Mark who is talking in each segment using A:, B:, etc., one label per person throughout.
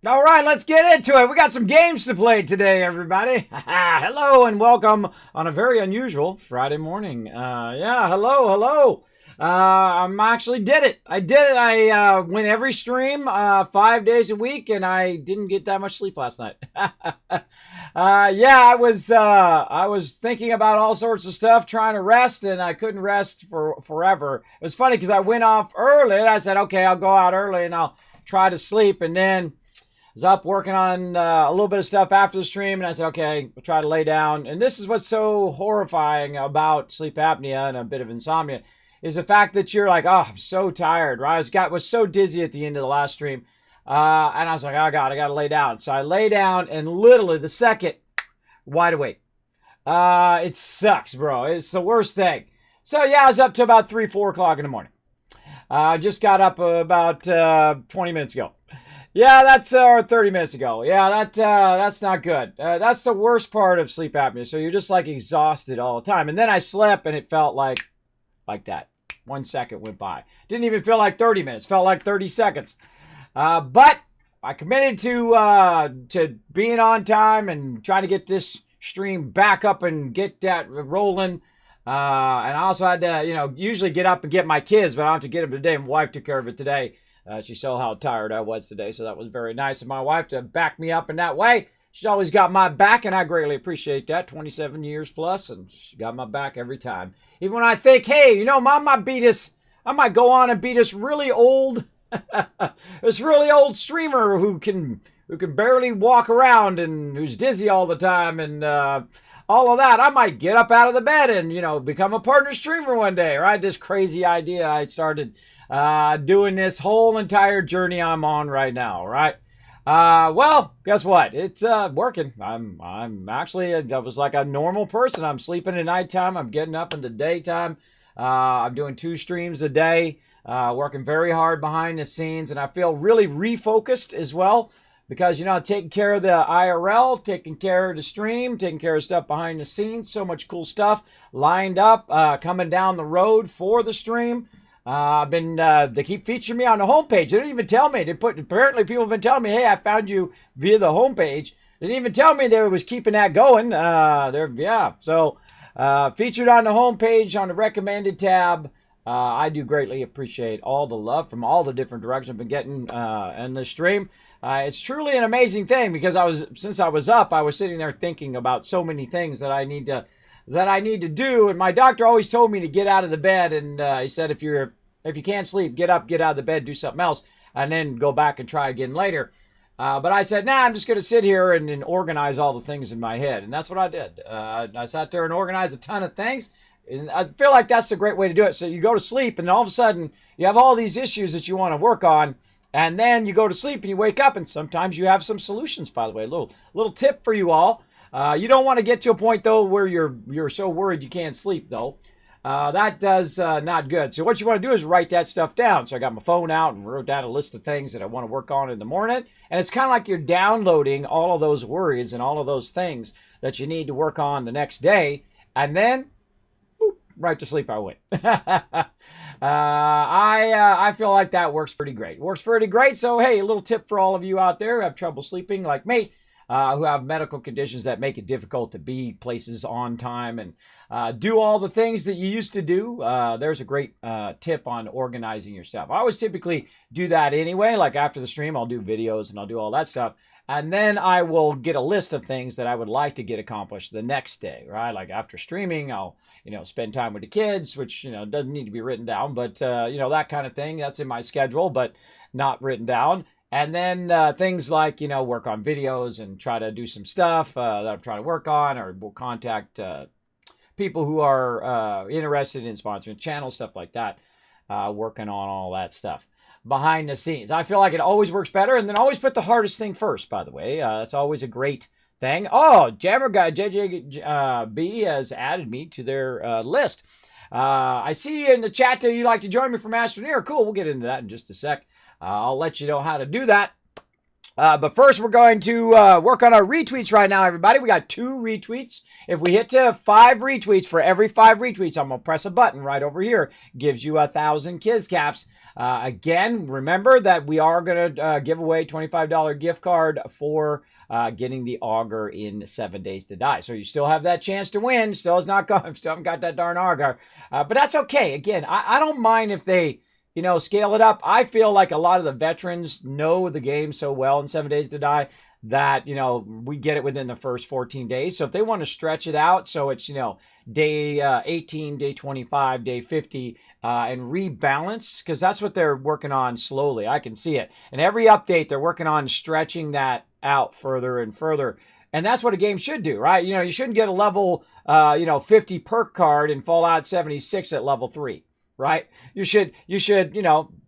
A: All right, let's get into it. We got some games to play today, everybody. Hello and welcome on a very unusual Friday morning. Yeah, hello. I'm actually did it. I did it. I went every stream 5 days a week, and I didn't get that much sleep last night. Yeah, I was thinking about all sorts of stuff, trying to rest, and I couldn't rest for forever. It was funny because I went off early, and I said, okay, I'll go out early and I'll try to sleep, and then was up working on a little bit of stuff after the stream, and I said, okay, we'll try to lay down. And this is what's so horrifying about sleep apnea and a bit of insomnia is the fact that you're like, oh, I'm so tired, right? I was so dizzy at the end of the last stream, and I was like, oh God, I got to lay down. So I lay down, and literally the second, wide awake. It sucks, bro. It's the worst thing. So yeah, I was up to about 3, 4 o'clock in the morning. I just got up about 20 minutes ago. Yeah, that's 30 minutes ago. Yeah, that's not good. That's the worst part of sleep apnea. So you're just like exhausted all the time. And then I slept, and it felt like that. 1 second went by. Didn't even feel like 30 minutes. Felt like 30 seconds. But I committed to being on time and trying to get this stream back up and get that rolling. And I also had to, usually get up and get my kids, but I don't have to get them today. My wife took care of it today. She saw how tired I was today, so that was very nice of my wife to back me up in that way. She's always got my back, and I greatly appreciate that. 27 years plus, and she got my back every time. Even when I think, hey, Mom might beat us. I might go on and beat this really old, streamer who can barely walk around and who's dizzy all the time and all of that. I might get up out of the bed and become a partner streamer one day, right? This crazy idea I started doing this whole entire journey I'm on right now, right? Well, guess what? It's working. I'm actually I was like a normal person. I'm sleeping at nighttime. I'm getting up in the daytime. I'm doing 2 streams a day, working very hard behind the scenes, and I feel really refocused as well because taking care of the IRL, taking care of the stream, taking care of stuff behind the scenes. So much cool stuff lined up, coming down the road for the stream. They keep featuring me on the homepage. They didn't even tell me. Apparently people have been telling me, hey, I found you via the homepage. They didn't even tell me they was keeping that going. So featured on the homepage on the recommended tab. I do greatly appreciate all the love from all the different directions I've been getting in the stream. It's truly an amazing thing because since I was up, I was sitting there thinking about so many things that I need to do. And my doctor always told me to get out of the bed. And he said, if you can't sleep, get up, get out of the bed, do something else, and then go back and try again later. But I said, nah, I'm just going to sit here and organize all the things in my head. And that's what I did. I sat there and organized a ton of things. And I feel like that's a great way to do it. So you go to sleep, and all of a sudden you have all these issues that you want to work on. And then you go to sleep and you wake up, and sometimes you have some solutions, by the way. A little tip for you all. You don't want to get to a point, though, where you're so worried you can't sleep, though. That does not good. So what you want to do is write that stuff down. So I got my phone out and wrote down a list of things that I want to work on in the morning. And it's kind of like you're downloading all of those worries and all of those things that you need to work on the next day. And then, boop, right to sleep I went. I feel like that works pretty great. Works pretty great. So, hey, a little tip for all of you out there who have trouble sleeping like me. Who have medical conditions that make it difficult to be places on time and do all the things that you used to do. There's a great tip on organizing your stuff. I always typically do that anyway. Like after the stream, I'll do videos and I'll do all that stuff. And then I will get a list of things that I would like to get accomplished the next day, right? Like after streaming, I'll, spend time with the kids, which, doesn't need to be written down, but, that kind of thing. That's in my schedule, but not written down. And then things like, work on videos and try to do some stuff that I'm trying to work on, or we'll contact people who are interested in sponsoring channels, stuff like that, working on all that stuff behind the scenes. I feel like it always works better, and then always put the hardest thing first, by the way. That's always a great thing. Oh, Jammer Guy, JJB has added me to their list. I see in the chat that you'd like to join me from Astroneer. Cool, we'll get into that in just a sec. I'll let you know how to do that. But first, we're going to work on our retweets right now, everybody. We got 2 retweets. If we hit to 5 retweets, for every 5 retweets, I'm going to press a button right over here. Gives you 1,000 Kiz Caps. Again, remember that we are going to give away $25 gift card for getting the auger in 7 days to die. So you still have that chance to win. Still haven't got that darn auger. But that's okay. Again, I don't mind if they scale it up. I feel like a lot of the veterans know the game so well in 7 days to die that, we get it within the first 14 days. So if they want to stretch it out, so it's, day 18, day 25, day 50, and rebalance, because that's what they're working on slowly. I can see it. And every update, they're working on stretching that out further and further. And that's what a game should do, right? You shouldn't get a level, 50 perk card in Fallout 76 at level 3. Right? You should,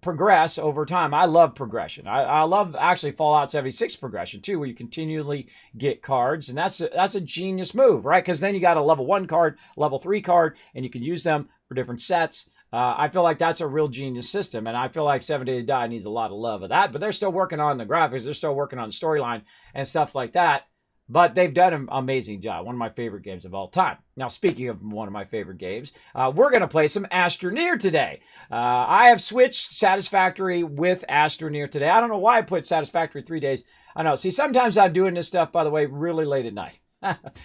A: progress over time. I love progression. I love actually Fallout 76 progression too, where you continually get cards. And that's a genius move, right? Because then you got a level 1 card, level 3 card, and you can use them for different sets. I feel like that's a real genius system. And I feel like 7 Days to Die needs a lot of love of that. But they're still working on the graphics. They're still working on the storyline and stuff like that. But they've done an amazing job. One of my favorite games of all time. Now, speaking of one of my favorite games, we're going to play some Astroneer today. I have switched Satisfactory with Astroneer today. I don't know why I put Satisfactory 3 days. I know. See, sometimes I'm doing this stuff, by the way, really late at night.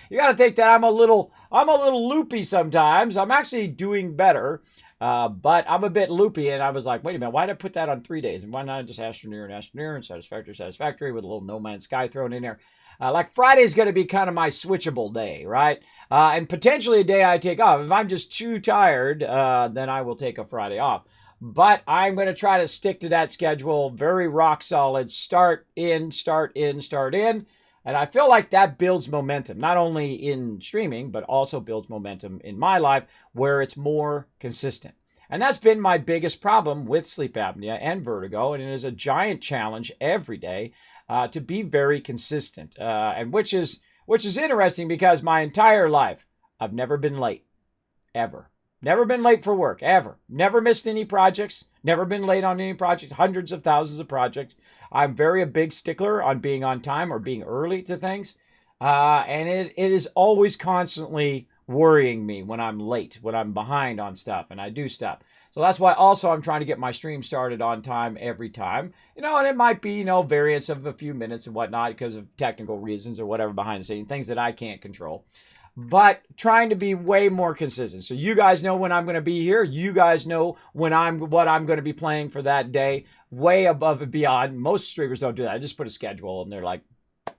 A: You got to think that I'm a little loopy sometimes. I'm actually doing better, but I'm a bit loopy. And I was like, wait a minute, why did I put that on 3 days? And why not just Astroneer and Satisfactory with a little No Man's Sky thrown in there? Like Friday's going to be kind of my switchable day, right? And potentially a day I take off. If I'm just too tired, then I will take a Friday off. But I'm going to try to stick to that schedule, very rock solid, start in. And I feel like that builds momentum, not only in streaming, but also builds momentum in my life where it's more consistent. And that's been my biggest problem with sleep apnea and vertigo. And it is a giant challenge every day to be very consistent. And which is interesting because my entire life, I've never been late, ever. Never been late for work, ever. Never missed any projects. Never been late on any projects. Hundreds of thousands of projects. I'm a big stickler on being on time or being early to things. And it is always constantly worrying me when I'm late, when I'm behind on stuff and I do stuff. So that's why also I'm trying to get my stream started on time every time. And it might be, variance of a few minutes and whatnot because of technical reasons or whatever behind the scenes, things that I can't control. But trying to be way more consistent. So you guys know when I'm going to be here. You guys know what I'm going to be playing for that day, way above and beyond. Most streamers don't do that. I just put a schedule and they're like,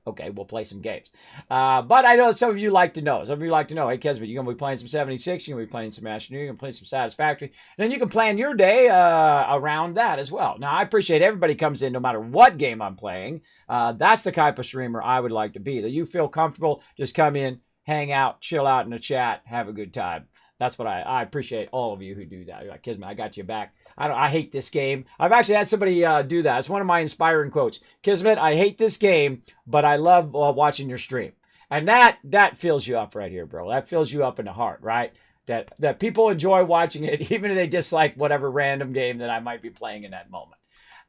A: okay, we'll play some games. But I know some of you like to know. Some of you like to know, hey, Kismet, you're going to be playing some 76. You're going to be playing some Astroneer. You're going to play some Satisfactory. And then you can plan your day around that as well. Now, I appreciate everybody comes in no matter what game I'm playing. That's the type of streamer I would like to be. That you feel comfortable, just come in, hang out, chill out in the chat, have a good time. That's what I appreciate all of you who do that. You're like, Kismet, I got you back. I hate this game. I've actually had somebody do that. It's one of my inspiring quotes. Kismet, I hate this game, but I love watching your stream. And that fills you up right here, bro. That fills you up in the heart, right? That people enjoy watching it, even if they dislike whatever random game that I might be playing in that moment.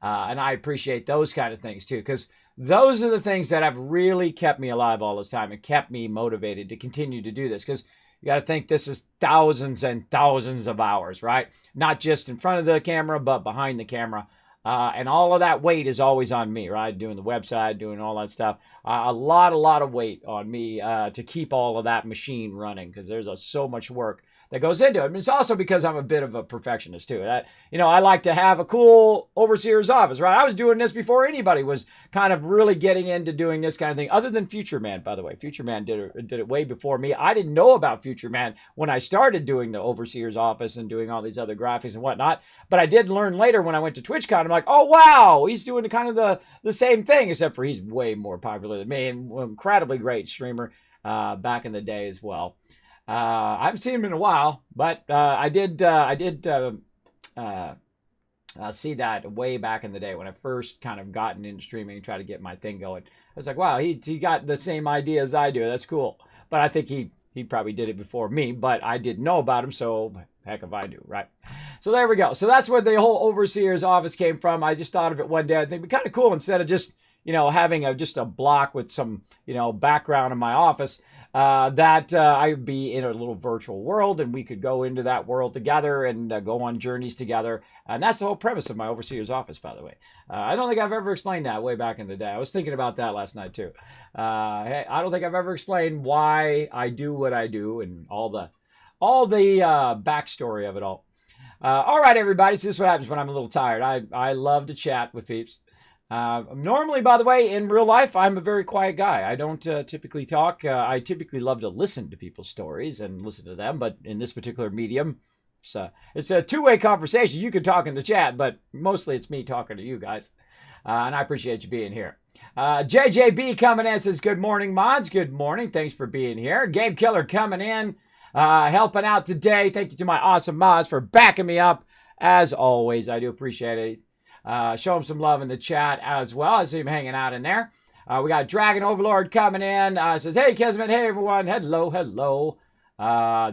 A: And I appreciate those kind of things too, because those are the things that have really kept me alive all this time and kept me motivated to continue to do this. Because you got to think this is thousands and thousands of hours, right? Not just in front of the camera, but behind the camera. And all of that weight is always on me, right? Doing the website, doing all that stuff. A lot of weight on me to keep all of that machine running because there's so much work that goes into it. And it's also because I'm a bit of a perfectionist too. I like to have a cool overseer's office, right? I was doing this before anybody was kind of really getting into doing this kind of thing, other than Future Man, by the way. Future Man did it way before me. I didn't know about Future Man when I started doing the overseer's office and doing all these other graphics and whatnot. But I did learn later when I went to TwitchCon. I'm like, oh, wow, he's doing kind of the same thing, except for he's way more popular than me and incredibly great streamer back in the day as well. I haven't seen him in a while, but I did see that way back in the day when I first kind of gotten into streaming and tried to get my thing going. I was like, wow, he got the same idea as I do. That's cool. But I think he probably did it before me, but I didn't know about him, so heck if I do, right? So there we go. So that's where the whole overseer's office came from. I just thought of it one day. I think it'd be kind of cool instead of just, having just a block with some, background in my office, that I would be in a little virtual world and we could go into that world together and go on journeys together. And that's the whole premise of my overseer's office, by the way. I don't think I've ever explained that way back in the day. I was thinking about that last night too. Hey, I don't think I've ever explained why I do what I do and all the backstory of it all. All right, everybody. So this is what happens when I'm a little tired. I love to chat with peeps. Normally, by the way, in real life, I'm a very quiet guy. I don't typically talk. I typically love to listen to people's stories and listen to them. But in this particular medium, it's a two-way conversation. You can talk in the chat, but mostly it's me talking to you guys. And I appreciate you being here. JJB coming in says, good morning, mods. Good morning. Thanks for being here. Gabe Killer coming in. Helping out today. Thank you to my awesome mods for backing me up. As always, I do appreciate it. Show them some love in the chat as well. I see him hanging out in there. We got Dragon Overlord coming in. Says, hey, Kismet. Hey, everyone. Hello.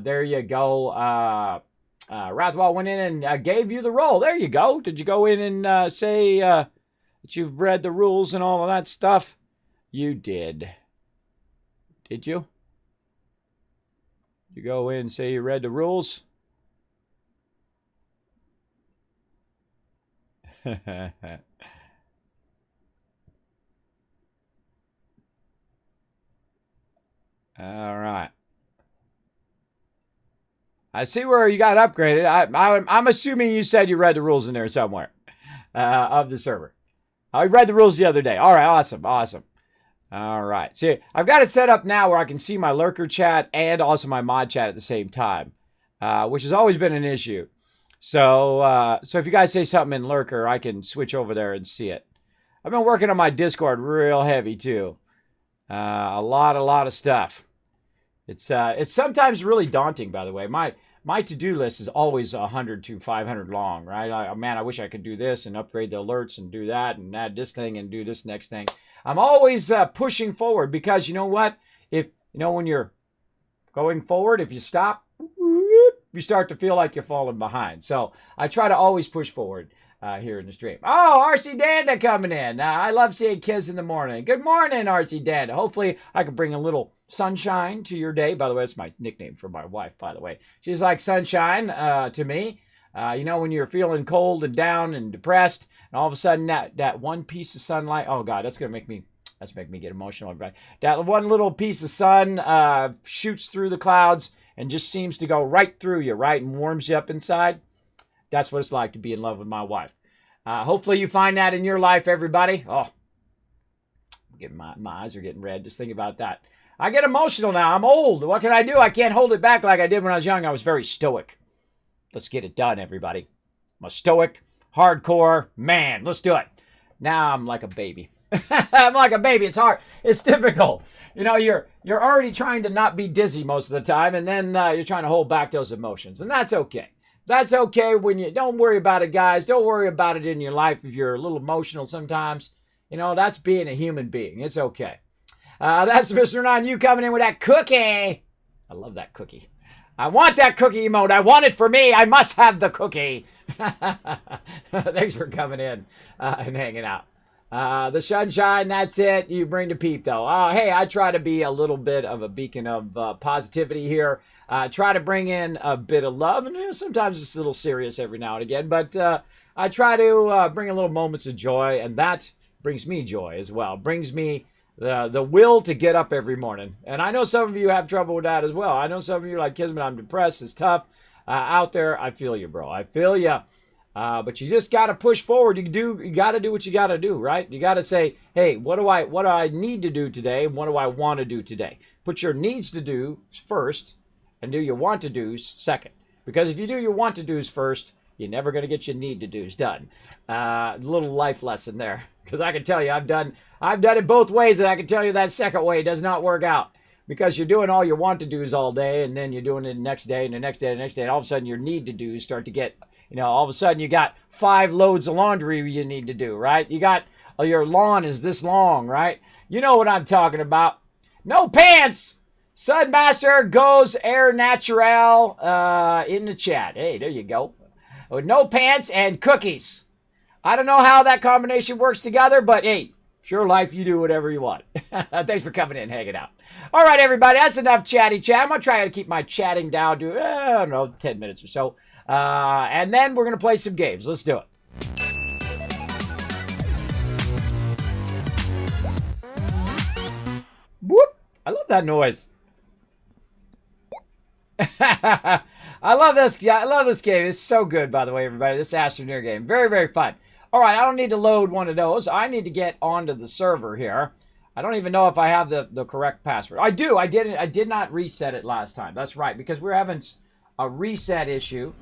A: There you go. Rathwell went in and gave you the role. There you go. Did you go in and say that you've read the rules and all of that stuff? You did. Did you? You go in and say you read the rules. All right. I see where you got upgraded. I'm assuming you said you read the rules in there somewhere of the server. I read the rules the other day. All right, awesome. All right. See, I've got it set up now where I can see my lurker chat and also my mod chat at the same time, which has always been an issue. So if you guys say something in lurker, I can switch over there and see it. I've been working on my Discord real heavy too. A lot of stuff. It's sometimes really daunting, by the way. My to-do list is always 100 to 500 long, right? I wish I could do this and upgrade the alerts and do that and add this thing and do this next thing. I'm always pushing forward because you know what? When you're going forward, if you stop, you start to feel like you're falling behind. So I try to always push forward here in the stream. Oh, RC Danda coming in. I love seeing kids in the morning. Good morning, RC Danda. Hopefully I can bring a little sunshine to your day. By the way, that's my nickname for my wife, by the way. She's like sunshine to me. When you're feeling cold and down and depressed, and all of a sudden that one piece of sunlight, oh God, that's make me get emotional, everybody. That one little piece of sun shoots through the clouds and just seems to go right through you, right, and warms you up inside. That's what it's like to be in love with my wife. Hopefully you find that in your life, everybody. Oh, my eyes are getting red just thinking about that. I get emotional now. I'm old. What can I do? I can't hold it back like I did when I was young. I was very stoic. Let's get it done, everybody. I'm a stoic, hardcore man. Let's do it. Now I'm like a baby. I'm like a baby. It's hard. It's difficult. You're already trying to not be dizzy most of the time, and then you're trying to hold back those emotions, and that's okay. That's okay when you don't worry about it, guys. Don't worry about it in your life if you're a little emotional sometimes. That's being a human being. It's okay. That's Mr. Non-You coming in with that cookie. I love that cookie. I want that cookie emote. I want it for me. I must have the cookie. Thanks for coming in and hanging out. The sunshine, that's it. You bring the peep, though. Hey, I try to be a little bit of a beacon of positivity here. Try to bring in a bit of love. And sometimes it's a little serious every now and again. But I try to bring a little moments of joy. And that brings me joy as well. Brings me the will to get up every morning. And I know some of you have trouble with that as well. I know some of you are like, Kismet, I'm depressed. It's tough out there. I feel you, bro. I feel you. But you just got to push forward. You got to do what you got to do, right? You got to say, hey, what do I need to do today? And what do I want to do today? Put your needs to do first and do your want to do's second. Because if you do your want to do's first, you're never going to get your need to do's done. Little life lesson there. Because I can tell you, I've done it both ways, and I can tell you that second way does not work out. Because you're doing all your want to do's all day, and then you're doing it the next day, and the next day, and the next day, and all of a sudden your need to do's start to get, all of a sudden you got 5 loads of laundry you need to do, right? You got, your lawn is this long, right? You know what I'm talking about. No pants! Sunmaster goes air natural in the chat. Hey, there you go. With no pants and cookies. I don't know how that combination works together, but hey, It's your life. You do whatever you want. Thanks for coming in and hanging out. All right, everybody. That's enough chatty chat. I'm going to try to keep my chatting down to, I don't know, 10 minutes or so. And then we're going to play some games. Let's do it. Whoop. I love that noise. I love this. Yeah, I love this game. It's so good, by the way, everybody. This Astroneer game. Very, very fun. All right, I don't need to load one of those. I need to get onto the server here. I don't even know if I have the correct password. I do. I did not reset it last time. That's right, because we're having a reset issue.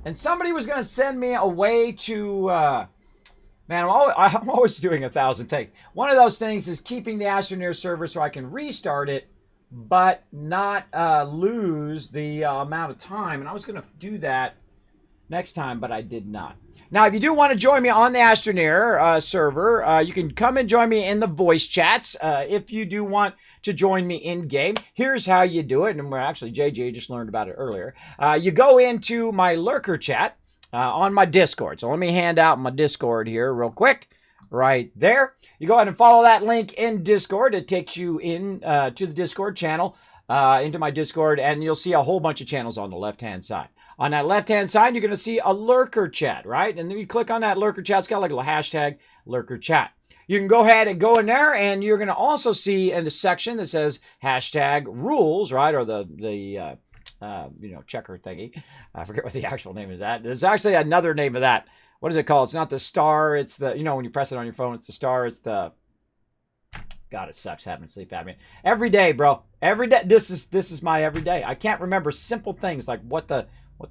A: And somebody was going to send me a way to... man, I'm always doing 1,000 things. One of those things is keeping the Astroneer server so I can restart it, but not lose the amount of time. And I was going to do that next time, but I did not. Now, if you do want to join me on the Astroneer server, you can come and join me in the voice chats. If you do want to join me in-game, here's how you do it. And we're actually, JJ just learned about it earlier. You go into my lurker chat on my Discord. So let me hand out my Discord here real quick. Right there. You go ahead and follow that link in Discord. It takes you in to the Discord channel, into my Discord, and you'll see a whole bunch of channels on the left-hand side. On that left-hand side, you're going to see a lurker chat, right? And then you click on that lurker chat. It's got like a little hashtag lurker chat. You can go ahead and go in there, and you're going to also see in the section that says hashtag rules, right? Or the checker thingy. I forget what the actual name of that. There's actually another name of that. What is it called? It's not the star. It's the, when you press it on your phone, it's the star. It's the, God, it sucks having sleep apnea. Every day, bro. Every day. This is my every day. I can't remember simple things like what the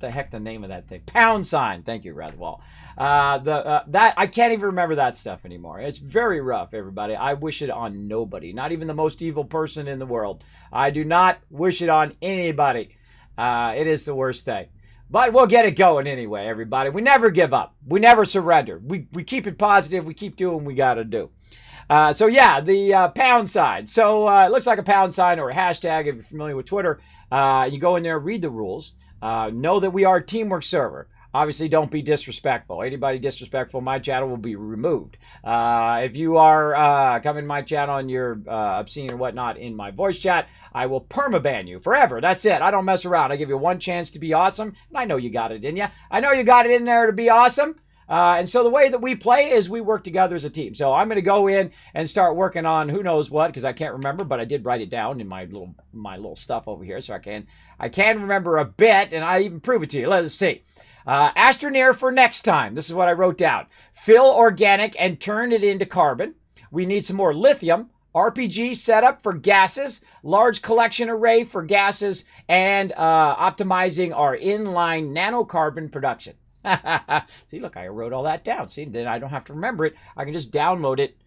A: heck the name of that thing. Pound sign. Thank you, Radwall. That I can't even remember that stuff anymore. It's very rough, everybody. I wish it on nobody. Not even the most evil person in the world. I do not wish it on anybody. It is the worst thing. But we'll get it going anyway, everybody. We never give up. We never surrender. We keep it positive. We keep doing what we got to do. So yeah, the pound sign. So it looks like a pound sign or a hashtag if you're familiar with Twitter. You go in there, read the rules. Know that we are a teamwork server. Obviously, don't be disrespectful. Anybody disrespectful, my channel will be removed. If you are coming to my channel and you're obscene or whatnot in my voice chat, I will permaban you forever. That's it. I don't mess around. I give you one chance to be awesome, and I know you got it in you. I know you got it in there to be awesome. And so the way that we play is we work together as a team. So I'm going to go in and start working on who knows what, because I can't remember, but I did write it down in my little stuff over here, so I can remember a bit, and I even prove it to you. Let's see. Astroneer for next time. This is what I wrote down. Fill organic and turn it into carbon. We need some more lithium. RPG setup for gases. Large collection array for gases. And optimizing our inline nanocarbon production. See, look, I wrote all that down. See, then I don't have to remember it. I can just download it,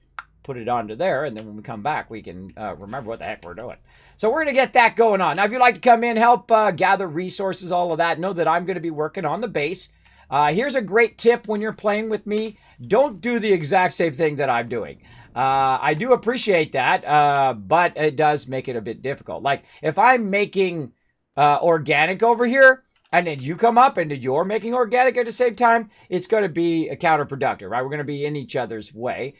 A: put it onto there, and then when we come back, we can remember what the heck we're doing. So we're going to get that going on. Now, if you'd like to come in, help gather resources, all of that, know that I'm going to be working on the base. Here's a great tip when you're playing with me. Don't do the exact same thing that I'm doing. I do appreciate that, but it does make it a bit difficult. Like, if I'm making organic over here, and then you come up and you're making organic at the same time, it's going to be counterproductive, right? We're going to be in each other's way.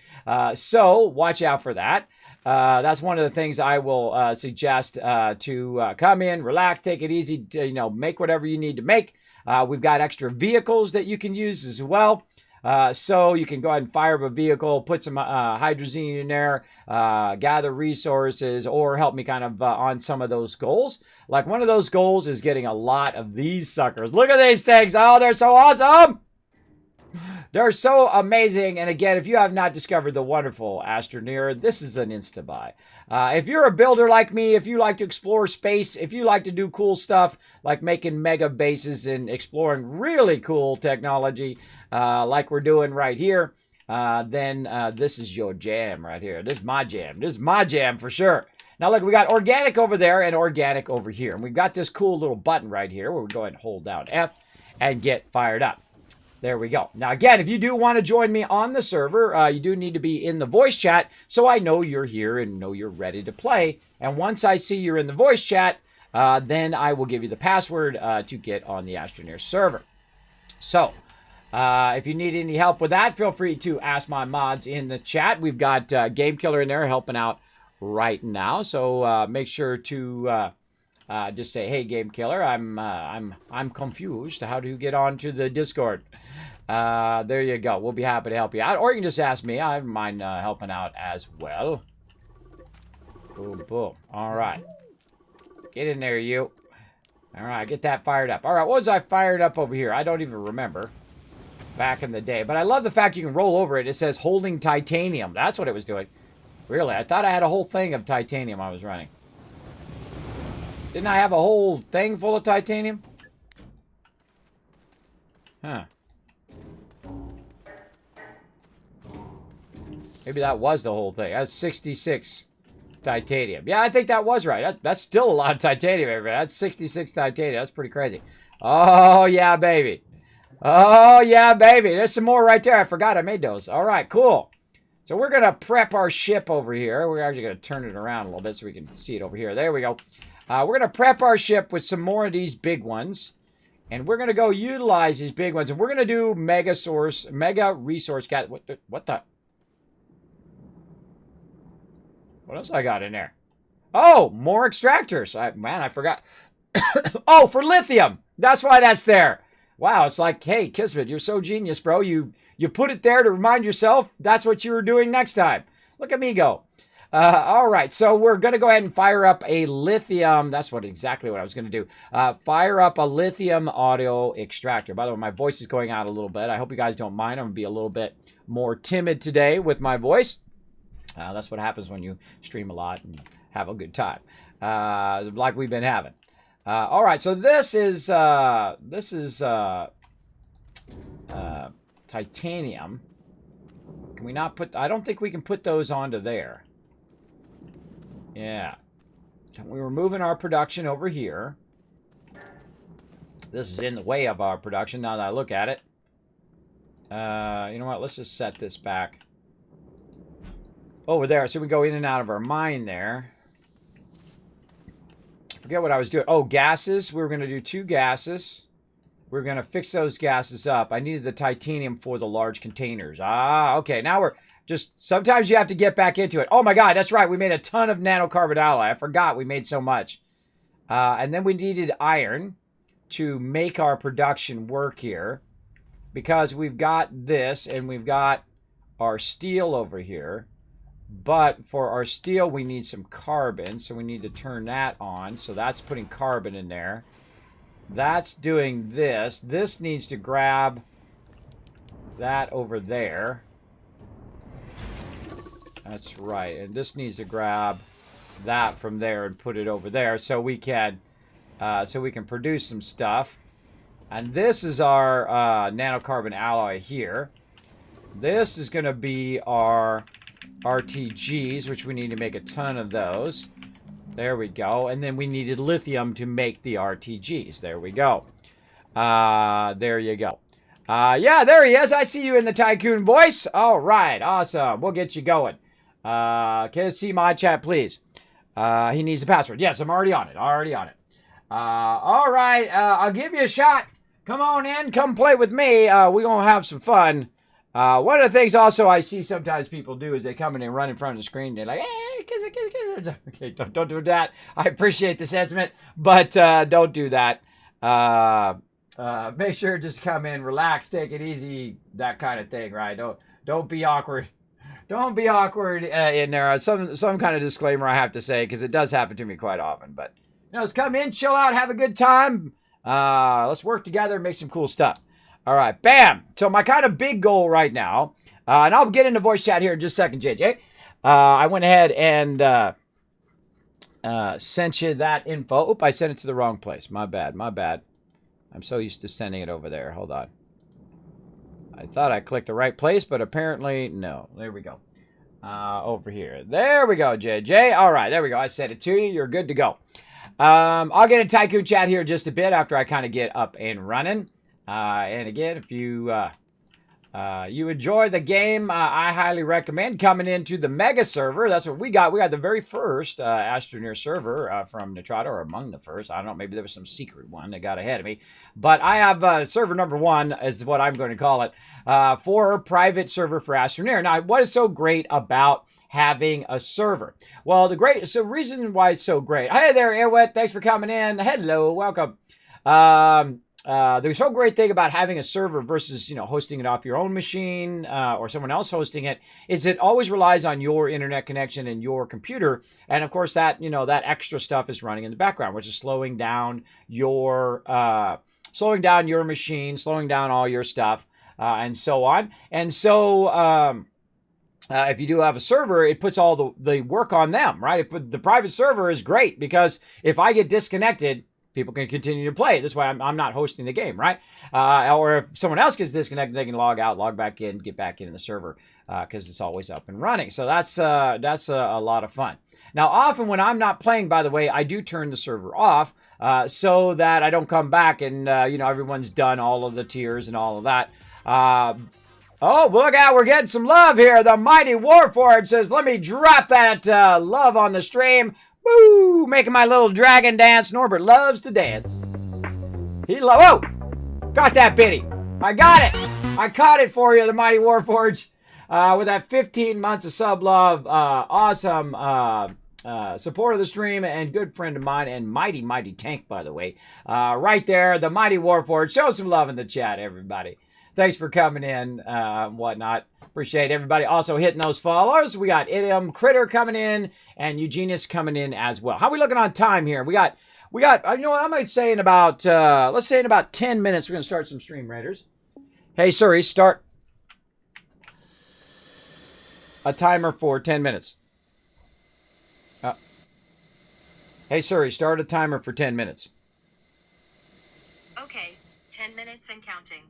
A: So watch out for that. That's one of the things I will suggest to come in, relax, take it easy, to, make whatever you need to make. We've got extra vehicles that you can use as well. So you can go ahead and fire up a vehicle, put some hydrazine in there, gather resources, or help me kind of on some of those goals. Like one of those goals is getting a lot of these suckers. Look at these things. Oh, they're so awesome. They're so amazing. And again, if you have not discovered the wonderful Astroneer, this is an insta-buy. If you're a builder like me, if you like to explore space, if you like to do cool stuff like making mega bases and exploring really cool technology like we're doing right here, then this is your jam right here. This is my jam. This is my jam for sure. Now look, we got organic over there and organic over here. And we've got this cool little button right here where we go ahead and hold down F and get fired up. There we go. Now, again, if you do want to join me on the server, you do need to be in the voice chat so I know you're here and know you're ready to play. And once I see you're in the voice chat, then I will give you the password to get on the Astroneer server. So, If you need any help with that, feel free to ask my mods in the chat. We've got Game Killer in there helping out right now, so make sure to just say, "Hey, Game Killer, I'm confused. How do you get onto the Discord?" There you go. We'll be happy to help you out, or you can just ask me. I don't mind helping out as well. Boom, boom. All right, get in there, you. All right, get that fired up. All right, what was I fired up over here? I don't even remember. Back in the day. But I love the fact you can roll over it. It says holding titanium. That's what it was doing. Really, I thought I had a whole thing of titanium I was running. Didn't I have a whole thing full of titanium? Huh. Maybe that was the whole thing. That's 66 titanium. Yeah, I think that was right. That's still a lot of titanium, everybody. That's 66 titanium. That's pretty crazy. Oh, yeah, baby. Oh, yeah, baby. There's some more right there. I forgot I made those. All right, cool. So we're going to prep our ship over here. We're actually going to turn it around a little bit so we can see it over here. There we go. We're going to prep our ship with some more of these big ones. And we're going to go utilize these big ones. And we're going to do mega resource cat. What the? What else I got in there? Oh, more extractors. Man, I forgot. Oh, for lithium. That's why that's there. Wow, it's like, hey, Kismet, you're so genius, bro. You put it there to remind yourself that's what you were doing next time. Look at me go. All right, so we're going to go ahead and fire up a lithium. That's exactly what I was going to do. Fire up a lithium audio extractor. By the way, my voice is going out a little bit. I hope you guys don't mind. I'm going to be a little bit more timid today with my voice. That's what happens when you stream a lot and have a good time, like we've been having. All right, so this is titanium. Can we not put? I don't think we can put those onto there. Yeah, we were moving our production over here. This is in the way of our production. Now that I look at it, you know what? Let's just set this back over there so we go in and out of our mine there. Forget what I was doing. Oh, gases. We were going to do 2 gases. We were going to fix those gases up. I needed the titanium for the large containers. Ah, okay. Now we're just... Sometimes you have to get back into it. Oh, my God. That's right. We made a ton of nanocarbon alloy. I forgot we made so much. And then we needed iron to make our production work here. Because we've got this and we've got our steel over here. But for our steel, we need some carbon, so we need to turn that on. So that's putting carbon in there. That's doing this. This needs to grab that over there. That's right. And this needs to grab that from there and put it over there so we can produce some stuff. And this is our nanocarbon alloy here. This is going to be our RTGs, which we need to make a ton of those. There we go. And then we needed lithium to make the RTGs. There we go. There you go. Yeah, there he is. I see you in the Tycoon voice. All right. Awesome. We'll get you going. Can I see my chat, please? He needs a password. Yes, I'm already on it. Already on it. All right. I'll give you a shot. Come on in. Come play with me. We're going to have some fun. One of the things also I see sometimes people do is they come in and run in front of the screen. They're like, hey, kiss. Okay, don't do that. I appreciate the sentiment, but don't do that. Make sure just come in, relax, take it easy, that kind of thing, right? Don't be awkward. Don't be awkward in there. Some kind of disclaimer I have to say because it does happen to me quite often. But just come in, chill out, have a good time. Let's work together and make some cool stuff. All right, bam. So my kind of big goal right now, and I'll get into voice chat here in just a second, JJ. I went ahead and sent you that info. Oop, I sent it to the wrong place. My bad. I'm so used to sending it over there. Hold on. I thought I clicked the right place, but apparently no. There we go. Over here. There we go, JJ. All right, there we go. I sent it to you. You're good to go. I'll get in Tycoon chat here just a bit after I kind of get up and running. And again, if you you enjoy the game, I highly recommend coming into the mega server. That's what we got. We got the very first Astroneer server from Nitrado, or among the first. I don't know, maybe there was some secret one that got ahead of me. But I have server number 1, is what I'm going to call it, for private server for Astroneer. Now, what is so great about having a server? Well, reason why it's so great. Hey there, Airwet. Thanks for coming in. Hello, welcome. The so great thing about having a server versus, hosting it off your own machine or someone else hosting it is it always relies on your internet connection and your computer. And of course that, that extra stuff is running in the background, which is slowing down your machine, slowing down all your stuff, and so on. And so, if you do have a server, it puts all the work on them, right? The private server is great because if I get disconnected, people can continue to play. This way, I'm not hosting the game, right? Or if someone else gets disconnected, they can log out, log back in, get back in the server because it's always up and running. So that's a lot of fun. Now, often when I'm not playing, by the way, I do turn the server off so that I don't come back and everyone's done all of the tiers and all of that. Oh, look out, we're getting some love here. The Mighty Warforged says, let me drop that love on the stream. Woo! Making my little dragon dance. Norbert loves to dance. Whoa! Got that bitty. I got it. I caught it for you, the Mighty Warforged. With that 15 months of sub love. Awesome support of the stream and good friend of mine and mighty tank, by the way. Right there, the Mighty Warforged. Show some love in the chat, everybody. Thanks for coming in, whatnot. Appreciate everybody also hitting those follows. We got Idiom Critter coming in and Eugenius coming in as well. How are we looking on time here? We got. You know what? I might say in about let's say in about 10 minutes we're gonna start some Stream Raiders. Hey Siri, start a timer for 10 minutes. Hey Siri, start a timer for 10 minutes.
B: Okay, 10 minutes and counting.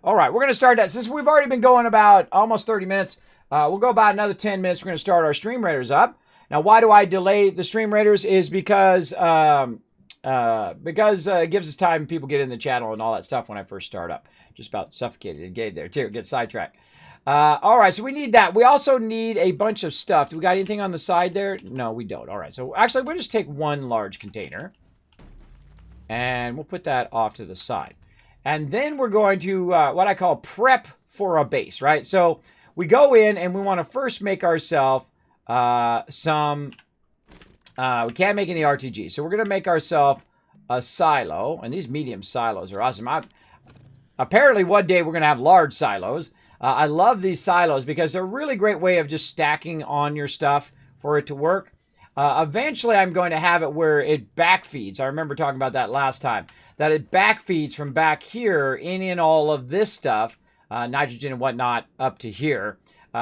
A: All right, we're going to start that. Since we've already been going about almost 30 minutes, we'll go about another 10 minutes. We're going to start our Stream Raiders up. Now, why do I delay the Stream Raiders? Is because it gives us time. People get in the channel and all that stuff when I first start up. Just about suffocated and gave there, too. Get sidetracked. All right, so we need that. We also need a bunch of stuff. Do we got anything on the side there? No, we don't. All right, so actually, we'll just take one large container. And we'll put that off to the side. And then we're going to what I call prep for a base, right? So we go in and we want to first make ourselves some, we can't make any RTG. So we're going to make ourselves a silo. And these medium silos are awesome. Apparently one day we're going to have large silos. I love these silos because they're a really great way of just stacking on your stuff for it to work. Eventually I'm going to have it where it backfeeds. I remember talking about that last time. That it backfeeds from back here in all of this stuff, nitrogen and whatnot, up to here.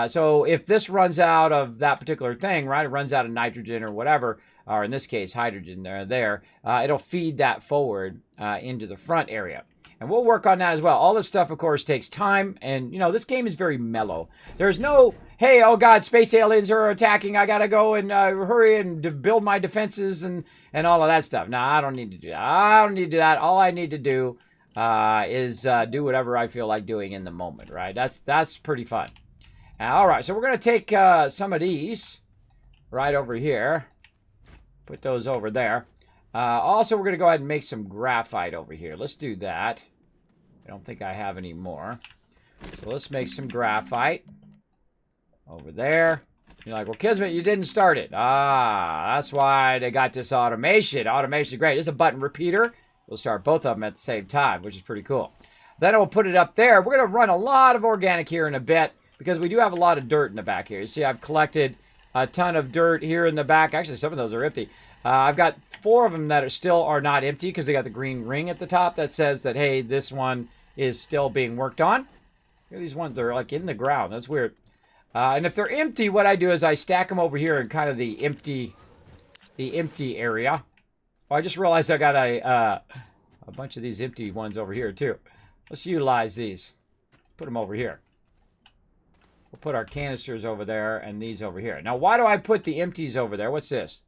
A: So if this runs out of that particular thing, right, it runs out of nitrogen or whatever, or in this case, hydrogen it'll feed that forward into the front area. And we'll work on that as well. All this stuff, of course, takes time. And, this game is very mellow. There's no, hey, oh, God, space aliens are attacking. I got to go and hurry and build my defenses and all of that stuff. No, I don't need to do that. I don't need to do that. All I need to do is do whatever I feel like doing in the moment, right? That's pretty fun. All right, so we're going to take some of these right over here. Put those over there. Also, we're going to go ahead and make some graphite over here. Let's do that. I don't think I have any more. So let's make some graphite over there. You're like, well, Kismet, you didn't start it. That's why they got this automation. Automation is great. There's a button repeater. We'll start both of them at the same time, which is pretty cool. Then we'll put it up there. We're going to run a lot of organic here in a bit because we do have a lot of dirt in the back here. You see, I've collected a ton of dirt here in the back. Actually, some of those are empty. I've got 4 of them that are not empty because they got the green ring at the top that says that, hey, this one is still being worked on. Look at these ones. They're like in the ground. That's weird. And if they're empty, what I do is I stack them over here in kind of the empty area. Oh, I just realized I got a bunch of these empty ones over here too. Let's utilize these. Put them over here. We'll put our canisters over there and these over here. Now, why do I put the empties over there? What's this?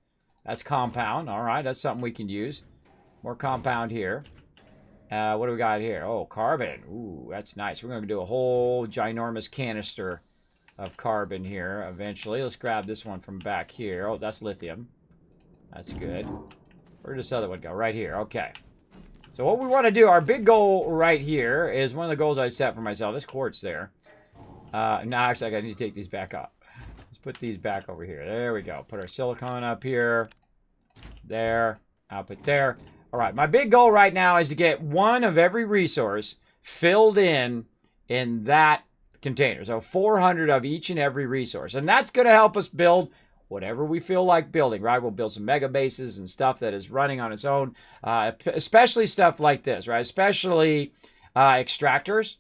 A: That's compound. All right, that's something we can use. More compound here. What do we got here? Oh, carbon. Ooh, that's nice. We're going to do a whole ginormous canister of carbon here eventually. Let's grab this one from back here. Oh, that's lithium. That's good. Where did this other one go? Right here. Okay. So what we want to do, our big goal right here is one of the goals I set for myself. This quartz there. No, actually, I need to take these back up. Let's put these back over here. There we go. Put our silicon up here. There. I'll put there. All right. My big goal right now is to get one of every resource filled in that container. So 400 of each and every resource. And that's going to help us build whatever we feel like building, right? We'll build some mega bases and stuff that is running on its own, especially stuff like this, right? Especially extractors,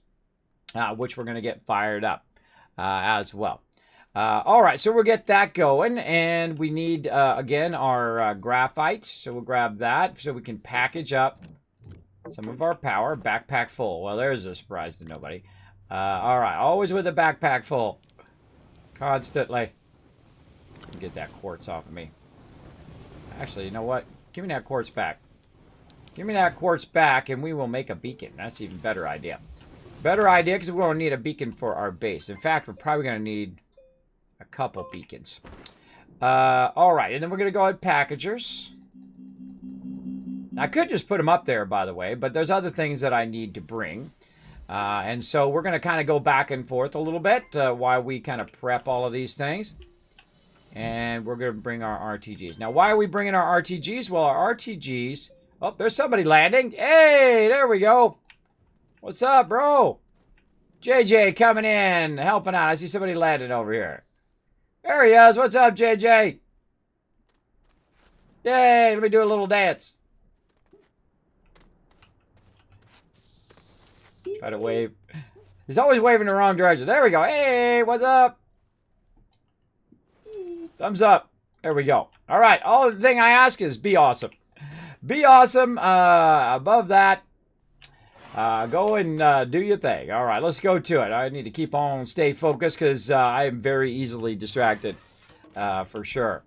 A: which we're going to get fired up as well. All right, so we'll get that going, and we need, again, our graphite. So we'll grab that so we can package up some of our power. Backpack full. Well, there's a surprise to nobody. All right, always with a backpack full. Constantly. Get that quartz off of me. Actually, you know what? Give me that quartz back. Give me that quartz back, and we will make a beacon. That's an even better idea. Better idea, because we're going to need a beacon for our base. In fact, we're probably going to need a couple beacons. All right, and then we're going to go ahead packagers. I could just put them up there, by the way, but there's other things that I need to bring. And so we're going to kind of go back and forth a little bit while we kind of prep all of these things. And we're going to bring our RTGs. Now, why are we bringing our RTGs? Well, our RTGs... Oh, there's somebody landing. Hey, there we go. What's up, bro? JJ coming in, helping out. I see somebody landing over here. There he is. What's up, JJ? Yay, let me do a little dance. Try to wave. He's always waving the wrong direction. There we go. Hey, what's up? Thumbs up. There we go. All right. All the thing I ask is be awesome. Be awesome. Above that, go and do your thing. All right. Let's go to it. I need to keep on stay focused because I am very easily distracted for sure.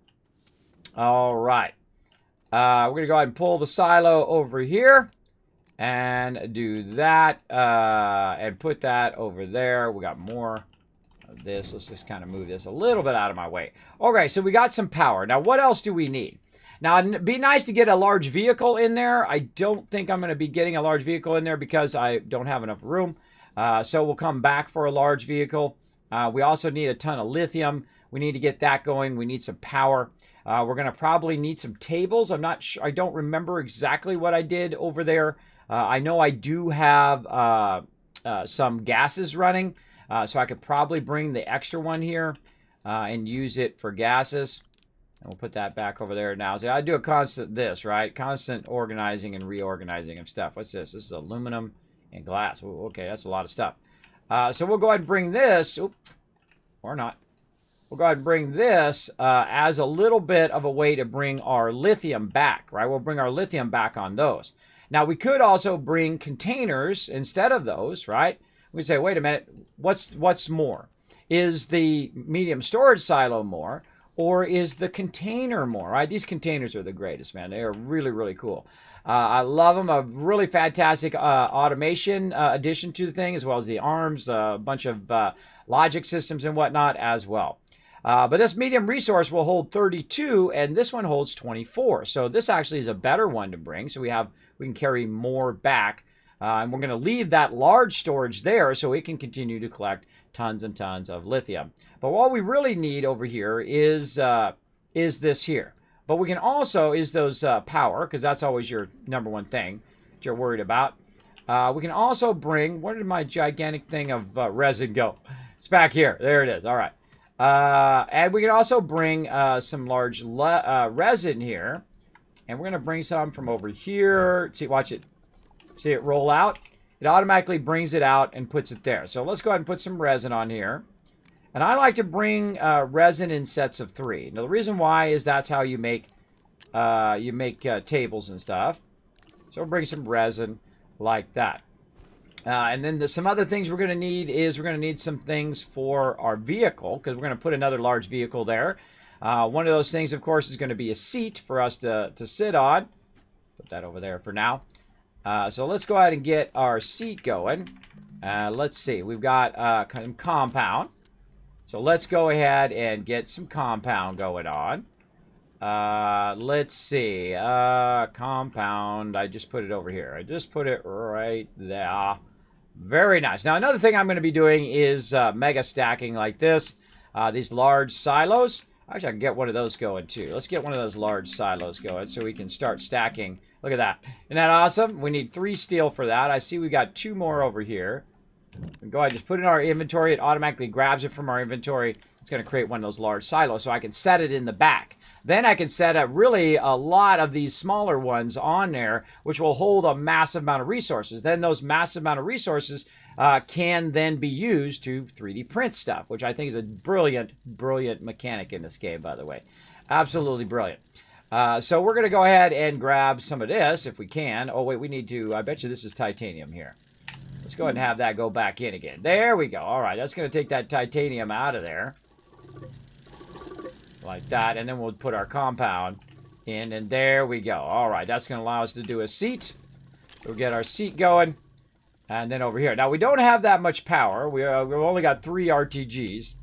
A: All right. We're going to go ahead and pull the silo over here and do that and put that over there. We got more of this. Let's just kind of move this a little bit out of my way. Okay, so we got some power. Now, what else do we need? Now, it'd be nice to get a large vehicle in there. I don't think I'm going to be getting a large vehicle in there because I don't have enough room. So we'll come back for a large vehicle. We also need a ton of lithium. We need to get that going. We need some power. We're going to probably need some tables. I'm not sure. I don't remember exactly what I did over there. I know I do have some gases running. So I could probably bring the extra one here and use it for gases. And we'll put that back over there now. So I do a constant right? Constant organizing and reorganizing of stuff. What's this? This is aluminum and glass. Ooh, okay, that's a lot of stuff. So we'll go ahead and bring this. Oops, or not. We'll go ahead and bring this as a little bit of a way to bring our lithium back, right? We'll bring our lithium back on those. Now, we could also bring containers instead of those, right? We say, wait a minute, what's more? Is the medium storage silo more, or is the container more? Right? These containers are the greatest, man. They are really, really cool. I love them. A really fantastic automation addition to the thing, as well as the arms, a bunch of logic systems and whatnot as well. But this medium resource will hold 32, and this one holds 24. So this actually is a better one to bring. So we can carry more back. And we're going to leave that large storage there so it can continue to collect tons and tons of lithium. But what we really need over here is this here. But we can also, is those power, because that's always your number one thing that you're worried about. We can also bring, where did my gigantic thing of resin go? It's back here. There it is. All right. And we can also bring some large resin here. And we're going to bring some from over here. See, watch it. See it roll out? It automatically brings it out and puts it there. So let's go ahead and put some resin on here. And I like to bring resin in sets of 3. Now the reason why is that's how you make tables and stuff. So we'll bring some resin like that. And then some other things we're going to need is we're going to need some things for our vehicle because we're going to put another large vehicle there. One of those things, of course, is going to be a seat for us to sit on. Put that over there for now. So let's go ahead and get our seat going. Let's see. We've got some compound. So let's go ahead and get some compound going on. Let's see. Compound. I just put it over here. I just put it right there. Very nice. Now, another thing I'm going to be doing is mega stacking like this. These large silos. Actually, I can get one of those going too. Let's get one of those large silos going so we can start stacking. Look at that. Isn't that awesome? We need 3 steel for that. I see we got 2 more over here. Go ahead, just put it in our inventory. It automatically grabs it from our inventory. It's going to create one of those large silos so I can set it in the back. Then I can set up really a lot of these smaller ones on there, which will hold a massive amount of resources. Then those massive amount of resources can then be used to 3D print stuff, which I think is a brilliant, brilliant mechanic in this game, by the way. Absolutely brilliant. So we're going to go ahead and grab some of this if we can. Oh, wait, we need to, I bet you this is titanium here. Let's go ahead and have that go back in again. There we go. All right, that's going to take that titanium out of there. Like that, and then we'll put our compound in, and there we go. All right, that's going to allow us to do a seat. We'll get our seat going, and then over here. Now, we don't have that much power. We've only got 3 RTGs,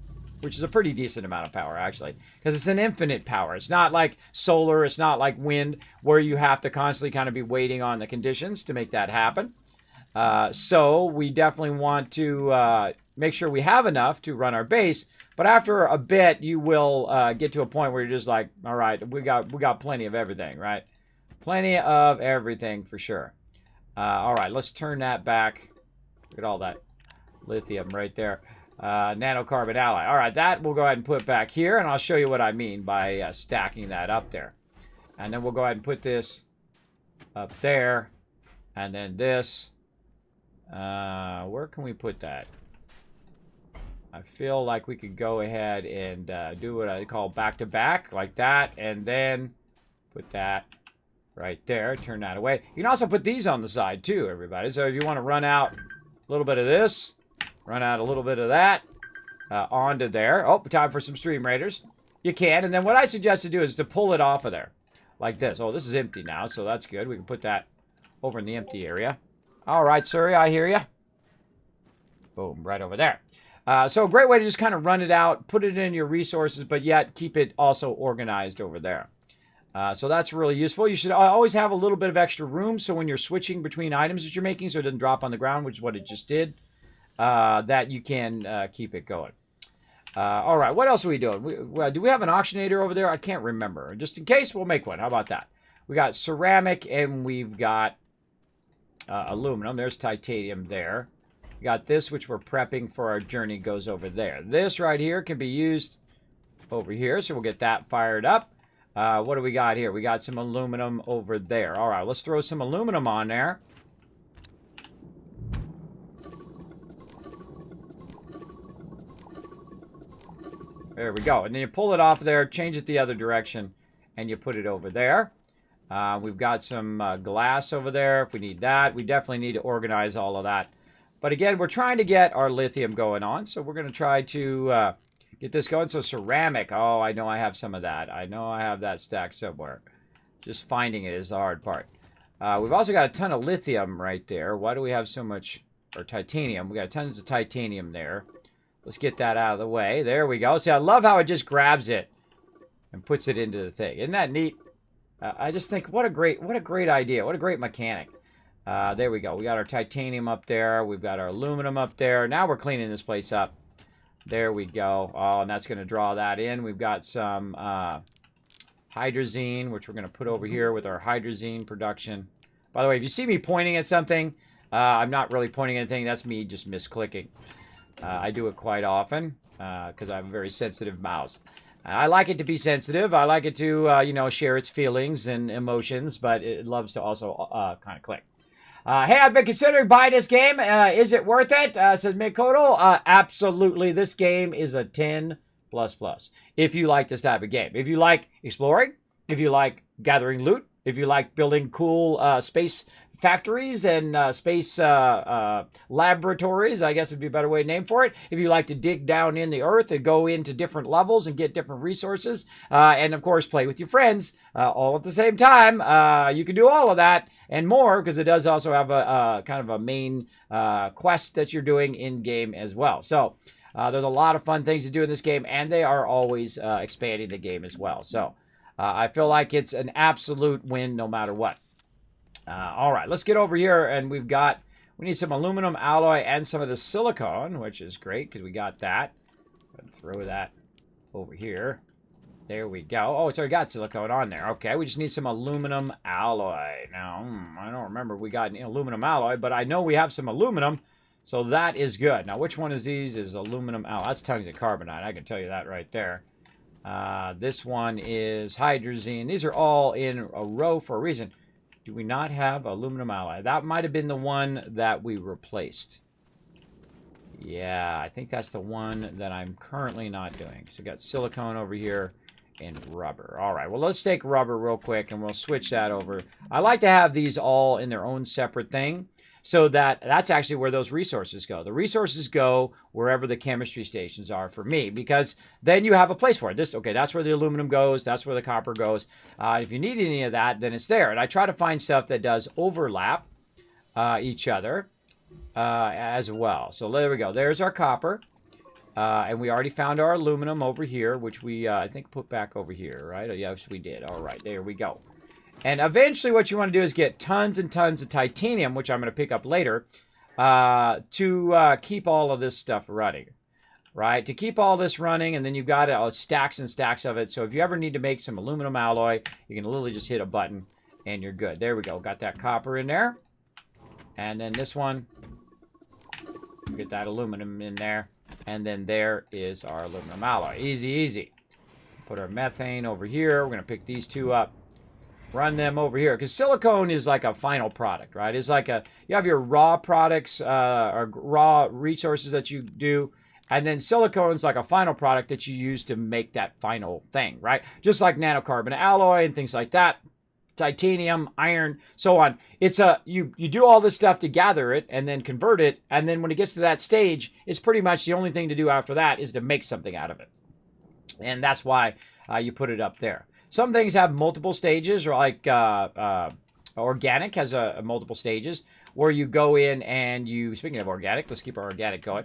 A: which is a pretty decent amount of power, actually, because it's an infinite power. It's not like solar. It's not like wind, where you have to constantly kind of be waiting on the conditions to make that happen. So we definitely want to make sure we have enough to run our base. But after a bit, you will get to a point where you're just like, all right, we got plenty of everything, right? Plenty of everything for sure. All right, let's turn that back. Look at all that lithium right there. Nanocarbon alloy. All right, that we'll go ahead and put back here, and I'll show you what I mean by stacking that up there. And then we'll go ahead and put this up there, and then this. Where can we put that? I feel like we could go ahead and do what I call back-to-back, like that, and then put that right there. Turn that away. You can also put these on the side, too, everybody. So if you want to run out a little bit of this, run out a little bit of that, onto there. Oh, time for some Stream Raiders. You can, and then what I suggest to do is to pull it off of there, like this. Oh, this is empty now, so that's good. We can put that over in the empty area. All right, sir, I hear you. Boom, right over there. So a great way to just kind of run it out, put it in your resources, but yet keep it also organized over there. So that's really useful. You should always have a little bit of extra room so when you're switching between items that you're making so it doesn't drop on the ground, which is what it just did, that you can keep it going. All right, what else are we doing? Do we have an auctionator over there? I can't remember. Just in case, we'll make one. How about that? We got ceramic and we've got aluminum. There's titanium there. We got this, which we're prepping for our journey, goes over there. This right here can be used over here, so we'll get that fired up. What do we got here? We got some aluminum over there. All right, let's throw some aluminum on there. There we go. And then you pull it off there, change it the other direction, and you put it over there. We've got some glass over there if we need that. We definitely need to organize all of that. But again, we're trying to get our lithium going on, so we're going to try to get this going. So ceramic, oh, I know I have some of that. I know I have that stacked somewhere. Just finding it is the hard part. We've also got a ton of lithium right there. Why do we have so much, or titanium? We got tons of titanium there. Let's get that out of the way. There we go. See, I love how it just grabs it and puts it into the thing. Isn't that neat? I just think, what a great idea. What a great mechanic. There we go. We got our titanium up there. We've got our aluminum up there. Now we're cleaning this place up. There we go. Oh, and that's going to draw that in. We've got some hydrazine, which we're going to put over here with our hydrazine production. By the way, if you see me pointing at something, I'm not really pointing at anything. That's me just misclicking. I do it quite often because I have a very sensitive mouse. I like it to be sensitive. I like it to, you know, share its feelings and emotions, but it loves to also kind of click. Hey, I've been considering buying this game. Is it worth it? Says Mikoto. Absolutely. This game is a 10++. If you like this type of game. If you like exploring, if you like gathering loot, if you like building cool space factories and space laboratories, I guess would be a better way to name for it. If you like to dig down in the earth and go into different levels and get different resources, and of course play with your friends all at the same time, you can do all of that and more, because it does also have a kind of a main quest that you're doing in game as well. So there's a lot of fun things to do in this game, and they are always expanding the game as well. So I feel like it's an absolute win no matter what. All right, let's get over here, and we need some aluminum alloy and some of the silicone, which is great because we got that. Let's throw that over here. There we go. Oh, it's already got silicone on there. Okay, we just need some aluminum alloy. Now, I don't remember if we got an aluminum alloy, but I know we have some aluminum, so that is good. Now, which one of these is aluminum alloy? That's tungsten carbonate. I can tell you that right there. This one is hydrazine. These are all in a row for a reason. Do we not have aluminum alloy? That might have been the one that we replaced. Yeah, I think that's the one that I'm currently not doing. So we got silicone over here and rubber. All right, well, let's take rubber real quick, and we'll switch that over. I like to have these all in their own separate thing, so that's actually where those resources go. The resources go wherever the chemistry stations are for me, because then you have a place for it. Okay, that's where the aluminum goes. That's where the copper goes. If you need any of that, then it's there. And I try to find stuff that does overlap each other as well. So there we go. There's our copper. And we already found our aluminum over here, which we, I think, put back over here, right? Oh, yes, we did. All right, there we go. And eventually what you want to do is get tons and tons of titanium, which I'm going to pick up later, to keep all of this stuff running, right? To keep all this running, and then you've got stacks and stacks of it. So if you ever need to make some aluminum alloy, you can literally just hit a button, and you're good. There we go. Got that copper in there. And then this one, get that aluminum in there. And then there is our aluminum alloy. Easy, easy. Put our methane over here. We're going to pick these two up. Run them over here, because silicone is like a final product, right? It's like you have your raw products or raw resources that you do, and then silicone's like a final product that you use to make that final thing, right? Just like nanocarbon alloy and things like that, titanium, iron, so on. It's you do all this stuff to gather it and then convert it, and then when it gets to that stage, it's pretty much the only thing to do after that is to make something out of it, and that's why you put it up there. Some things have multiple stages, or like organic has multiple stages, where you go in and speaking of organic, let's keep our organic going.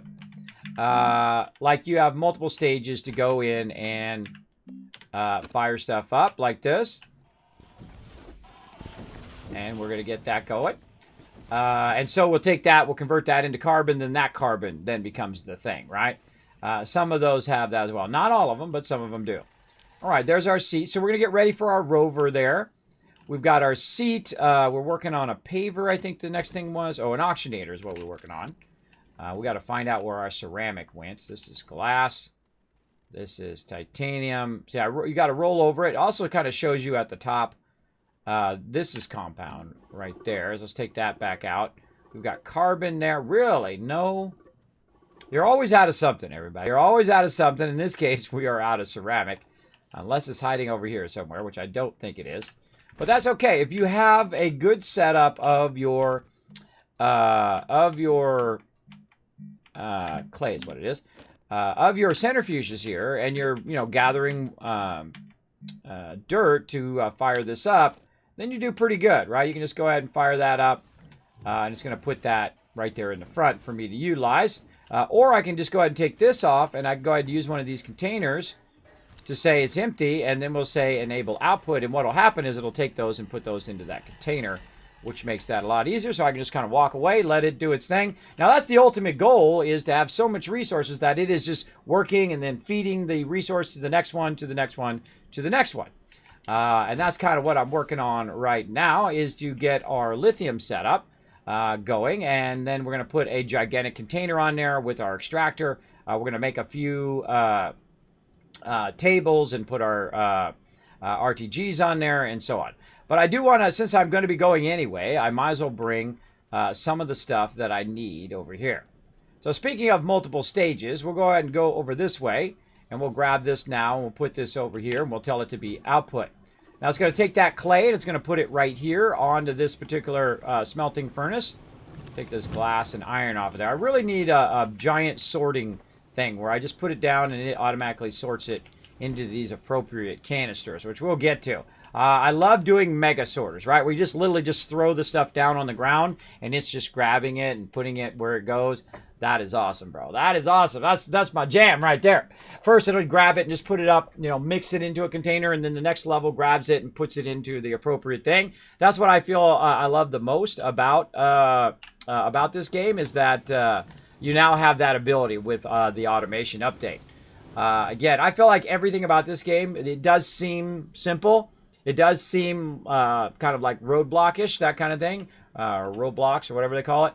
A: Like you have multiple stages to go in and fire stuff up like this. And we're going to get that going. And so we'll take that, we'll convert that into carbon, then that carbon then becomes the thing, right? Some of those have that as well. Not all of them, but some of them do. All right, there's our seat. So we're going to get ready for our rover there. We've got our seat. We're working on a paver, I think the next thing was. Oh, an auctionator is what we're working on. We got to find out where our ceramic went. This is glass. This is titanium. So yeah, you got to roll over it. Also kind of shows you at the top. This is compound right there. So let's take that back out. We've got carbon there. Really? No. You're always out of something, everybody. You're always out of something. In this case, we are out of ceramic. Unless it's hiding over here somewhere, which I don't think it is. But that's okay. If you have a good setup of your clay is what it is, of your centrifuges here, and you're gathering dirt to fire this up, then you do pretty good, right? You can just go ahead and fire that up. And it's going to put that right there in the front for me to utilize. Or I can just go ahead and take this off, and I can go ahead and use one of these containers to say it's empty, and then we'll say enable output, and what will happen is it'll take those and put those into that container, which makes that a lot easier. So I can just kind of walk away, let it do its thing. Now that's the ultimate goal, is to have so much resources that it is just working and then feeding the resource to the next one, to the next one, to the next one. And that's kind of what I'm working on right now, is to get our lithium setup going, and then we're going to put a gigantic container on there with our extractor. We're going to make a few tables and put our RTGs on there and so on. But I do want to, since I'm going to be going anyway, I might as well bring some of the stuff that I need over here. So speaking of multiple stages, we'll go ahead and go over this way, and we'll grab this now, and we'll put this over here, and we'll tell it to be output. Now it's going to take that clay and it's going to put it right here onto this particular smelting furnace. Take this glass and iron off of there. I really need a giant sorting thing where I just put it down and it automatically sorts it into these appropriate canisters, which we'll get to. I love doing mega sorters, right? We just literally just throw the stuff down on the ground and it's just grabbing it and putting it where it goes. That is awesome, bro. That is awesome. That's my jam right there. First, it'll grab it and just put it up, you know, mix it into a container, and then the next level grabs it and puts it into the appropriate thing. That's what I feel I love the most about this game, is that you now have that ability with the automation update. Again, I feel like everything about this game, it does seem simple. It does seem kind of like roadblockish, that kind of thing. Roblox or whatever they call it.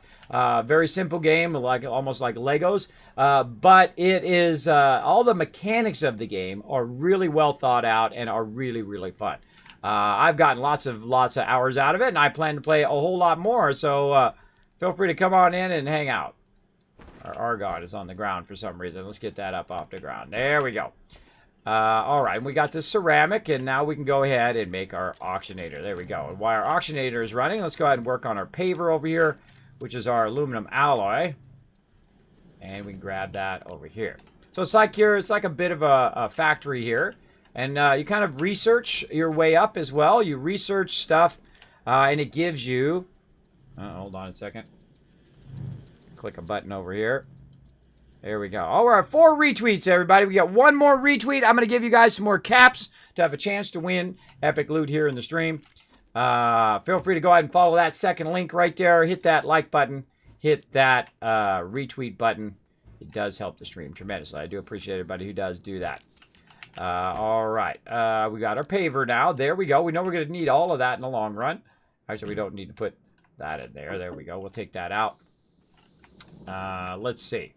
A: Very simple game, like almost like Legos. But it is all the mechanics of the game are really well thought out and are really, really fun. I've gotten lots of hours out of it, and I plan to play a whole lot more. So feel free to come on in and hang out. Our argon is on the ground for some reason. Let's get that up off the ground. There we go. All right, we got this ceramic, and now we can go ahead and make our auctionator. There we go. And while our auctionator is running, let's go ahead and work on our paver over here, which is our aluminum alloy. And we can grab that over here. So it's like it's like a bit of a factory here. And you kind of research your way up as well. You research stuff, and it gives you... hold on a second. Click a button over here. There we go. Oh, we're at 4 retweets, everybody. We got 1 more retweet. I'm going to give you guys some more caps to have a chance to win epic loot here in the stream. Feel free to go ahead and follow that second link right there. Hit that like button. Hit that retweet button. It does help the stream tremendously. I do appreciate everybody who does do that. All right. We got our paver now. There we go. We know we're going to need all of that in the long run. Actually, we don't need to put that in there. There we go. We'll take that out. Let's see.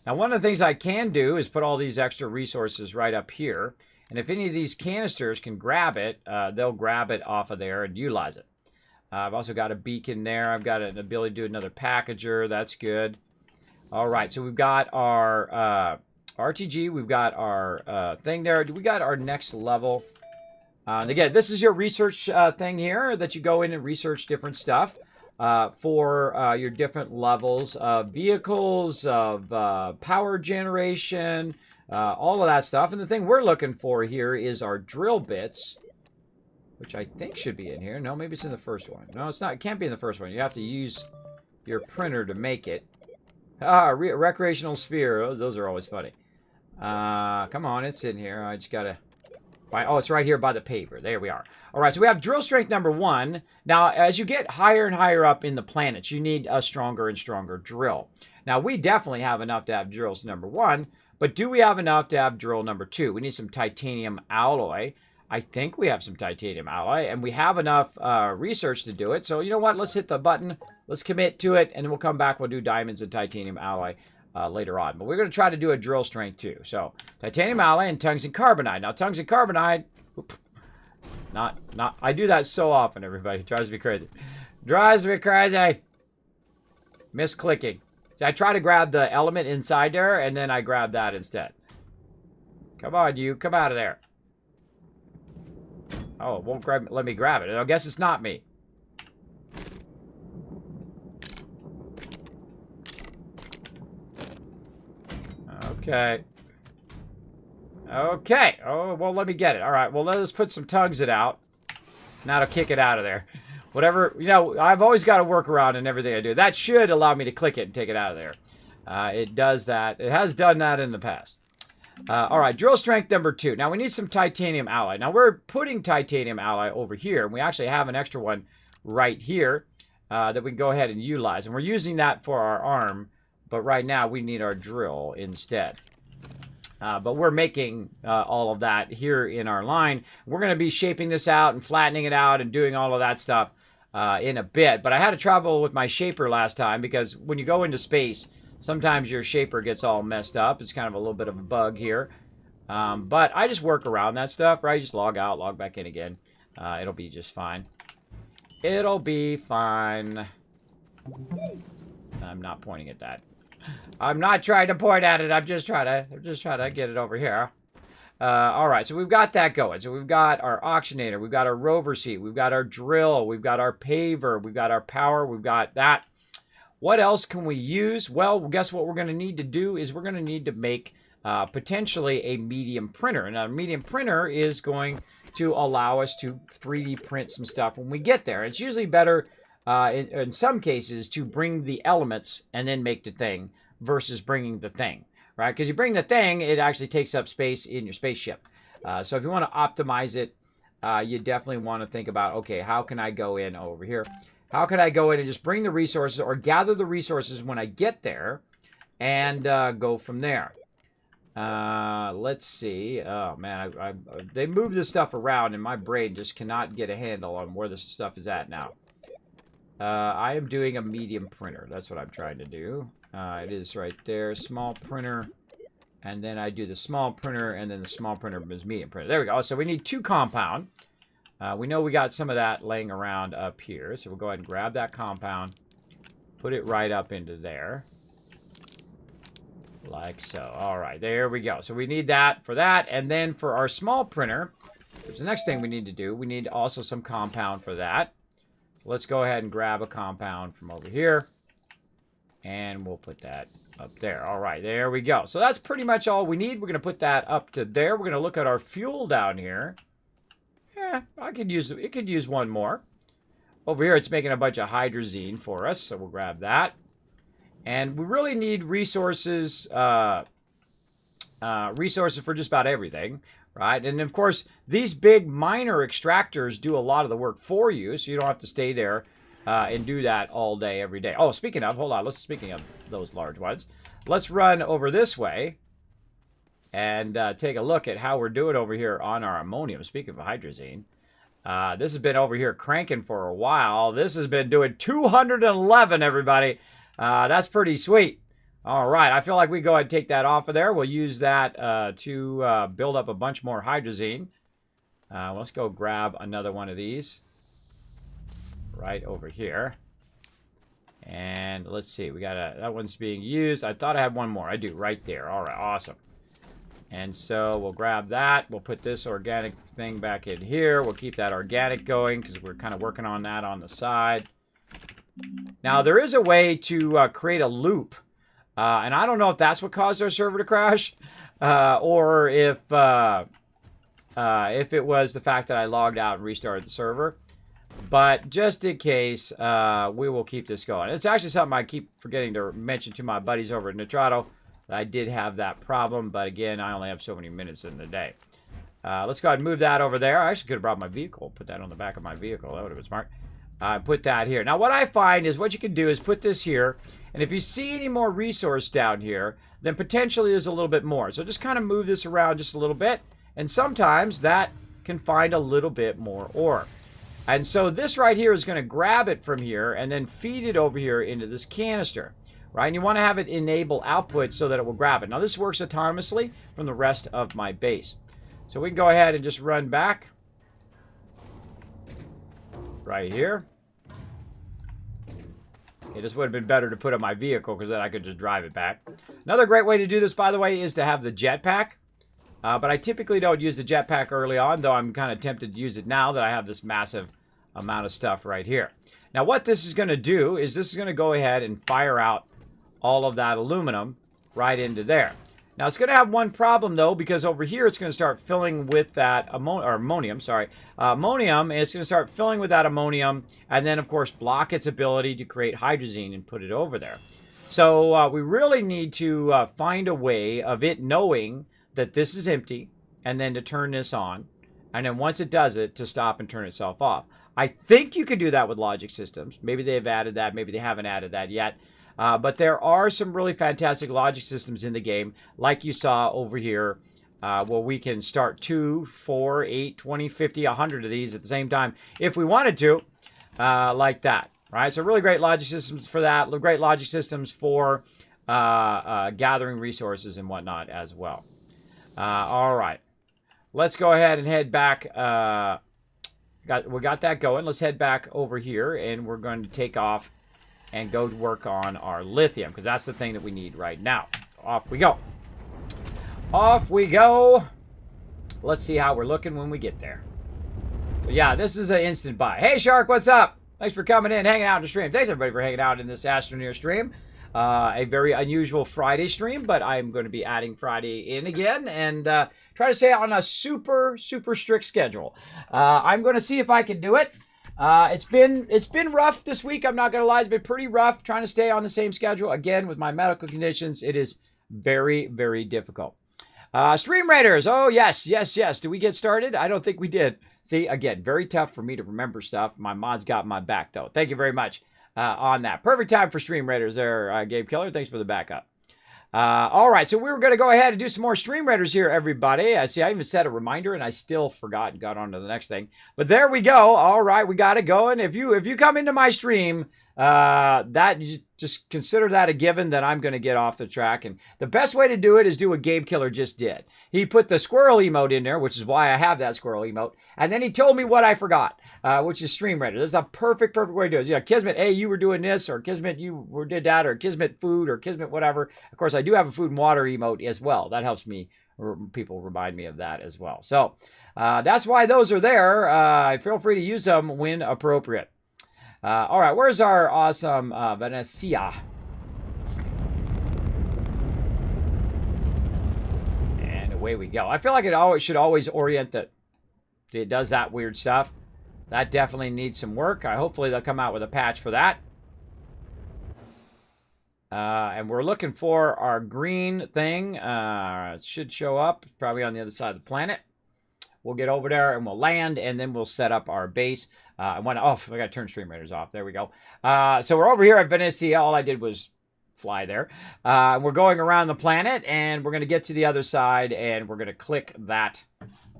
A: Now, one of the things I can do is put all these extra resources right up here. And if any of these canisters can grab it, they'll grab it off of there and utilize it. I've also got a beacon there. I've got an ability to do another packager. That's good. All right, so we've got our RTG. We've got our thing there. We got our next level. Again, this is your research thing here that you go in and research different stuff. For your different levels of vehicles, of power generation, all of that stuff. And the thing we're looking for here is our drill bits, which I think should be in here. No, maybe it's in the first one. No, it's not. It can't be in the first one. You have to use your printer to make it. Recreational sphere. Those are always funny. Come on, it's in here. I just got to... Oh, it's right here by the paver. There we are. All right, so we have drill strength number 1. Now, as you get higher and higher up in the planets, you need a stronger and stronger drill. Now, we definitely have enough to have drills number 1, but do we have enough to have drill number 2? We need some titanium alloy. I think we have some titanium alloy, and we have enough research to do it. So, you know what? Let's hit the button. Let's commit to it, and then we'll come back. We'll do diamonds and titanium alloy later on. But we're going to try to do a drill strength too. So, titanium alloy and tungsten carbonide. Now, tungsten carbonide... I do that so often, everybody. It drives me crazy. Drives me crazy. Misclicking. See, I try to grab the element inside there, and then I grab that instead. Come on, you. Come out of there. Oh, it won't let me grab it. I guess it's not me. Okay. Okay. Oh, well, let me get it. All right. Well, let us put some tungsten out. Now to kick it out of there. Whatever. You know, I've always got a workaround in everything I do. That should allow me to click it and take it out of there. It does that. It has done that in the past. All right. Drill strength number 2. Now, we need some titanium alloy. Now, we're putting titanium alloy over here. And we actually have an extra one right here that we can go ahead and utilize. And we're using that for our arm. But right now, we need our drill instead. But we're making all of that here in our line. We're going to be shaping this out and flattening it out and doing all of that stuff in a bit. But I had to travel with my shaper last time because when you go into space, sometimes your shaper gets all messed up. It's kind of a little bit of a bug here. But I just work around that stuff, right? Just log out, log back in again. It'll be just fine. It'll be fine. I'm not pointing at that. I'm not trying to point at it. I'm just trying to get it over here. All right, so we've got that going. So we've got our auctionator, we've got our rover seat, we've got our drill, we've got our paver, we've got our power, we've got that. What else can we use? Well, guess what we're going to need to do is we're going to need to make potentially a medium printer. And a medium printer is going to allow us to 3D print some stuff when we get there. It's usually better in some cases to bring the elements and then make the thing versus bringing the thing. Right? Because you bring the thing, it actually takes up space in your spaceship. So if you want to optimize it, you definitely want to think about, okay, how can I go in over here? How can I go in and just bring the resources or gather the resources when I get there and go from there? Let's see. Oh, man, they move this stuff around and my brain just cannot get a handle on where this stuff is at now. I am doing a medium printer. That's what I'm trying to do. It is right there, small printer, and then I do the small printer, and then the small printer is medium printer. There we go. So we need 2 compound. We know we got some of that laying around up here, so we'll go ahead and grab that compound, put it right up into there, like so. All right, there we go. So we need that for that, and then for our small printer, which is the next thing we need to do, we need also some compound for that. Let's go ahead and grab a compound from over here. And we'll put that up there. All right, there we go. So that's pretty much all we need. We're going to put that up to there. We're going to look at our fuel down here. Yeah, it could use one more. Over here, it's making a bunch of hydrazine for us, so we'll grab that. And we really need resources, resources for just about everything, right? And of course, these big miner extractors do a lot of the work for you, so you don't have to stay there and do that all day, every day. Oh, speaking of, hold on. Speaking of those large ones, let's run over this way and take a look at how we're doing over here on our ammonium. Speaking of hydrazine, this has been over here cranking for a while. This has been doing 211, everybody. That's pretty sweet. All right, I feel like we go ahead and take that off of there. We'll use that to build up a bunch more hydrazine. Let's go grab another one of these. Right over here. And let's see, we got that one's being used. I thought I had one more. I do, right there. All right, awesome. And so we'll grab that. We'll put this organic thing back in here. We'll keep that organic going because we're kind of working on that on the side. Now, there is a way to create a loop. And I don't know if that's what caused our server to crash or if it was the fact that I logged out and restarted the server. But just in case, we will keep this going. It's actually something I keep forgetting to mention to my buddies over at Nitrato. I did have that problem, but again, I only have so many minutes in the day. Let's go ahead and move that over there. I actually could have brought my vehicle, put that on the back of my vehicle. That would have been smart. Put that here. Now, what I find is what you can do is put this here, and if you see any more resource down here, then potentially there's a little bit more. So just kind of move this around just a little bit, and sometimes that can find a little bit more ore. And so this right here is going to grab it from here and then feed it over here into this canister, right? And you want to have it enable output so that it will grab it. Now this works autonomously from the rest of my base. So we can go ahead and just run back right here. It just would have been better to put on my vehicle because then I could just drive it back. Another great way to do this, by the way, is to have the jetpack. But I typically don't use the jetpack early on, though I'm kind of tempted to use it now that I have this massive amount of stuff right here. Now, what this is going to do is this is going to go ahead and fire out all of that aluminum right into there. Now, it's going to have one problem, though, because over here it's going to start filling with that ammonium, and it's going to start filling with that ammonium and then, of course, block its ability to create hydrazine and put it over there. So we really need to find a way of it knowing that this is empty, and then to turn this on, and then once it does it, to stop and turn itself off. I think you can do that with logic systems. Maybe they've added that, maybe they haven't added that yet. But there are some really fantastic logic systems in the game, like you saw over here, where we can start 2, 4, 8, 20, 50, 100 of these at the same time, if we wanted to, like that, right? So really great logic systems for that, great logic systems for gathering resources and whatnot as well. All right, let's go ahead and head back. We got that going. Let's head back over here, and we're going to take off and go to work on our lithium, because that's the thing that we need right now. Off we go. Off we go. Let's see how we're looking when we get there. So yeah, this is an instant buy. Hey, Shark, what's up? Thanks for coming in, hanging out in the stream. Thanks, everybody, for hanging out in this Astroneer stream. A very unusual Friday stream, but I'm going to be adding Friday in again and try to stay on a super strict schedule. I'm going to see if I can do it. It's been rough this week. I'm not going to lie. It's been pretty rough trying to stay on the same schedule. Again, with my medical conditions, it is very difficult. Stream Raiders. Oh, yes. Did we get started? I don't think we did. See, again, very tough for me to remember stuff. My mod's got my back, though. Thank you very much on that. Perfect time for Stream Raiders there, Gabe Killer. Thanks for the backup. All right, so we were going to go ahead and do some more Stream Raiders here, everybody. I see I even set a reminder, and I still forgot and got on to the next thing. But there we go. All right, we got it going. If you come into my stream, just consider that a given that I'm going to get off the track. And the best way to do it is do what Gabe Killer just did. He put the squirrel emote in there, which is why I have that squirrel emote. And then he told me what I forgot, which is Stream Raider. This is a perfect way to do it. Yeah, Kismet, hey, you were doing this, or Kismet, you did that, or Kismet food, or Kismet whatever. Of course, I do have a food and water emote as well. That helps me, people remind me of that as well. So that's why those are there. Feel free to use them when appropriate. All right, where's our awesome Venecia? And away we go. I feel like it should always orient it. It does that weird stuff. That definitely needs some work. Hopefully they'll come out with a patch for that. And we're looking for our green thing. It should show up probably on the other side of the planet. We'll get over there and we'll land, and then we'll set up our base. I got to turn Stream Raiders off. There we go. So we're over here at Venecia. All I did was fly there. We're going around the planet, and we're going to get to the other side, and we're going to click that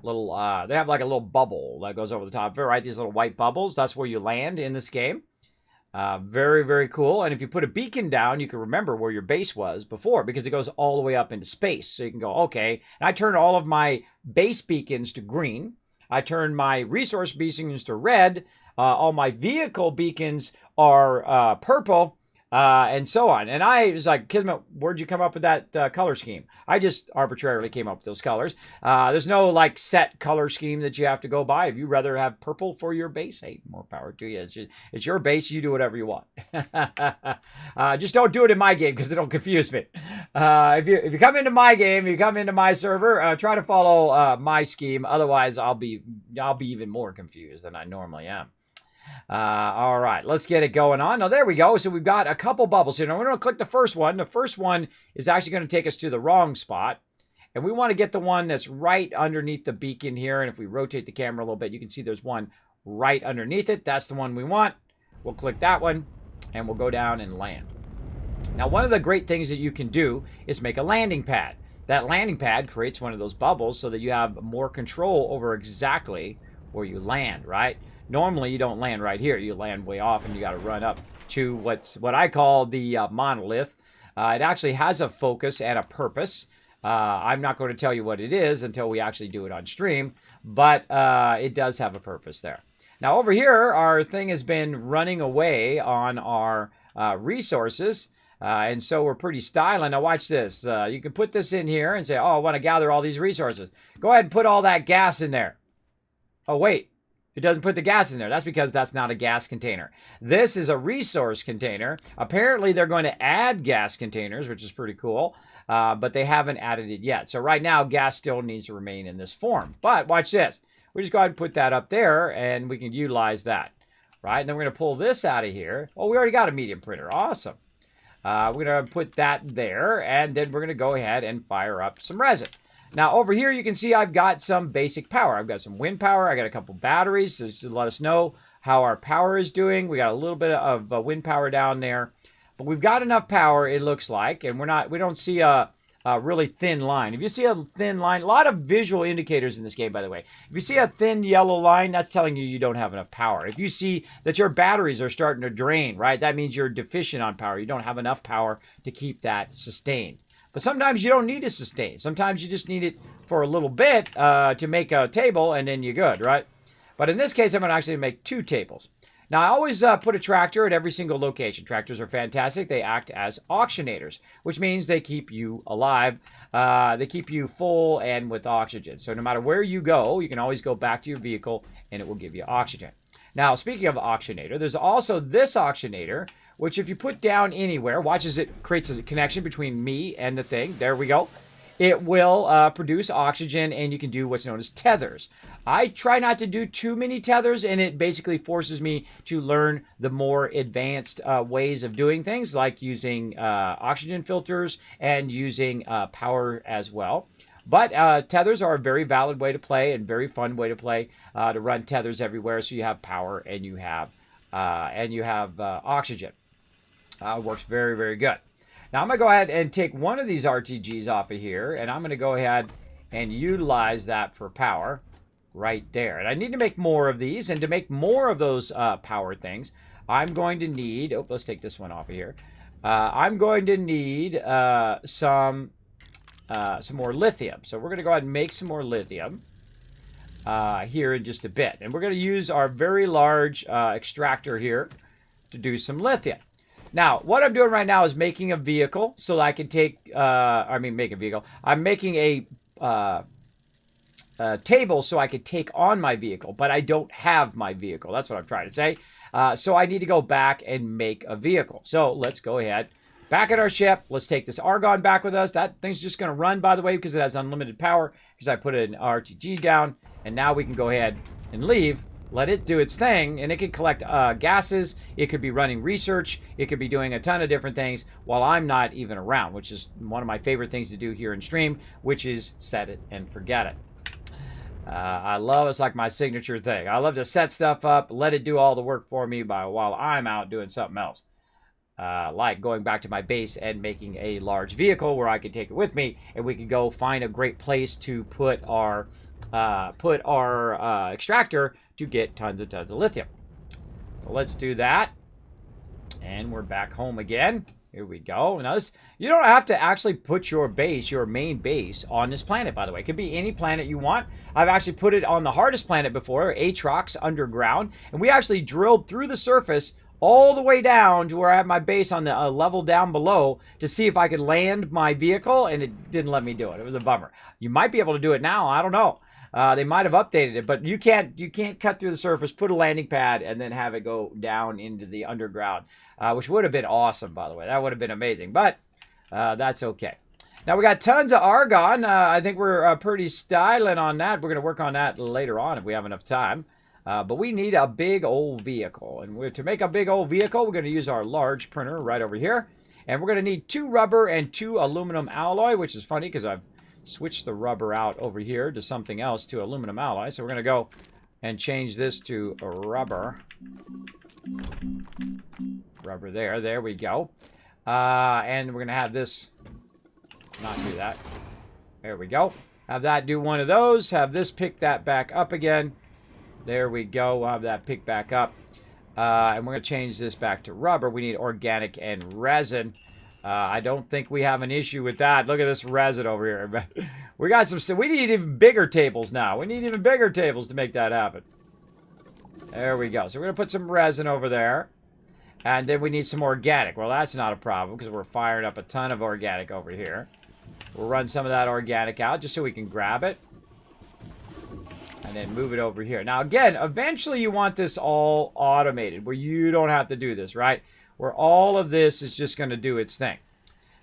A: little, they have like a little bubble that goes over the top, right? These little white bubbles. That's where you land in this game. Very cool. And if you put a beacon down, you can remember where your base was before, because it goes all the way up into space. So you can go, okay. And I turned all of my base beacons to green. I turned my resource beacons to red. All my vehicle beacons are purple, and so on. And I was like, Kismet, where'd you come up with that color scheme? I just arbitrarily came up with those colors. There's no like set color scheme that you have to go by. If you rather have purple for your base, hey, more power to you. It's your base. You do whatever you want. Just don't do it in my game, because it'll confuse me. If you come into my game, you come into my server, try to follow my scheme. Otherwise, I'll be even more confused than I normally am. All right, let's get it going on. Now, there we go. So we've got a couple bubbles here. Now, we're going to click the first one. The first one is actually going to take us to the wrong spot. And we want to get the one that's right underneath the beacon here. And if we rotate the camera a little bit, you can see there's one right underneath it. That's the one we want. We'll click that one, and we'll go down and land. Now, one of the great things that you can do is make a landing pad. That landing pad creates one of those bubbles so that you have more control over exactly where you land, right? Normally, you don't land right here. You land way off, and you got to run up to what I call the monolith. It actually has a focus and a purpose. I'm not going to tell you what it is until we actually do it on stream, but it does have a purpose there. Now, over here, our thing has been running away on our resources, and so we're pretty styling. Now, watch this. You can put this in here and say, oh, I want to gather all these resources. Go ahead and put all that gas in there. Oh, wait. It doesn't put the gas in there. That's because that's not a gas container. This is a resource container. Apparently, they're going to add gas containers, which is pretty cool, but they haven't added it yet. So right now, gas still needs to remain in this form. But watch this. We just go ahead and put that up there, and we can utilize that, right? And then we're going to pull this out of here. Oh, we already got a medium printer. Awesome. We're going to put that there, and then we're going to go ahead and fire up some resin. Now, over here, you can see I've got some basic power. I've got some wind power. I got a couple batteries to let us know how our power is doing. We got a little bit of wind power down there. But we've got enough power, it looks like, and we don't see a really thin line. If you see a thin line, a lot of visual indicators in this game, by the way. If you see a thin yellow line, that's telling you don't have enough power. If you see that your batteries are starting to drain, right, that means you're deficient on power. You don't have enough power to keep that sustained. But sometimes you don't need to sustain. Sometimes you just need it for a little bit to make a table, and then you're good, right? But in this case, I'm going to actually make 2 tables. Now, I always put a tractor at every single location. Tractors are fantastic. They act as auctionators, which means they keep you alive. They keep you full and with oxygen. So no matter where you go, you can always go back to your vehicle and it will give you oxygen. Now, speaking of auctionator, there's also this auctionator, which if you put down anywhere, watch as it creates a connection between me and the thing. There we go. It will produce oxygen, and you can do what's known as tethers. I try not to do too many tethers, and it basically forces me to learn the more advanced ways of doing things, like using oxygen filters and using power as well. But tethers are a very valid way to play and very fun way to play, to run tethers everywhere, so you have power and you have oxygen. Works very, very good. Now I'm going to go ahead and take one of these RTGs off of here, and I'm going to go ahead and utilize that for power right there. And I need to make more of these, and to make more of those power things, I'm going to need, let's take this one off of here. I'm going to need some more lithium. So we're going to go ahead and make some more lithium here in just a bit. And we're going to use our very large extractor here to do some lithium. Now, what I'm doing right now is making a vehicle so that I can take, make a vehicle. I'm making a table so I could take on my vehicle, but I don't have my vehicle. That's what I'm trying to say. So I need to go back and make a vehicle. So let's go ahead. Back at our ship, let's take this argon back with us. That thing's just going to run, by the way, because it has unlimited power, because I put an RTG down, and now we can go ahead and leave. Let it do its thing, and it can collect gases. It could be running research. It could be doing a ton of different things while I'm not even around, which is one of my favorite things to do here in stream, which is set it and forget it. I love it's like my signature thing. I love to set stuff up, let it do all the work for me while I'm out doing something else. Like going back to my base and making a large vehicle where I could take it with me, and we could go find a great place to put our extractor to get tons and tons of lithium. So let's do that. And we're back home again. Here we go. Now this, you don't have to actually put your base, your main base, on this planet, by the way. It could be any planet you want. I've actually put it on the hardest planet before, Atrox, underground. And we actually drilled through the surface all the way down to where I have my base on the level down below to see if I could land my vehicle, and it didn't let me do it. It was a bummer. You might be able to do it now. I don't know. They might have updated it, but you can't cut through the surface, put a landing pad, and then have it go down into the underground, which would have been awesome, by the way. That would have been amazing, but that's okay. Now, we got tons of argon. I think we're pretty styling on that. We're going to work on that later on if we have enough time. But we need a big old vehicle. And to make a big old vehicle, we're going to use our large printer right over here. And we're going to need 2 rubber and 2 aluminum alloy, which is funny because I've switch the rubber out over here to something else, to aluminum alloy. So we're going to go and change this to a rubber. Rubber there. There we go. And we're going to have this not do that. There we go. Have that do one of those. Have this pick that back up again. There we go. We'll have that pick back up. And we're going to change this back to rubber. We need organic and resin. I don't think we have an issue with that. Look at this resin over here. We got some. We need even bigger tables now. We need even bigger tables to make that happen. There we go. So we're going to put some resin over there. And then we need some organic. Well, that's not a problem because we're firing up a ton of organic over here. We'll run some of that organic out just so we can grab it. And then move it over here. Now, again, eventually you want this all automated where you don't have to do this, right? Where all of this is just going to do its thing.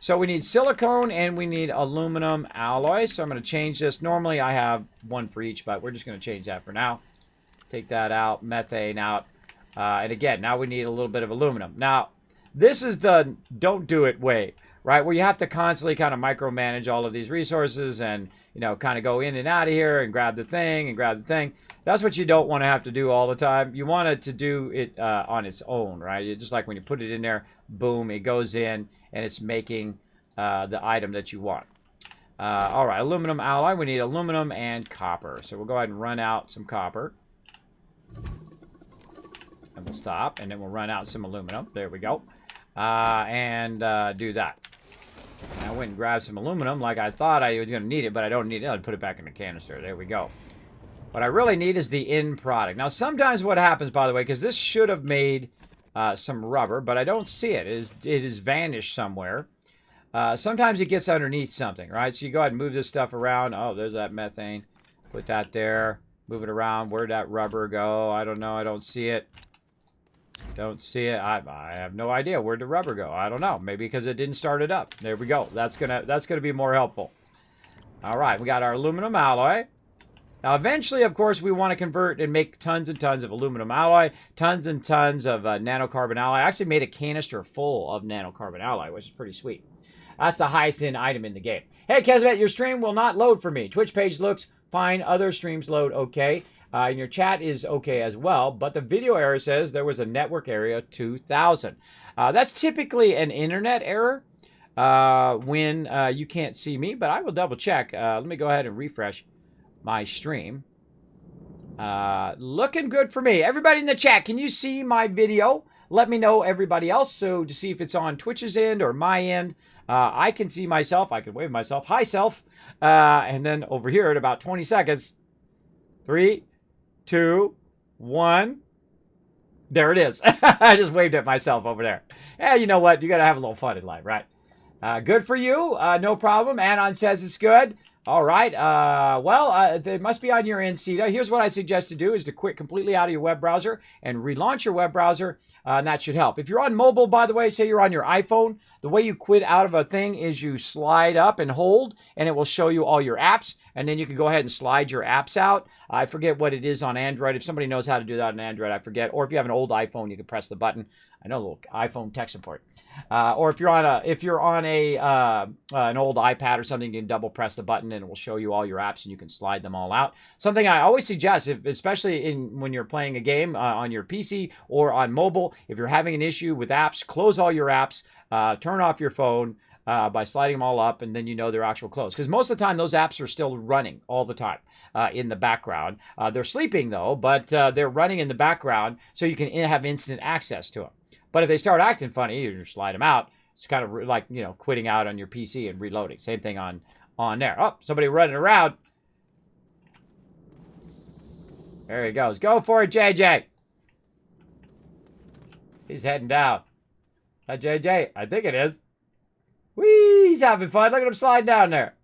A: So we need silicone and we need aluminum alloy. So I'm going to change this. Normally I have one for each, but we're just going to change that for now. Take that out, methane out. And again, now we need a little bit of aluminum. Now, this is the don't do it way, right? Where you have to constantly kind of micromanage all of these resources and, you know, kind of go in and out of here and grab the thing and grab the thing. That's what you don't want to have to do all the time. You want it to do it on its own, right? It's just like when you put it in there, boom, it goes in and it's making the item that you want. All right, aluminum alloy. We need aluminum and copper. So we'll go ahead and run out some copper. And we'll stop, and then we'll run out some aluminum. There we go. And do that. I went and grabbed some aluminum like I thought I was going to need it, but I don't need it. I'll put it back in the canister. There we go. What I really need is the end product. Now, sometimes what happens, by the way, because this should have made some rubber, but I don't see it. It is vanished somewhere. Sometimes it gets underneath something, right? So you go ahead and move this stuff around. Oh, there's that methane. Put that there. Move it around. Where'd that rubber go? I don't know. I don't see it. Don't see it. I have no idea. Where'd the rubber go? I don't know. Maybe because it didn't start it up. There we go. That's gonna be more helpful. All right, we got our aluminum alloy. Now, eventually, of course, we want to convert and make tons and tons of aluminum alloy, tons and tons of nanocarbon alloy. I actually made a canister full of nanocarbon alloy, which is pretty sweet. That's the highest end item in the game. Hey, Kismet, your stream will not load for me. Twitch page looks fine. Other streams load okay. And your chat is okay as well. But the video error says there was a network area 2000. That's typically an internet error when you can't see me. But I will double check. Let me go ahead and refresh my stream. Looking good for me. Everybody in the chat, can you see my video? Let me know, everybody else, so to see if it's on Twitch's end or my end. I can see myself. I can wave myself. Hi, self. And then over here at about 20 seconds. 3, 2, 1. There it is. I just waved at myself over there. Hey, you know what? You got to have a little fun in life, right? Good for you. No problem. Anon says it's good. All right. It must be on your end, Sita. Here's what I suggest to do is to quit completely out of your web browser and relaunch your web browser, and that should help. If you're on mobile, by the way, say you're on your iPhone, the way you quit out of a thing is you slide up and hold, and it will show you all your apps, and then you can go ahead and slide your apps out. I forget what it is on Android. If somebody knows how to do that on Android, I forget. Or if you have an old iPhone, you can press the button. I know, a little iPhone tech support. Or if you're on an old iPad or something, you can double press the button and it will show you all your apps and you can slide them all out. Something I always suggest, especially when you're playing a game on your PC or on mobile, if you're having an issue with apps, close all your apps, turn off your phone by sliding them all up, and then you know they're actual closed. Because most of the time, those apps are still running all the time in the background. They're sleeping though, but they're running in the background, so you can have instant access to them. But if they start acting funny, you just slide them out. It's kind of like, quitting out on your PC and reloading. Same thing on there. Oh, somebody running around. There he goes. Go for it, JJ. He's heading down. That JJ? I think it is. Whee! He's having fun. Look at him slide down there.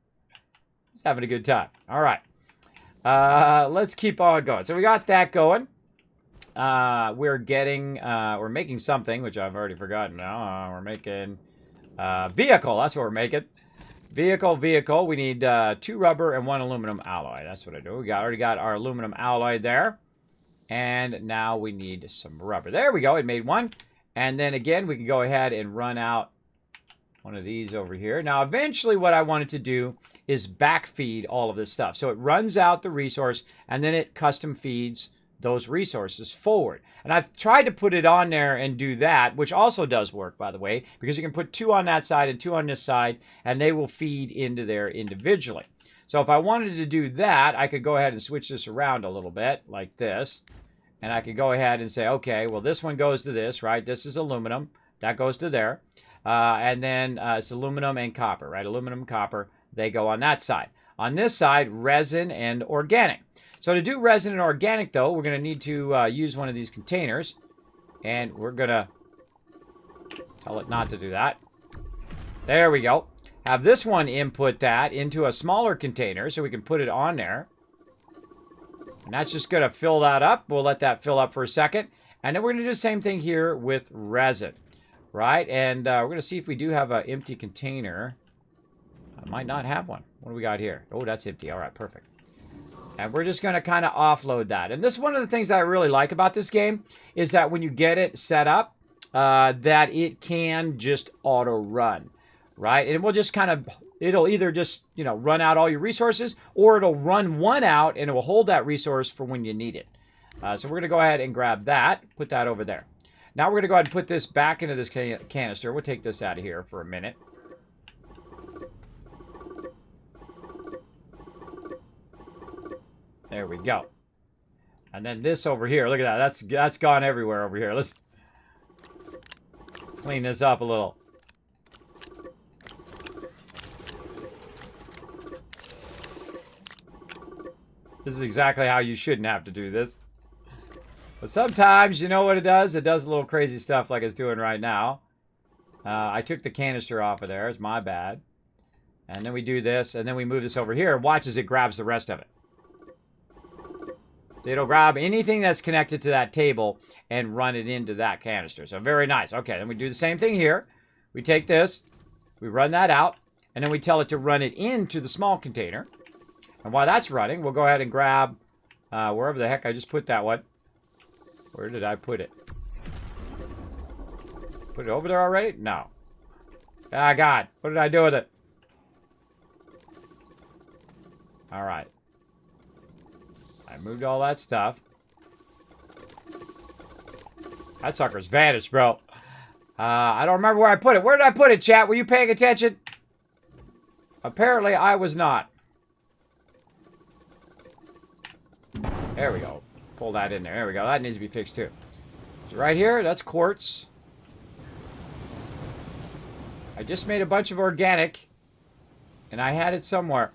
A: He's having a good time. All right. Let's keep on going. So we got that going. We're making something, which I've already forgotten now. We're making vehicle. That's what we're making. Vehicle. We need 2 rubber and 1 aluminum alloy. That's what I do. We already got our aluminum alloy there. And now we need some rubber. There we go. It made 1. And then again, we can go ahead and run out one of these over here. Now, eventually what I wanted to do is backfeed all of this stuff. So it runs out the resource, and then it custom feeds those resources forward. And I've tried to put it on there and do that, which also does work, by the way, because you can put 2 on that side and 2 on this side, and they will feed into there individually. So if I wanted to do that, I could go ahead and switch this around a little bit, like this. And I could go ahead and say, okay, well, this one goes to this, right? This is aluminum. That goes to there. And then it's aluminum and copper, right? Aluminum, copper, they go on that side. On this side, resin and organic. So to do resin and organic, though, we're going to need to use one of these containers. And we're going to tell it not to do that. There we go. Have this one input that into a smaller container so we can put it on there. And that's just going to fill that up. We'll let that fill up for a second. And then we're going to do the same thing here with resin. Right? And we're going to see if we do have an empty container. I might not have one. What do we got here? Oh, that's empty. All right, perfect. And we're just going to kind of offload that. And this is one of the things that I really like about this game is that when you get it set up, that it can just auto run. Right? And it will just kind of, it'll either just, run out all your resources, or it'll run one out and it will hold that resource for when you need it. So we're going to go ahead and grab that, put that over there. Now we're going to go ahead and put this back into this canister. We'll take this out of here for a minute. There we go. And then this over here, look at that. That's gone everywhere over here. Let's clean this up a little. This is exactly how you shouldn't have to do this. But sometimes, you know what it does? It does a little crazy stuff like it's doing right now. I took the canister off of there. It's my bad. And then we do this, and then we move this over here. Watch as it grabs the rest of it. It'll grab anything that's connected to that table and run it into that canister. So very nice. Okay, then we do the same thing here. We take this, we run that out, and then we tell it to run it into the small container. And while that's running, we'll go ahead and grab wherever the heck I just put that one. Where did I put it? Put it over there already? No. Ah, God. What did I do with it? All right. I moved all that stuff. That sucker's vanished, bro. I don't remember where I put it. Where did I put it, chat? Were you paying attention? Apparently, I was not. There we go. Pull that in there. There we go. That needs to be fixed, too. So right here, that's quartz. I just made a bunch of organic. And I had it somewhere.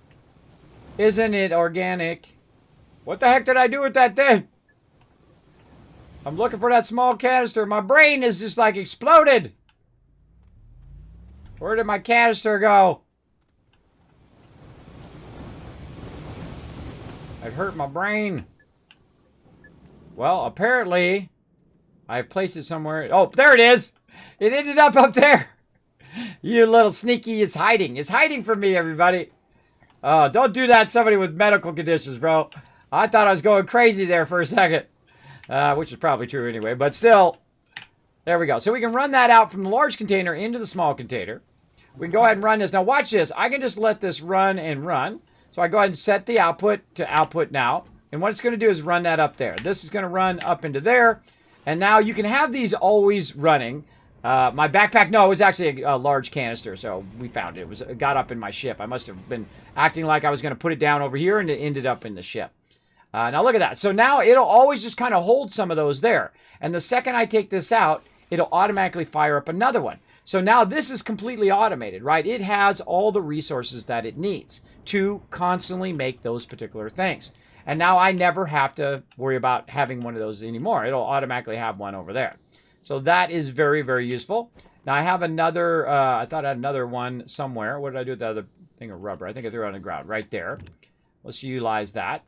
A: Isn't it organic? What the heck did I do with that thing? I'm looking for that small canister. My brain is just like exploded. Where did my canister go? It hurt my brain. Well, apparently, I placed it somewhere. Oh, there it is. It ended up there. You little sneaky. It's hiding. It's hiding from me, everybody. Don't do that to somebody with medical conditions, bro. I thought I was going crazy there for a second. Which is probably true anyway, but still. There we go. So we can run that out from the large container into the small container. We can go ahead and run this. Now watch this. I can just let this run and run. So I go ahead and set the output to output now. And what it's going to do is run that up there. This is going to run up into there. And now you can have these always running. My backpack, no, it was actually a large canister. So we found it. It got up in my ship. I must have been acting like I was going to put it down over here, and it ended up in the ship. Now look at that. So now it'll always just kind of hold some of those there. And the second I take this out, it'll automatically fire up another one. So now this is completely automated, right? It has all the resources that it needs to constantly make those particular things. And now I never have to worry about having one of those anymore. It'll automatically have one over there. So that is very, very useful. Now I have another, I thought I had another one somewhere. What did I do with the other thing of rubber? I think I threw it on the ground right there. Let's utilize that.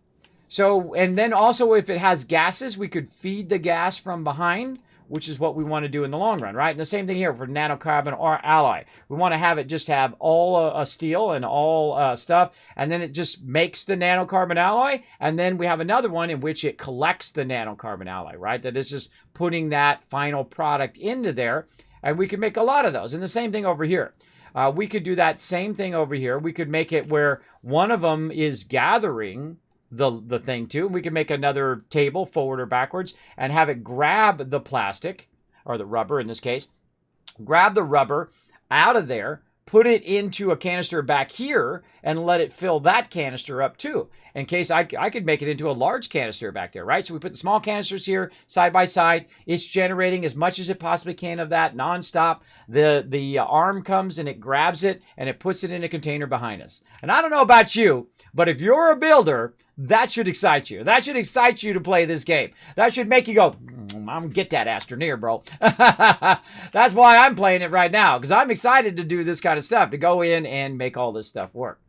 A: So, and then also if it has gases, we could feed the gas from behind, which is what we want to do in the long run, right? And the same thing here for nanocarbon or alloy. We want to have it just have all steel and all stuff, and then it just makes the nanocarbon alloy, and then we have another one in which it collects the nanocarbon alloy, right? That is just putting that final product into there, and we can make a lot of those. And the same thing over here. We could do that same thing over here. We could make it where one of them is gathering the thing too. We can make another table forward or backwards and have it grab the plastic, or the rubber in this case, grab the rubber out of there, put it into a canister back here, and let it fill that canister up too. In case I could make it into a large canister back there, right? So we put the small canisters here side by side. It's generating as much as it possibly can of that nonstop. The arm comes and it grabs it and it puts it in a container behind us. And I don't know about you, but if you're a builder, that should excite you. That should excite you to play this game. That should make you go, I'm going to get that Astroneer, bro. That's why I'm playing it right now, because I'm excited to do this kind of stuff, to go in and make all this stuff work.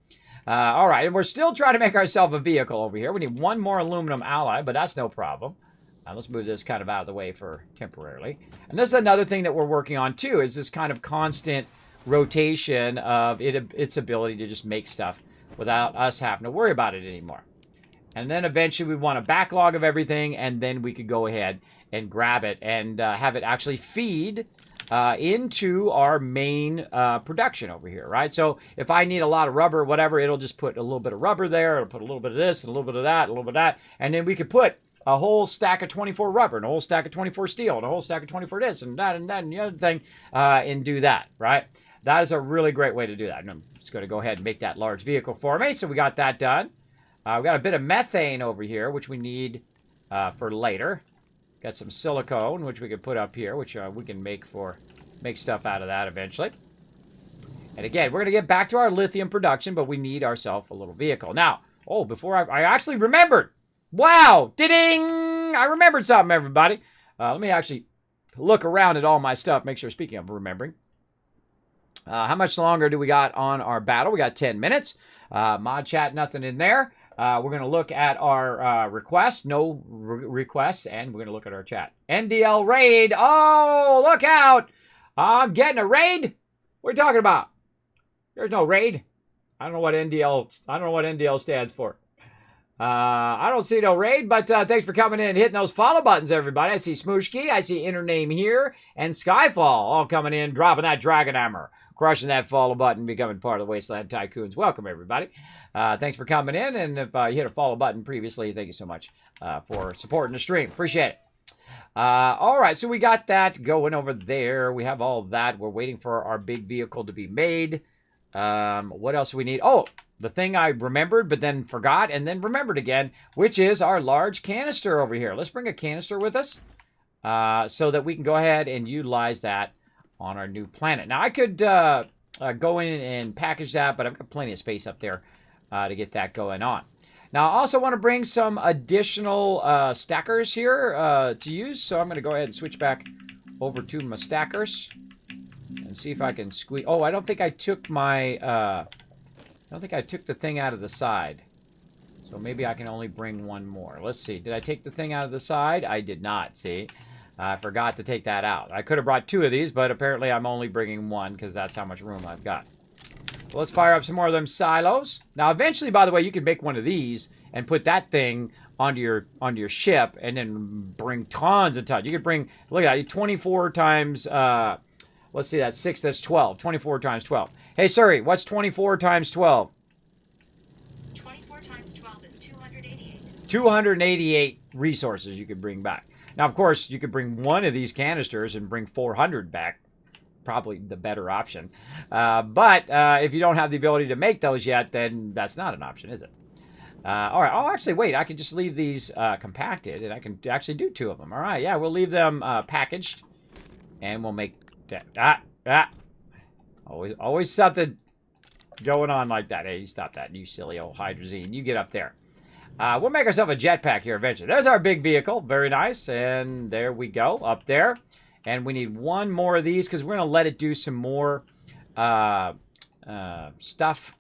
A: All right, and we're still trying to make ourselves a vehicle over here. We need one more aluminum alloy, but that's no problem. Let's move this kind of out of the way for temporarily. And this is another thing that we're working on too, is this kind of constant rotation of its ability to just make stuff without us having to worry about it anymore. And then eventually we want a backlog of everything, and then we could go ahead and grab it and have it actually feed into our main production over here, right? So if I need a lot of rubber or whatever, it'll just put a little bit of rubber there, it'll put a little bit of this, and a little bit of that, a little bit of that, and then we could put a whole stack of 24 rubber, and a whole stack of 24 steel, and a whole stack of 24 this, and that, and that, and the other thing, and do that, right? That is a really great way to do that. And I'm just going to go ahead and make that large vehicle for me. So we got that done. We've got a bit of methane over here, which we need for later. Got some silicone, which we can put up here, which we can make stuff out of that eventually. And again, we're going to get back to our lithium production, but we need ourselves a little vehicle. Now, Oh, before I actually remembered. Wow. Ding! I remembered something, everybody. Let me actually look around at all my stuff. Make sure, speaking of remembering. How much longer do we got on our battle? We got 10 minutes. Mod chat, nothing in there. We're going to look at our requests. No requests. And we're going to look at our chat. NDL raid. Oh, look out. I'm getting a raid? What are you talking about? There's no raid. I don't know what NDL stands for. I don't see no raid, but thanks for coming in and hitting those follow buttons, everybody. I see Smooshkey, I see Inner Name here, and Skyfall all coming in, dropping that Dragon Hammer, crushing that follow button, becoming part of the Wasteland Tycoons. Welcome, everybody. Thanks for coming in, and if you hit a follow button previously, thank you so much for supporting the stream. Appreciate it. All right, so we got that going over there. We have all that. We're waiting for our big vehicle to be made. What else do we need? Oh, the thing I remembered but then forgot and then remembered again, which is our large canister over here. Let's bring a canister with us so that we can go ahead and utilize that on our new planet. Now, I could go in and package that, but I've got plenty of space up there to get that going on. Now, I also want to bring some additional stackers here to use, so I'm going to go ahead and switch back over to my stackers and see if I can squeeze. Oh, I don't think I took my... I don't think I took the thing out of the side. So maybe I can only bring one more. Let's see. Did I take the thing out of the side? I did not, see. I forgot to take that out. I could have brought two of these, but apparently I'm only bringing one because that's how much room I've got. Well, let's fire up some more of them silos. Now, eventually, by the way, you can make one of these and put that thing onto your ship and then bring tons of tons. You could bring, look at that, 24 times, let's see, that's 6, that's 12. 24 times 12. Hey, Siri, what's 24 times 12?
B: 24 times 12 is 288.
A: 288 resources you could bring back. Now, of course, you could bring one of these canisters and bring 400 back. Probably the better option. But if you don't have the ability to make those yet, then that's not an option, is it? All right. Oh, actually, wait. I can just leave these compacted, and I can actually do two of them. All right. Yeah, we'll leave them packaged, and we'll make that. Always something going on like that. Hey, you stop that, you silly old hydrazine. You get up there. We'll make ourselves a jetpack here eventually. There's our big vehicle. Very nice. And there we go, up there. And we need one more of these because we're going to let it do some more stuff,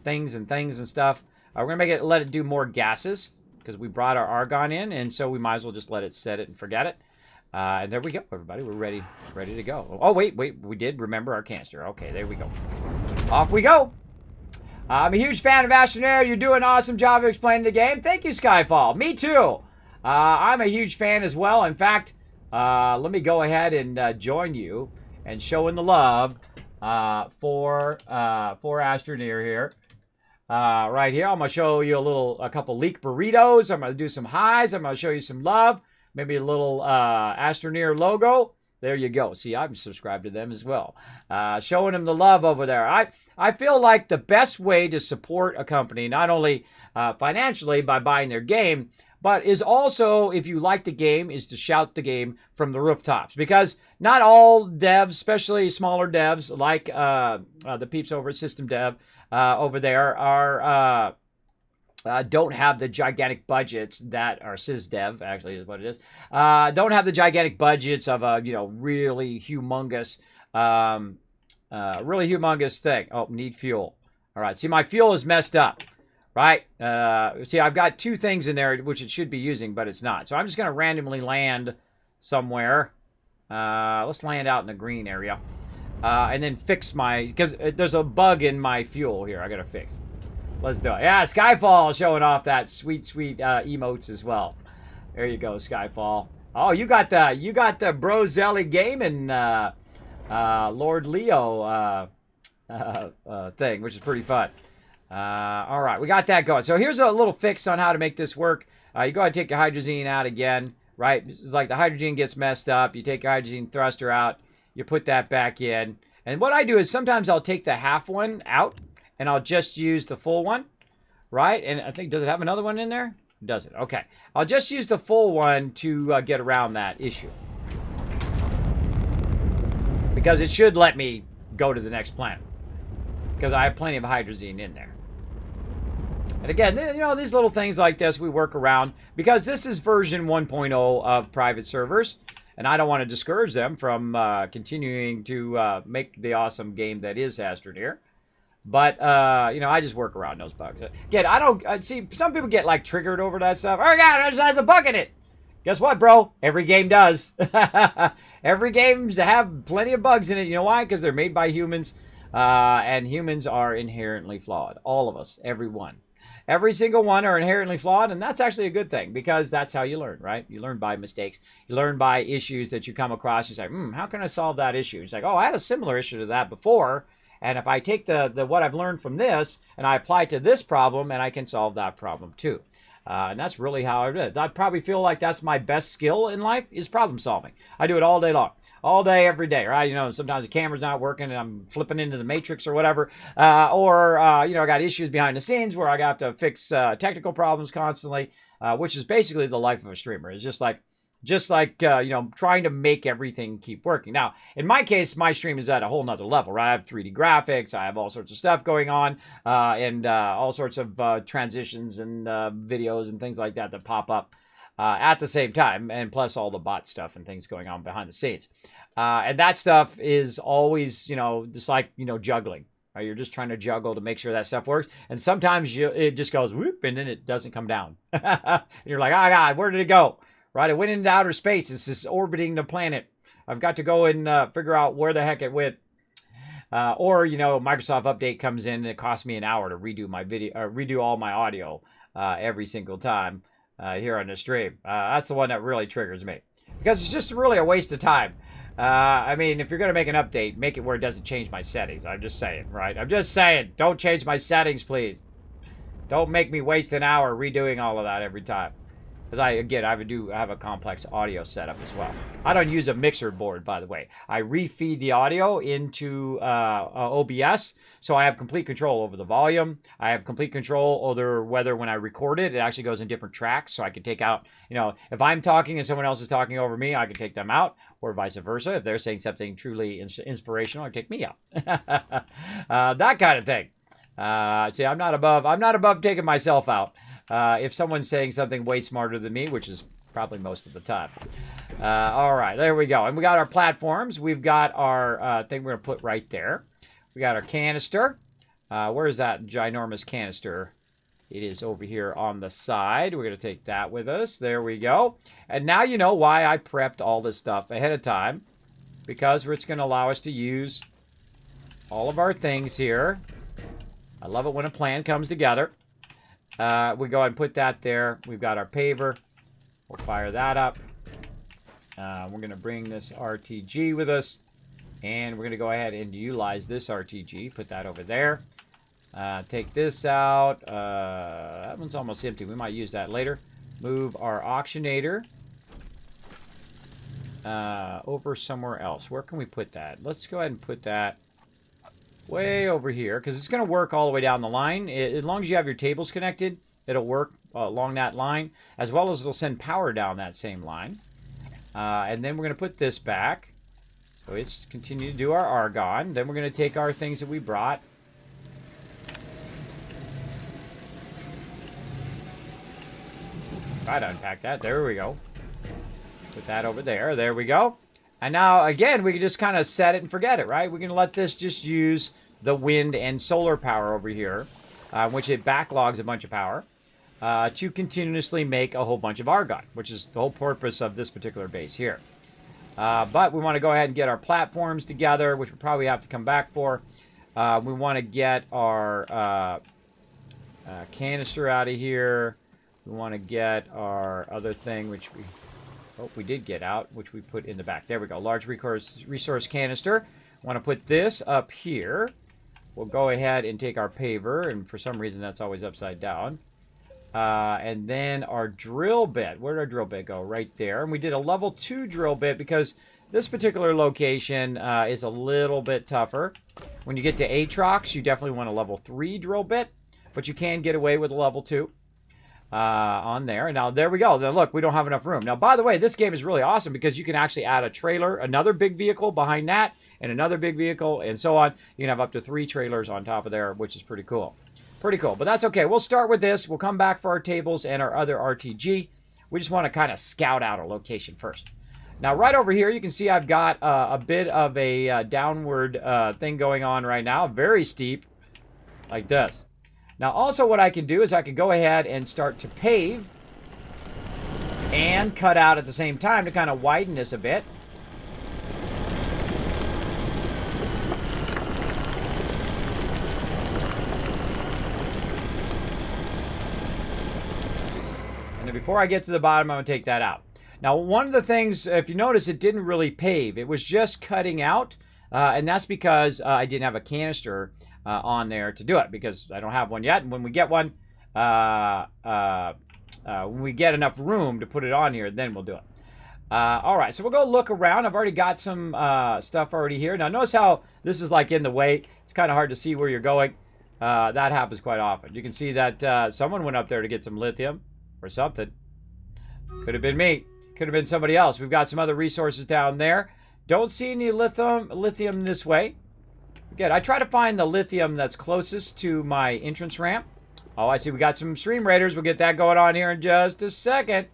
A: things and stuff. We're going to let it do more gases because we brought our argon in, and so we might as well just let it set it and forget it. And there we go, everybody. We're ready to go. Oh, wait. We did remember our canister. Okay, there we go. Off we go. I'm a huge fan of Astroneer. You're doing an awesome job of explaining the game. Thank you, Skyfall. Me too. I'm a huge fan as well. In fact, let me go ahead and join you and showing the love for Astroneer here. Right here, I'm going to show you a couple leak burritos. I'm going to do some highs. I'm going to show you some love. Maybe a little Astroneer logo. There you go. See, I'm subscribed to them as well. Showing them the love over there. I feel like the best way to support a company, not only financially by buying their game, but is also, if you like the game, is to shout the game from the rooftops. Because not all devs, especially smaller devs, like the peeps over at System Dev over there, are... don't have the gigantic budgets that are SysDev, actually is what it is. Don't have the gigantic budgets of a really humongous thing. Oh, need fuel. All right, see, my fuel is messed up, right? See, I've got two things in there which it should be using, but it's not. So I'm just going to randomly land somewhere. Let's land out in the green area, and then fix because there's a bug in my fuel here. I got to fix. Let's do it. Yeah, Skyfall showing off that sweet emotes as well. There you go, Skyfall. Oh, you got the Brozelli Gaming Lord Leo thing, which is pretty fun. All right, we got that going. So here's a little fix on how to make this work. You go ahead and take your hydrazine out again, right? It's like the hydrazine gets messed up. You take your hydrazine thruster out. You put that back in. And what I do is sometimes I'll take the half one out, and I'll just use the full one, right? And I think, does it have another one in there? Does it? Okay. I'll just use the full one to get around that issue. Because it should let me go to the next planet. Because I have plenty of hydrazine in there. And again, you know, these little things like this we work around because this is version 1.0 of private servers. And I don't want to discourage them from continuing to make the awesome game that is Astroneer. But, you know, I just work around those bugs. Again, I see some people get, like, triggered over that stuff. Oh, God, there's a bug in it. Guess what, bro? Every game does. Every game's have plenty of bugs in it. You know why? Because they're made by humans. And humans are inherently flawed. All of us. Every one. Every single one are inherently flawed, and that's actually a good thing because that's how you learn, right? You learn by mistakes. You learn by issues that you come across. You say, how can I solve that issue? It's like, oh, I had a similar issue to that before, and if I take the what I've learned from this and I apply it to this problem, and I can solve that problem too. And that's really how it is. I probably feel like that's my best skill in life is problem solving. I do it all day long. All day, every day, right? You know, sometimes the camera's not working and I'm flipping into the matrix or whatever. You know, I got issues behind the scenes where I got to fix technical problems constantly, which is basically the life of a streamer. It's just like, you know, trying to make everything keep working. Now, in my case, my stream is at a whole nother level, right? I have 3D graphics. I have all sorts of stuff going on and all sorts of transitions and videos and things like that that pop up at the same time. And plus all the bot stuff and things going on behind the scenes. And that stuff is always, you know, just like, you know, juggling. Right? You're just trying to juggle to make sure that stuff works. And sometimes it just goes whoop and then it doesn't come down. And you're like, oh, God, where did it go? Right, it went into outer space. It's just orbiting the planet. I've got to go and figure out where the heck it went. Or, you know, Microsoft update comes in and it costs me an hour to redo my video, redo all my audio every single time here on the stream. That's the one that really triggers me because it's just really a waste of time. I mean, if you're going to make an update, make it where it doesn't change my settings. I'm just saying, right? I'm just saying, don't change my settings, please. Don't make me waste an hour redoing all of that every time. Because I have a complex audio setup as well. I don't use a mixer board, by the way. I refeed the audio into OBS, so I have complete control over the volume. I have complete control over whether when I record it, it actually goes in different tracks, so I can take out, you know, if I'm talking and someone else is talking over me, I can take them out, or vice versa. If they're saying something truly inspirational, I take me out. That kind of thing. See, I'm not above taking myself out. If someone's saying something way smarter than me, which is probably most of the time. All right, there we go. And we got our platforms. We've got our thing we're going to put right there. We got our canister. Where is that ginormous canister? It is over here on the side. We're going to take that with us. There we go. And now you know why I prepped all this stuff ahead of time. Because it's going to allow us to use all of our things here. I love it when a plan comes together. We go ahead and put that there. We've got our paver. We'll fire that up. We're going to bring this RTG with us. And we're going to go ahead and utilize this RTG. Put that over there. Take this out. That one's almost empty. We might use that later. Move our auctionator over somewhere else. Where can we put that? Let's go ahead and put that way over here, because it's going to work all the way down the line. As long as you have your tables connected, it'll work along that line, as well as it'll send power down that same line. And then we're going to put this back. So it's continue to do our argon. Then we're going to take our things that we brought. Try to unpack that. There we go. Put that over there. There we go. And now, again, we can just kind of set it and forget it, right? We can let this just use the wind and solar power over here, which it backlogs a bunch of power, to continuously make a whole bunch of argon, which is the whole purpose of this particular base here. But we want to go ahead and get our platforms together, which we probably have to come back for. We want to get our canister out of here. We want to get our other thing, which we did get out, which we put in the back. There we go. Large resource canister. Want to put this up here. We'll go ahead and take our paver, and for some reason that's always upside down. And then our drill bit. Where did our drill bit go? Right there. And we did a level 2 drill bit because this particular location is a little bit tougher. When you get to Aatrox, you definitely want a level 3 drill bit, but you can get away with a level 2. On there. And now there we go. Now look, we don't have enough room. Now, by the way, this game is really awesome because you can actually add a trailer, another big vehicle behind that, and another big vehicle, and so on. You can have up to 3 trailers on top of there, which is pretty cool. Pretty cool, but that's okay. We'll start with this. We'll come back for our tables and our other RTG. We just want to kind of scout out a location first. Now, right over here, you can see I've got a bit of a downward thing going on right now. Very steep, like this. Now, also what I can do is I can go ahead and start to pave and cut out at the same time to kind of widen this a bit. Before I get to the bottom, I'm going to take that out. Now, one of the things, if you notice, it didn't really pave. It was just cutting out, and that's because I didn't have a canister on there to do it, because I don't have one yet. And when we get one, when we get enough room to put it on here, then we'll do it. All right, so we'll go look around. I've already got some stuff already here. Now, notice how this is like in the way. It's kind of hard to see where you're going. That happens quite often. You can see that someone went up there to get some lithium. Or something. Could have been me. Could have been somebody else. We've got some other resources down there. Don't see any lithium this way. Good. I try to find the lithium that's closest to my entrance ramp. Oh, I see. We got some stream raiders. We'll get that going on here in just a second.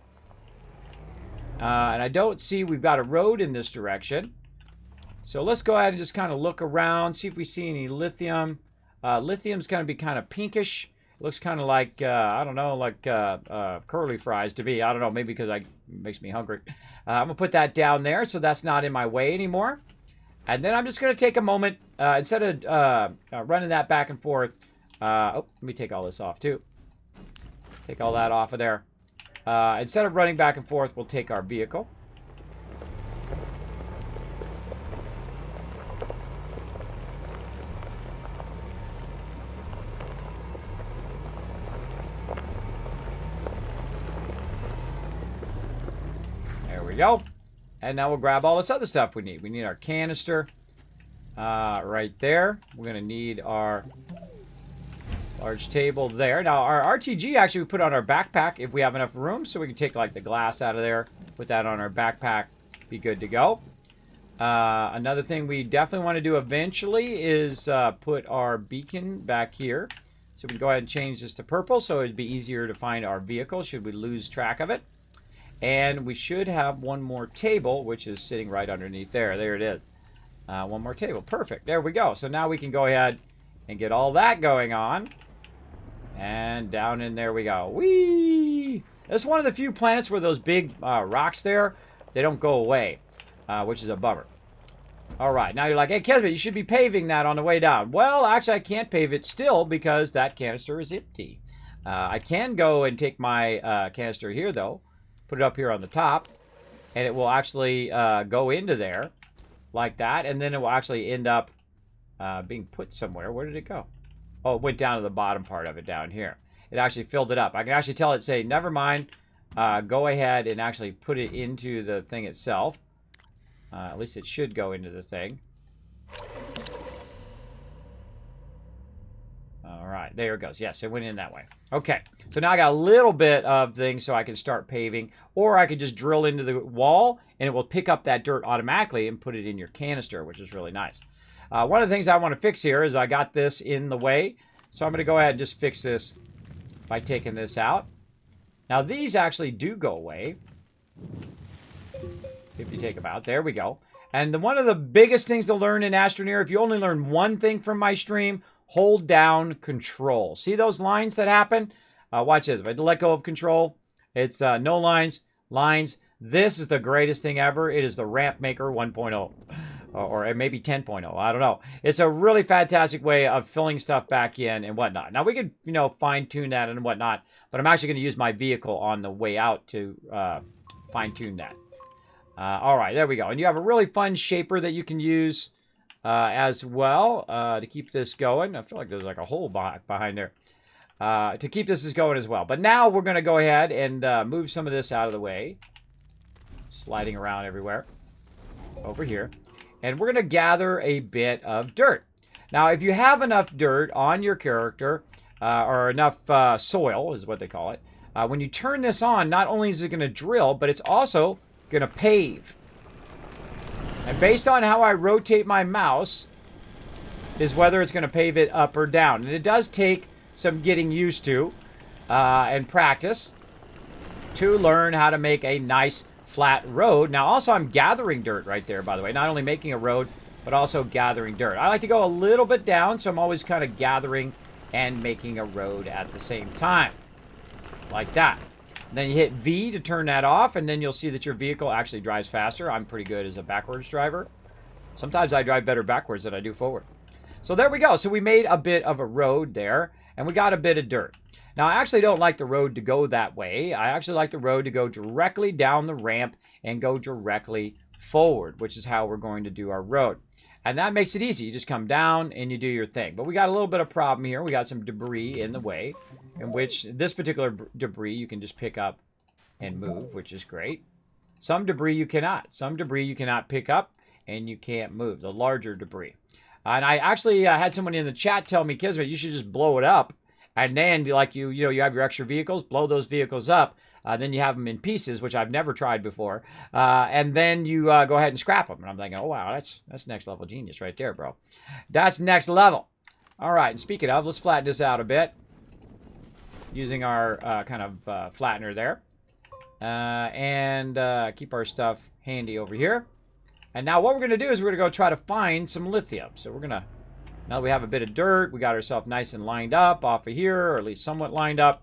A: And I don't see we've got a road in this direction. So let's go ahead and just kind of look around, see if we see any lithium. Lithium's going to be kind of pinkish. Looks kind of like, I don't know, like curly fries to me. I don't know, maybe because it makes me hungry. I'm going to put that down there so that's not in my way anymore. And then I'm just going to take a moment, instead of running that back and forth. Oh, let me take all this off too. Take all that off of there. Instead of running back and forth, we'll take our vehicle. We go. And now we'll grab all this other stuff we need. We need our canister right there. We're going to need our large table there. Now, our RTG actually we put on our backpack if we have enough room, so we can take like the glass out of there, put that on our backpack, be good to go. Another thing we definitely want to do eventually is put our beacon back here. So we can go ahead and change this to purple so it'd be easier to find our vehicle should we lose track of it. And we should have one more table, which is sitting right underneath there. There it is. One more table. Perfect. There we go. So now we can go ahead and get all that going on. And down in there we go. Whee! This is one of the few planets where those big rocks there, they don't go away, which is a bummer. All right. Now you're like, hey, Kismet, you should be paving that on the way down. Well, actually, I can't pave it still because that canister is empty. I can go and take my canister here, though. Put it up here on the top, and it will actually go into there like that, and then it will actually end up being put somewhere. Where did it go? Oh, it went down to the bottom part of it down here. It actually filled it up. I can actually tell it, say, never mind, go ahead and actually put it into the thing itself. At least it should go into the thing. All right, there it goes. Yes, it went in that way. Okay, so now I got a little bit of things so I can start paving, or I could just drill into the wall and it will pick up that dirt automatically and put it in your canister, which is really nice. One of the things I want to fix here is I got this in the way, so I'm going to go ahead and just fix this by taking this out. Now these actually do go away if you take them out. There we go. And one of the biggest things to learn in Astroneer, if you only learn one thing from my stream, hold down control. See those lines that happen? Watch this. If I let go of control, it's no lines, lines. This is the greatest thing ever. It is the Ramp Maker 1.0. Or maybe 10.0. I don't know. It's a really fantastic way of filling stuff back in and whatnot. Now, we could, you know, fine-tune that and whatnot. But I'm actually going to use my vehicle on the way out to fine-tune that. All right, there we go. And you have a really fun shaper that you can use as well to keep this going. I feel like there's like a hole behind there. To keep this going as well. But now we're going to go ahead and move some of this out of the way. Sliding around everywhere. Over here. And we're going to gather a bit of dirt. Now, if you have enough dirt on your character, or enough soil is what they call it, when you turn this on, not only is it going to drill, but it's also going to pave. And based on how I rotate my mouse is whether it's going to pave it up or down. And it does take some getting used to and practice to learn how to make a nice flat road. Now, also, I'm gathering dirt right there, by the way. Not only making a road, but also gathering dirt. I like to go a little bit down, so I'm always kind of gathering and making a road at the same time. Like that. Then you hit V to turn that off, and then you'll see that your vehicle actually drives faster. I'm pretty good as a backwards driver. Sometimes I drive better backwards than I do forward. So there we go. So we made a bit of a road there, and we got a bit of dirt. Now, I actually don't like the road to go that way. I actually like the road to go directly down the ramp and go directly forward, which is how we're going to do our road. And that makes it easy. You just come down and you do your thing. But we got a little bit of problem here. We got some debris in the way, in which this particular debris you can just pick up and move, which is great. Some debris you cannot. Some debris you cannot pick up and you can't move, the larger debris. And I actually had someone in the chat tell me, Kismet, you should just blow it up. And then, like you have your extra vehicles, blow those vehicles up. Then you have them in pieces, which I've never tried before. And then you go ahead and scrap them. And I'm thinking, oh, wow, that's next level genius right there, bro. That's next level. All right, and speaking of, let's flatten this out a bit using our kind of flattener there. And keep our stuff handy over here. And now what we're going to do is we're going to go try to find some lithium. So we're going to, now that we have a bit of dirt, we got ourselves nice and lined up off of here, or at least somewhat lined up.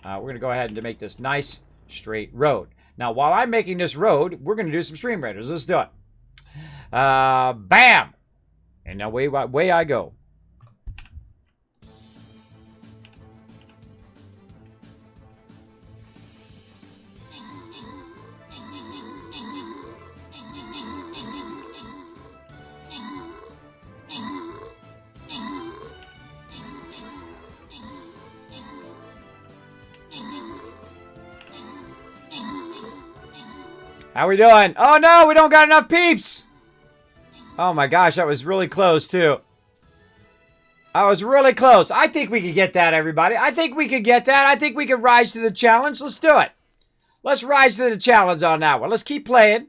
A: We're going to go ahead and make this nice straight road. Now, while I'm making this road, we're going to do some stream raiders. Let's do it. Bam! And now away I go. How we doing? Oh no, we don't got enough peeps! Oh my gosh, that was really close too. I was really close. I think we could get that, everybody. I think we could get that. I think we could rise to the challenge. Let's do it. Let's rise to the challenge on that one. Let's keep playing.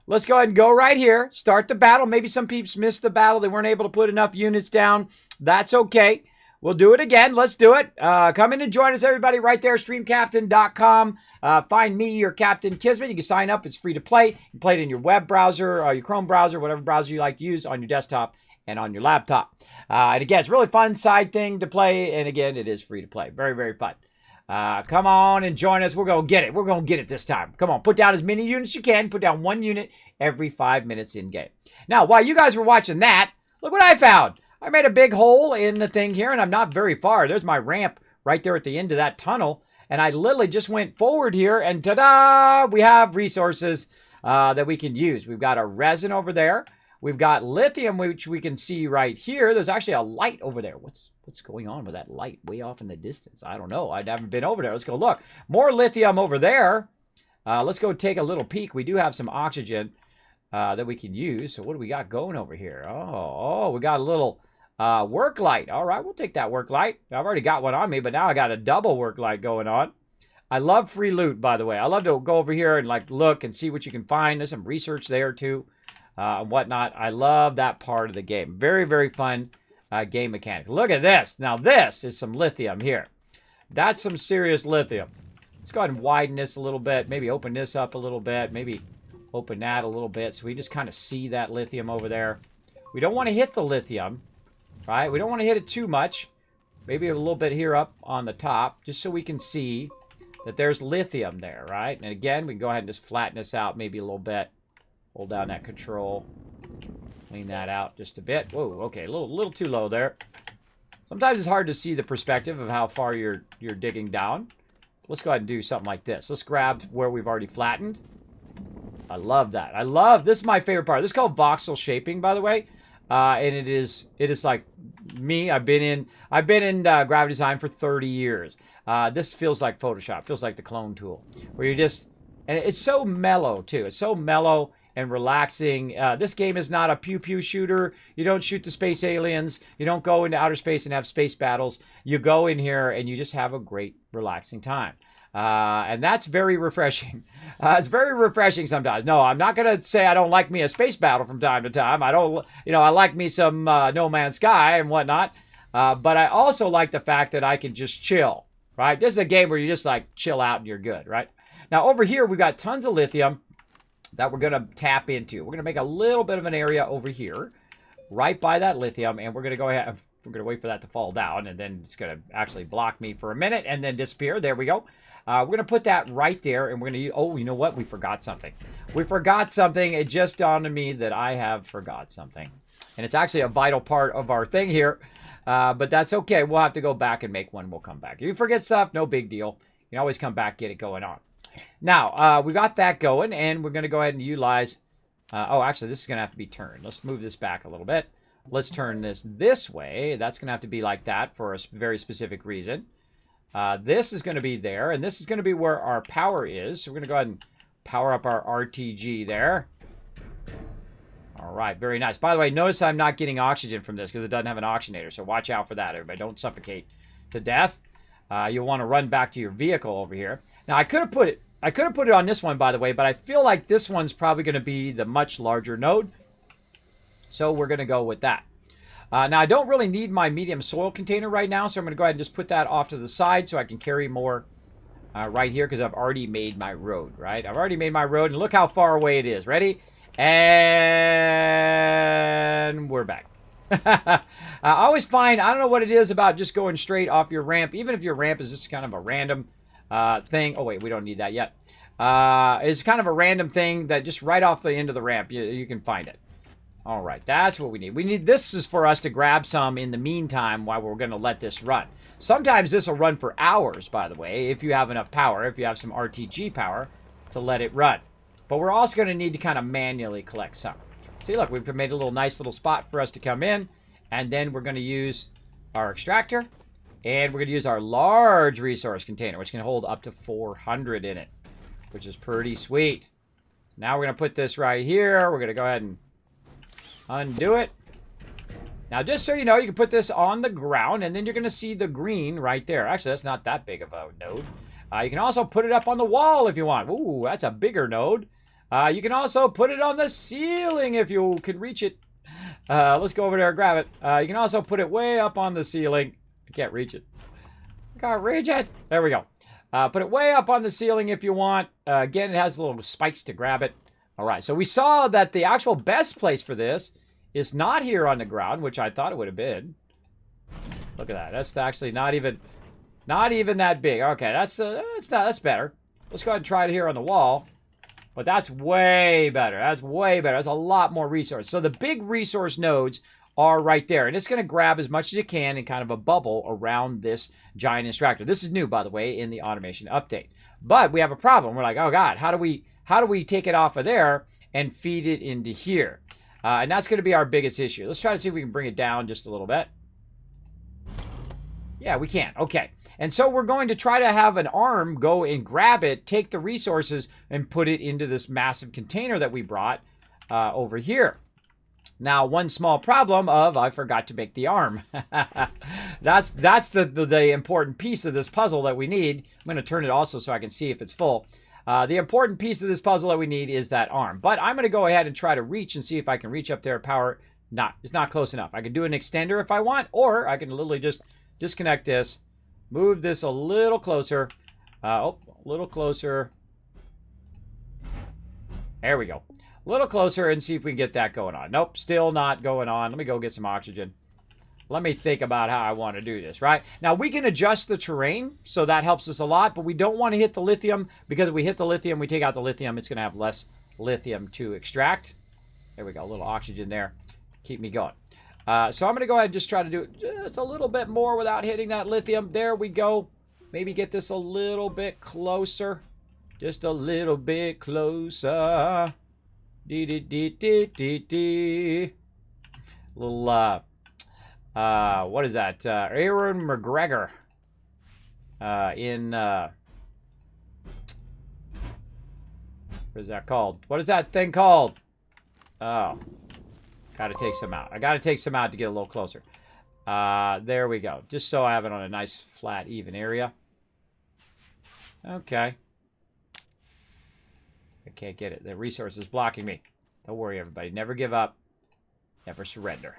A: Let's go ahead and go right here. Start the battle. Maybe some peeps missed the battle. They weren't able to put enough units down. That's okay. We'll do it again. Let's do it. Come in and join us, everybody, right there, streamcaptain.com. Find me, your Captain Kismet. You can sign up. It's free to play. You can play it in your web browser, or your Chrome browser, whatever browser you like to use on your desktop and on your laptop. And again, it's a really fun side thing to play. And again, it is free to play. Very, very fun. Come on and join us. We're going to get it. We're going to get it this time. Come on, put down as many units as you can. Put down 1 unit every 5 minutes in game. Now, while you guys were watching that, look what I found. I made a big hole in the thing here, and I'm not very far. There's my ramp right there at the end of that tunnel. And I literally just went forward here, and ta-da! We have resources that we can use. We've got a resin over there. We've got lithium, which we can see right here. There's actually a light over there. What's going on with that light way off in the distance? I don't know. I haven't been over there. Let's go look. More lithium over there. Let's go take a little peek. We do have some oxygen that we can use. So what do we got going over here? Oh, we got a little work light. All right, we'll take that work light. I've already got one on me, but now I got a double work light going on. I love free loot, by the way. I love to go over here and like look and see what you can find. There's some research there too, and whatnot. I love that part of the game. Very, very fun game mechanic. Look at this. Now this is some lithium here. That's some serious lithium. Let's go ahead and widen this a little bit. Maybe open this up a little bit. Maybe open that a little bit so we just kind of see that lithium over there. We don't want to hit the lithium. Right? We don't want to hit it too much. Maybe a little bit here up on the top, just so we can see that there's lithium there, right? And again, we can go ahead and just flatten this out maybe a little bit. Hold down that control. Clean that out just a bit. Whoa, okay, a little too low there. Sometimes it's hard to see the perspective of how far you're digging down. Let's go ahead and do something like this. Let's grab where we've already flattened. I love that. This is my favorite part. This is called voxel shaping, by the way. And it is like me. I've been in graphic design for 30 years. This feels like Photoshop. Feels like the clone tool, where you just, and it's so mellow too. It's so mellow and relaxing. This game is not a pew pew shooter. You don't shoot the space aliens. You don't go into outer space and have space battles. You go in here and you just have a great relaxing time. And that's very refreshing. It's very refreshing sometimes. No, I'm not going to say I don't like me a space battle from time to time. I don't, I like me some No Man's Sky and whatnot. But I also like the fact that I can just chill, right? This is a game where you just like chill out and you're good, right? Now over here, we've got tons of lithium that we're going to tap into. We're going to make a little bit of an area over here, right by that lithium, and we're going to go ahead. We're going to wait for that to fall down, and then it's going to actually block me for a minute and then disappear. There we go. We're going to put that right there, and we're going to use, oh, you know what? We forgot something. We forgot something. It just dawned on me that I have forgot something. And it's actually a vital part of our thing here, but that's okay. We'll have to go back and make one. We'll come back. If you forget stuff, no big deal. You can always come back, get it going on. Now, we got that going, and we're going to go ahead and utilize... oh, actually, this is going to have to be turned. Let's move this back a little bit. Let's turn this way. That's going to have to be like that for a very specific reason. This is going to be there, and this is going to be where our power is. So we're going to go ahead and power up our RTG there. All right, very nice. By the way, notice I'm not getting oxygen from this because it doesn't have an oxygenator, so watch out for that, everybody. Don't suffocate to death. You'll want to run back to your vehicle over here. Now, I could have put it on this one, by the way, but I feel like this one's probably going to be the much larger node. So we're going to go with that. Now, I don't really need my medium soil container right now, so I'm going to go ahead and just put that off to the side so I can carry more right here because I've already made my road, right? I've already made my road, and look how far away it is. Ready? And we're back. I always find, I don't know what it is about just going straight off your ramp, even if your ramp is just kind of a random thing. Oh, wait, we don't need that yet. It's kind of a random thing that just right off the end of the ramp, you can find it. All right, that's what we need. This is for us to grab some in the meantime while we're going to let this run. Sometimes this will run for hours, by the way, if you have enough power, if you have some RTG power to let it run. But we're also going to need to kind of manually collect some. See, look, we've made a nice little spot for us to come in, and then we're going to use our extractor, and we're going to use our large resource container, which can hold up to 400 in it, which is pretty sweet. Now we're going to put this right here. We're going to go ahead and undo it. Now, just so you know, you can put this on the ground, and then you're going to see the green right there. Actually, that's not that big of a node. You can also put it up on the wall if you want. Ooh, that's a bigger node. You can also put it on the ceiling if you can reach it. Let's go over there and grab it. You can also put it way up on the ceiling. I can't reach it. I can't reach it. There we go. Put it way up on the ceiling if you want. Again, it has little spikes to grab it. All right, so we saw that the actual best place for this is not here on the ground, which I thought it would have been. Look at that. That's actually not even that big. Okay, that's better. Let's go ahead and try it here on the wall. But that's way better. That's way better. That's a lot more resource. So the big resource nodes are right there. And it's going to grab as much as it can in kind of a bubble around this giant extractor. This is new, by the way, in the automation update. But we have a problem. We're like, oh, God, how do we take it off of there and feed it into here? And that's going to be our biggest issue. Let's try to see if we can bring it down just a little bit. Yeah, we can. Okay. And so we're going to try to have an arm go and grab it, take the resources, and put it into this massive container that we brought over here. Now, one small problem of I forgot to make the arm. That's the important piece of this puzzle that we need. I'm going to turn it also so I can see if it's full. The important piece of this puzzle that we need is that arm. But I'm going to go ahead and try to reach and see if I can reach up there. Power, it's not close enough. I can do an extender if I want, or I can literally just disconnect this, move this a little closer. A little closer. There we go. A little closer and see if we can get that going on. Nope, still not going on. Let me go get some oxygen. Let me think about how I want to do this, right? Now, we can adjust the terrain, so that helps us a lot, but we don't want to hit the lithium, because if we hit the lithium, we take out the lithium, it's going to have less lithium to extract. There we go, a little oxygen there. Keep me going. So I'm going to go ahead and just try to do it just a little bit more without hitting that lithium. There we go. Maybe get this a little bit closer. Just a little bit closer. Dee-dee-dee-dee-dee-dee. Little, what is that? Aaron McGregor. What is that called? What is that thing called? Oh. Gotta take some out. I gotta take some out to get a little closer. There we go. Just so I have it on a nice, flat, even area. Okay. I can't get it. The resource is blocking me. Don't worry, everybody. Never give up. Never surrender.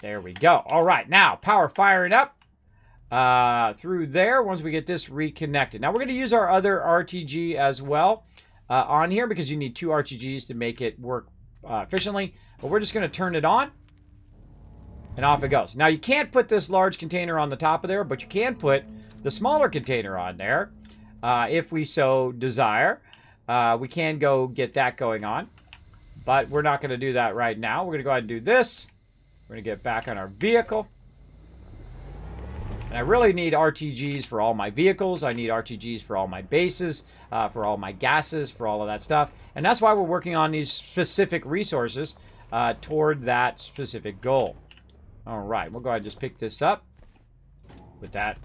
A: There we go. All right, now power firing up through there once we get this reconnected. Now we're going to use our other RTG as well on here because you need 2 RTGs to make it work efficiently. But we're just going to turn it on. And off it goes. Now, you can't put this large container on the top of there, but you can put the smaller container on there if we so desire. We can go get that going on, but we're not going to do that right now. We're going to go ahead and do this. We're going to get back on our vehicle. And I really need RTGs for all my vehicles. I need RTGs for all my bases, for all my gases, for all of that stuff. And that's why we're working on these specific resources toward that specific goal. All right, we'll go ahead and just pick this up. Put that,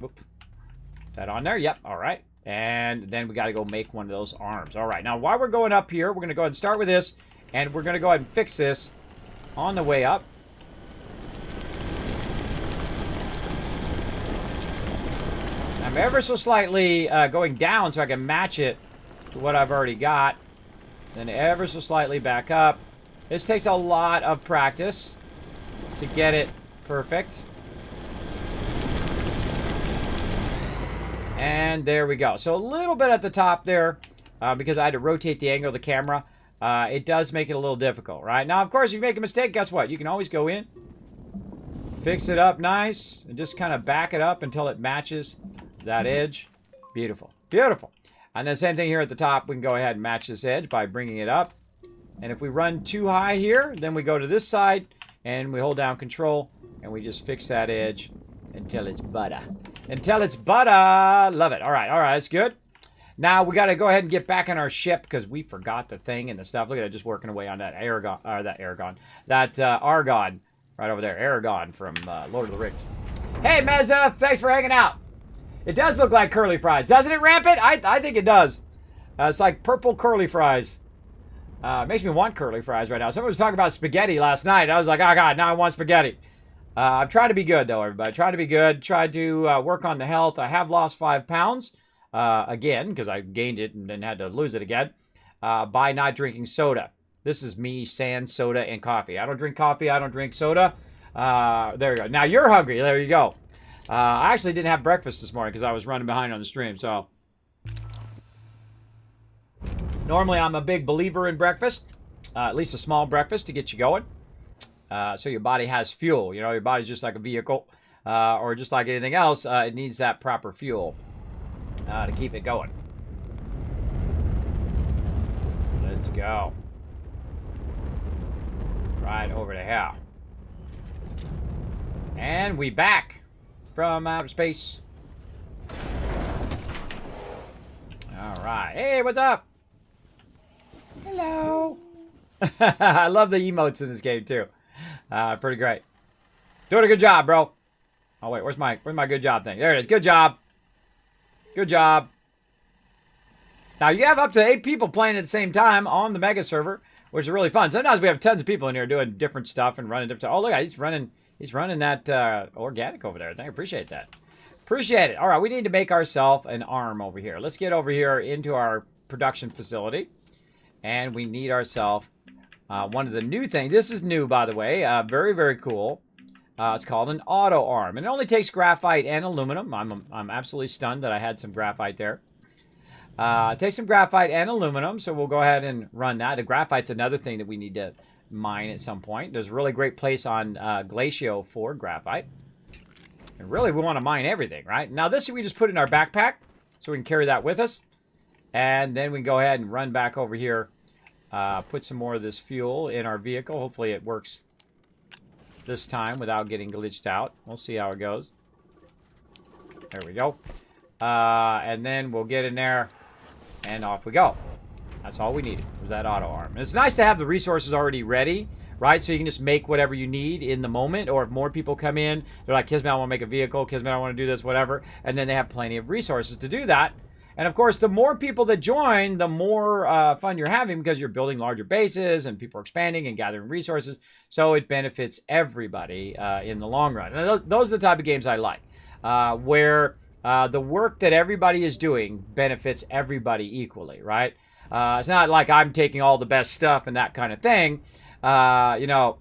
A: that on there. Yep, all right. And then we got to go make one of those arms. All right, now while we're going up here, we're going to go ahead and start with this. And we're going to go ahead and fix this on the way up. I'm ever so slightly going down so I can match it to what I've already got. Then ever so slightly back up. This takes a lot of practice to get it perfect. And there we go. So a little bit at the top there because I had to rotate the angle of the camera. It does make it a little difficult, right? Now, of course, if you make a mistake, guess what? You can always go in, fix it up nice, and just kind of back it up until it matches that edge. Beautiful. Beautiful. And the same thing here at the top. We can go ahead and match this edge by bringing it up. And if we run too high here, then we go to this side and we hold down control and we just fix that edge until it's butter. Until it's butter. Love it. All right, that's good. Now we got to go ahead and get back on our ship because we forgot the thing and the stuff. Look at it, just working away on that Argon right over there. Aragon from Lord of the Rings. Hey, Meza, thanks for hanging out. It does look like curly fries, doesn't it, Rampant? I think it does. It's like purple curly fries. Makes me want curly fries right now. Someone was talking about spaghetti last night. I was like, oh, God, now I want spaghetti. I'm trying to be good, though, everybody. Trying to be good. Tried to work on the health. I have lost 5 pounds, again, because I gained it and then had to lose it again, by not drinking soda. This is me, sans soda and coffee. I don't drink coffee. I don't drink soda. There you go. Now you're hungry. There you go. I actually didn't have breakfast this morning because I was running behind on the stream, so... Normally, I'm a big believer in breakfast, at least a small breakfast to get you going. So your body has fuel. You know, your body's just like a vehicle or just like anything else. It needs that proper fuel to keep it going. Let's go. Right over to here. And we back from outer space. All right. Hey, what's up? Hello. I love the emotes in this game too. Pretty great. Doing a good job, bro. Oh wait, where's my good job thing? There it is. Good job. Good job. Now you have up to 8 people playing at the same time on the mega server, which is really fun. Sometimes we have tons of people in here doing different stuff and running different stuff. Oh look, he's running that organic over there. I appreciate that. Appreciate it. All right, we need to make ourselves an arm over here. Let's get over here into our production facility. And we need ourselves one of the new things. This is new, by the way. Very, very cool. It's called an auto arm. And it only takes graphite and aluminum. I'm absolutely stunned that I had some graphite there. It takes some graphite and aluminum, so we'll go ahead and run that. The graphite's another thing that we need to mine at some point. There's a really great place on Glacio for graphite. And really, we want to mine everything, right? Now, this we just put in our backpack, so we can carry that with us. And then we can go ahead and run back over here. Put some more of this fuel in our vehicle. Hopefully it works this time without getting glitched out. We'll see how it goes. There we go. And then we'll get in there and off we go. That's all we needed was that auto arm. And it's nice to have the resources already ready, right? So you can just make whatever you need in the moment. Or if more people come in, they're like, Kismet, I want to make a vehicle. Kismet, I want to do this, whatever. And then they have plenty of resources to do that. And of course, the more people that join, the more fun you're having because you're building larger bases and people are expanding and gathering resources. So it benefits everybody in the long run. And those are the type of games I like, where the work that everybody is doing benefits everybody equally, right? It's not like I'm taking all the best stuff and that kind of thing. You know,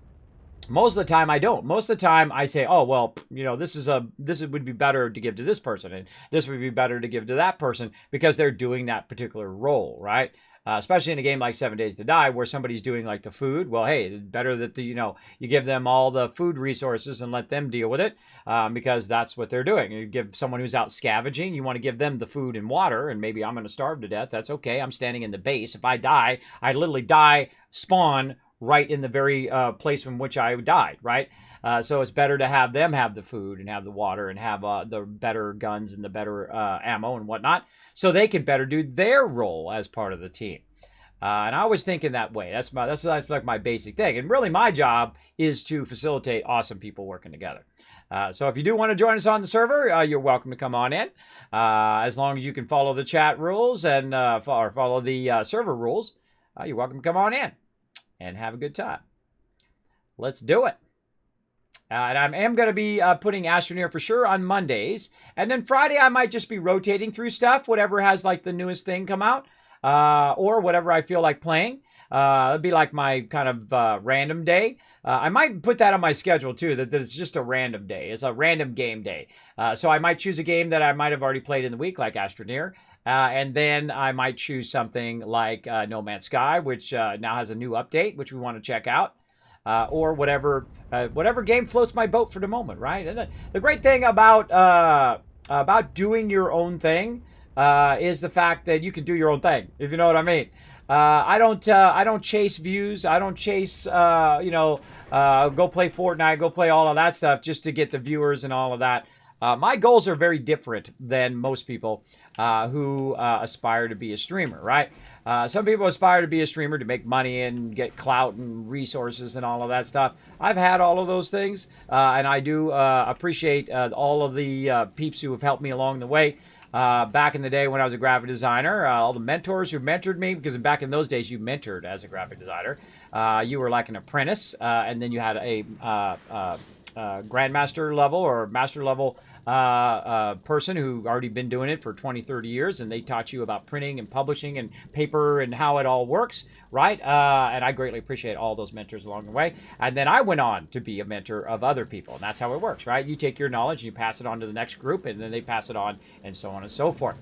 A: Most of the time I don't. Most of the time I say, oh, well, you know, would be better to give to this person, and this would be better to give to that person, because they're doing that particular role, right? Especially in a game like 7 Days to Die, where somebody's doing like the food. Well, hey, it's better that you give them all the food resources and let them deal with it, because that's what they're doing. You give someone who's out scavenging, you want to give them the food and water, and maybe I'm going to starve to death. That's okay. I'm standing in the base. If I die, I literally die, spawn right in the very place from which I died, right? So it's better to have them have the food and have the water and have the better guns and the better ammo and whatnot, so they can better do their role as part of the team. And I was thinking that way. That's like my basic thing. And really, my job is to facilitate awesome people working together. So if you do want to join us on the server, you're welcome to come on in. As long as you can follow the chat rules and or follow the server rules, you're welcome to come on in and have a good time. Let's do it. And I am going to be putting Astroneer for sure on Mondays. And then Friday, I might just be rotating through stuff, whatever has like the newest thing come out, or whatever I feel like playing. It'll be like my kind of random day. I might put that on my schedule too, that it's just a random day. It's a random game day. So I might choose a game that I might have already played in the week, like Astroneer. And then I might choose something like No Man's Sky, which now has a new update, which we want to check out. Or whatever game floats my boat for the moment, right? And the great thing about doing your own thing is the fact that you can do your own thing, if you know what I mean. I don't chase views. I don't chase go play Fortnite, go play all of that stuff just to get the viewers and all of that. My goals are very different than most people who aspire to be a streamer, right? Some people aspire to be a streamer to make money and get clout and resources and all of that stuff. I've had all of those things, and I do appreciate all of the peeps who have helped me along the way. Back in the day when I was a graphic designer, all the mentors who mentored me, because back in those days you mentored as a graphic designer. You were like an apprentice, and then you had a grandmaster level or master level person who already been doing it for 20, 30 years, and they taught you about printing and publishing and paper and how it all works, right? And I greatly appreciate all those mentors along the way. And then I went on to be a mentor of other people, and that's how it works, right? You take your knowledge and you pass it on to the next group, and then they pass it on, and so on and so forth.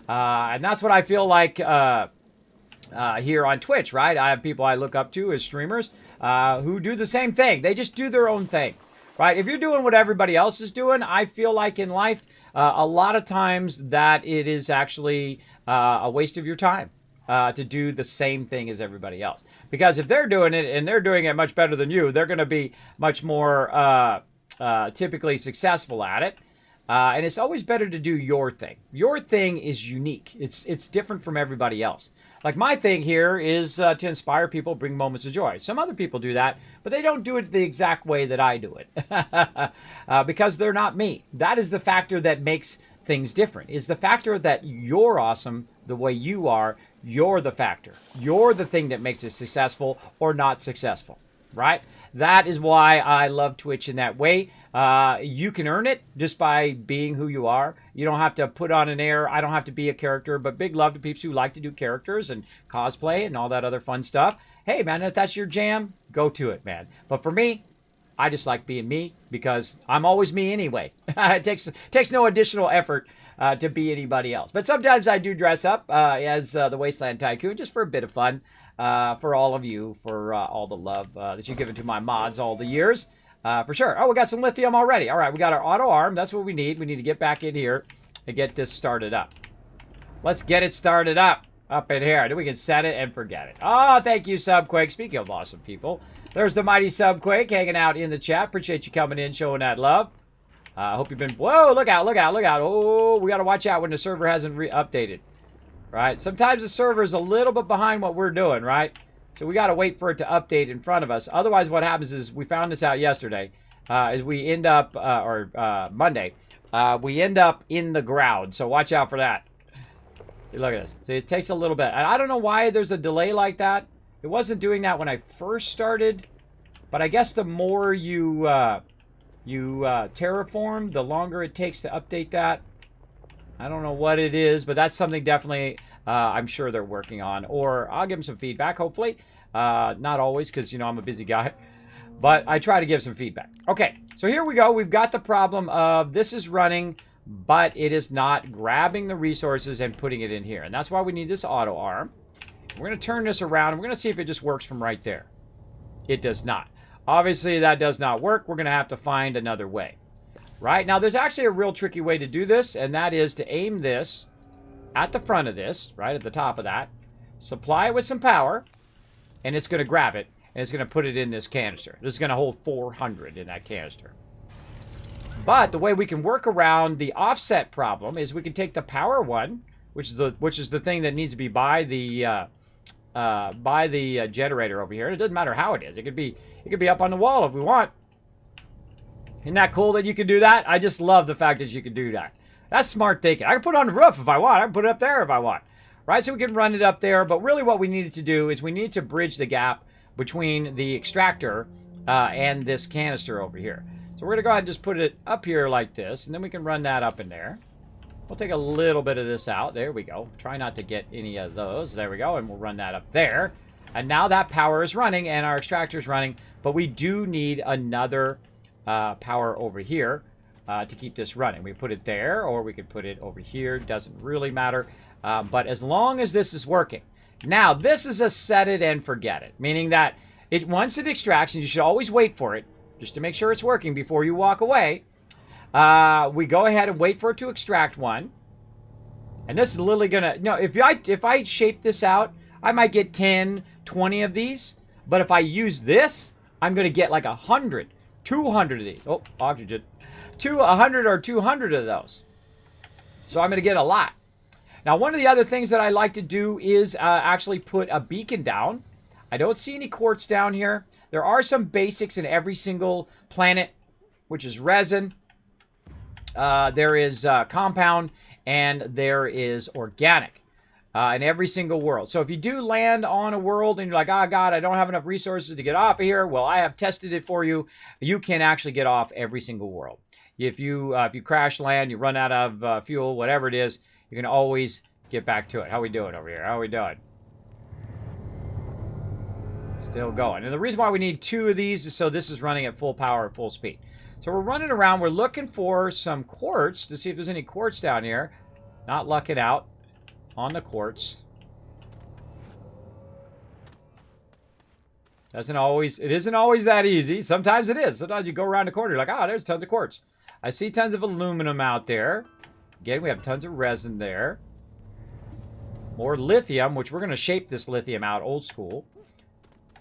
A: And that's what I feel like here on Twitch, right? I have people I look up to as streamers who do the same thing. They just do their own thing. Right? If you're doing what everybody else is doing, I feel like in life, a lot of times that it is actually a waste of your time to do the same thing as everybody else. Because if they're doing it and they're doing it much better than you, they're going to be much more typically successful at it. And it's always better to do your thing. Your thing is unique. It's different from everybody else. Like my thing here is to inspire people, bring moments of joy. Some other people do that, but they don't do it the exact way that I do it because they're not me. That is the factor that makes things different, is the factor that you're awesome the way you are. You're the factor. You're the thing that makes it successful or not successful, right? That is why I love Twitch in that way. You can earn it just by being who you are. You don't have to put on an air. I don't have to be a character, but big love to people who like to do characters and cosplay and all that other fun stuff. Hey, man, if that's your jam, go to it, man. But for me, I just like being me because I'm always me anyway. It takes no additional effort to be anybody else. But sometimes I do dress up as the Wasteland Tycoon just for a bit of fun for all of you, for all the love that you've given to my mods all the years. For sure. Oh, we got some lithium already. All right, we got our auto arm. That's what we need. We need to get back in here and get this started up. Let's get it started up in here. Then we can set it and forget it. Oh, thank you, Subquake. Speaking of awesome people, there's the mighty Subquake hanging out in the chat. Appreciate you coming in, showing that love. Hope you've been... Whoa, look out, look out, look out. Oh, we got to watch out when the server hasn't updated. Right? Sometimes the server is a little bit behind what we're doing, right? So we got to wait for it to update in front of us. Otherwise, what happens is, we found this out yesterday, is we end up, Monday, we end up in the ground. So watch out for that. Look at this. See, it takes a little bit. And I don't know why there's a delay like that. It wasn't doing that when I first started. But I guess the more you terraform, the longer it takes to update that. I don't know what it is, but that's something definitely I'm sure they're working on. Or I'll give them some feedback, hopefully. Not always, because, you know, I'm a busy guy. But I try to give some feedback. Okay, so here we go. We've got the problem of this is running, but it is not grabbing the resources and putting it in here. And that's why we need this auto arm. We're going to turn this around. And we're going to see if it just works from right there. It does not. Obviously, that does not work. We're going to have to find another way. Right? Now, there's actually a real tricky way to do this, and that is to aim this at the front of this, right at the top of that, supply it with some power, and it's going to grab it, and it's going to put it in this canister. This is going to hold 400 in that canister. But the way we can work around the offset problem is we can take the power one, which is the thing that needs to be by the generator over here. It doesn't matter how it is. It could be up on the wall if we want. Isn't that cool that you can do that? I just love the fact that you can do that. That's smart thinking. I can put it on the roof if I want. I can put it up there if I want. Right? So we can run it up there. But really what we needed to do is we need to bridge the gap between the extractor and this canister over here. So we're going to go ahead and just put it up here like this. And then we can run that up in there. We'll take a little bit of this out. There we go. Try not to get any of those. There we go. And we'll run that up there. And now that power is running and our extractor is running. But we do need another power over here to keep this running. We put it there, or we could put it over here. Doesn't really matter. But as long as this is working. Now, this is a set it and forget it. Meaning that once it extracts, and you should always wait for it, just to make sure it's working before you walk away. We go ahead and wait for it to extract one. And this is literally gonna, if I shape this out, I might get 10, 20 of these. But if I use this, I'm gonna get like 100, 200 of these. Oh, oxygen. 100 or 200 of those. So I'm gonna get a lot. Now, one of the other things that I like to do is actually put a beacon down. I don't see any quartz down here. There are some basics in every single planet, which is resin. There is compound, and there is organic in every single world. So if you do land on a world and you're like, oh, God, I don't have enough resources to get off of here. Well, I have tested it for you. You can actually get off every single world. If you crash land, you run out of fuel, whatever it is, you can always get back to it. How we doing over here? How we doing? Still going. And the reason why we need 2 of these is so this is running at full power, at full speed. So we're running around. We're looking for some quartz to see if there's any quartz down here. Not lucking out on the quartz. It isn't always that easy. Sometimes it is. Sometimes you go around the corner, you're like, oh, there's tons of quartz. I see tons of aluminum out there. Again, we have tons of resin there. More lithium, which we're going to shape this lithium out old school.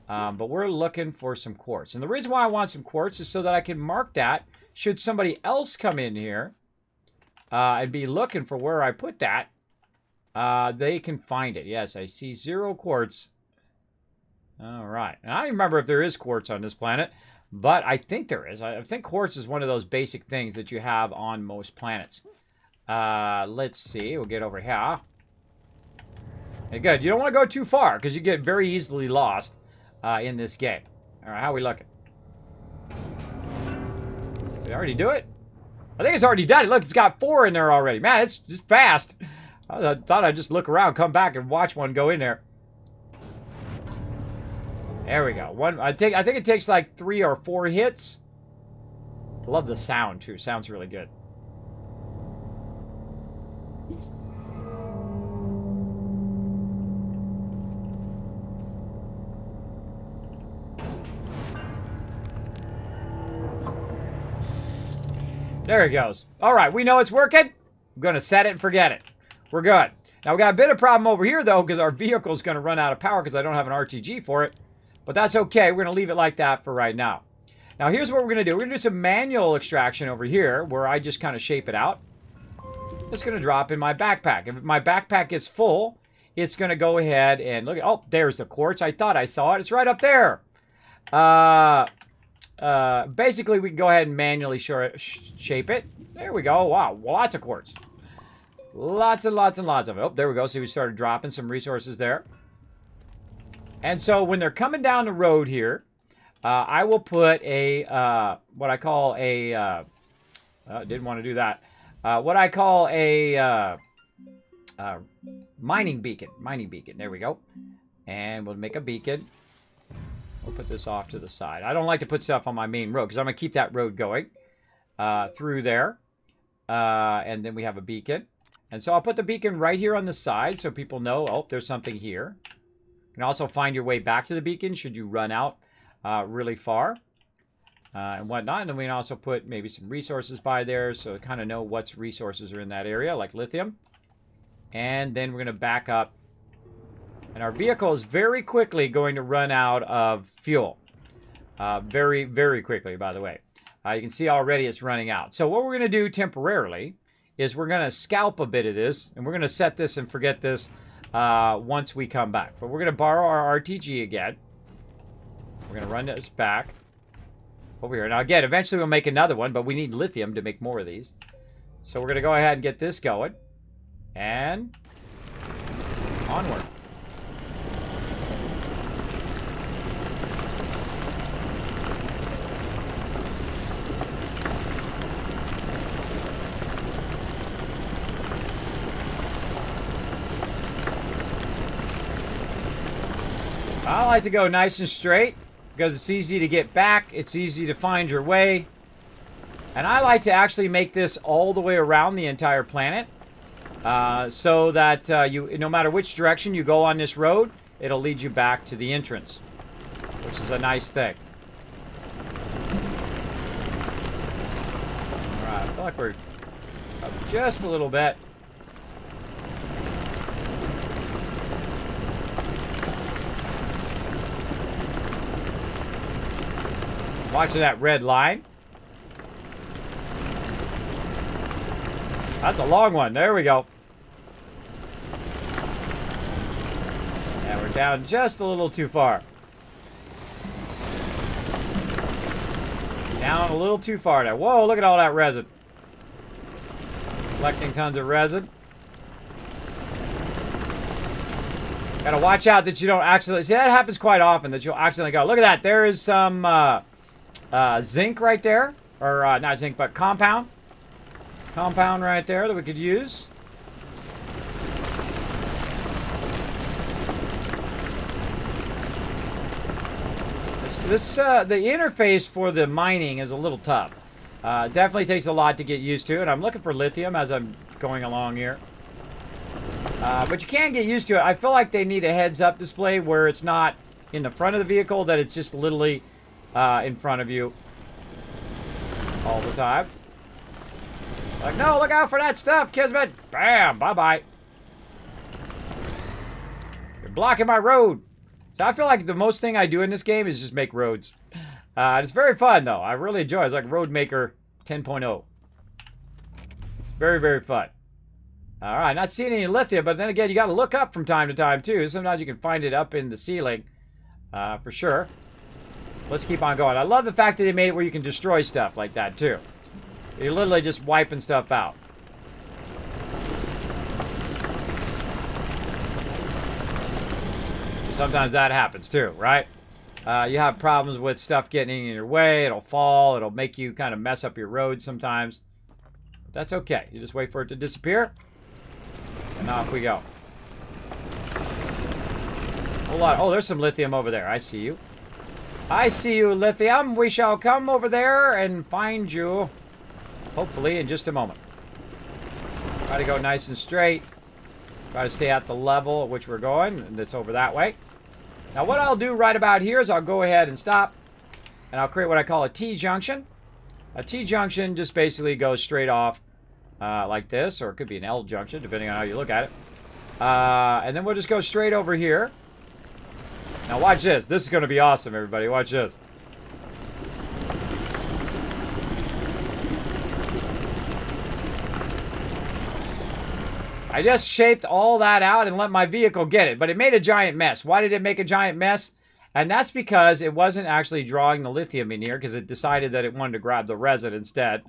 A: But we're looking for some quartz. And the reason why I want some quartz is so that I can mark that should somebody else come in here and be looking for where I put that, they can find it. Yes, I see 0 quartz. All right. And I don't remember if there is quartz on this planet, but I think there is. I think quartz is one of those basic things that you have on most planets. Let's see. We'll get over here. Okay, good. You don't want to go too far because you get very easily lost in this game. All right, how are we looking? Did we already do it? I think it's already done. Look, it's got 4 in there already. Man, it's just fast. I thought I'd just look around, come back, and watch one go in there. There we go. I think it takes like 3 or 4 hits. I love the sound too. Sounds really good. There it goes. All right, we know it's working. I'm going to set it and forget it. We're good. Now, we got a bit of problem over here, though, because our vehicle's going to run out of power because I don't have an RTG for it. But that's okay. We're going to leave it like that for right now. Now, here's what we're going to do. We're going to do some manual extraction over here where I just kind of shape it out. It's going to drop in my backpack. If my backpack gets full, it's going to go ahead and look at... Oh, there's the quartz. I thought I saw it. It's right up there. Basically, we can go ahead and manually shape it. There we go. Wow, lots of quartz. Lots and lots and lots of it. Oh, there we go. See, we started dropping some resources there. And so when they're coming down the road here, I will put a, what I call a, didn't want to do that. What I call a mining beacon. Mining beacon. There we go. And we'll make a beacon. We'll put this off to the side. I don't like to put stuff on my main road because I'm going to keep that road going through there. And then we have a beacon. And so I'll put the beacon right here on the side so people know, oh, there's something here. You can also find your way back to the beacon should you run out really far and whatnot. And then we can also put maybe some resources by there so kind of know what resources are in that area, like lithium. And then we're going to back up. And our vehicle is very quickly going to run out of fuel. Very, very quickly, by the way. You can see already it's running out. So what we're going to do temporarily is we're going to scalp a bit of this. And we're going to set this and forget this once we come back. But we're going to borrow our RTG again. We're going to run this back over here. Now, again, eventually we'll make another one. But we need lithium to make more of these. So we're going to go ahead and get this going. And onward. I like to go nice and straight because it's easy to get back. It's easy to find your way. And I like to actually make this all the way around the entire planet so that no matter which direction you go on this road, it'll lead you back to the entrance, which is a nice thing. All right, I feel like we're up just a little bit. Watching that red line. That's a long one. There we go. And we're down just a little too far. Down a little too far now. Whoa, look at all that resin. Collecting tons of resin. Gotta watch out that you don't accidentally... See, that happens quite often, that you'll accidentally go, look at that, there is some zinc right there. Or, not zinc, but compound. Compound right there that we could use. The interface for the mining is a little tough. Definitely takes a lot to get used to, and I'm looking for lithium as I'm going along here. But you can get used to it. I feel like they need a heads-up display where it's not in the front of the vehicle, that it's just literally in front of you all the time. Like, no, look out for that stuff, Kismet. Bam, bye-bye. You're blocking my road. So I feel like the most thing I do in this game is just make roads. It's very fun, though. I really enjoy it. It's like Road Maker 10.0. It's very, very fun. All right, not seeing any lithium, but then again, you got to look up from time to time, too. Sometimes you can find it up in the ceiling, for sure. Let's keep on going. I love the fact that they made it where you can destroy stuff like that, too. You're literally just wiping stuff out. Sometimes that happens, too, right? You have problems with stuff getting in your way. It'll fall. It'll make you kind of mess up your road sometimes. But that's okay. You just wait for it to disappear. And off we go. Hold on. Oh, there's some lithium over there. I see you. I see you, lithium. We shall come over there and find you. Hopefully in just a moment. Try to go nice and straight. Try to stay at the level at which we're going. And it's over that way. Now what I'll do right about here is I'll go ahead and stop. And I'll create what I call a T-junction. A T-junction just basically goes straight off like this. Or it could be an L-junction, depending on how you look at it. And then we'll just go straight over here. Now watch this. This is going to be awesome, everybody. Watch this. I just shaped all that out and let my vehicle get it. But it made a giant mess. Why did it make a giant mess? And that's because it wasn't actually drawing the lithium in here, because it decided that it wanted to grab the resin instead,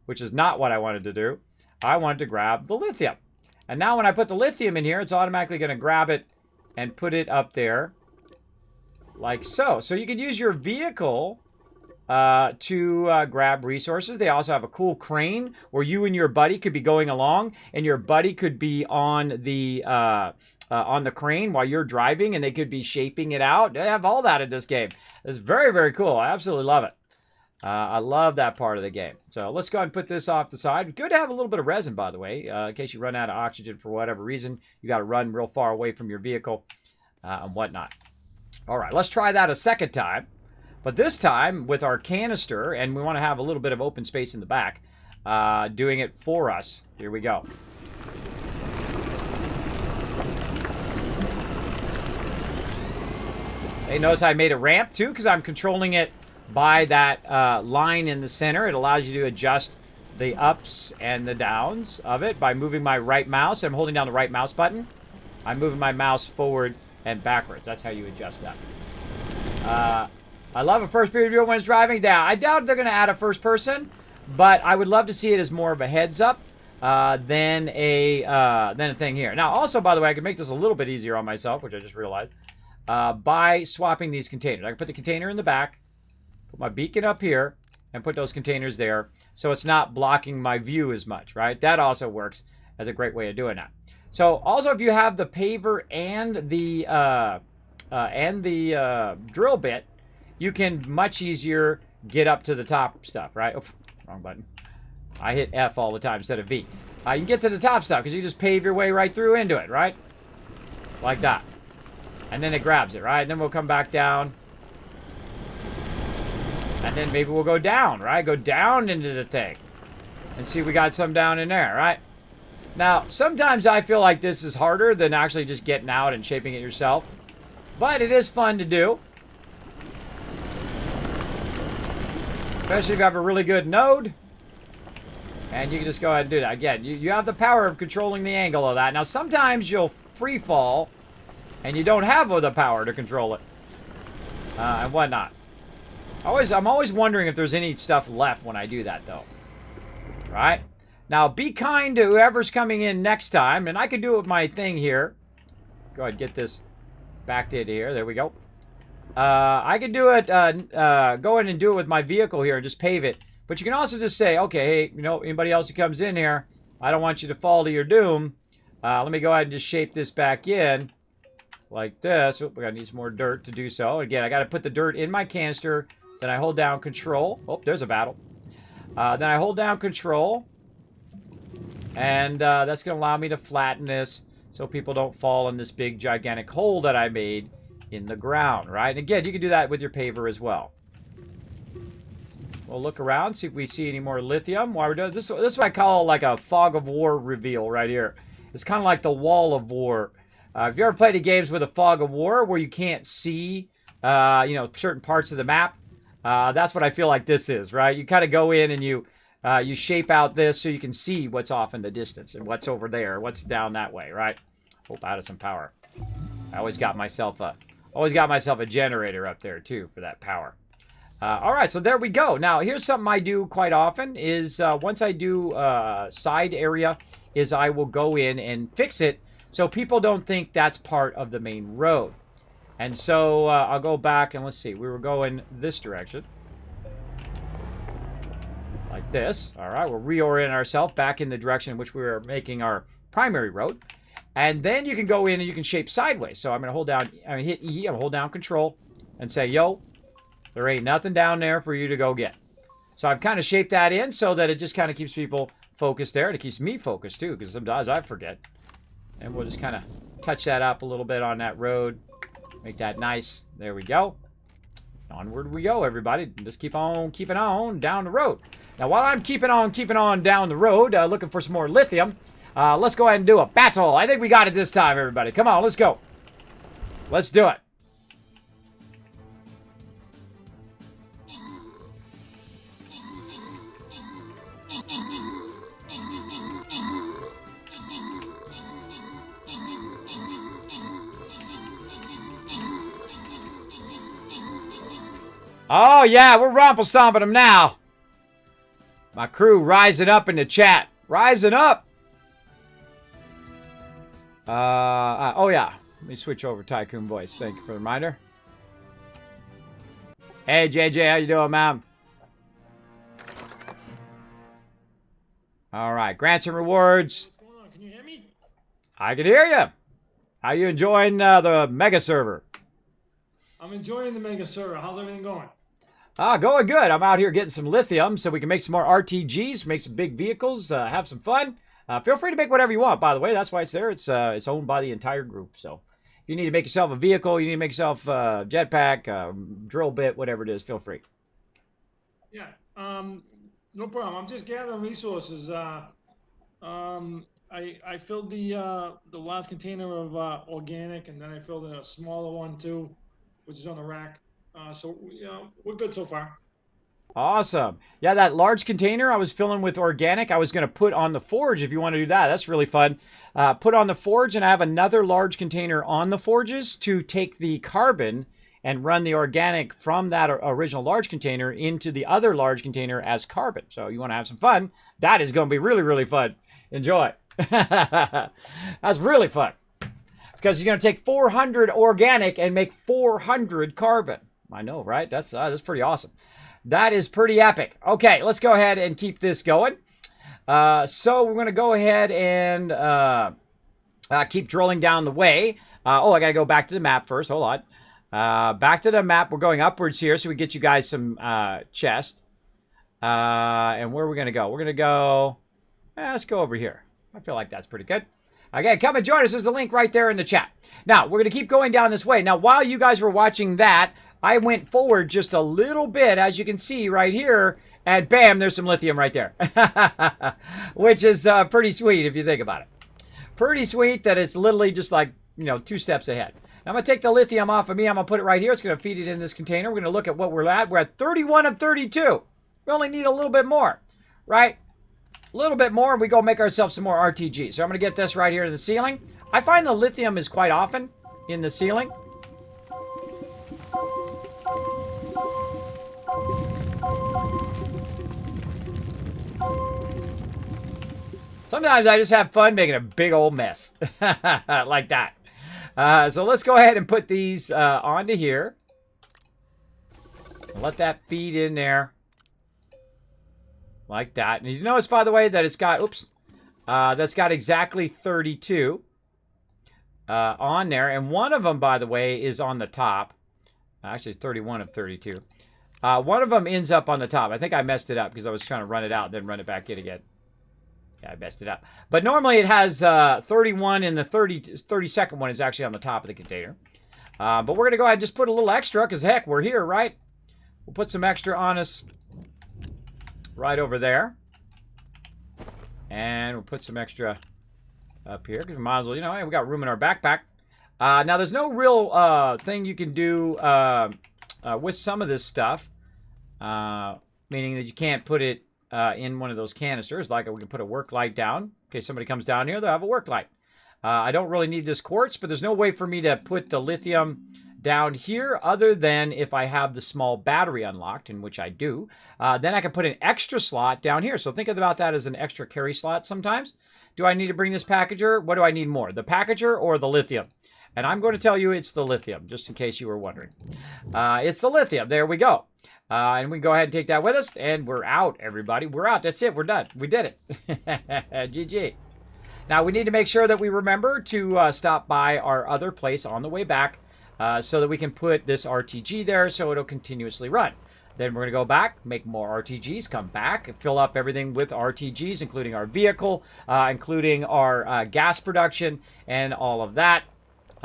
A: which is not what I wanted to do. I wanted to grab the lithium. And now when I put the lithium in here, it's automatically going to grab it and put it up there like so. So you can use your vehicle to grab resources. They also have a cool crane where you and your buddy could be going along, and your buddy could be on the crane while you're driving, and they could be shaping it out. They have all that in this game. It's very, very cool. I absolutely love it. I love that part of the game. So let's go ahead and put this off the side. Good to have a little bit of resin, by the way, in case you run out of oxygen for whatever reason. You got to run real far away from your vehicle and whatnot. All right, let's try that a second time. But this time with our canister, and we want to have a little bit of open space in the back, doing it for us. Here we go. Hey, notice I made a ramp too because I'm controlling it by that line in the center. It allows you to adjust the ups and the downs of it by moving my right mouse. I'm holding down the right mouse button. I'm moving my mouse forward and backwards. That's how you adjust that. I love a first-person view when it's driving. Yeah, I doubt they're going to add a first person, but I would love to see it as more of a heads-up than a thing here. Now, also, by the way, I can make this a little bit easier on myself, which I just realized, by swapping these containers. I can put the container in the back, put my beacon up here, and put those containers there, so it's not blocking my view as much, right? That also works as a great way of doing that. So, also, if you have the paver and the drill bit, you can much easier get up to the top stuff, right? Oh, wrong button. I hit F all the time instead of V. You can get to the top stuff because you just pave your way right through into it, right? Like that. And then it grabs it, right? And then we'll come back down. And then maybe we'll go down, right? Go down into the thing. And see we got some down in there, right? Now, sometimes I feel like this is harder than actually just getting out and shaping it yourself. But it is fun to do. Especially if you have a really good node. And you can just go ahead and do that. Again, you have the power of controlling the angle of that. Now, sometimes you'll free fall. And you don't have the power to control it. And whatnot. I'm always wondering if there's any stuff left when I do that, though. Right? Now, be kind to whoever's coming in next time. And I could do it with my thing here. Go ahead and get this backed in here. There we go. I could do it, go in and do it with my vehicle here and just pave it. But you can also just say, okay, hey, anybody else who comes in here, I don't want you to fall to your doom. Let me go ahead and just shape this back in like this. Oh, we're going to need some more dirt to do so. Again, I got to put the dirt in my canister. Then I hold down control. Oh, there's a battle. Then I hold down control. And that's going to allow me to flatten this so people don't fall in this big, gigantic hole that I made in the ground, right? And again, you can do that with your paver as well. We'll look around, see if we see any more lithium while we're doing this. This is what I call like a fog of war reveal right here. It's kind of like the wall of war. If you ever played any games with a fog of war where you can't see, certain parts of the map, that's what I feel like this is, right? You kind of go in and you shape out this so you can see what's off in the distance and what's over there, what's down that way, right? Hope out of some power. I always got myself a generator up there too for that power. All right, so there we go. Now, here's something I do quite often is once I do side area is I will go in and fix it so people don't think that's part of the main road. And so I'll go back and let's see. We were going this direction. Like this. All right, we'll reorient ourselves back in the direction in which we were making our primary road. And then you can go in and you can shape sideways. So I'm going to hit E, I'm going to hold down control and say, yo, there ain't nothing down there for you to go get. So I've kind of shaped that in so that it just kind of keeps people focused there. And it keeps me focused too, because sometimes I forget. And we'll just kind of touch that up a little bit on that road. Make that nice. There we go. Onward we go, everybody. Just keep on keeping on down the road. Now, while I'm keeping on down the road, looking for some more lithium, let's go ahead and do a battle. I think we got it this time, everybody. Come on, let's go. Let's do it. Oh, yeah, we're romple stomping them now. My crew rising up in the chat. Rising up. Oh, yeah. Let me switch over Tycoon voice. Thank you for the reminder. Hey, JJ, how you doing, man? All right, grants and rewards.
C: What's going on? Can you hear me?
A: I can hear you. How you enjoying the mega server?
C: I'm enjoying the mega server. How's everything going?
A: Going good. I'm out here getting some lithium so we can make some more RTGs, make some big vehicles, have some fun. Feel free to make whatever you want, by the way. That's why it's there. It's owned by the entire group. So if you need to make yourself a vehicle, you need to make yourself a jetpack, drill bit, whatever it is, feel free.
C: Yeah. No problem. I'm just gathering resources. I filled the last container of organic, and then I filled in a smaller one too, which is on the rack. So we're good so far.
A: Awesome. Yeah, that large container I was filling with organic, I was going to put on the forge if you want to do that. That's really fun. Put on the forge, and I have another large container on the forges to take the carbon and run the organic from that original large container into the other large container as carbon. So you want to have some fun. That is going to be really, really fun. Enjoy. That's really fun. Because you're going to take 400 organic and make 400 carbon. I know, right? That's pretty awesome. That is pretty epic. Okay, let's go ahead and keep this going. So we're going to go ahead and keep drilling down the way. I got to go back to the map first. Hold on. Back to the map. We're going upwards here so we get you guys some chest. And where are we going to go? We're going to go... let's go over here. I feel like that's pretty good. Okay, come and join us. There's the link right there in the chat. Now, we're going to keep going down this way. Now, while you guys were watching that, I went forward just a little bit, as you can see right here, and bam, there's some lithium right there. Which is pretty sweet if you think about it. Pretty sweet that it's literally just like, 2 steps ahead. Now, I'm going to take the lithium off of me. I'm going to put it right here. It's going to feed it in this container. We're going to look at what we're at. We're at 31 of 32. We only need a little bit more, right? A little bit more, and we go make ourselves some more RTGs. So I'm going to get this right here in the ceiling. I find the lithium is quite often in the ceiling. Sometimes I just have fun making a big old mess. Like that. So let's go ahead and put these onto here. Let that feed in there. Like that. And you notice, by the way, that it's got, that's got exactly 32 on there. And one of them, by the way, is on the top. Actually, 31 of 32. One of them ends up on the top. I think I messed it up because I was trying to run it out and then run it back in again. Yeah, I messed it up. But normally it has 31, and the 32nd one is actually on the top of the container. But we're going to go ahead and just put a little extra because, heck, we're here, right? We'll put some extra on us right over there. And we'll put some extra up here because we might as well, hey, we got room in our backpack. Now, there's no real thing you can do with some of this stuff, meaning that you can't put it in one of those canisters. Like we can put a work light down. Okay, somebody comes down here, they'll have a work light. I don't really need this quartz, but there's no way for me to put the lithium down here other than if I have the small battery unlocked, in which I do. Then I can put an extra slot down here. So think about that as an extra carry slot sometimes. Do I need to bring this packager? What do I need more, the packager or the lithium? And I'm going to tell you it's the lithium, just in case you were wondering. It's the lithium. There we go. And we can go ahead and take that with us. And we're out, everybody. We're out. That's it. We're done. We did it. GG. Now, we need to make sure that we remember to stop by our other place on the way back so that we can put this RTG there so it'll continuously run. Then we're going to go back, make more RTGs, come back, fill up everything with RTGs, including our vehicle, including our gas production, and all of that.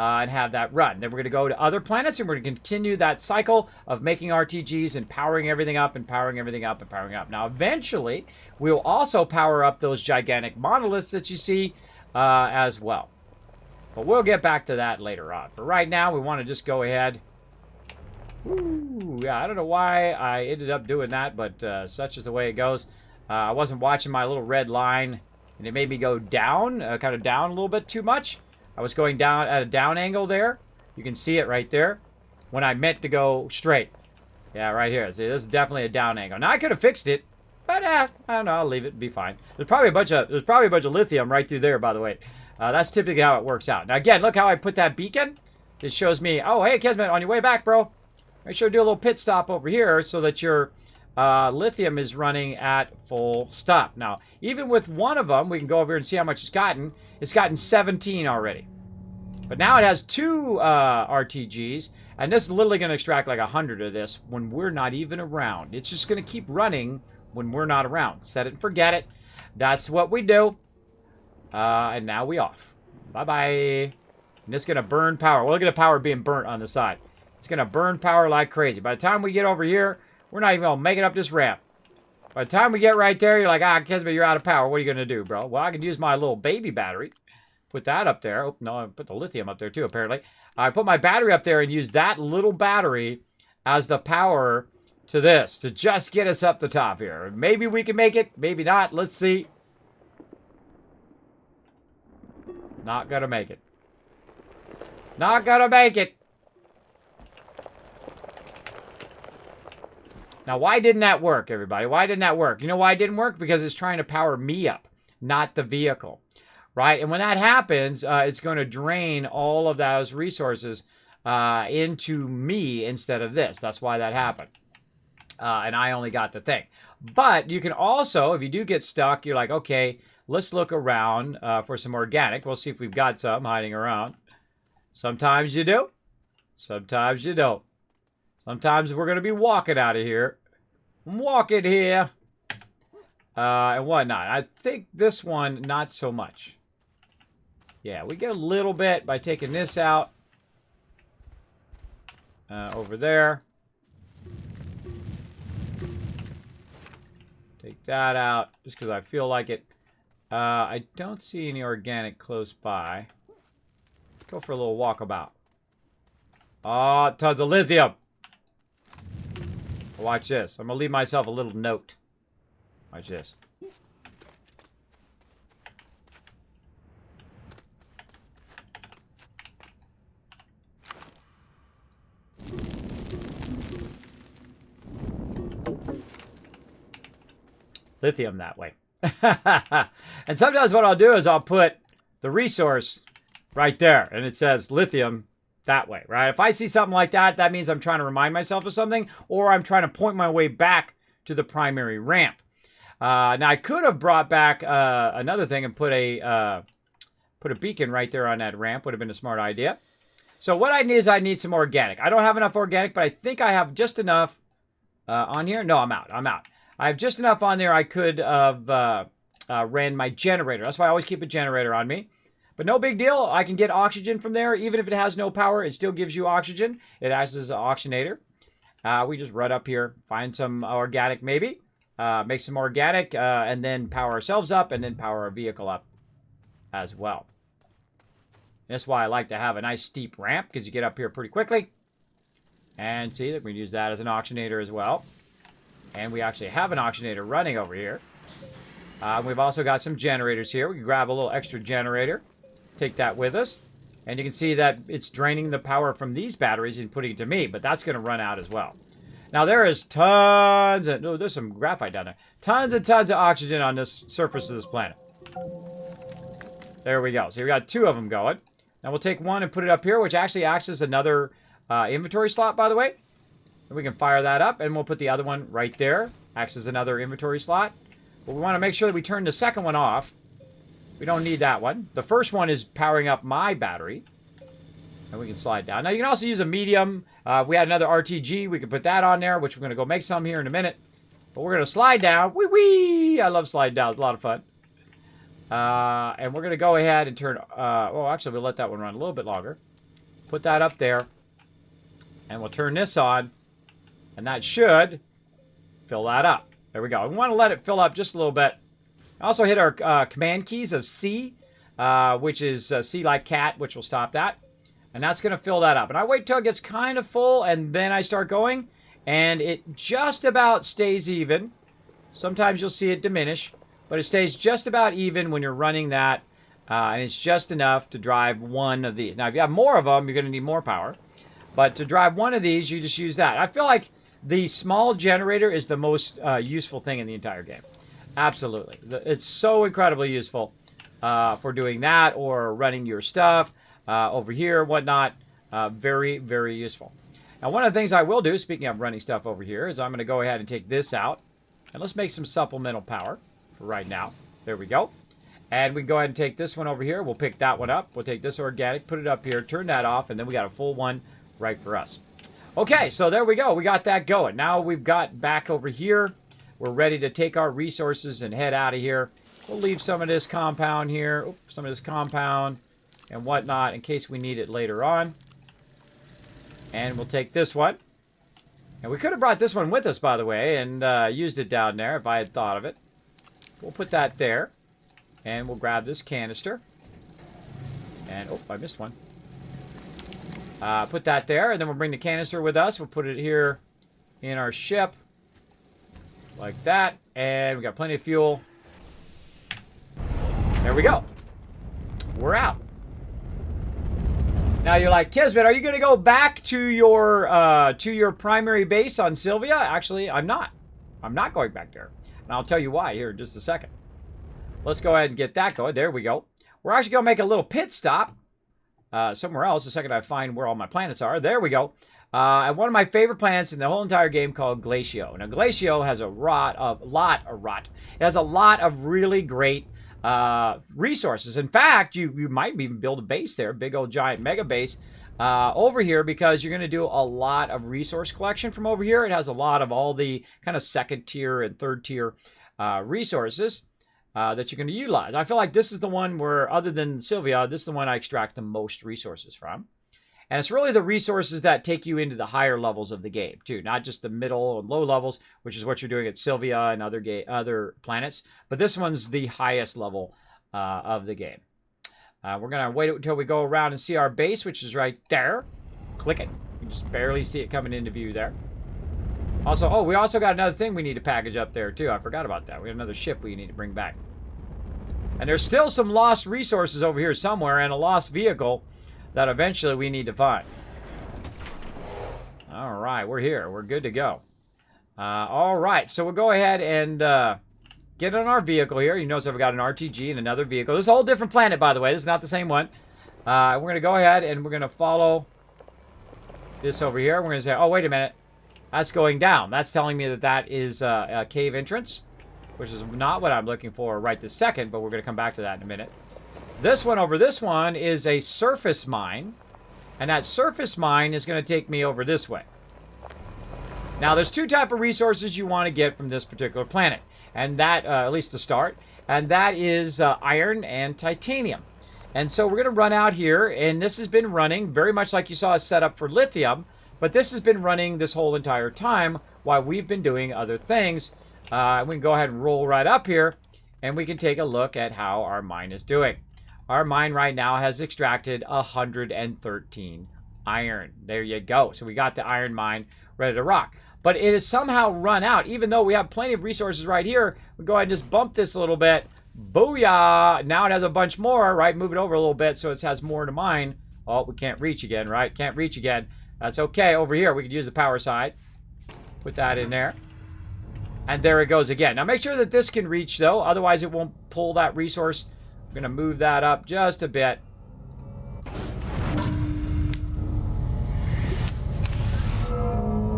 A: And have that run. Then we're going to go to other planets, and we're going to continue that cycle of making RTGs and powering everything up and powering everything up and powering up. Now, eventually, we'll also power up those gigantic monoliths that you see as well. But we'll get back to that later on. For right now, we want to just go ahead. Ooh, yeah, I don't know why I ended up doing that, but such is the way it goes. I wasn't watching my little red line, and it made me go down, kind of down a little bit too much. I was going down at a down angle there. You can see it right there when I meant to go straight. Yeah, right here. See, this is definitely a down angle. Now, I could have fixed it, but I don't know. I'll leave it. It'll be fine. There's probably a bunch of lithium right through there, by the way. That's typically how it works out. Now, again, look how I put that beacon. This shows me, oh, hey, Kismet, on your way back, bro. Make sure to do a little pit stop over here so that your lithium is running at full stop. Now, even with one of them, we can go over here and see how much it's gotten. It's gotten 17 already. But now it has 2 RTGs, and this is literally going to extract like 100 of this when we're not even around. It's just going to keep running when we're not around. Set it and forget it. That's what we do. And now we off. Bye-bye. And it's going to burn power. Well, look at the power being burnt on the side. It's going to burn power like crazy. By the time we get over here, we're not even going to make it up this ramp. By the time we get right there, you're like, Kismet, you're out of power. What are you going to do, bro? Well, I can use my little baby battery. Put that up there. Oh, no, I put the lithium up there too, apparently. I put my battery up there and use that little battery as the power to this, to just get us up the top here. Maybe we can make it, maybe not. Let's see. Not gonna make it. Not gonna make it. Now, why didn't that work, everybody? Why didn't that work? You know why it didn't work? Because it's trying to power me up, not the vehicle. Right? And when that happens, it's going to drain all of those resources into me instead of this. That's why that happened. And I only got the thing. But you can also, if you do get stuck, you're like, okay, let's look around for some organic. We'll see if we've got some hiding around. Sometimes you do. Sometimes you don't. Sometimes we're going to be walking out of here. Walking here. And whatnot. I think this one, not so much. Yeah, we get a little bit by taking this out. Over there. Take that out, just because I feel like it. I don't see any organic close by. Go for a little walkabout. Oh, tons of lithium. Watch this. I'm going to leave myself a little note. Watch this. Lithium that way. And sometimes what I'll do is I'll put the resource right there. And it says lithium that way, right? If I see something like that, that means I'm trying to remind myself of something, or I'm trying to point my way back to the primary ramp. Now, I could have brought back another thing and put a beacon right there on that ramp. Would have been a smart idea. So what I need is I need some organic. I don't have enough organic, but I think I have just enough on here. No, I'm out. I'm out. I have just enough on there I could have ran my generator. That's why I always keep a generator on me. But no big deal. I can get oxygen from there. Even if it has no power, it still gives you oxygen. It acts as an oxygenator. We just run up here, find some organic maybe, make some organic, and then power ourselves up and then power our vehicle up as well. That's why I like to have a nice steep ramp, because you get up here pretty quickly. And see that we use that as an oxygenator as well. And we actually have an oxygenator running over here. We've also got some generators here. We can grab a little extra generator. Take that with us. And you can see that it's draining the power from these batteries and putting it to me. But that's going to run out as well. Now, there is tons of... Oh, there's some graphite down there. Tons and tons of oxygen on this surface of this planet. There we go. So we got 2 of them going. Now, we'll take one and put it up here, which actually acts as another inventory slot, by the way. And we can fire that up, and we'll put the other one right there. Acts as another inventory slot. But we want to make sure that we turn the second one off. We don't need that one. The first one is powering up my battery. And we can slide down. Now, you can also use a medium. We had another RTG. We can put that on there, which we're going to go make some here in a minute. But we're going to slide down. Wee wee! I love slide down. It's a lot of fun. And we're going to go ahead and turn... well, actually, we'll let that one run a little bit longer. Put that up there. And we'll turn this on. And that should fill that up. There we go. We want to let it fill up just a little bit. Also hit our command keys of C, which is C like cat, which will stop that. And that's going to fill that up. And I wait till it gets kind of full, and then I start going. And it just about stays even. Sometimes you'll see it diminish. But it stays just about even when you're running that. And it's just enough to drive one of these. Now, if you have more of them, you're going to need more power. But to drive one of these, you just use that. I feel like the small generator is the most useful thing in the entire game. Absolutely. It's so incredibly useful for doing that or running your stuff over here, whatnot. Very, very useful. Now, one of the things I will do, speaking of running stuff over here, is I'm going to go ahead and take this out. And let's make some supplemental power for right now. There we go. And we can go ahead and take this one over here. We'll pick that one up. We'll take this organic, put it up here, turn that off, and then we got a full one right for us. Okay, so there we go. We got that going. Now we've got back over here. We're ready to take our resources and head out of here. We'll leave some of this compound here, some of this compound and whatnot in case we need it later on. And we'll take this one. And we could have brought this one with us, by the way, and used it down there if I had thought of it. We'll put that there. And we'll grab this canister. And, oh, I missed one. Put that there, and then we'll bring the canister with us. We'll put it here in our ship. Like that. And we got plenty of fuel. There we go. We're out. Now you're like, Kismet, are you going to go back to your primary base on Sylvia? Actually, I'm not. I'm not going back there. And I'll tell you why here in just a second. Let's go ahead and get that going. There we go. We're actually going to make a little pit stop somewhere else the second I find where all my planets are. There we go. At one of my favorite planets in the whole entire game called Glacio. Now, Glacio has It has a lot of really great resources. In fact, you might even build a base there, big old giant mega base over here, because you're going to do a lot of resource collection from over here. It has a lot of all the kind of second tier and third tier resources that you're going to utilize. I feel like this is the one where, other than Sylvia, this is the one I extract the most resources from. And it's really the resources that take you into the higher levels of the game, too. Not just the middle and low levels, which is what you're doing at Sylvia and other planets. But this one's the highest level of the game. We're going to wait until we go around and see our base, which is right there. Click it. You can just barely see it coming into view there. Also, oh, we also got another thing we need to package up there, too. I forgot about that. We have another ship we need to bring back. And there's still some lost resources over here somewhere, and a lost vehicle that eventually we need to find. All right, we're here. We're good to go. All right, so we'll go ahead and get on our vehicle here. You notice I've got an RTG and another vehicle. This is a whole different planet, by the way. This is not the same one. We're going to go ahead and we're going to follow this over here. We're going to say, oh, wait a minute. That's going down. That's telling me that that is a cave entrance, which is not what I'm looking for right this second, but we're going to come back to that in a minute. This one over this one is a surface mine, and that surface mine is going to take me over this way. Now, there's two types of resources you want to get from this particular planet, and that, at least to start, and that is iron and titanium. And so we're going to run out here, and this has been running very much like you saw us set up for lithium, but this has been running this whole entire time while we've been doing other things. We can go ahead and roll right up here, and we can take a look at how our mine is doing. Our mine right now has extracted 113 iron. There you go. So we got the iron mine ready to rock. But it has somehow run out. Even though we have plenty of resources right here, we go ahead and just bump this a little bit. Booyah! Now it has a bunch more, right? Move it over a little bit so it has more to mine. Oh, we can't reach again, right? Can't reach again. That's okay. Over here, we could use the power side. Put that in there. And there it goes again. Now make sure that this can reach, though. Otherwise, it won't pull that resource. We're going to move that up just a bit.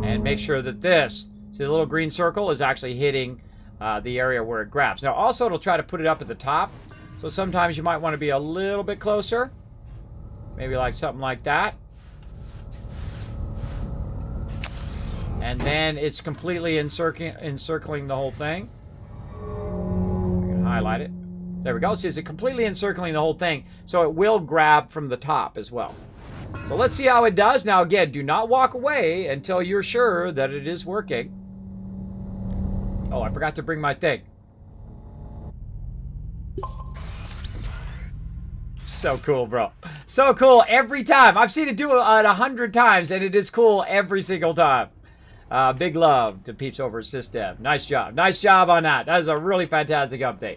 A: And make sure that this, see the little green circle, is actually hitting the area where it grabs. Now, also, it'll try to put it up at the top. So sometimes you might want to be a little bit closer. Maybe like something like that. And then it's completely encircling the whole thing. I can highlight it. There we go. See, it's completely encircling the whole thing, so it will grab from the top as well. So let's see how it does. Now, again, do not walk away until you're sure that it is working. Oh, I forgot to bring my thing. So cool, bro. So cool every time. I've seen it do it 100 times, and it is cool every single time. Big love to Peeps over at SysDev. Nice job. Nice job on that. That is a really fantastic update.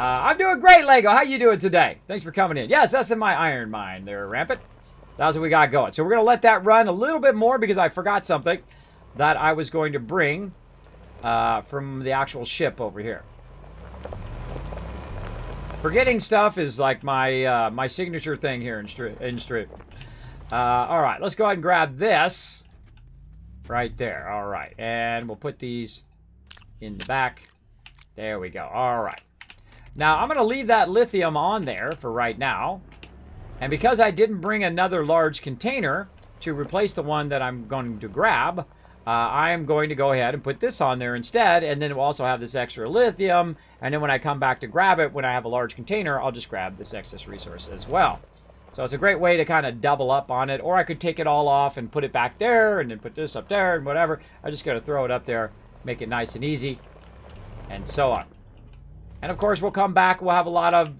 A: I'm doing great, Lego. How you doing today? Thanks for coming in. Yes, that's in my iron mine there, Rampant. That's what we got going. So we're going to let that run a little bit more because I forgot something that I was going to bring from the actual ship over here. Forgetting stuff is like my signature thing here in stream. All right, let's go ahead and grab this. Right there. All right. And we'll put these in the back. There we go. All right. Now, I'm going to leave that lithium on there for right now. And because I didn't bring another large container to replace the one that I'm going to grab, I am going to go ahead and put this on there instead. And then we'll also have this extra lithium. And then when I come back to grab it, when I have a large container, I'll just grab this excess resource as well. So it's a great way to kind of double up on it. Or I could take it all off and put it back there and then put this up there and whatever. I just got to throw it up there, make it nice and easy, and so on. And of course, we'll come back. We'll have a lot of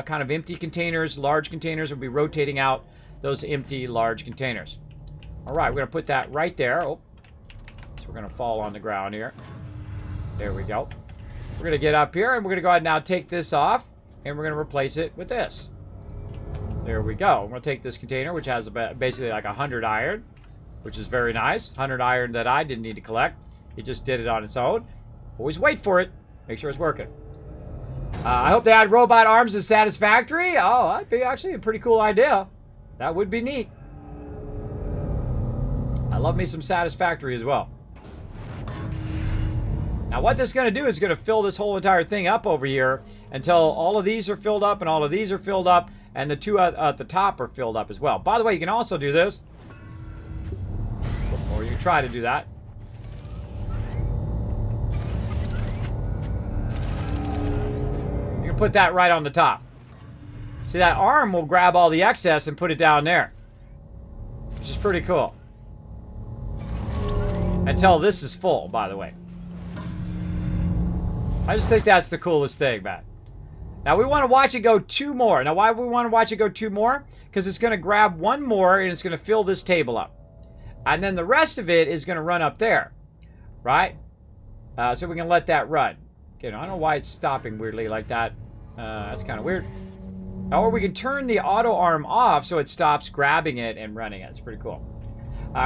A: kind of empty containers, large containers. We'll be rotating out those empty, large containers. All right, we're going to put that right there. Oh, so we're going to fall on the ground here. There we go. We're going to get up here, and we're going to go ahead and now take this off, and we're going to replace it with this. There we go. I'm going to take this container, which has basically like 100 iron, which is very nice. 100 iron that I didn't need to collect. It just did it on its own. Always wait for it. Make sure it's working. I hope they add robot arms as satisfactory. Oh, that'd be actually a pretty cool idea. That would be neat. I love me some satisfactory as well. Now what this is going to do is going to fill this whole entire thing up over here until all of these are filled up and all of these are filled up and the two at the top are filled up as well. By the way, you can also do this. Or you can try to do that. Put that right on the top. See, that arm will grab all the excess and put it down there, which is pretty cool. Until this is full, by the way. I just think that's the coolest thing, man. Now, we want to watch it go 2 more. Now, why do we want to watch it go 2 more? Because it's going to grab 1 more and it's going to fill this table up. And then the rest of it is going to run up there. Right? So we can let that run. Okay, now, I don't know why it's stopping weirdly like that. That's kind of weird. Or we can turn the auto arm off so it stops grabbing it and running it. It's pretty cool.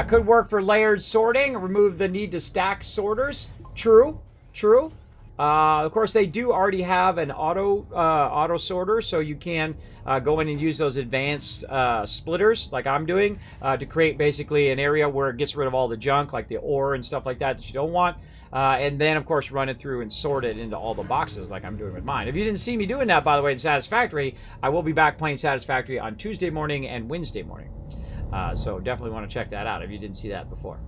A: Could work for layered sorting. Remove the need to stack sorters. True. True. Of course, they do already have an auto sorter, so you can go in and use those advanced splitters like I'm doing to create basically an area where it gets rid of all the junk like the ore and stuff like that you don't want. And then, of course, run it through and sort it into all the boxes like I'm doing with mine. If you didn't see me doing that, by the way, in Satisfactory, I will be back playing Satisfactory on Tuesday morning and Wednesday morning. So definitely want to check that out if you didn't see that before.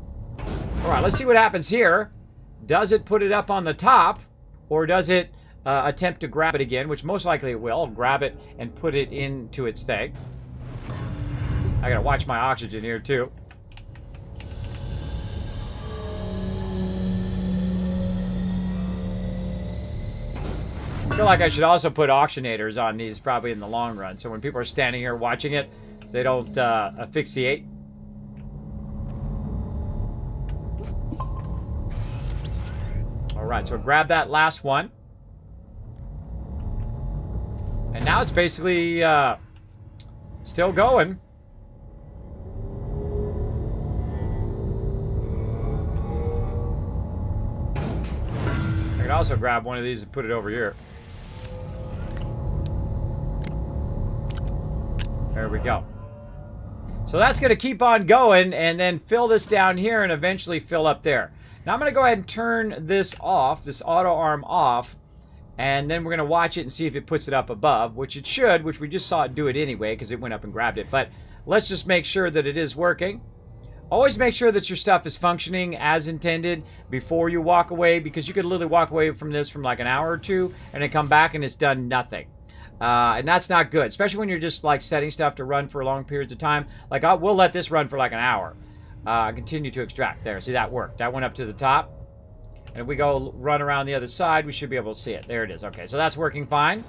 A: All right, let's see what happens here. Does it put it up on the top, or does it attempt to grab it again, which most likely it will. Grab it and put it into its thing. I got to watch my oxygen here, too. I feel like I should also put auctionators on these probably in the long run. So when people are standing here watching it, they don't asphyxiate. All right, so grab that last one. And now it's basically still going. I could also grab one of these and put it over here. There we go. So that's going to keep on going and then fill this down here and eventually fill up there. Now I'm going to go ahead and turn this off, this auto arm off, and then we're going to watch it and see if it puts it up above, which it should, which we just saw it do it anyway because it went up and grabbed it. But let's just make sure that it is working. Always make sure that your stuff is functioning as intended before you walk away, because you could literally walk away from this from like an hour or two and then come back and it's done nothing. And that's not good, especially when you're just like setting stuff to run for long periods of time. Like we'll let this run for like an hour. Continue to extract. There, see, that worked. That went up to the top. And if we go run around the other side, we should be able to see it. There it is. Okay, so that's working fine.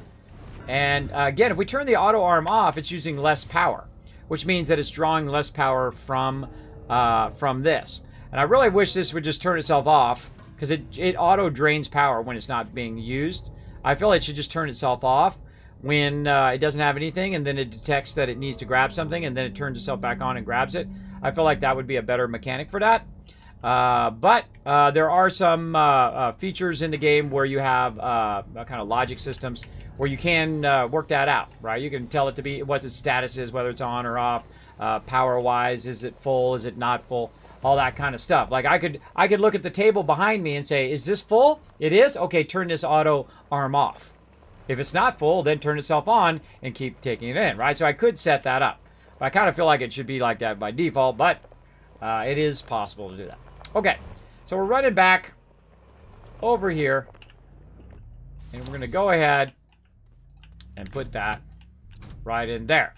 A: And again, if we turn the auto arm off, it's using less power, which means that it's drawing less power from this. And I really wish this would just turn itself off, because it auto drains power when it's not being used. I feel it should just turn itself off when it doesn't have anything, and then it detects that it needs to grab something, and then it turns itself back on and grabs it. I feel like that would be a better mechanic for that. But there are some features in the game where you have kind of logic systems where you can work that out, right? You can tell it to be what its status is, whether it's on or off, power-wise. Is it full? Is it not full? all that kind of stuff. Like I could look at the table behind me and say, is this full? It is? Okay, turn this auto arm off. If it's not full, then turn itself on and keep taking it in, right? So I could set that up. But I kind of feel like it should be like that by default, but it is possible to do that. Okay, so we're running back over here, and we're going to go ahead and put that right in there.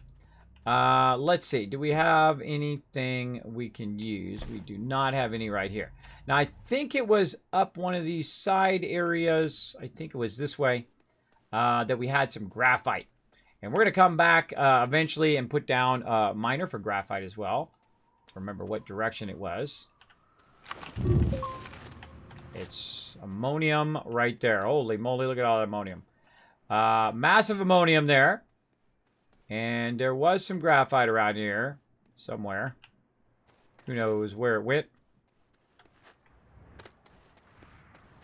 A: Let's see. Do we have anything we can use? We do not have any right here. Now, I think it was up one of these side areas. I think it was this way that we had some graphite. And we're going to come back eventually and put down a miner for graphite as well. Remember what direction it was. It's ammonium right there. Holy moly, look at all that ammonium. Massive ammonium there. And there was some graphite around here somewhere. Who knows where it went.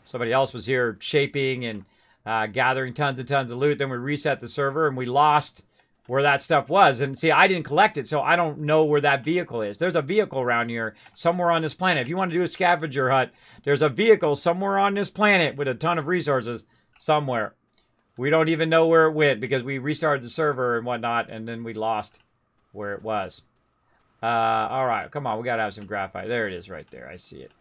A: Somebody else was here shaping and gathering tons and tons of loot. Then we reset the server and we lost where that stuff was. And see, I didn't collect it, so I don't know where that vehicle is. There's a vehicle around here somewhere on this planet. If you want to do a scavenger hunt, there's a vehicle somewhere on this planet with a ton of resources somewhere. We don't even know where it went because we restarted the server and whatnot, and then we lost where it was. All right, come on. We got to have some graphite. There it is right there. I see it.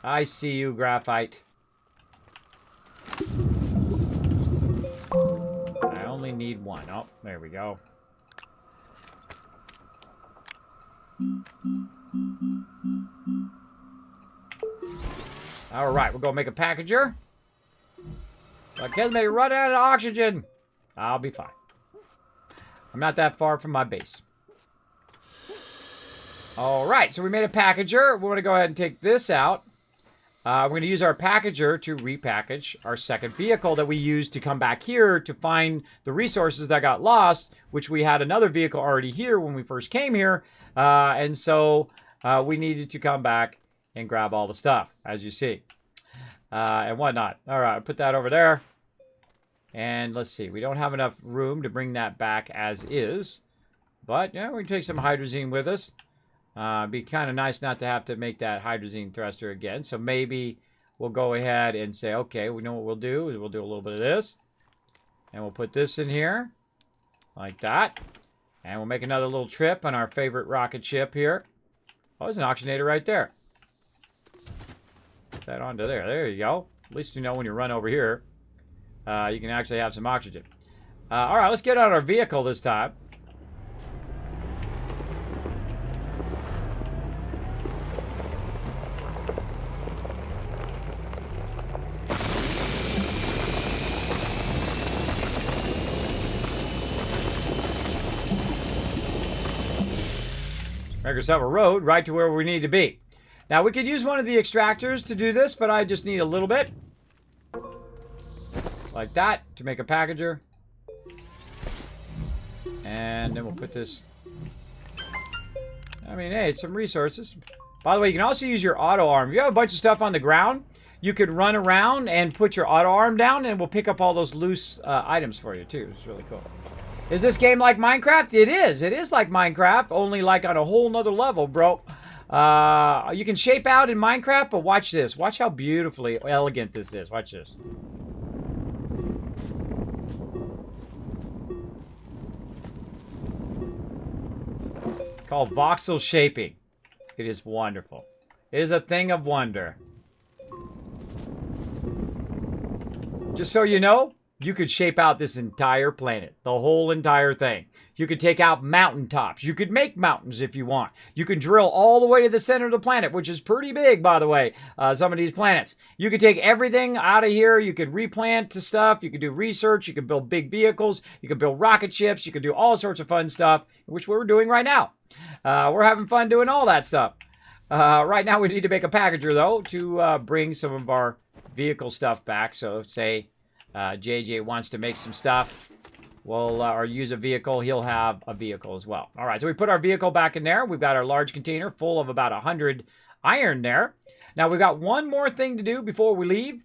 A: I see you, graphite. I only need one. Oh, there we go. All right, we're going to make a packager. But Kismet, you run out of oxygen. I'll be fine. I'm not that far from my base. All right, so we made a packager. We want to go ahead and take this out. We're going to use our packager to repackage our second vehicle that we used to come back here to find the resources that got lost, which we had another vehicle already here when we first came here. And so we needed to come back and grab all the stuff, as you see, and whatnot. All right, put that over there. And let's see, we don't have enough room to bring that back as is. But, yeah, we can take some hydrazine with us. Be kind of nice not to have to make that hydrazine thruster again. So maybe we'll go ahead and say, okay, we know what we'll do. We'll do a little bit of this. And we'll put this in here. Like that. And we'll make another little trip on our favorite rocket ship here. Oh, there's an oxygenator right there. Put that onto there. There you go. At least you know when you run over here, you can actually have some oxygen. All right, let's get on our vehicle this time. Make ourselves a road right to where we need to be. Now, we could use one of the extractors to do this, but I just need a little bit. Like that, to make a packager. And then we'll put this... I mean, hey, it's some resources. By the way, you can also use your auto arm. If you have a bunch of stuff on the ground, you could run around and put your auto arm down, and we'll pick up all those loose items for you, too. It's really cool. Is this game like Minecraft? It is. It is like Minecraft, only like on a whole nother level, bro. You can shape out in Minecraft, but watch this. Watch how beautifully elegant this is. Watch this. Called voxel shaping. It is wonderful. It is a thing of wonder. Just so you know, you could shape out this entire planet, the whole entire thing. You could take out mountaintops. You could make mountains if you want. You could drill all the way to the center of the planet, which is pretty big, by the way, some of these planets. You could take everything out of here. You could replant the stuff. You could do research. You could build big vehicles. You could build rocket ships. You could do all sorts of fun stuff, which we're doing right now. We're having fun doing all that stuff. Right now, we need to make a packager, though, to bring some of our vehicle stuff back. So, say... JJ wants to make some stuff, well, or use a vehicle, he'll have a vehicle as well. All right, so we put our vehicle back in there. We've got our large container full of about 100 iron there. Now, we've got one more thing to do before we leave,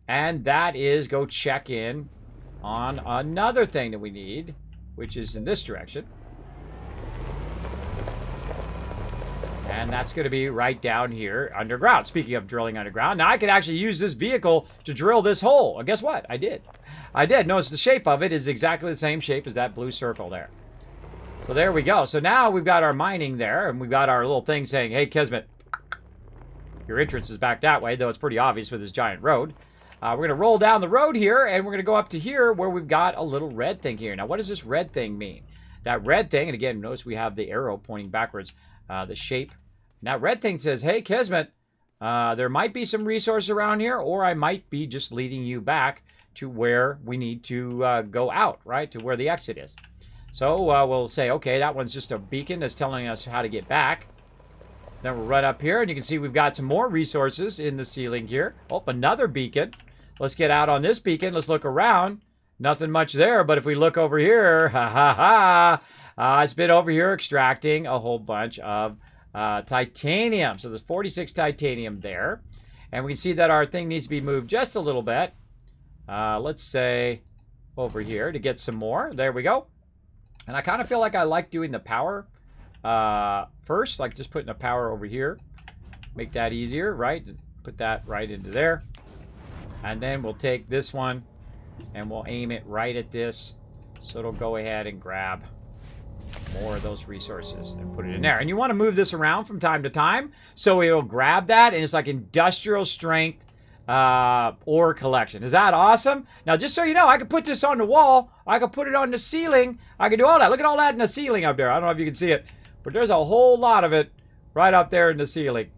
A: and that is go check in on another thing that we need, which is in this direction. And that's going to be right down here underground. Speaking of drilling underground, now I could actually use this vehicle to drill this hole. And guess what? I did. I did. Notice the shape of it is exactly the same shape as that blue circle there. So there we go. So now we've got our mining there, and we've got our little thing saying, hey, Kismet, your entrance is back that way, though it's pretty obvious with this giant road. We're going to roll down the road here, and we're going to go up to here where we've got a little red thing here. Now, what does this red thing mean? That red thing, and again, notice we have the arrow pointing backwards, the shape. Now, red thing says, hey, Kismet, there might be some resources around here, or I might be just leading you back to where we need to go out, right, to where the exit is. So we'll say, okay, that one's just a beacon that's telling us how to get back. Then we'll run up here, and you can see we've got some more resources in the ceiling here. Oh, another beacon. Let's get out on this beacon. Let's look around. Nothing much there, but if we look over here, it's been over here extracting a whole bunch of titanium. So there's 46 titanium there. And we can see that our thing needs to be moved just a little bit. Let's say over here to get some more. There we go. And I kind of feel like I like doing the power first, like just putting the power over here. Make that easier, right? Put that right into there. And then we'll take this one and we'll aim it right at this. So it'll go ahead and grab more of those resources and put it in there. And you want to move this around from time to time so it'll grab that, and it's like industrial strength ore collection. Is that awesome? Now, just so you know, I could put this on the wall. I could put it on the ceiling. I could do all that. Look at all that in the ceiling up there. I don't know if you can see it, but there's a whole lot of it right up there in the ceiling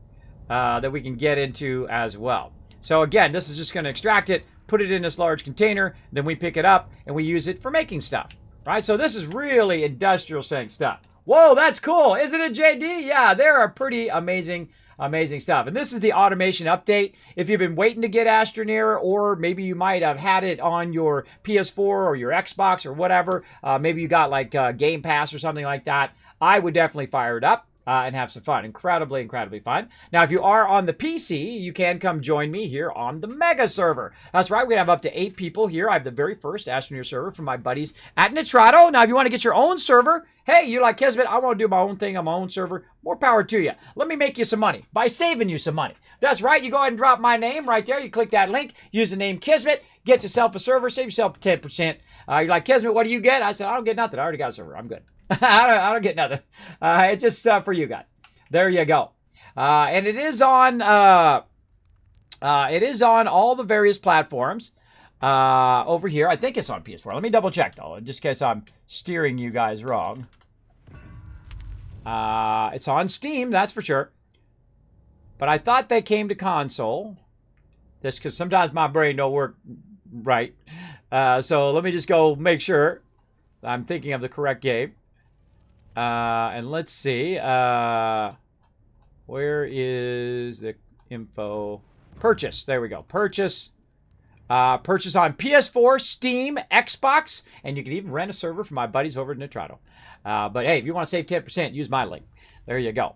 A: that we can get into as well. So again, this is just going to extract it, put it in this large container, then we pick it up and we use it for making stuff, right? So this is really industrial strength stuff. Whoa, that's cool. Isn't it, JD? Yeah, there are pretty amazing stuff. And this is the automation update. If you've been waiting to get Astroneer, or maybe you might have had it on your PS4 or your Xbox or whatever, maybe you got like Game Pass or something like that, I would definitely fire it up and have some fun. Incredibly fun. Now, if you are on the PC, you can come join me here on the Mega server. That's right, we're going to have up to 8 people here. I have the very first Astroneer server from my buddies at Nitrado. Now, if you want to get your own server, hey, you're like, Kismet, I want to do my own thing on my own server. More power to you. Let me make you some money by saving you some money. That's right, you go ahead and drop my name right there. You click that link, use the name Kismet, get yourself a server, save yourself 10%. You're like, Kismet, what do you get? I said, I don't get nothing. I already got a server. I'm good. I don't get nothing. It's just for you guys. There you go. And it is on all the various platforms over here. I think it's on PS4. Let me double check though, just in case I'm steering you guys wrong. It's on Steam, that's for sure. But I thought they came to console. Just because sometimes my brain don't work right. So let me just go make sure I'm thinking of the correct game. And let's see. Where is the info? Purchase. There we go. Purchase. Purchase on PS4, Steam, Xbox, and you can even rent a server from my buddies over at Nitrado. But hey, if you want to save 10%, use my link. There you go.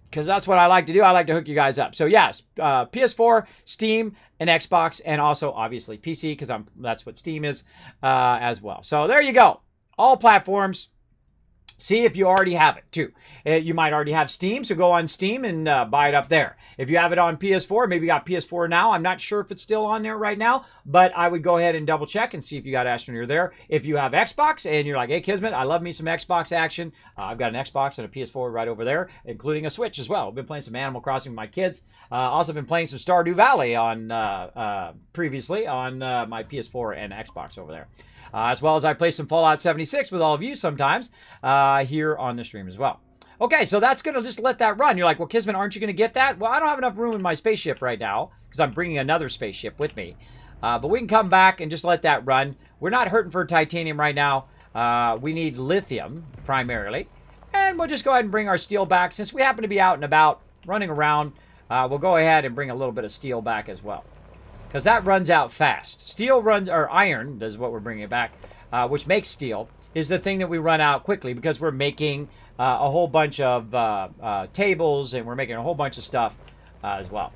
A: Because that's what I like to do. I like to hook you guys up. So yes, PS4, Steam, and Xbox, and also obviously PC, because that's what Steam is as well. So there you go. All platforms. See if you already have it, too. You might already have Steam, so go on Steam and buy it up there. If you have it on PS4, maybe you got PS4 now. I'm not sure if it's still on there right now, but I would go ahead and double check and see if you got Astroneer there. If you have Xbox and you're like, hey, Kismet, I love me some Xbox action. I've got an Xbox and a PS4 right over there, including a Switch as well. I've been playing some Animal Crossing with my kids. Also been playing some Stardew Valley on previously on my PS4 and Xbox over there. As well as I play some Fallout 76 with all of you sometimes here on the stream as well. Okay, so that's going to just let that run. You're like, well, Kismet, aren't you going to get that? Well, I don't have enough room in my spaceship right now because I'm bringing another spaceship with me. But we can come back and just let that run. We're not hurting for titanium right now. We need lithium primarily. And we'll just go ahead and bring our steel back. Since we happen to be out and about, running around, we'll go ahead and bring a little bit of steel back as well. Because that runs out fast. Steel runs, or iron is what we're bringing back, which makes steel, is the thing that we run out quickly because we're making a whole bunch of tables and we're making a whole bunch of stuff as well.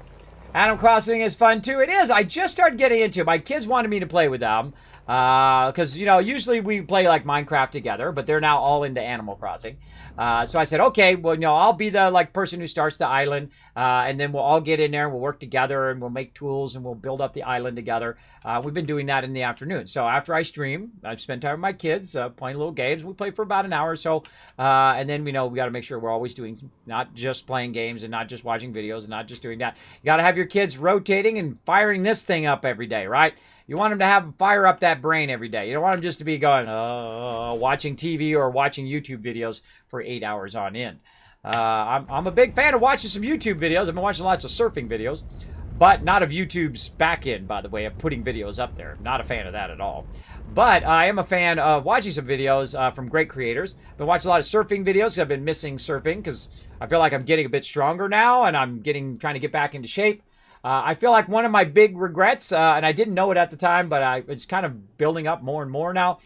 A: Animal Crossing is fun too. It is. I just started getting into it. My kids wanted me to play with them. Because, usually we play like Minecraft together, but they're now all into Animal Crossing. So I said, okay, well, I'll be the person who starts the island, and then we'll all get in there and we'll work together and we'll make tools and we'll build up the island together. We've been doing that in the afternoon. So after I stream, I spend time with my kids playing little games. We play for about an hour or so, and then we got to make sure we're always doing, not just playing games and not just watching videos and not just doing that. You got to have your kids rotating and firing this thing up every day, right? You want them to fire up that brain every day. You don't want them just to be going, watching TV or watching YouTube videos for 8 hours on end. I'm a big fan of watching some YouTube videos. I've been watching lots of surfing videos, but not of YouTube's back end, by the way, of putting videos up there. Not a fan of that at all. But I am a fan of watching some videos from great creators. I've been watching a lot of surfing videos because I've been missing surfing because I feel like I'm getting a bit stronger now and I'm trying to get back into shape. I feel like one of my big regrets, and I didn't know it at the time, but it's kind of building up more and more now,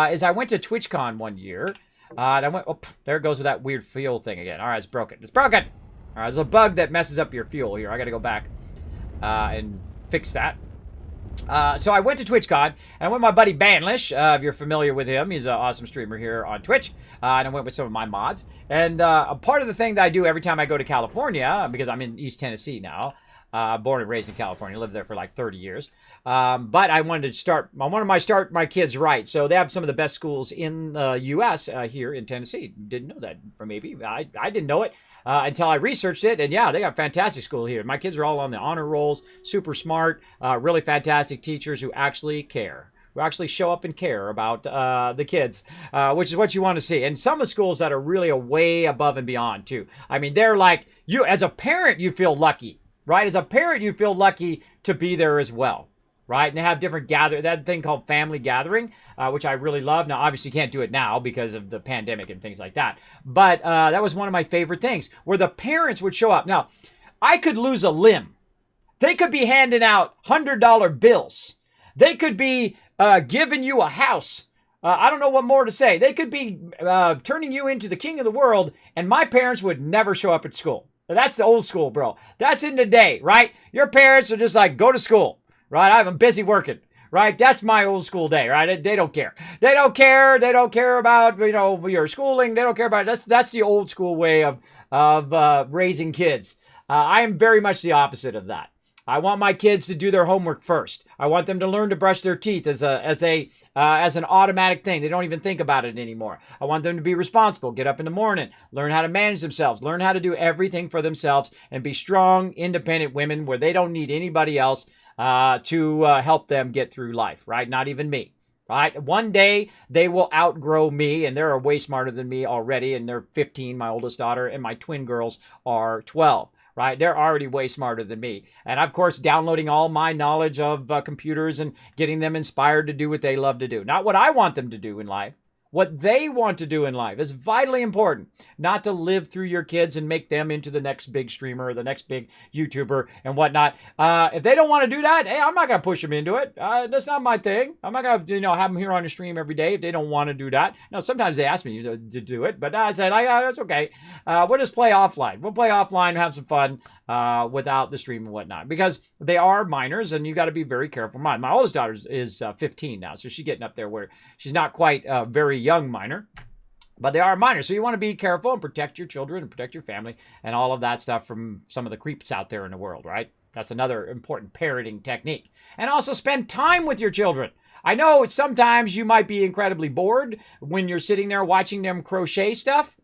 A: is I went to TwitchCon one year, and I went, there it goes with that weird fuel thing again. All right, it's broken. It's broken! All right, there's a bug that messes up your fuel here. I got to go back and fix that. So I went to TwitchCon, and I went with my buddy Banlish. If you're familiar with him, he's an awesome streamer here on Twitch. And I went with some of my mods. And a part of the thing that I do every time I go to California, because I'm in East Tennessee now, born and raised in California, lived there for like 30 years. But I wanted to start my kids right. So they have some of the best schools in the U.S. Here in Tennessee. Didn't know that, or maybe I didn't know it until I researched it. And yeah, they got fantastic school here. My kids are all on the honor rolls, super smart, really fantastic teachers who actually care. Who actually show up and care about the kids, which is what you want to see. And some of the schools that are really way above and beyond too. I mean, they're like, as a parent, you feel lucky. Right? As a parent, you feel lucky to be there as well. Right? And they have different that thing called family gathering, which I really love. Now, obviously, you can't do it now because of the pandemic and things like that. But that was one of my favorite things, where the parents would show up. Now, I could lose a limb. They could be handing out $100 bills. They could be giving you a house. I don't know what more to say. They could be turning you into the king of the world, and my parents would never show up at school. That's the old school, bro. That's in the day, right? Your parents are just like, go to school, right? I'm busy working, right? That's my old school day, right? They don't care. They don't care. They don't care about, your schooling. They don't care about it. That's the old school way of raising kids. I am very much the opposite of that. I want my kids to do their homework first. I want them to learn to brush their teeth as an automatic thing. They don't even think about it anymore. I want them to be responsible, get up in the morning, learn how to manage themselves, learn how to do everything for themselves, and be strong, independent women where they don't need anybody else to help them get through life, right? Not even me. Right? One day they will outgrow me, and they're way smarter than me already, and they're 15, my oldest daughter, and my twin girls are 12. Right? They're already way smarter than me. And of course, downloading all my knowledge of computers and getting them inspired to do what they love to do. Not what I want them to do in life. What they want to do in life is vitally important. Not to live through your kids and make them into the next big streamer or the next big YouTuber and whatnot. If they don't want to do that, hey, I'm not going to push them into it. That's not my thing. I'm not going to have them here on the stream every day if they don't want to do that. Now, sometimes they ask me to do it, but I said, that's okay. We'll just play offline. We'll play offline and have some fun without the stream and whatnot. Because they are minors and you got to be very careful. My oldest daughter is 15 now, so she's getting up there where she's not quite very young minor, but they are minors. So you want to be careful and protect your children and protect your family and all of that stuff from some of the creeps out there in the world, right? That's another important parenting technique. And also spend time with your children. I know sometimes you might be incredibly bored when you're sitting there watching them crochet stuff,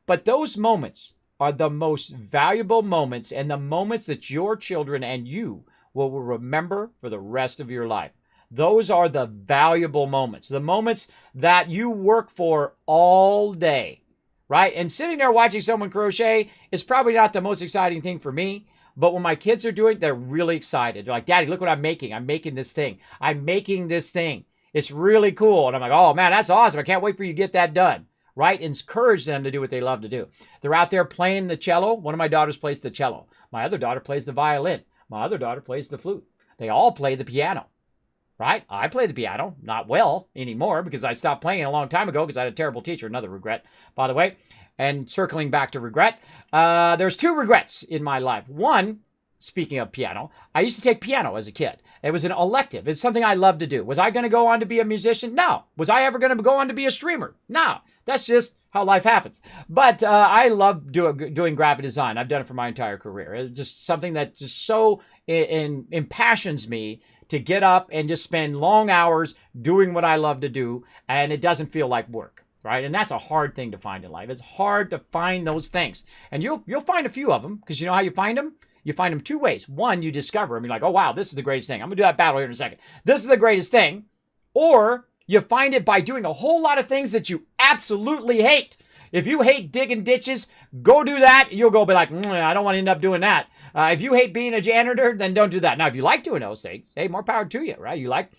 A: but those moments are the most valuable moments and the moments that your children and you will remember for the rest of your life. Those are the valuable moments, the moments that you work for all day, right? And sitting there watching someone crochet is probably not the most exciting thing for me, but when my kids are doing it, they're really excited. They're like, Daddy, look what I'm making. I'm making this thing. I'm making this thing. It's really cool. And I'm like, oh man, that's awesome. I can't wait for you to get that done, right? Encourage them to do what they love to do. They're out there playing the cello. One of my daughters plays the cello. My other daughter plays the violin. My other daughter plays the flute. They all play the piano. Right? I play the piano, not well anymore because I stopped playing a long time ago because I had a terrible teacher. Another regret, by the way. And circling back to regret, there's two regrets in my life. One speaking of piano, I used to take piano as a kid. It was an elective. It's something I loved to do. Was I going to go on to be a musician? No. Was I ever going to go on to be a streamer? No. That's just how life happens. But I love doing graphic design. I've done it for my entire career. It's just something that just so impassions me to get up and just spend long hours doing what I love to do, and it doesn't feel like work, right? And that's a hard thing to find in life. It's hard to find those things. And you'll find a few of them, because you know how you find them? You find them two ways. One, you discover them. You're like, oh, wow, this is the greatest thing. I'm going to do that battle here in a second. This is the greatest thing. Or you find it by doing a whole lot of things that you absolutely hate. If you hate digging ditches, go do that. You'll go be like, I don't want to end up doing that. If you hate being a janitor, then don't do that. Now, if you like doing those things, hey, more power to you, right? You like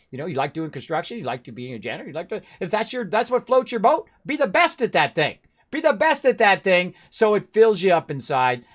A: doing construction. You like to being a janitor. You like to, if that's what floats your boat, be the best at that thing. Be the best at that thing so it fills you up inside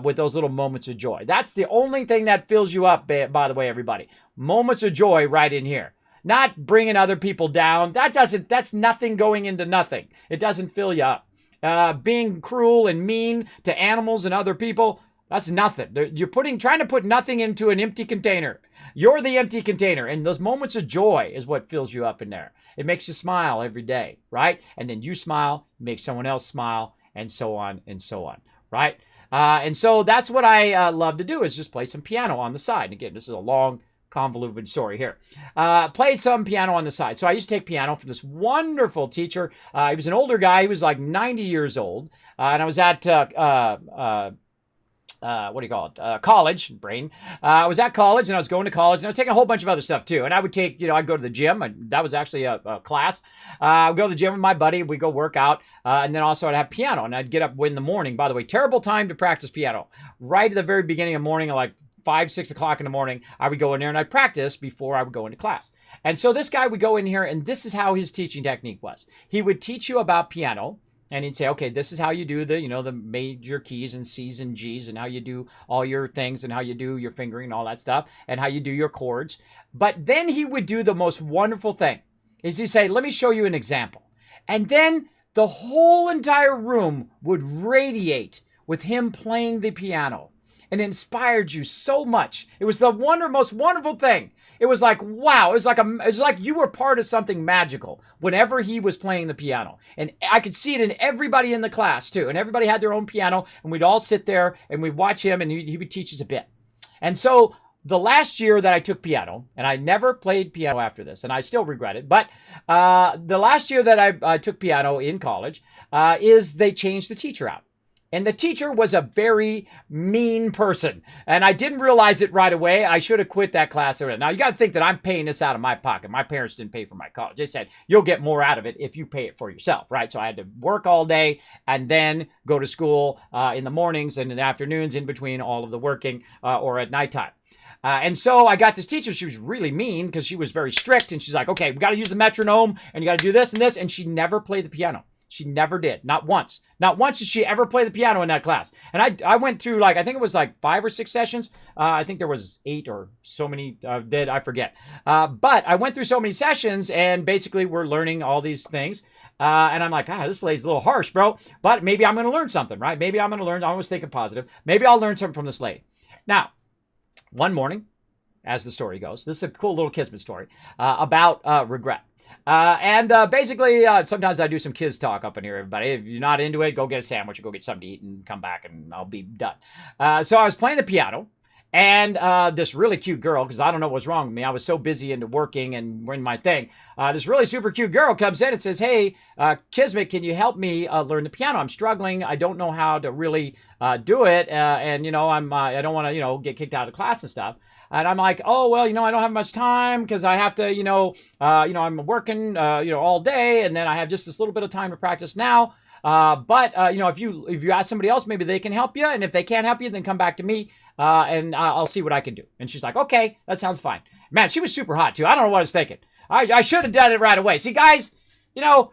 A: with those little moments of joy. That's the only thing that fills you up, by the way, everybody. Moments of joy right in here. Not bringing other people down. That's nothing going into nothing. It doesn't fill you up. Being cruel and mean to animals and other people, that's nothing. You're trying to put nothing into an empty container. You're the empty container, and those moments of joy is what fills you up in there. It makes you smile every day, right? And then you smile, make someone else smile, and so on, right? And so that's what I love to do, is just play some piano on the side. And again, this is a long, convoluted story here. Play some piano on the side. So I used to take piano from this wonderful teacher. He was an older guy. He was like 90 years old. And I was at college, brain. I was at college, and I was going to college, and I was taking a whole bunch of other stuff too. And I would take, I'd go to the gym. That was actually a class. I'd go to the gym with my buddy. We'd go work out. And then also I'd have piano, and I'd get up in the morning. By the way, terrible time to practice piano. Right at the very beginning of morning, like 5, 6 o'clock in the morning, I would go in there and I'd practice before I would go into class. And so this guy would go in here, and this is how his teaching technique was. He would teach you about piano. And he'd say, okay, this is how you do the major keys and C's and G's, and how you do all your things, and how you do your fingering and all that stuff, and how you do your chords. But then he would do the most wonderful thing, is he'd say, let me show you an example. And then the whole entire room would radiate with him playing the piano, and it inspired you so much. It was the most wonderful thing. It was like, wow, it was like you were part of something magical whenever he was playing the piano. And I could see it in everybody in the class too. And everybody had their own piano, and we'd all sit there and we'd watch him, and he would teach us a bit. And so the last year that I took piano, and I never played piano after this, and I still regret it, but the last year that I took piano in college is they changed the teacher out. And the teacher was a very mean person. And I didn't realize it right away. I should have quit that class. Now, you got to think that I'm paying this out of my pocket. My parents didn't pay for my college. They said, you'll get more out of it if you pay it for yourself, right? So I had to work all day and then go to school in the mornings and in the afternoons in between all of the working or at nighttime. And so I got this teacher. She was really mean because she was very strict. And she's like, okay, we got to use the metronome, and you got to do this and this. And she never played the piano. She never did. Not once. Not once did she ever play the piano in that class. And I went through, I think it was 5 or 6 sessions. I think there was 8 or so many did. I forget. But I went through so many sessions, and basically we're learning all these things. And I'm like, this lady's a little harsh, bro. But maybe I'm going to learn something, right? Maybe I'm going to learn. I was thinking positive. Maybe I'll learn something from this lady. Now, one morning, as the story goes, this is a cool little Kismet story about regret. Basically, sometimes I do some kids talk up in here, everybody. If you're not into it, go get a sandwich or go get something to eat and come back, and I'll be done. So I was playing the piano, and this really cute girl, because I don't know what's wrong with me. I was so busy into working and doing my thing. This really super cute girl comes in and says, hey, Kismet, can you help me learn the piano? I'm struggling. I don't know how to really do it. I don't want to, get kicked out of class and stuff. And I'm like, oh, well, I don't have much time because I have to, I'm working, all day. And then I have just this little bit of time to practice now. But if you ask somebody else, maybe they can help you. And if they can't help you, then come back to me and I'll see what I can do. And she's like, okay, that sounds fine. Man, she was super hot, too. I don't know what I was thinking. I should have done it right away. See, guys, the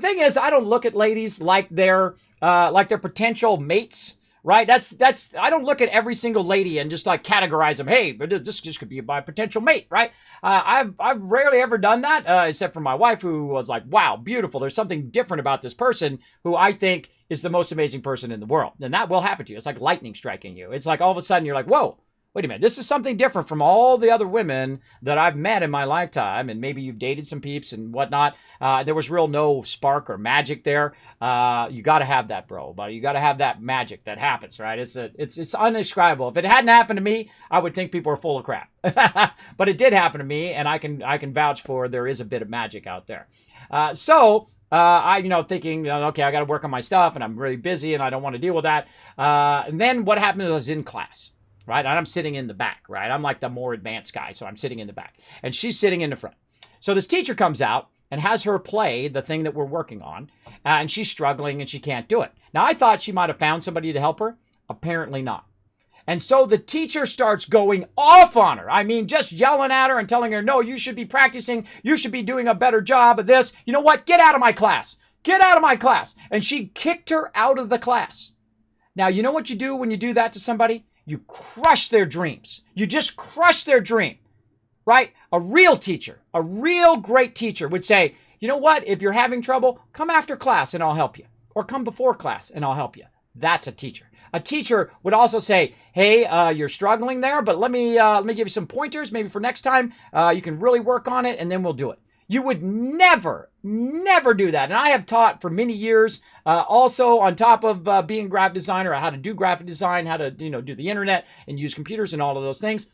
A: thing is, I don't look at ladies like they're potential mates. Right? That's I don't look at every single lady and just categorize them. Hey, this could be my potential mate, right? I've rarely ever done that, except for my wife, who was like, wow, beautiful. There's something different about this person who I think is the most amazing person in the world. And that will happen to you. It's like lightning striking you. It's like all of a sudden you're like, whoa, wait a minute. This is something different from all the other women that I've met in my lifetime. And maybe you've dated some peeps and whatnot. There was real no spark or magic there. You got to have that, bro. But you got to have that magic that happens, right? It's undescribable. If it hadn't happened to me, I would think people are full of crap. But it did happen to me, and I can vouch for there is a bit of magic out there. I, thinking, okay, I got to work on my stuff, and I'm really busy, and I don't want to deal with that. And then what happened was in class, right? And I'm sitting in the back, right? I'm like the more advanced guy, so I'm sitting in the back. And she's sitting in the front. So this teacher comes out and has her play the thing that we're working on, and she's struggling, and she can't do it. Now, I thought she might have found somebody to help her. Apparently not. And so the teacher starts going off on her. I mean, just yelling at her and telling her, no, you should be practicing. You should be doing a better job of this. You know what? Get out of my class. Get out of my class. And she kicked her out of the class. Now, you know what you do when you do that to somebody? You crush their dreams. You just crush their dream, right? A real teacher, a real great teacher would say, you know what? If you're having trouble, come after class and I'll help you. Or come before class and I'll help you. That's a teacher. A teacher would also say, hey, you're struggling there, but let me give you some pointers. Maybe for next time, you can really work on it, and then we'll do it. You would never do that. And I have taught for many years, also on top of being a graphic designer, how to do graphic design, how to do the internet and use computers and all of those things.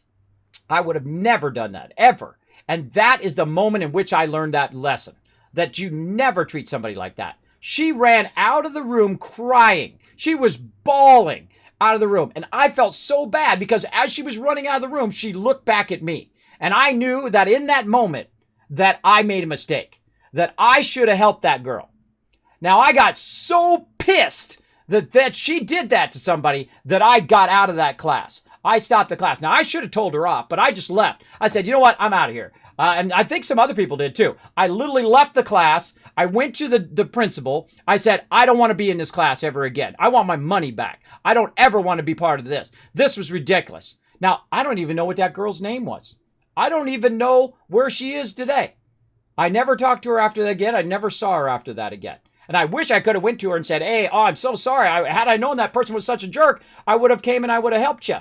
A: I would have never done that, ever. And that is the moment in which I learned that lesson, that you never treat somebody like that. She ran out of the room crying. She was bawling out of the room. And I felt so bad because as she was running out of the room, she looked back at me. And I knew that in that moment that I made a mistake, that I should have helped that girl. Now, I got so pissed that she did that to somebody that I got out of that class. I stopped the class. Now, I should have told her off, but I just left. I said, you know what? I'm out of here. And I think some other people did too. I literally left the class. I went to the principal. I said, I don't want to be in this class ever again. I want my money back. I don't ever want to be part of this. This was ridiculous. Now, I don't even know what that girl's name was. I don't even know where she is today. I never talked to her after that again. I never saw her after that again. And I wish I could have went to her and said, hey, I'm so sorry. Had I known that person was such a jerk, I would have came and I would have helped you.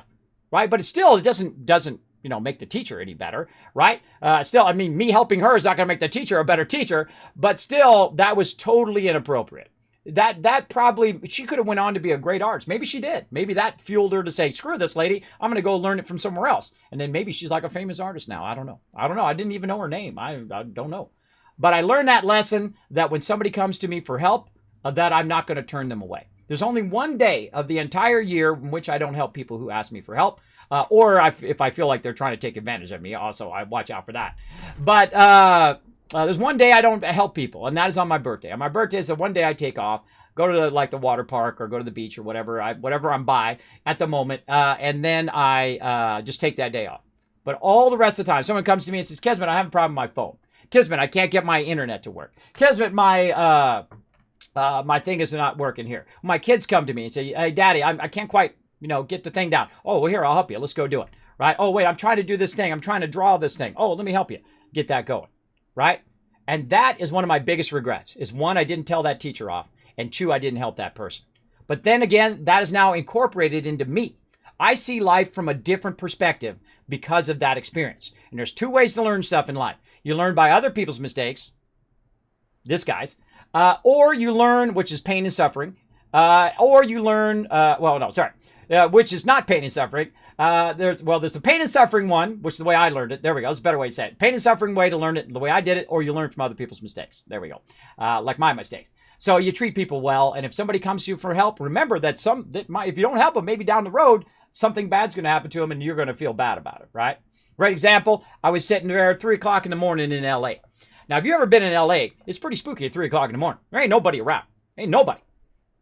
A: Right? But it still doesn't make the teacher any better, right? Still, I mean, me helping her is not going to make the teacher a better teacher, but still, that was totally inappropriate. That probably, she could have went on to be a great artist. Maybe she did. Maybe that fueled her to say, screw this lady, I'm going to go learn it from somewhere else. And then maybe she's like a famous artist now. I don't know. I didn't even know her name. I don't know. But I learned that lesson that when somebody comes to me for help, that I'm not going to turn them away. There's only one day of the entire year in which I don't help people who ask me for help. Or if I feel like they're trying to take advantage of me, also I watch out for that. But there's one day I don't help people, and that is on my birthday. On my birthday is the one day I take off, go to the water park or go to the beach or whatever I'm by at the moment, and then I just take that day off. But all the rest of the time, someone comes to me and says, Kismet, I have a problem with my phone. Kismet, I can't get my internet to work. Kismet, my thing is not working here. My kids come to me and say, hey, Daddy, I can't quite get the thing down. Oh, well, here, I'll help you. Let's go do it. Right? Oh, wait, I'm trying to do this thing. I'm trying to draw this thing. Oh, let me help you get that going. Right? And that is one of my biggest regrets is one, I didn't tell that teacher off. And two, I didn't help that person. But then again, that is now incorporated into me. I see life from a different perspective because of that experience. And there's two ways to learn stuff in life. You learn by other people's mistakes, or you learn, which is pain and suffering, or you learn, which is not pain and suffering. There's the pain and suffering one, which is the way I learned it. There we go. It's a better way to say it. Pain and suffering way to learn it the way I did it, or you learn from other people's mistakes. There we go. Like my mistakes. So you treat people well, and if somebody comes to you for help, remember that if you don't help them, maybe down the road, something bad's going to happen to them, and you're going to feel bad about it, right? Great example, I was sitting there at 3 o'clock in the morning in L.A. Now, if you've ever been in L.A., it's pretty spooky at 3 o'clock in the morning. There ain't nobody around. Ain't nobody.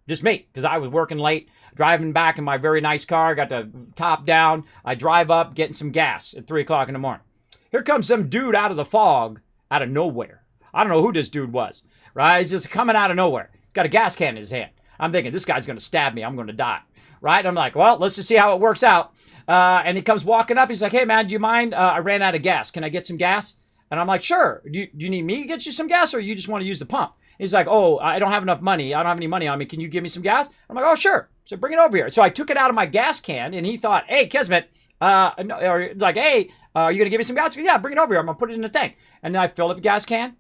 A: Just me, because I was working late, driving back in my very nice car, got the top down. I drive up, getting some gas at 3 o'clock in the morning. Here comes some dude out of the fog, out of nowhere. I don't know who this dude was, right? He's just coming out of nowhere. Got a gas can in his hand. I'm thinking, this guy's going to stab me. I'm going to die, right? I'm like, well, let's just see how it works out. And he comes walking up. He's like, hey, man, do you mind? I ran out of gas. Can I get some gas? And I'm like, sure. Do you need me to get you some gas, or you just want to use the pump? He's like, oh, I don't have enough money. I don't have any money on me. Can you give me some gas? I'm like, oh, sure. So bring it over here. So I took it out of my gas can, and he thought, hey, Kismet, no, or like, hey, are you going to give me some gas? Yeah, bring it over here. I'm going to put it in the tank. And then I filled up the gas can.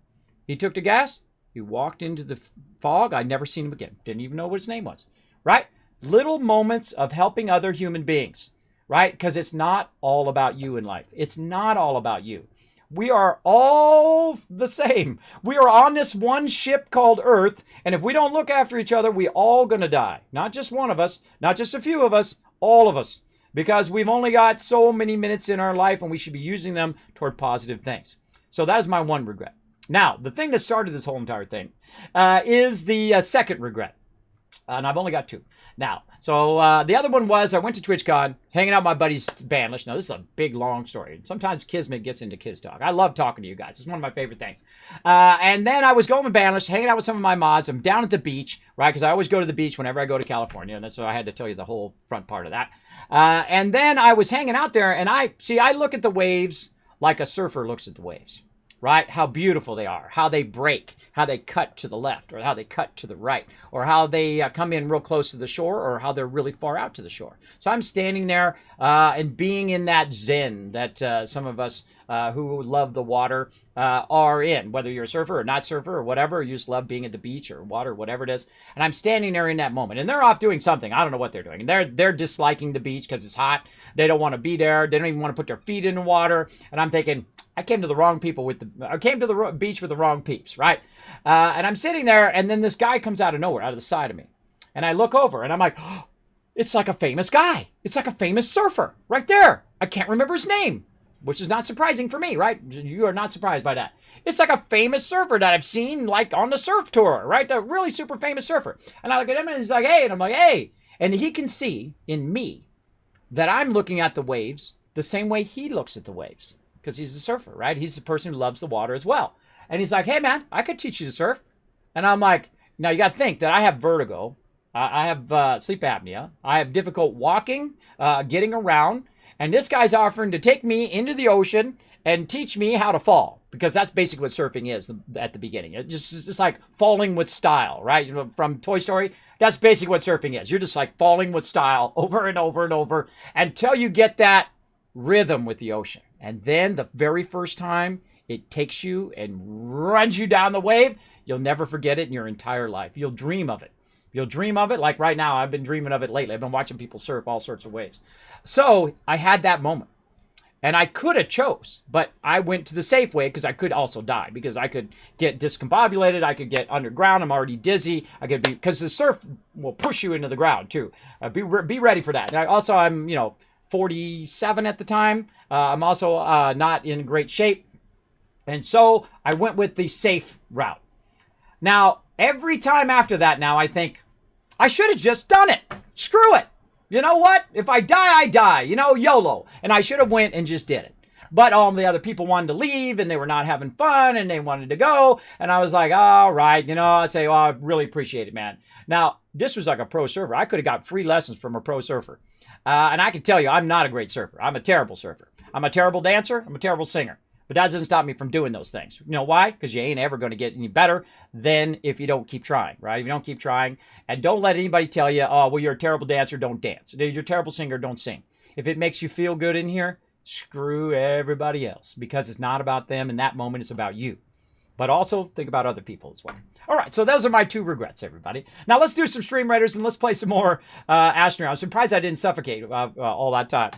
A: He took the gas. He walked into the fog. I'd never seen him again. Didn't even know what his name was, right? Little moments of helping other human beings, right? Because it's not all about you in life. It's not all about you. We are all the same. We are on this one ship called Earth, and if we don't look after each other, we all going to die. Not just one of us, not just a few of us, all of us. Because we've only got so many minutes in our life, and we should be using them toward positive things. So that is my one regret. Now, the thing that started this whole entire thing is the second regret. And I've only got two. Now, so the other one was I went to TwitchCon, hanging out with my buddy's band. Now, this is a big, long story. Sometimes Kismet gets into Kiz Talk. I love talking to you guys. It's one of my favorite things. And then I was going with Bandlish, hanging out with some of my mods. I'm down at the beach, right? Because I always go to the beach whenever I go to California. And that's why I had to tell you the whole front part of that. And then I was hanging out there, and I look at the waves like a surfer looks at the waves. Right? How beautiful they are, how they break, how they cut to the left or how they cut to the right, or how they come in real close to the shore or how they're really far out to the shore. So I'm standing there and being in that zen that some of us who love the water are in, whether you're a surfer or not surfer or whatever, you just love being at the beach or water, whatever it is. And I'm standing there in that moment, and they're off doing something. I don't know what they're doing. And they're disliking the beach because it's hot. They don't want to be there. They don't even want to put their feet in the water. And I'm thinking, I came to the beach with the wrong peeps, right? And I'm sitting there, and then this guy comes out of nowhere, out of the side of me. And I look over, and I'm like, oh, it's like a famous guy. It's like a famous surfer right there. I can't remember his name, which is not surprising for me, right? You are not surprised by that. It's like a famous surfer that I've seen, like, on the surf tour, right? A really super famous surfer. And I look at him, and he's like, hey. And I'm like, hey. And he can see in me that I'm looking at the waves the same way he looks at the waves. Because he's a surfer, right? He's the person who loves the water as well. And he's like, hey, man, I could teach you to surf. And I'm like, now you got to think that I have vertigo. I have sleep apnea. I have difficult walking, getting around. And this guy's offering to take me into the ocean and teach me how to fall. Because that's basically what surfing is at the beginning. It's like falling with style, right? You know, from Toy Story, that's basically what surfing is. You're just like falling with style over and over and over until you get that rhythm with the ocean. And then the very first time it takes you and runs you down the wave, you'll never forget it in your entire life. You'll dream of it. You'll dream of it. Like right now, I've been dreaming of it lately. I've been watching people surf all sorts of waves. So I had that moment. And I could have chose, but I went to the safe way because I could also die. Because I could get discombobulated. I could get underground. I'm already dizzy. I could be, because the surf will push you into the ground too. Be ready for that. And I'm 47 at the time. I'm also not in great shape. And so I went with the safe route. Now, every time after that now, I think, I should have just done it. Screw it. You know what? If I die, I die. YOLO. And I should have went and just did it. But all the other people wanted to leave, and they were not having fun, and they wanted to go. And I was like, all right. I say, oh, I really appreciate it, man. Now, this was like a pro surfer. I could have got free lessons from a pro surfer. And I can tell you, I'm not a great surfer. I'm a terrible surfer. I'm a terrible dancer. I'm a terrible singer. But that doesn't stop me from doing those things. You know why? Because you ain't ever going to get any better than if you don't keep trying, right? If you don't keep trying. And don't let anybody tell you, oh, well, you're a terrible dancer, don't dance. You're a terrible singer, don't sing. If it makes you feel good in here, screw everybody else. Because it's not about them. In that moment, it's about you. But also think about other people as well. All right, so those are my two regrets, everybody. Now let's do some Stream Raiders and let's play some more Astroneer. I'm surprised I didn't suffocate all that time.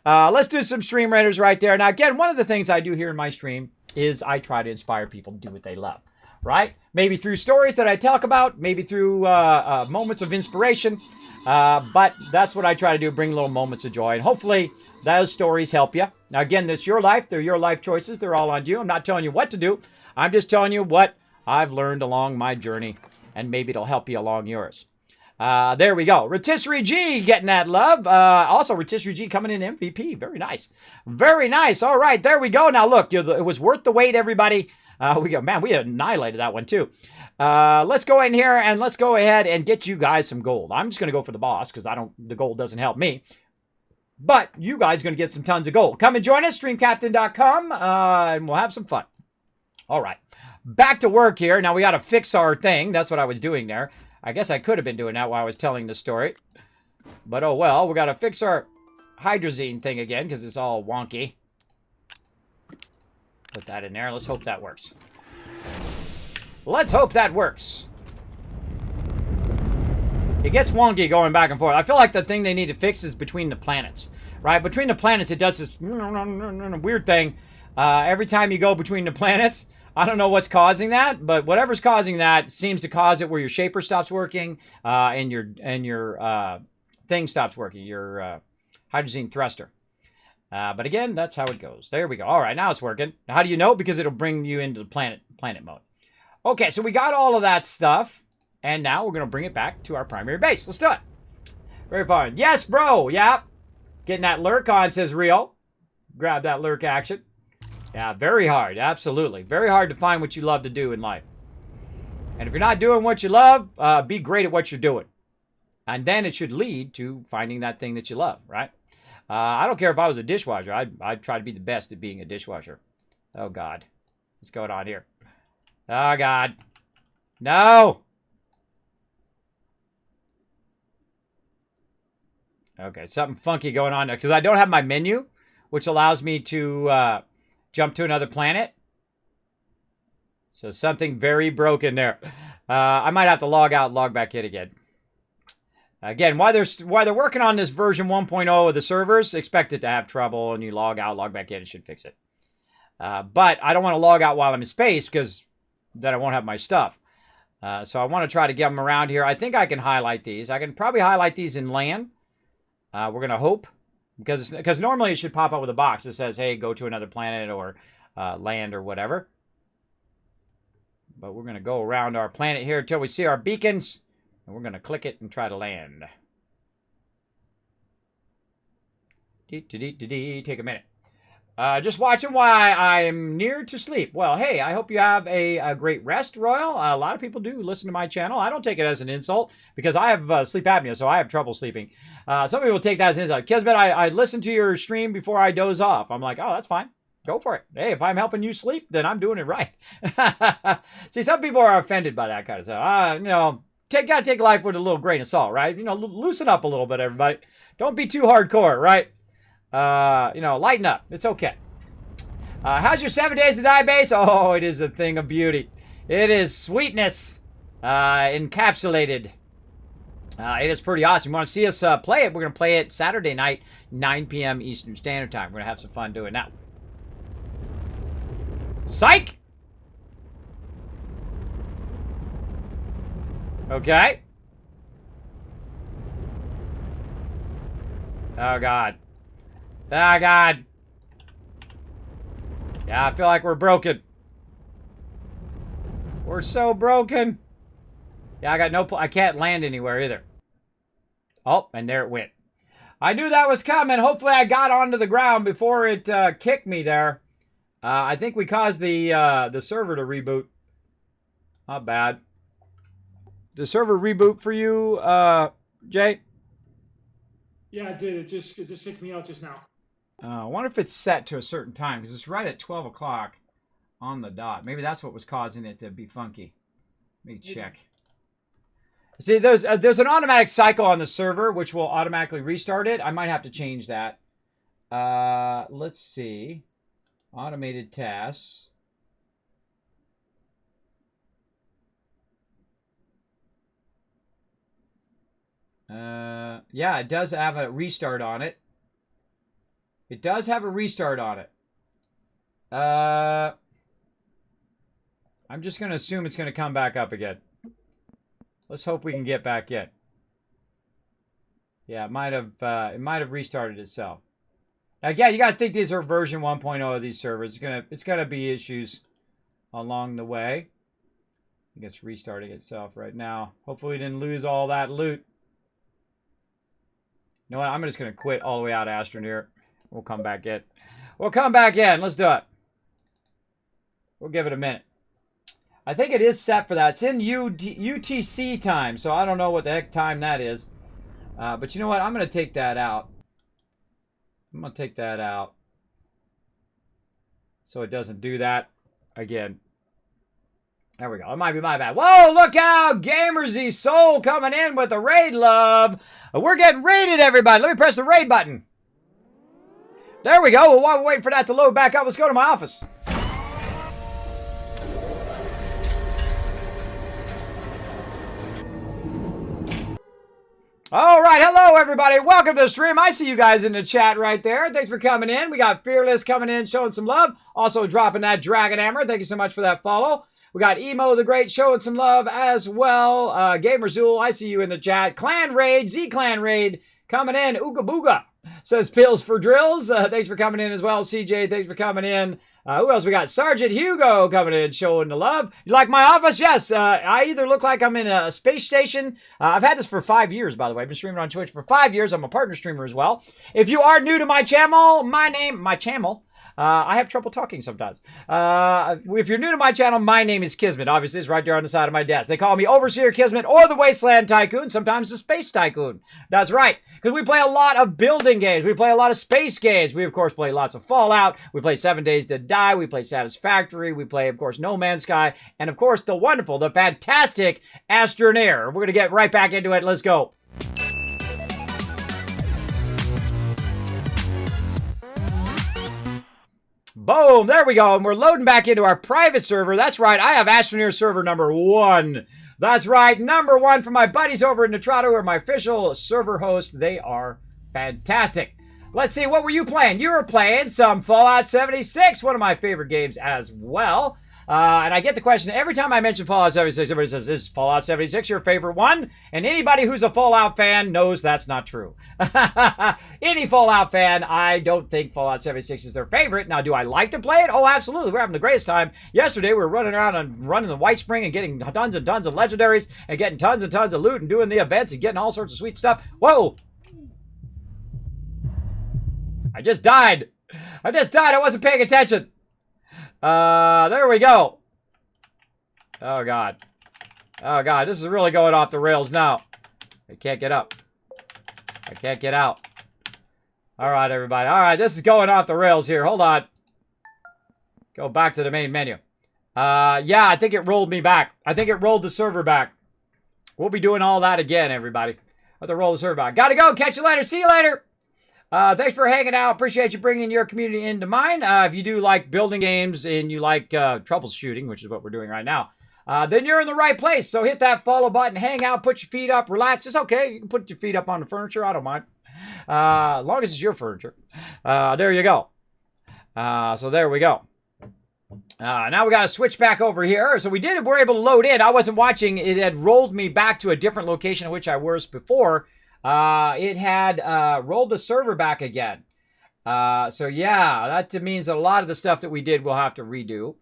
A: Let's do some Stream Raiders right there. Now, again, one of the things I do here in my stream is I try to inspire people to do what they love, right? Maybe through stories that I talk about, maybe through moments of inspiration. But that's what I try to do, bring little moments of joy. And hopefully those stories help you. Now, again, it's your life. They're your life choices. They're all on you. I'm not telling you what to do. I'm just telling you what I've learned along my journey, and maybe it'll help you along yours. There we go. Rotisserie G getting that love. Also, Rotisserie G coming in MVP. Very nice. Very nice. All right, there we go. Now, look, it was worth the wait, everybody. We annihilated that one, too. Let's go in here, and let's go ahead and get you guys some gold. I'm just going to go for the boss, because the gold doesn't help me. But you guys are going to get some tons of gold. Come and join us, streamcaptain.com, and we'll have some fun. All right. back to work here. Now we got to fix our thing. That's what I was doing there. I guess I could have been doing that while I was telling the story. But oh well, we got to fix our hydrazine thing again because it's all wonky. Put that in there. Let's hope that works. Let's hope that works. It gets wonky going back and forth. I feel like the thing they need to fix is between the planets. Right? Between the planets, it does this weird thing. Every time you go between the planets, I don't know what's causing that, but whatever's causing that seems to cause it where your shaper stops working and your thing stops working, your hydrazine thruster. But again, that's how it goes. There we go. All right, now it's working. How do you know? Because it'll bring you into the planet mode. Okay, so we got all of that stuff, and now we're going to bring it back to our primary base. Let's do it. Very fun. Yes, bro. Yep. Getting that lurk on, says Rio. Grab that lurk action. Yeah, very hard. Absolutely. Very hard to find what you love to do in life. And if you're not doing what you love, be great at what you're doing. And then it should lead to finding that thing that you love, right? I don't care if I was a dishwasher. I'd try to be the best at being a dishwasher. Oh, God. What's going on here? Oh, God. No! Okay, something funky going on there. Because I don't have my menu, which allows me to jump to another planet. So something very broken there. I might have to log out and log back in again. Again, while they're working on this version 1.0 of the servers, expect it to have trouble, and you log out, log back in, it should fix it. But I don't want to log out while I'm in space, because then I won't have my stuff. So I want to try to get them around here. I think I can highlight these. I can probably highlight these in LAN. We're going to hope, because normally it should pop up with a box that says, hey, go to another planet or land or whatever. But we're going to go around our planet here until we see our beacons. And we're going to click it and try to land. Take a minute. Just watching why I'm near to sleep. Well, hey, I hope you have a great rest, Royal. A lot of people do listen to my channel. I don't take it as an insult because I have sleep apnea, so I have trouble sleeping. Some people take that as an insult. Kismet, I listen to your stream before I doze off. I'm like, oh, that's fine. Go for it. Hey, if I'm helping you sleep, then I'm doing it right. See, some people are offended by that kind of stuff. You know, gotta take life with a little grain of salt, right? You know, loosen up a little bit, everybody. Don't be too hardcore, right? You know, lighten up. It's okay. How's your 7 days to die base? Oh, it is a thing of beauty. It is sweetness encapsulated. It is pretty awesome. You want to see us play it? We're going to play it Saturday night, 9 p.m. Eastern Standard Time. We're going to have some fun doing that. Psych! Okay. Oh, God. Oh, God. Yeah, I feel like we're broken. We're so broken. Yeah, I got no... I can't land anywhere either. Oh, and there it went. I knew that was coming. Hopefully I got onto the ground before it kicked me there. I think we caused the server to reboot. Not bad. The server reboot for you, Jay?
C: Yeah, it did. It just kicked me out just now.
A: I wonder if it's set to a certain time, because it's right at 12 o'clock on the dot. Maybe that's what was causing it to be funky. Let me check. See, there's an automatic cycle on the server, which will automatically restart it. I might have to change that. Let's see. Automated tasks. Yeah, it does have a restart on it. It does have a restart on it. I'm just going to assume it's going to come back up again. Let's hope we can get back in. Yeah, it might have restarted itself. Again, you got to think these are version 1.0 of these servers. It's gonna be issues along the way. I think it's restarting itself right now. Hopefully we didn't lose all that loot. You know what? I'm just gonna quit all the way out of Astroneer. We'll come back in. We'll come back in. Let's do it. We'll give it a minute. I think it is set for that. It's in UTC time, so I don't know what the heck time that is. But you know what? I'm going to take that out. I'm going to take that out. So it doesn't do that again. There we go. It might be my bad. Whoa, look out. Gamersy Soul coming in with the raid love. We're getting raided, everybody. Let me press the raid button. There we go. Well, while we're waiting for that to load back up, let's go to my office. All right, hello everybody. Welcome to the stream. I see you guys in the chat right there. Thanks for coming in. We got Fearless coming in, showing some love. Also dropping that Dragon Hammer. Thank you so much for that follow. We got Emo the Great showing some love as well. Gamer Zool, I see you in the chat. Clan Raid, Z-Clan Raid coming in. Ooga Booga says Pills for Drills. Thanks for coming in as well. CJ, thanks for coming in. Who else we got? Sergeant Hugo coming in, showing the love. You like my office? Yes. I either look like I'm in a space station. I've had this for 5 years, by the way. I've been streaming on Twitch for 5 years. I'm a partner streamer as well. If you are new to my channel, I have trouble talking sometimes. If you're new to my channel, my name is Kismet. Obviously, it's right there on the side of my desk. They call me Overseer Kismet or the Wasteland Tycoon, sometimes the Space Tycoon. That's right, because we play a lot of building games. We play a lot of space games. We, of course, play lots of Fallout. We play 7 Days to Die. We play Satisfactory. We play, of course, No Man's Sky. And, of course, the wonderful, the fantastic Astroneer. We're going to get right back into it. Let's go. Boom, there we go. And we're loading back into our private server. That's right, I have Astroneer server number 1. That's right, number 1 for my buddies over at Nitrado, who are my official server hosts. They are fantastic. Let's see, what were you playing? You were playing some Fallout 76, one of my favorite games as well. And I get the question every time I mention Fallout 76, everybody says, is Fallout 76 your favorite one? And anybody who's a Fallout fan knows that's not true. Any Fallout fan, I don't think Fallout 76 is their favorite. Now, do I like to play it? Oh, absolutely. We're having the greatest time. Yesterday, we were running around and running the White Spring and getting tons and tons of legendaries and getting tons and tons of loot and doing the events and getting all sorts of sweet stuff. Whoa! I just died. I wasn't paying attention. There we go. Oh, God. Oh, God. This is really going off the rails now. I can't get up. I can't get out. All right, everybody. All right, this is going off the rails here. Hold on. Go back to the main menu. Yeah, I think it rolled me back. I think it rolled the server back. We'll be doing all that again, everybody. I have to roll the server back. Gotta go. Catch you later. See you later. Thanks for hanging out. Appreciate you bringing your community into mine. If you do like building games and you like troubleshooting, which is what we're doing right now, then you're in the right place. So hit that follow button, hang out, put your feet up, relax. It's okay. You can put your feet up on the furniture. I don't mind. As long as it's your furniture. There you go. So there we go. Now we got to switch back over here. So we're able to load in. I wasn't watching. It had rolled me back to a different location in which I was before. It had rolled the server back again. So yeah, that means that a lot of the stuff that we did we'll have to redo.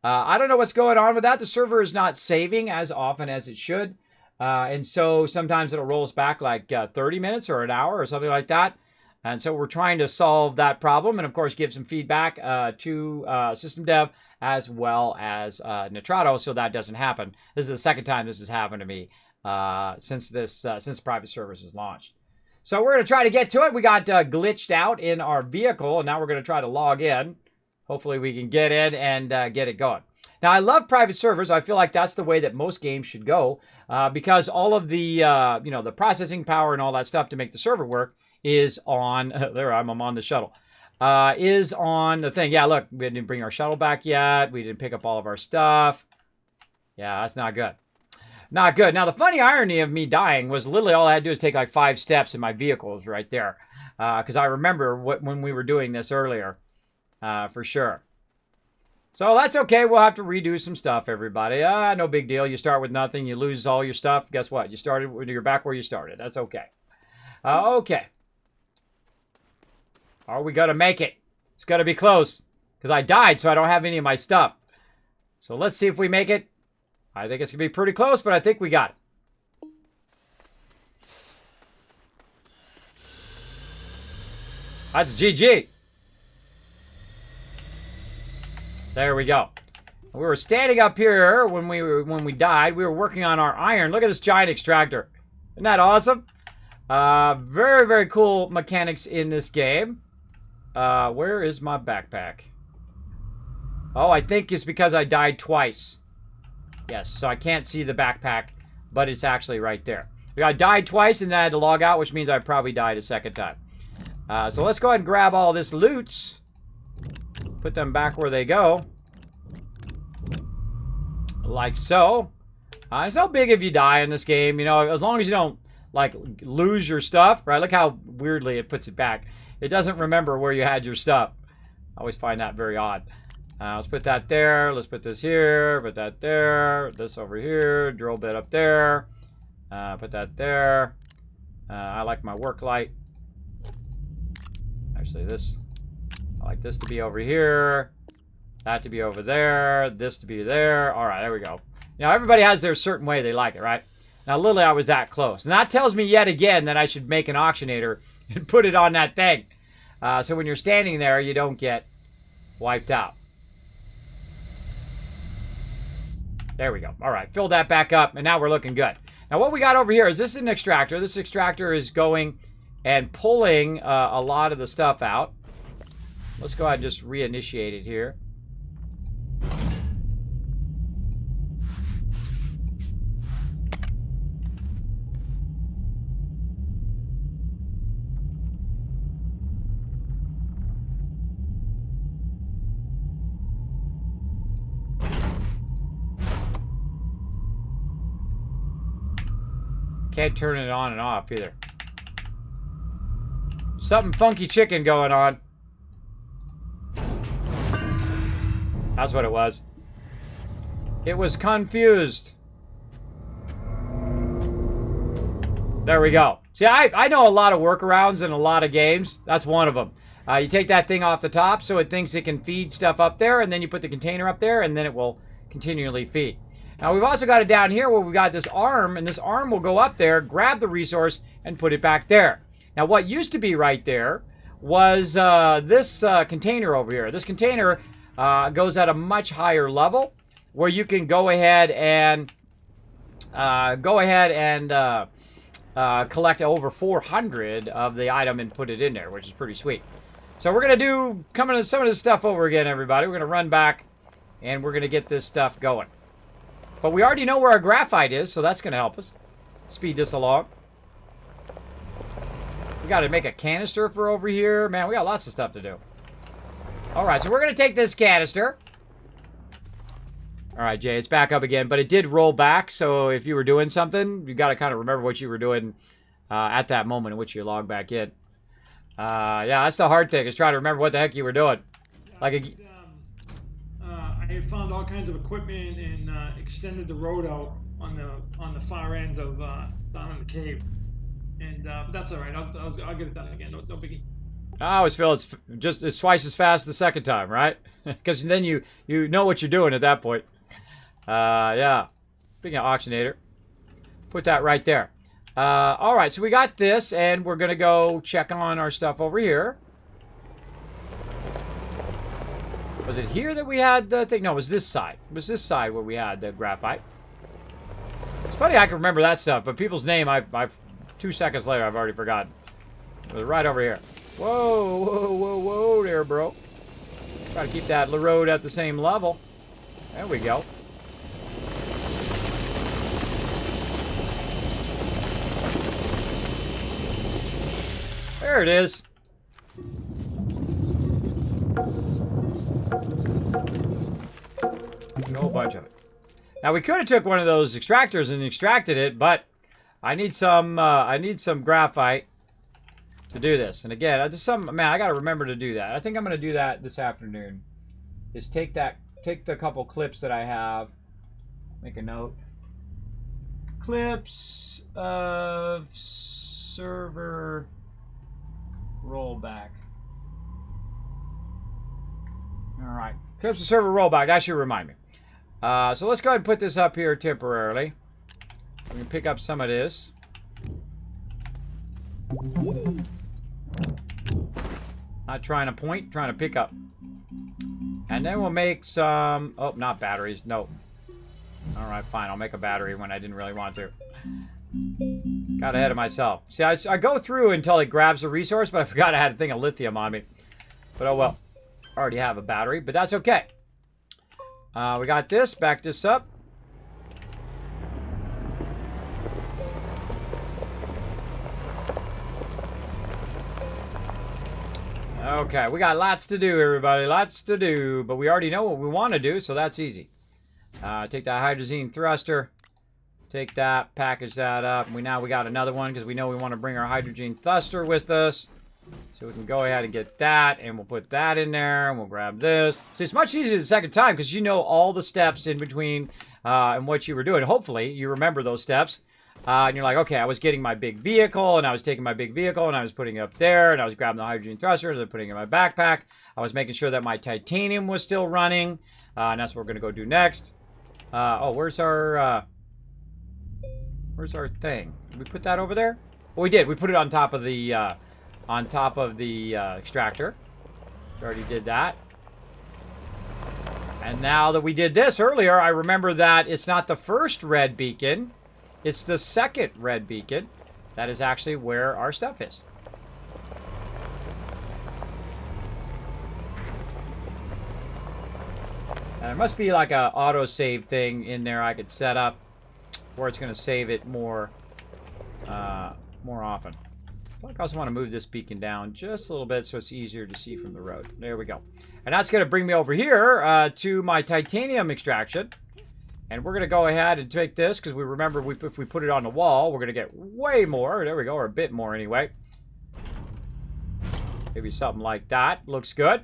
A: I don't know what's going on with that. The server is not saving as often as it should. And so sometimes it'll roll us back like 30 minutes or an hour or something like that. And so we're trying to solve that problem and, of course, give some feedback to System Dev as well as Nitrado so that doesn't happen. This is the second time this has happened to me since private service is launched. So we're going to try to get to it. We got glitched out in our vehicle, and now we're going to try to log in. Hopefully we can get in and get it going. Now, I love private servers. I feel like that's the way that most games should go because all of the, the processing power and all that stuff to make the server work is on, there I'm on the shuttle, is on the thing. Yeah, look, we didn't bring our shuttle back yet. We didn't pick up all of our stuff. Yeah, that's not good. Not good. Now, the funny irony of me dying was literally all I had to do is take like 5 steps and my vehicle was right there. Because I remember when we were doing this earlier, for sure. So that's okay. We'll have to redo some stuff, everybody. No big deal. You start with nothing. You lose all your stuff. Guess what? You're back where you started. That's okay. Okay. Are we going to make it? It's going to be close. Because I died, so I don't have any of my stuff. So let's see if we make it. I think it's going to be pretty close, but I think we got it. That's GG. There we go. We were standing up here when we died. We were working on our iron. Look at this giant extractor. Isn't that awesome? Very, very cool mechanics in this game. Where is my backpack? Oh, I think it's because I died twice. Yes, so I can't see the backpack, but it's actually right there. I died twice and then I had to log out, which means I probably died a second time. So let's go ahead and grab all this loots. Put them back where they go. Like so. It's no big if you die in this game, you know, as long as you don't, like, lose your stuff, right? Look how weirdly it puts it back. It doesn't remember where you had your stuff. I always find that very odd. Let's put that there. Let's put this here. Put that there. This over here. Drill bit up there. Put that there. I like my work light. Actually, this. I like this to be over here. That to be over there. This to be there. All right, there we go. Now, everybody has their certain way they like it, right? Now, literally, I was that close. And that tells me yet again that I should make an auctionator and put it on that thing. So when you're standing there, you don't get wiped out. There we go. All right, fill that back up, and now we're looking good. Now, what we got over here is this is an extractor. This extractor is going and pulling a lot of the stuff out. Let's go ahead and just reinitiate it here. Can't turn it on and off either. Something funky chicken going on. That's what it was. It was confused. There we go. See, I know a lot of workarounds in a lot of games. That's one of them. You take that thing off the top so it thinks it can feed stuff up there, and then you put the container up there, and then it will continually feed. Now, we've also got it down here where we've got this arm, and this arm will go up there, grab the resource, and put it back there. Now, what used to be right there was this container over here. This container goes at a much higher level where you can go ahead and collect over 400 of the item and put it in there, which is pretty sweet. So we're going to come into some of this stuff over again, everybody. We're going to run back, and we're going to get this stuff going. But we already know where our graphite is, so that's going to help us speed this along. We got to make a canister for over here. Man, we got lots of stuff to do. All right, so we're going to take this canister. All right, Jay, it's back up again, but it did roll back, so if you were doing something, you got to kind of remember what you were doing at that moment in which you log back in. Yeah, that's the hard thing, is trying to remember what the heck you were doing. Like
C: I found all kinds of equipment and extended the road out on the far end of down in the cave, and but that's all right. I'll get it done again. No biggie.
A: I always feel it's twice as fast the second time, right? Because then you know what you're doing at that point. Yeah. Speaking of auctionator, put that right there. All right, so we got this, and we're gonna go check on our stuff over here. Was it here that we had the thing? No, it was this side. It was this side where we had the graphite. It's funny I can remember that stuff, but people's name, I've 2 seconds later, I've already forgotten. It was right over here. Whoa, whoa, whoa, whoa there, bro. Try to keep that road at the same level. There we go. There it is. A whole bunch of it. Now we could have took one of those extractors and extracted it, but I need some graphite to do this. And again, I gotta remember to do that. I think I'm gonna do that this afternoon. Is take the couple clips that I have, make a note. Clips of server rollback. All right, clips of server rollback. That should remind me. So let's go ahead and put this up here temporarily. We can pick up some of this. Not trying to point, trying to pick up. And then we'll make some... Oh, not batteries. No. All right, fine. I'll make a battery when I didn't really want to. Got ahead of myself. See, I go through until it grabs a resource, but I forgot I had a thing of lithium on me. But oh well. I already have a battery, but that's okay. We got this. Back this up. Okay, we got lots to do, everybody. Lots to do. But we already know what we want to do, so that's easy. Take that hydrazine thruster. Take that, package that up. We got another one because we know we want to bring our hydrogen thruster with us. So we can go ahead and get that, and we'll put that in there, and we'll grab this. See, it's much easier the second time because you know all the steps in between and what you were doing. Hopefully, you remember those steps. And you're like, okay, I was getting my big vehicle, and I was taking my big vehicle, and I was putting it up there, and I was grabbing the hydrogen thruster, and I was putting it in my backpack. I was making sure that my titanium was still running, and that's what we're going to go do next. Where's our thing? Did we put that over there? Well, we did. We put it on top of the extractor. We already did that. And now that we did this earlier, I remember that it's not the first red beacon. It's the second red beacon. That is actually where our stuff is. And there must be like a autosave thing in there I could set up where it's going to save it more often. I also want to move this beacon down just a little bit so it's easier to see from the road. There we go. And that's going to bring me over here to my titanium extraction. And we're going to go ahead and take this because we remember if we put it on the wall, we're going to get way more. There we go, or a bit more anyway. Maybe something like that. Looks good.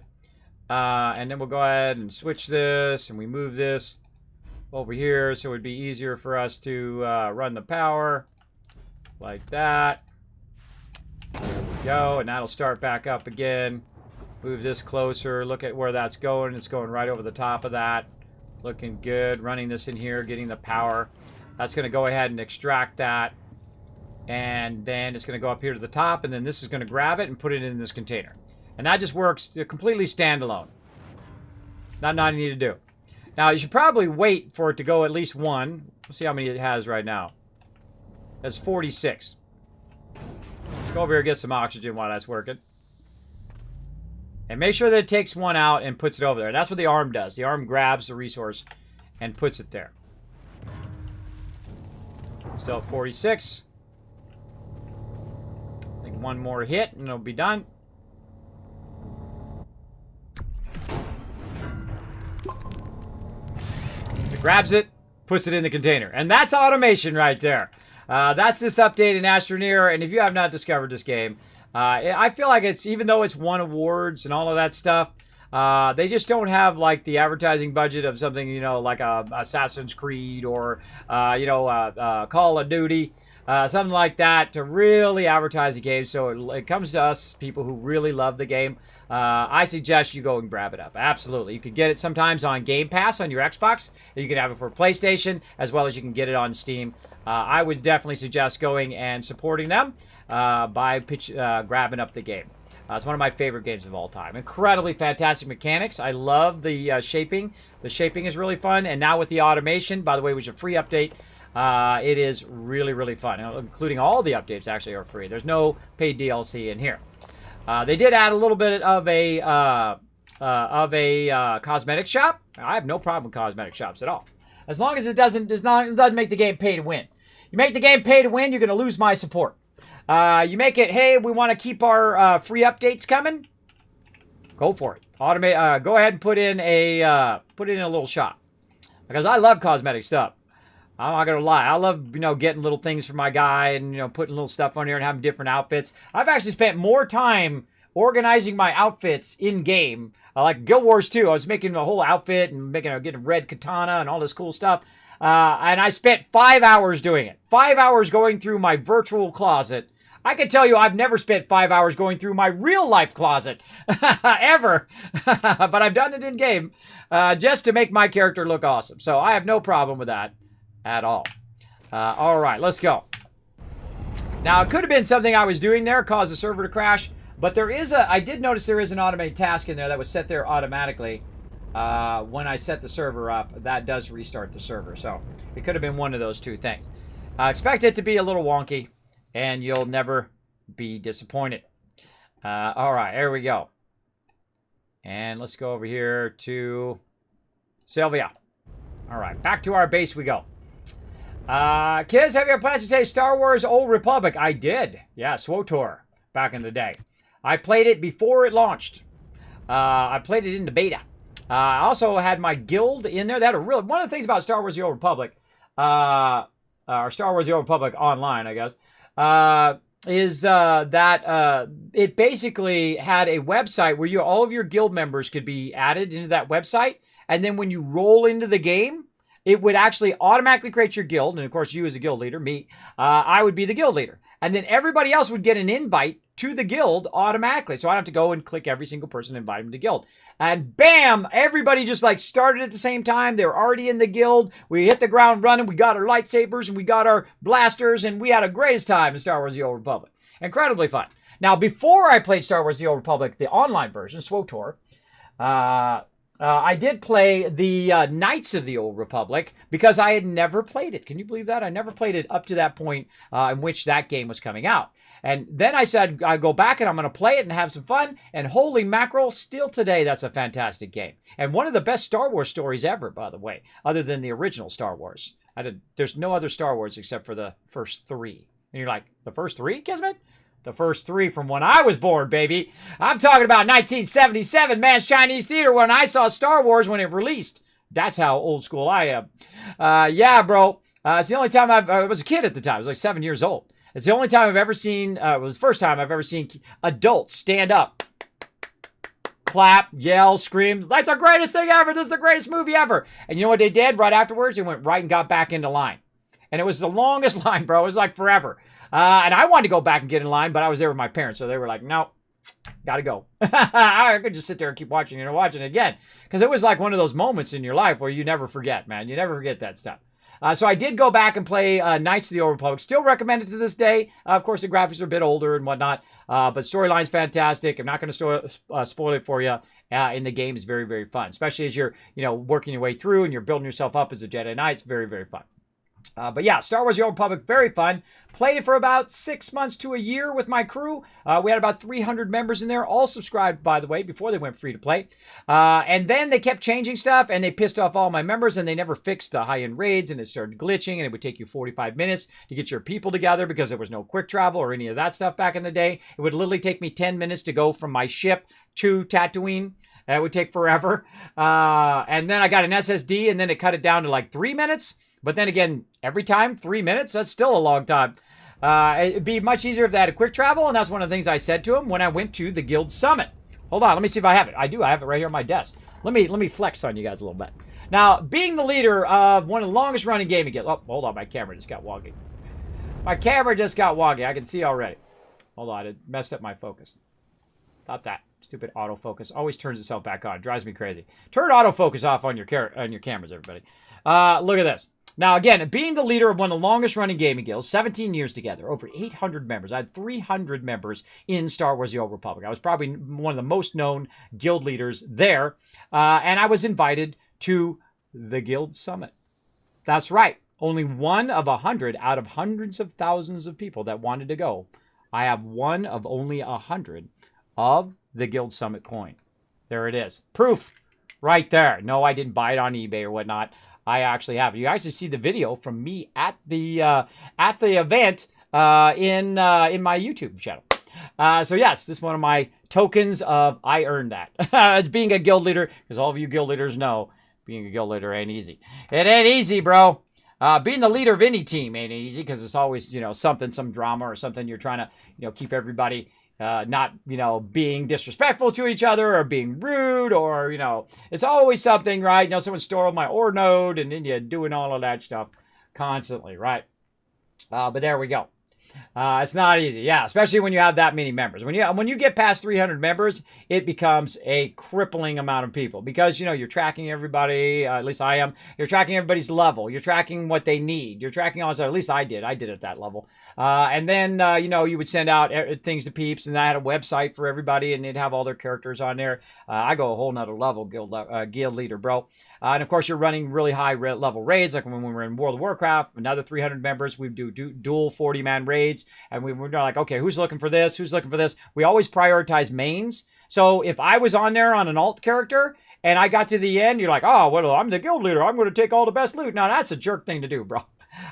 A: And then we'll go ahead and switch this, and we move this over here so it would be easier for us to run the power like that. There we go, and that'll start back up again. Move this closer. Look at where that's going. It's going right over the top of that. Looking good. Running this in here, getting the power. That's going to go ahead and extract that. And then it's going to go up here to the top, and then this is going to grab it and put it in this container. And that just works completely standalone. Not need to do. Now, you should probably wait for it to go at least one. Let's see how many it has right now. That's 46. Let's go over here and get some oxygen while that's working. And make sure that it takes one out and puts it over there. That's what the arm does. The arm grabs the resource and puts it there. Still at 46. I think one more hit and it'll be done. It grabs it, puts it in the container. And that's automation right there. That's this update in Astroneer. And if you have not discovered this game, I feel like it's, even though it's won awards and all of that stuff, they just don't have like the advertising budget of something, you know, like Assassin's Creed or, Call of Duty, something like that to really advertise the game. So it comes to us, people who really love the game. I suggest you go and grab it up. Absolutely. You can get it sometimes on Game Pass on your Xbox. You can have it for PlayStation, as well as you can get it on Steam. I would definitely suggest going and supporting them by grabbing up the game. It's one of my favorite games of all time. Incredibly fantastic mechanics. I love the shaping. The shaping is really fun. And now with the automation, by the way, which is a free update, it is really, really fun. Including all the updates actually are free. There's no paid DLC in here. They did add a little bit of a cosmetic shop. I have no problem with cosmetic shops at all, as long as it doesn't make the game pay to win. You make the game pay to win, you're going to lose my support. You make it, hey, we want to keep our free updates coming. Go for it. Automate. Go ahead and put in a little shop, because I love cosmetic stuff. I'm not gonna lie. I love, getting little things for my guy and, putting little stuff on here and having different outfits. I've actually spent more time organizing my outfits in game. Like Guild Wars 2, I was making a whole outfit and getting a red katana and all this cool stuff. And I spent 5 hours doing it. 5 hours going through my virtual closet. I can tell you I've never spent 5 hours going through my real life closet. Ever. But I've done it in game just to make my character look awesome. So I have no problem with that at all. All right, let's go. Now, it could have been something I was doing there, caused the server to crash. But I did notice there is an automated task in there that was set there automatically. When I set the server up, that does restart the server. So it could have been one of those two things. I expect it to be a little wonky, and you'll never be disappointed. All right, here we go. And let's go over here to Sylvia. All right, back to our base we go. Kids, have you ever plans to say Star Wars Old Republic? I did. Yeah, SWTOR back in the day. I played it before it launched. I played it in the beta. I also had my guild in there. That one of the things about Star Wars: The Old Republic, or Star Wars: The Old Republic online, I guess, is that it basically had a website where all of your guild members could be added into that website, and then when you roll into the game, it would actually automatically create your guild. And of course, you as a guild leader, me, I would be the guild leader. And then everybody else would get an invite to the guild automatically. So I don't have to go and click every single person and invite them to guild. And bam, everybody just like started at the same time. They were already in the guild. We hit the ground running. We got our lightsabers and we got our blasters. And we had a greatest time in Star Wars: The Old Republic. Incredibly fun. Now, before I played Star Wars: The Old Republic, the online version, SWTOR, I did play the Knights of the Old Republic because I had never played it. Can you believe that? I never played it up to that point in which that game was coming out. And then I said, I go back and I'm going to play it and have some fun. And holy mackerel, still today, that's a fantastic game. And one of the best Star Wars stories ever, by the way, other than the original Star Wars. There's no other Star Wars except for the first three. And you're like, the first three, Kismet? The first three from when I was born, baby. I'm talking about 1977, Man's Chinese Theater, when I saw Star Wars when it released. That's how old school I am. Yeah, bro. It's the only time I was a kid at the time. I was like 7 years old. It's the only time I've ever seen, it was the first time I've ever seen adults stand up, clap, yell, scream. That's the greatest thing ever. This is the greatest movie ever. And you know what they did right afterwards? They went right and got back into line. And it was the longest line, bro. It was like forever. And I wanted to go back and get in line, but I was there with my parents. So they were like, no, gotta go. I could just sit there and keep watching it and watching it again. Because it was like one of those moments in your life where you never forget, man. You never forget that stuff. So I did go back and play Knights of the Old Republic. Still recommend it to this day. Of course, the graphics are a bit older and whatnot. But storyline's fantastic. I'm not going to spoil it for you. In the game, it's very, very fun. Especially as you're, working your way through and you're building yourself up as a Jedi Knight. It's very, very fun. But yeah, Star Wars: The Old Republic, very fun. Played it for about 6 months to a year with my crew. We had about 300 members in there, all subscribed, by the way, before they went free to play. And then they kept changing stuff, and they pissed off all my members, and they never fixed the high-end raids, and it started glitching, and it would take you 45 minutes to get your people together because there was no quick travel or any of that stuff back in the day. It would literally take me 10 minutes to go from my ship to Tatooine. It would take forever. And then I got an SSD, and then it cut it down to like 3 minutes. But then again, every time, 3 minutes, that's still a long time. It'd be much easier if they had a quick travel, and that's one of the things I said to them when I went to the Guild Summit. Hold on, let me see if I have it. I do, I have it right here on my desk. Let me flex on you guys a little bit. Now, being the leader of one of the longest running gaming guilds. Oh, hold on, my camera just got wonky. My camera just got wonky, I can see already. Hold on, it messed up my focus. Not that. Stupid autofocus always turns itself back on. It drives me crazy. Turn autofocus off on your cameras, everybody. Look at this. Now, again, being the leader of one of the longest-running gaming guilds, 17 years together, over 800 members. I had 300 members in Star Wars: The Old Republic. I was probably one of the most known guild leaders there, and I was invited to the Guild Summit. That's right. Only one of 100 out of hundreds of thousands of people that wanted to go. I have one of only 100 of the Guild Summit coin. There it is. Proof right there. No, I didn't buy it on eBay or whatnot. I actually have. You guys can see the video from me at the event in my YouTube channel. So yes, this is one of my tokens of I earned that. As being a guild leader, because all of you guild leaders know, being a guild leader ain't easy. It ain't easy, bro. Being the leader of any team ain't easy because it's always, some drama or something you're trying to, keep everybody not, being disrespectful to each other or being rude or, it's always something, right? Someone stole my ore node and then you're doing all of that stuff constantly, right? But there we go. It's not easy, yeah, especially when you have that many members. When you get past 300 members, it becomes a crippling amount of people because, you're tracking everybody, at least I am. You're tracking everybody's level. You're tracking what they need. You're tracking also, at least I did at that level. And then, you would send out things to peeps, and I had a website for everybody, and they'd have all their characters on there. I go a whole nother level, guild leader, bro. And of course, you're running really high level raids, like when we were in World of Warcraft, another 300 members, we do dual 40-man raids, and we were like, okay, who's looking for this? Who's looking for this? We always prioritize mains. So if I was on there on an alt character, and I got to the end, you're like, oh, well, I'm the guild leader. I'm going to take all the best loot. Now, that's a jerk thing to do, bro.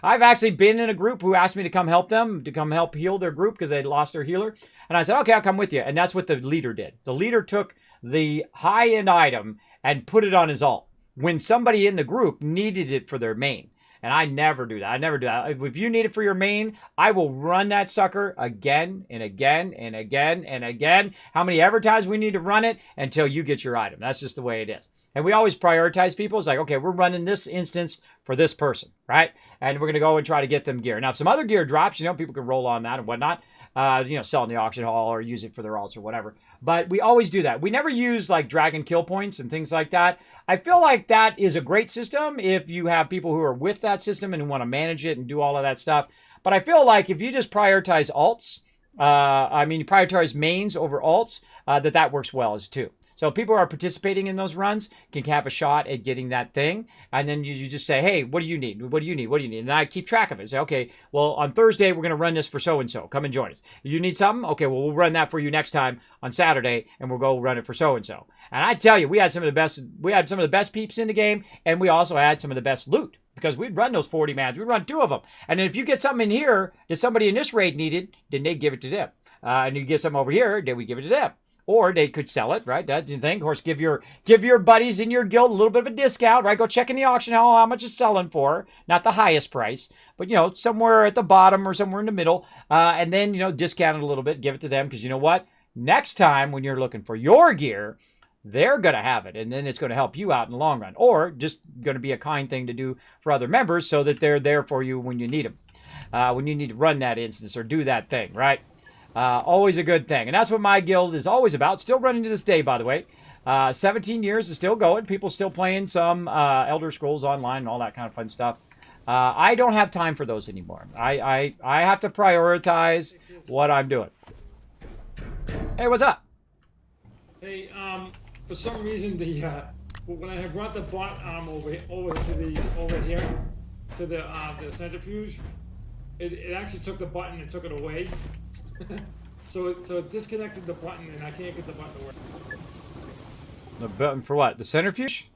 A: I've actually been in a group who asked me to come help them, to come help heal their group because they lost their healer. And I said, okay, I'll come with you. And that's what the leader did. The leader took the high-end item and put it on his alt when somebody in the group needed it for their main. And I never do that. I never do that. If you need it for your main, I will run that sucker again and again and again and again. How many ever times we need to run it until you get your item. That's just the way it is. And we always prioritize people. It's like, okay, we're running this instance for this person, right? And we're going to go and try to get them gear. Now, if some other gear drops, people can roll on that and whatnot. Sell in the auction hall or use it for their alts or whatever. But we always do that. We never use like dragon kill points and things like that. I feel like that is a great system if you have people who are with that system and want to manage it and do all of that stuff. But I feel like if you just prioritize alts, you prioritize mains over alts, that works well as too. So people who are participating in those runs can have a shot at getting that thing. And then you just say, hey, what do you need? What do you need? What do you need? And I keep track of it. Say, okay, well, on Thursday, we're going to run this for so-and-so. Come and join us. You need something? Okay, well, we'll run that for you next time on Saturday, and we'll go run it for so-and-so. And I tell you, we had some of the best peeps in the game, and we also had some of the best loot. Because we'd run those 40 mans. We'd run 2 of them. And then if you get something in here that somebody in this raid needed, then they'd give it to them. And you get something over here, then we give it to them. Or they could sell it, right? That's the thing. Of course, give your buddies in your guild a little bit of a discount, right? Go check in the auction hall how much it's selling for. Not the highest price, but, somewhere at the bottom or somewhere in the middle. And then, discount it a little bit, give it to them. Because you know what? Next time when you're looking for your gear, they're going to have it. And then it's going to help you out in the long run. Or just going to be a kind thing to do for other members so that they're there for you when you need them. When you need to run that instance or do that thing, right? Always a good thing. And that's what my guild is always about. Still running to this day, by the way. 17 years is still going. People still playing some Elder Scrolls Online and all that kind of fun stuff. I don't have time for those anymore. I have to prioritize what I'm doing. Hey, what's up?
C: Hey, for some reason, when I had brought the bot arm over here to the centrifuge, it actually took the button and took it away. so it disconnected the button, and I can't get the button to work.
A: The button for what? The centrifuge?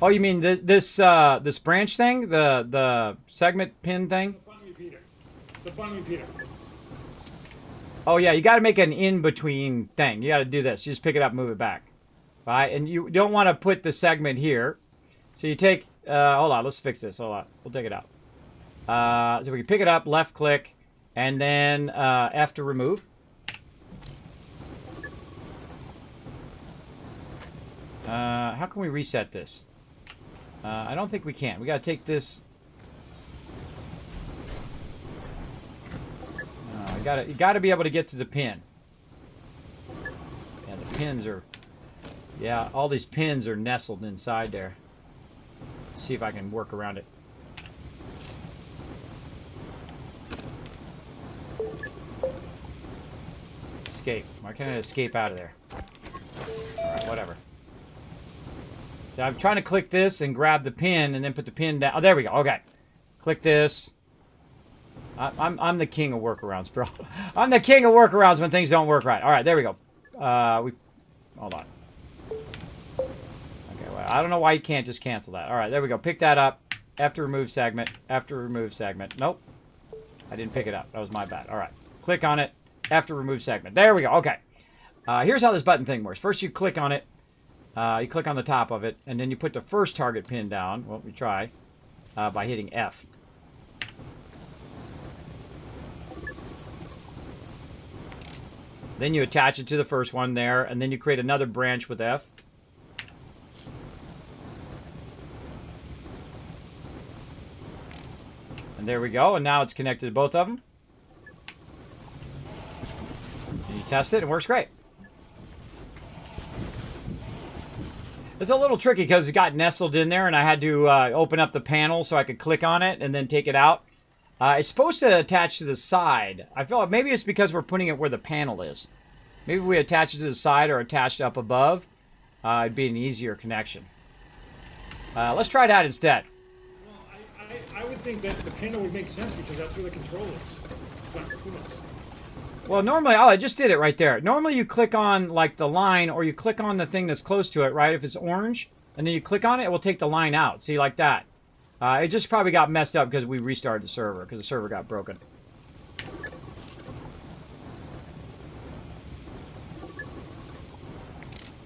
A: Oh, you mean this branch thing? The segment pin thing?
C: The button repeater. The button repeater.
A: Oh yeah, you got to make an in-between thing. You got to do this. You just pick it up, move it back, right? And you don't want to put the segment here. So you take. Hold on, let's fix this. Hold on, we'll take it out. So we can pick it up, left click. And then F to remove. How can we reset this? I don't think we can. We got to take this. You got to be able to get to the pin. Yeah, the pins are. Yeah, all these pins are nestled inside there. Let's see if I can work around it. Escape. Why can't I escape out of there? Alright, whatever. So I'm trying to click this and grab the pin and then put the pin down. Oh, there we go. Okay. Click this. I'm the king of workarounds, bro. I'm the king of workarounds when things don't work right. Alright, there we go. Hold on. Okay, well, I don't know why you can't just cancel that. Alright, there we go. Pick that up. After remove segment. After remove segment. Nope. I didn't pick it up. That was my bad. Alright. Click on it. After remove segment. There we go. Okay. Here's how this button thing works. First, you click on it. You click on the top of it, and then you put the first target pin down. Well, we try by hitting F. Then you attach it to the first one there, and then you create another branch with F. And there we go. And now it's connected to both of them. You test it, it works great. It's a little tricky because it got nestled in there and I had to open up the panel so I could click on it and then take it out. It's supposed to attach to the side. I feel like maybe it's because we're putting it where the panel is. Maybe if we attach it to the side or attached up above, it'd be an easier connection. Let's try that instead.
C: Well, I would think that the panel would make sense because that's where the control is. But who knows?
A: Well, normally, oh, I just did it right there. Normally, you click on, like, the line, or you click on the thing that's close to it, right? If it's orange, and then you click on it, it will take the line out. See, like that. It just probably got messed up because we restarted the server, because the server got broken.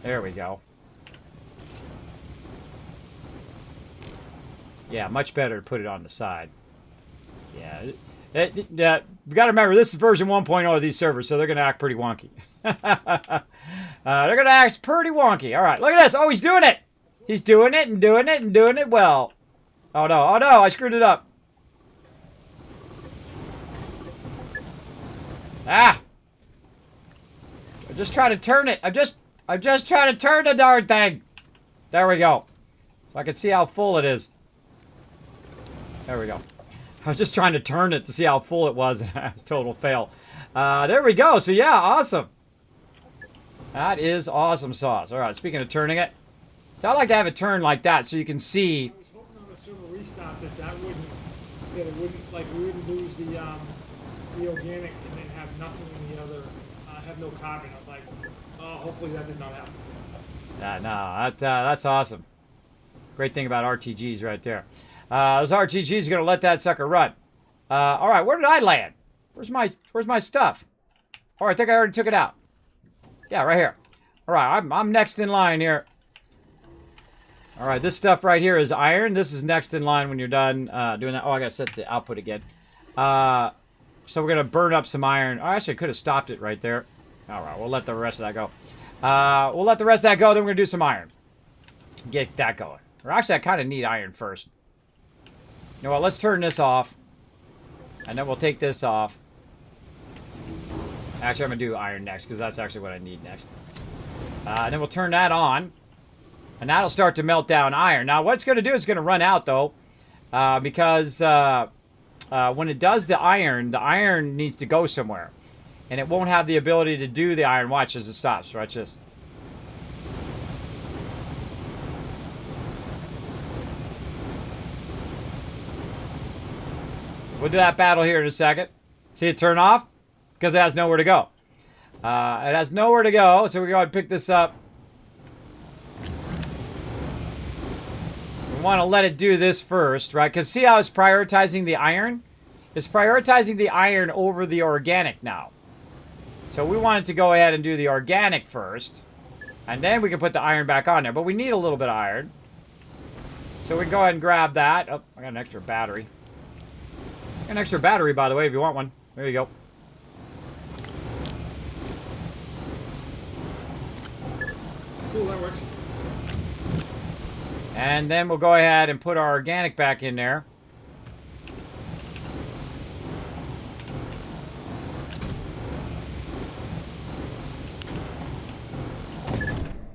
A: There we go. Yeah, much better to put it on the side. Yeah. You got to remember, this is version 1.0 of these servers, so they're going to act pretty wonky. They're going to act pretty wonky. All right, look at this. Oh, he's doing it. He's doing it and doing it and doing it well. Oh, no. Oh, no. I screwed it up. Ah. I'm just trying to turn it. I'm just trying to turn the darn thing. There we go. So I can see how full it is. There we go. I was just trying to turn it to see how full it was. It was a total fail. There we go. So, yeah, awesome. That is awesome sauce. All right, speaking of turning it. So I like to have it turned like that so you can see.
C: I was hoping on the server restart that wouldn't, like, we wouldn't lose the organic and then have nothing in the other, have no carbon. I'm like, oh, hopefully that did not happen.
A: No, that's awesome. Great thing about RTGs right there. Those RTGs are going to let that sucker run. All right, where did I land? Where's my stuff? Oh, I think I already took it out. Yeah, right here. All right, I'm next in line here. All right, this stuff right here is iron. This is next in line when you're done doing that. Oh, I got to set the output again. So we're going to burn up some iron. Oh, actually, I could have stopped it right there. All right, we'll let the rest of that go. We'll let the rest of that go, then we're going to do some iron. Get that going. Or actually, I kind of need iron first. You know what, let's turn this off. And then we'll take this off. Actually, I'm going to do iron next, because that's actually what I need next. And then we'll turn that on. And that'll start to melt down iron. Now, what it's going to do is it's going to run out, though. Because when it does the iron needs to go somewhere. And it won't have the ability to do the iron. Watch as it stops. Watch this. We'll do that battle here in a second. See it turn off? Because it has nowhere to go. It has nowhere to go, so we go ahead and pick this up. We want to let it do this first, right? Because see how it's prioritizing the iron? It's prioritizing the iron over the organic now. So we want it to go ahead and do the organic first. And then we can put the iron back on there. But we need a little bit of iron. So we can go ahead and grab that. Oh, I got an extra battery. An extra battery, by the way, if you want one. There you go.
C: Cool, that works.
A: And then we'll go ahead and put our organic back in there.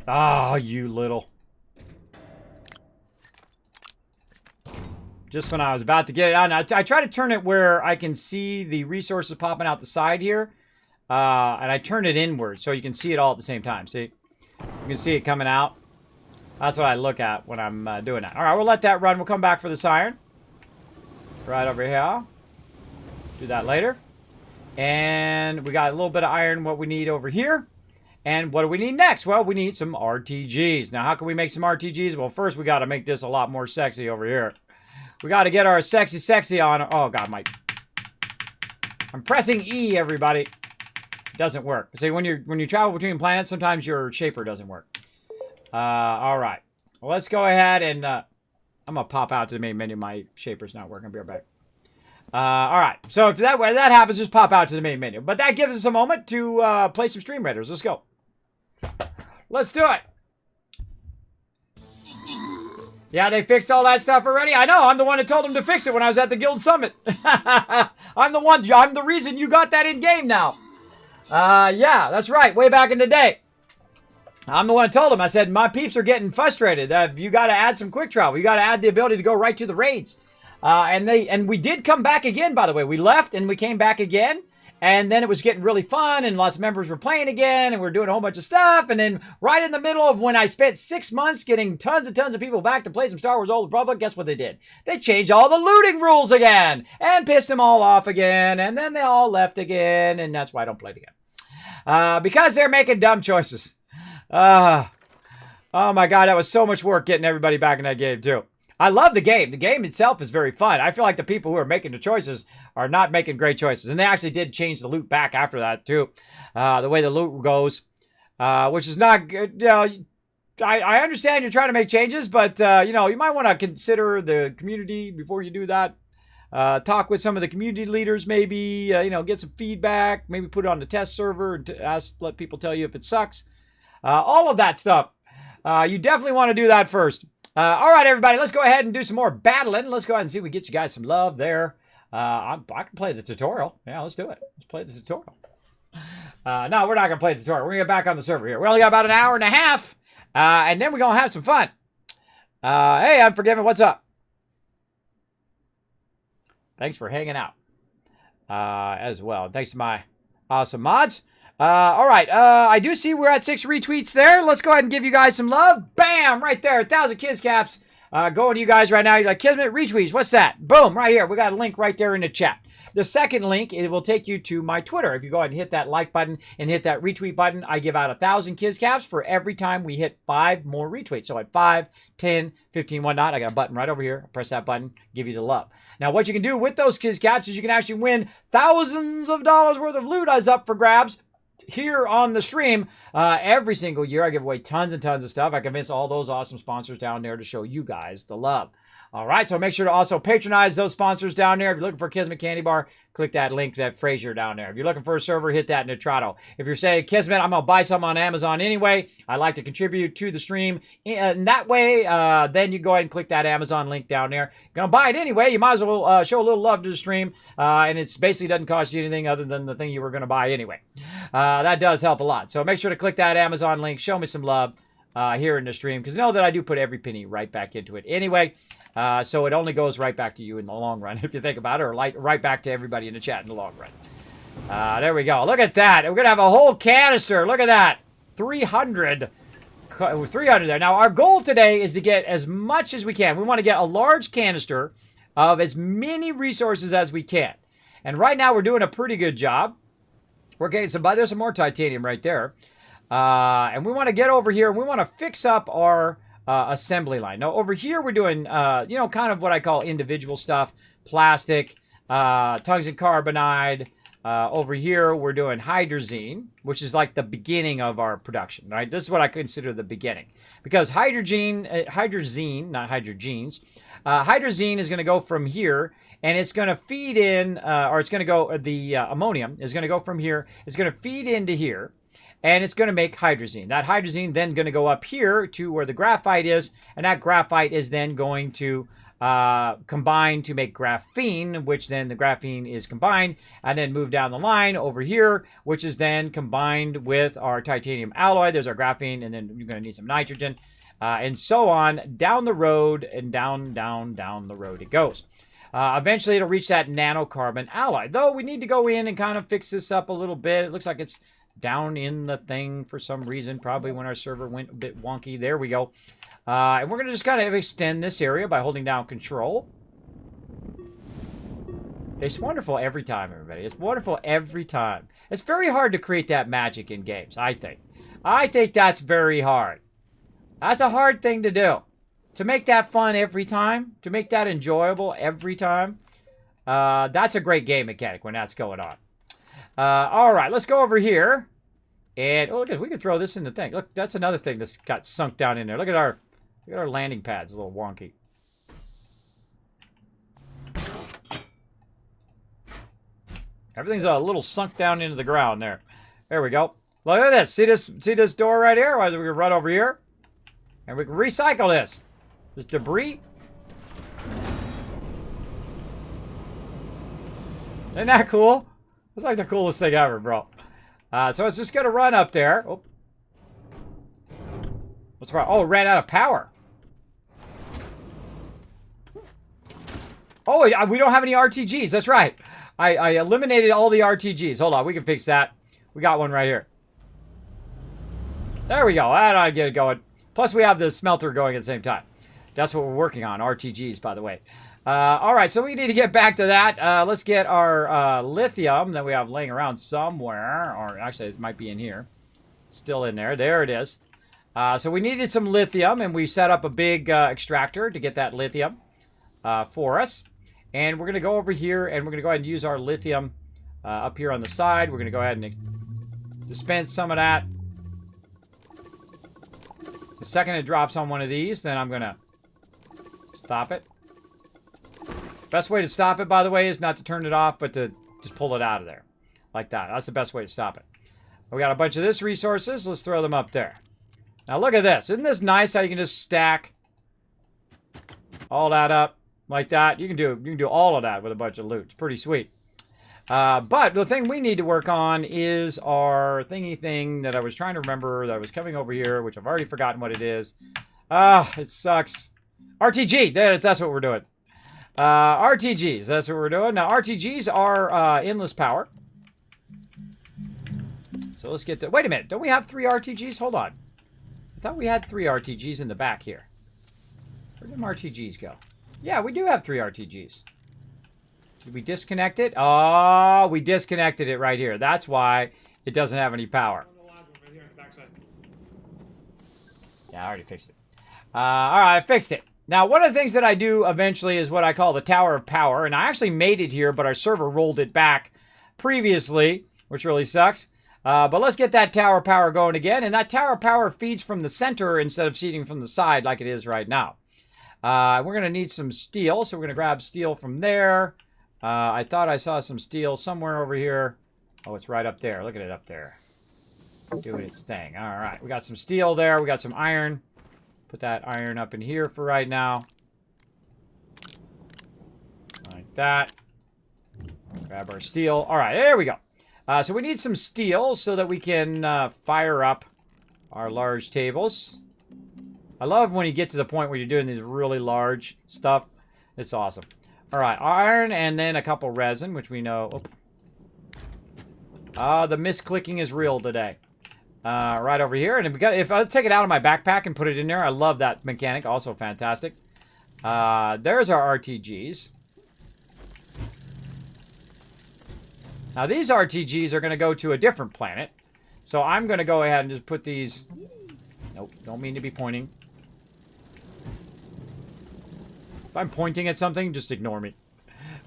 A: Oh, you little. Just when I was about to get it on, I try to turn it where I can see the resources popping out the side here. And I turn it inward so you can see it all at the same time. See? You can see it coming out. That's what I look at when I'm doing that. All right, we'll let that run. We'll come back for this iron. Right over here. Do that later. And we got a little bit of iron, what we need over here. And what do we need next? Well, we need some RTGs. Now, how can we make some RTGs? Well, first we got to make this a lot more sexy over here. We got to get our sexy on. Oh, God, I'm pressing E, everybody. It doesn't work. See, when you travel between planets, sometimes your shaper doesn't work. All right. Well, let's go ahead and I'm going to pop out to the main menu. My shaper's not working. I'll be right back. All right. So if that happens, just pop out to the main menu. But that gives us a moment to play some Stream Raiders. Let's go. Let's do it. Yeah, they fixed all that stuff already? I know. I'm the one that told them to fix it when I was at the Guild Summit. I'm the reason you got that in-game now. Yeah, that's right. Way back in the day. I'm the one that told them. I said, my peeps are getting frustrated. You got to add some quick travel. You got to add the ability to go right to the raids. And we did come back again, by the way. We left and we came back again. And then it was getting really fun, and lots of members were playing again, and we were doing a whole bunch of stuff. And then right in the middle of when I spent 6 months getting tons of people back to play some Star Wars Old Republic, guess what they did? They changed all the looting rules again, and pissed them all off again, and then they all left again, and that's why I don't play it again. Because they're making dumb choices. Oh my God, that was so much work getting everybody back in that game, too. I love the game. The game itself is very fun. I feel like the people who are making the choices are not making great choices. And they actually did change the loot back after that, too. The way the loot goes, which is not good. You know, I understand you're trying to make changes, but, you know, you might want to consider the community before you do that. Talk with some of the community leaders, maybe, you know, get some feedback, maybe put it on the test server and let people tell you if it sucks. All of that stuff. You definitely want to do that first. All right, everybody, let's go ahead and do some more battling. Let's go ahead and see if we get you guys some love there. I can play the tutorial. Yeah, let's do it. Let's play the tutorial. No, we're not going to play the tutorial. We're going to get back on the server here. We only got about an hour and a half, and then we're going to have some fun. Hey, Unforgiven, what's up? Thanks for hanging out as well. Thanks to my awesome mods. All right, I do see we're at 6 retweets there. Let's go ahead and give you guys some love. Bam! Right there, 1,000 kids caps going to you guys right now. You're like, Kismet, retweets, what's that? Boom, right here. We got a link right there in the chat. The second link, it will take you to my Twitter. If you go ahead and hit that like button and hit that retweet button, I give out 1,000 kids caps for every time we hit 5 more retweets. So at 5, 10, 15, whatnot, I got a button right over here. Press that button, give you the love. Now, what you can do with those kids caps is you can actually win thousands of dollars worth of loot is up for grabs here on the stream. Every single year, I give away tons and tons of stuff. I convince all those awesome sponsors down there to show you guys the love. All right, so make sure to also patronize those sponsors down there. If you're looking for Kismet Candy Bar, click that link, that Fraser down there. If you're looking for a server, hit that Nitrato. If you're saying, Kismet, I'm going to buy some on Amazon anyway, I like to contribute to the stream. And that way, then you go ahead and click that Amazon link down there. You're going to buy it anyway. You might as well show a little love to the stream. And it basically doesn't cost you anything other than the thing you were going to buy anyway. That does help a lot. So make sure to click that Amazon link. Show me some love here in the stream. Because know that I do put every penny right back into it anyway. So it only goes right back to you in the long run, if you think about it, or right back to everybody in the chat in the long run. There we go. Look at that. We're going to have a whole canister. Look at that. 300 there. Now, our goal today is to get as much as we can. We want to get a large canister of as many resources as we can. And right now, we're doing a pretty good job. We're getting some, there's some more titanium right there. And we want to get over here, and we want to fix up our assembly line. Now, over here, we're doing, you know, kind of what I call individual stuff. Plastic, tungsten carbonide. Over here, we're doing hydrazine, which is like the beginning of our production, right? This is what I consider the beginning. Because hydrazine, not hydrogenes, hydrazine is going to go from here, and it's going to feed in, or it's going to go, the ammonium is going to go from here. It's going to feed into here. And it's going to make hydrazine. That hydrazine then going to go up here to where the graphite is, and that graphite is then going to combine to make graphene, which then the graphene is combined, and then move down the line over here, which is then combined with our titanium alloy. There's our graphene, and then you're going to need some nitrogen, and so on down the road, and down the road it goes. Eventually, it'll reach that nanocarbon alloy. Though we need to go in and kind of fix this up a little bit. It looks like it's down in the thing for some reason, probably when our server went a bit wonky. There we go. And we're going to just kind of extend this area by holding down control. It's wonderful every time, everybody. It's wonderful every time. It's very hard to create that magic in games, I think. I think that's very hard. That's a hard thing to do. To make that fun every time, to make that enjoyable every time, that's a great game mechanic when that's going on. All right, let's go over here. And, oh, look, we can throw this in the thing. Look, that's another thing that's got sunk down in there. Look at our landing pads, a little wonky. Everything's a little sunk down into the ground there. There we go. Look at this. See this door right here? We can run over here. And we can recycle this debris. Isn't that cool? It's like the coolest thing ever, bro. So it's just going to run up there. Oh. What's wrong? Oh, it ran out of power. Oh, we don't have any RTGs. That's right. I eliminated all the RTGs. Hold on. We can fix that. We got one right here. There we go. That ought to get it going. Plus, we have the smelter going at the same time. That's what we're working on. RTGs, by the way. All right, so we need to get back to that. Let's get our lithium that we have laying around somewhere. Or actually, it might be in here. Still in there. There it is. So we needed some lithium, and we set up a big extractor to get that lithium for us. And we're going to go over here, and we're going to go ahead and use our lithium up here on the side. We're going to go ahead and dispense some of that. The second it drops on one of these, then I'm going to stop it. Best way to stop it, by the way, is not to turn it off, but to just pull it out of there. Like that. That's the best way to stop it. We got a bunch of this resources. Let's throw them up there. Now look at this. Isn't this nice how you can just stack all that up like that? You can do all of that with a bunch of loot. It's pretty sweet. But the thing we need to work on is our thingy thing that I was trying to remember that was coming over here, which I've already forgotten what it is. It sucks. RTG. That's what we're doing. RTGs. That's what we're doing. Now, RTGs are endless power. So let's get to... Wait a minute. Don't we have 3 RTGs? Hold on. I thought we had 3 RTGs in the back here. Where did them RTGs go? Yeah, we do have 3 RTGs. Did we disconnect it? Oh, we disconnected it right here. That's why it doesn't have any power. Yeah, I already fixed it. All right, I fixed it. Now, one of the things that I do eventually is what I call the Tower of Power. And I actually made it here, but our server rolled it back previously, which really sucks. But let's get that Tower of Power going again. And that Tower of Power feeds from the center instead of feeding from the side like it is right now. We're going to need some steel, so we're going to grab steel from there. I thought I saw some steel somewhere over here. Oh, it's right up there. Look at it up there. Doing its thing. All right, we got some steel there. We got some iron. Put that iron up in here for right now. Like that. Grab our steel. All right, there we go. So we need some steel so that we can fire up our large tables. I love when you get to the point where you're doing these really large stuff. It's awesome. All right, iron and then a couple resin, which we know. The misclicking is real today. Right over here. And if I take it out of my backpack and put it in there, I love that mechanic. Also fantastic. There's our RTGs. Now, these RTGs are going to go to a different planet. So I'm going to go ahead and just put these... Nope, don't mean to be pointing. If I'm pointing at something, just ignore me.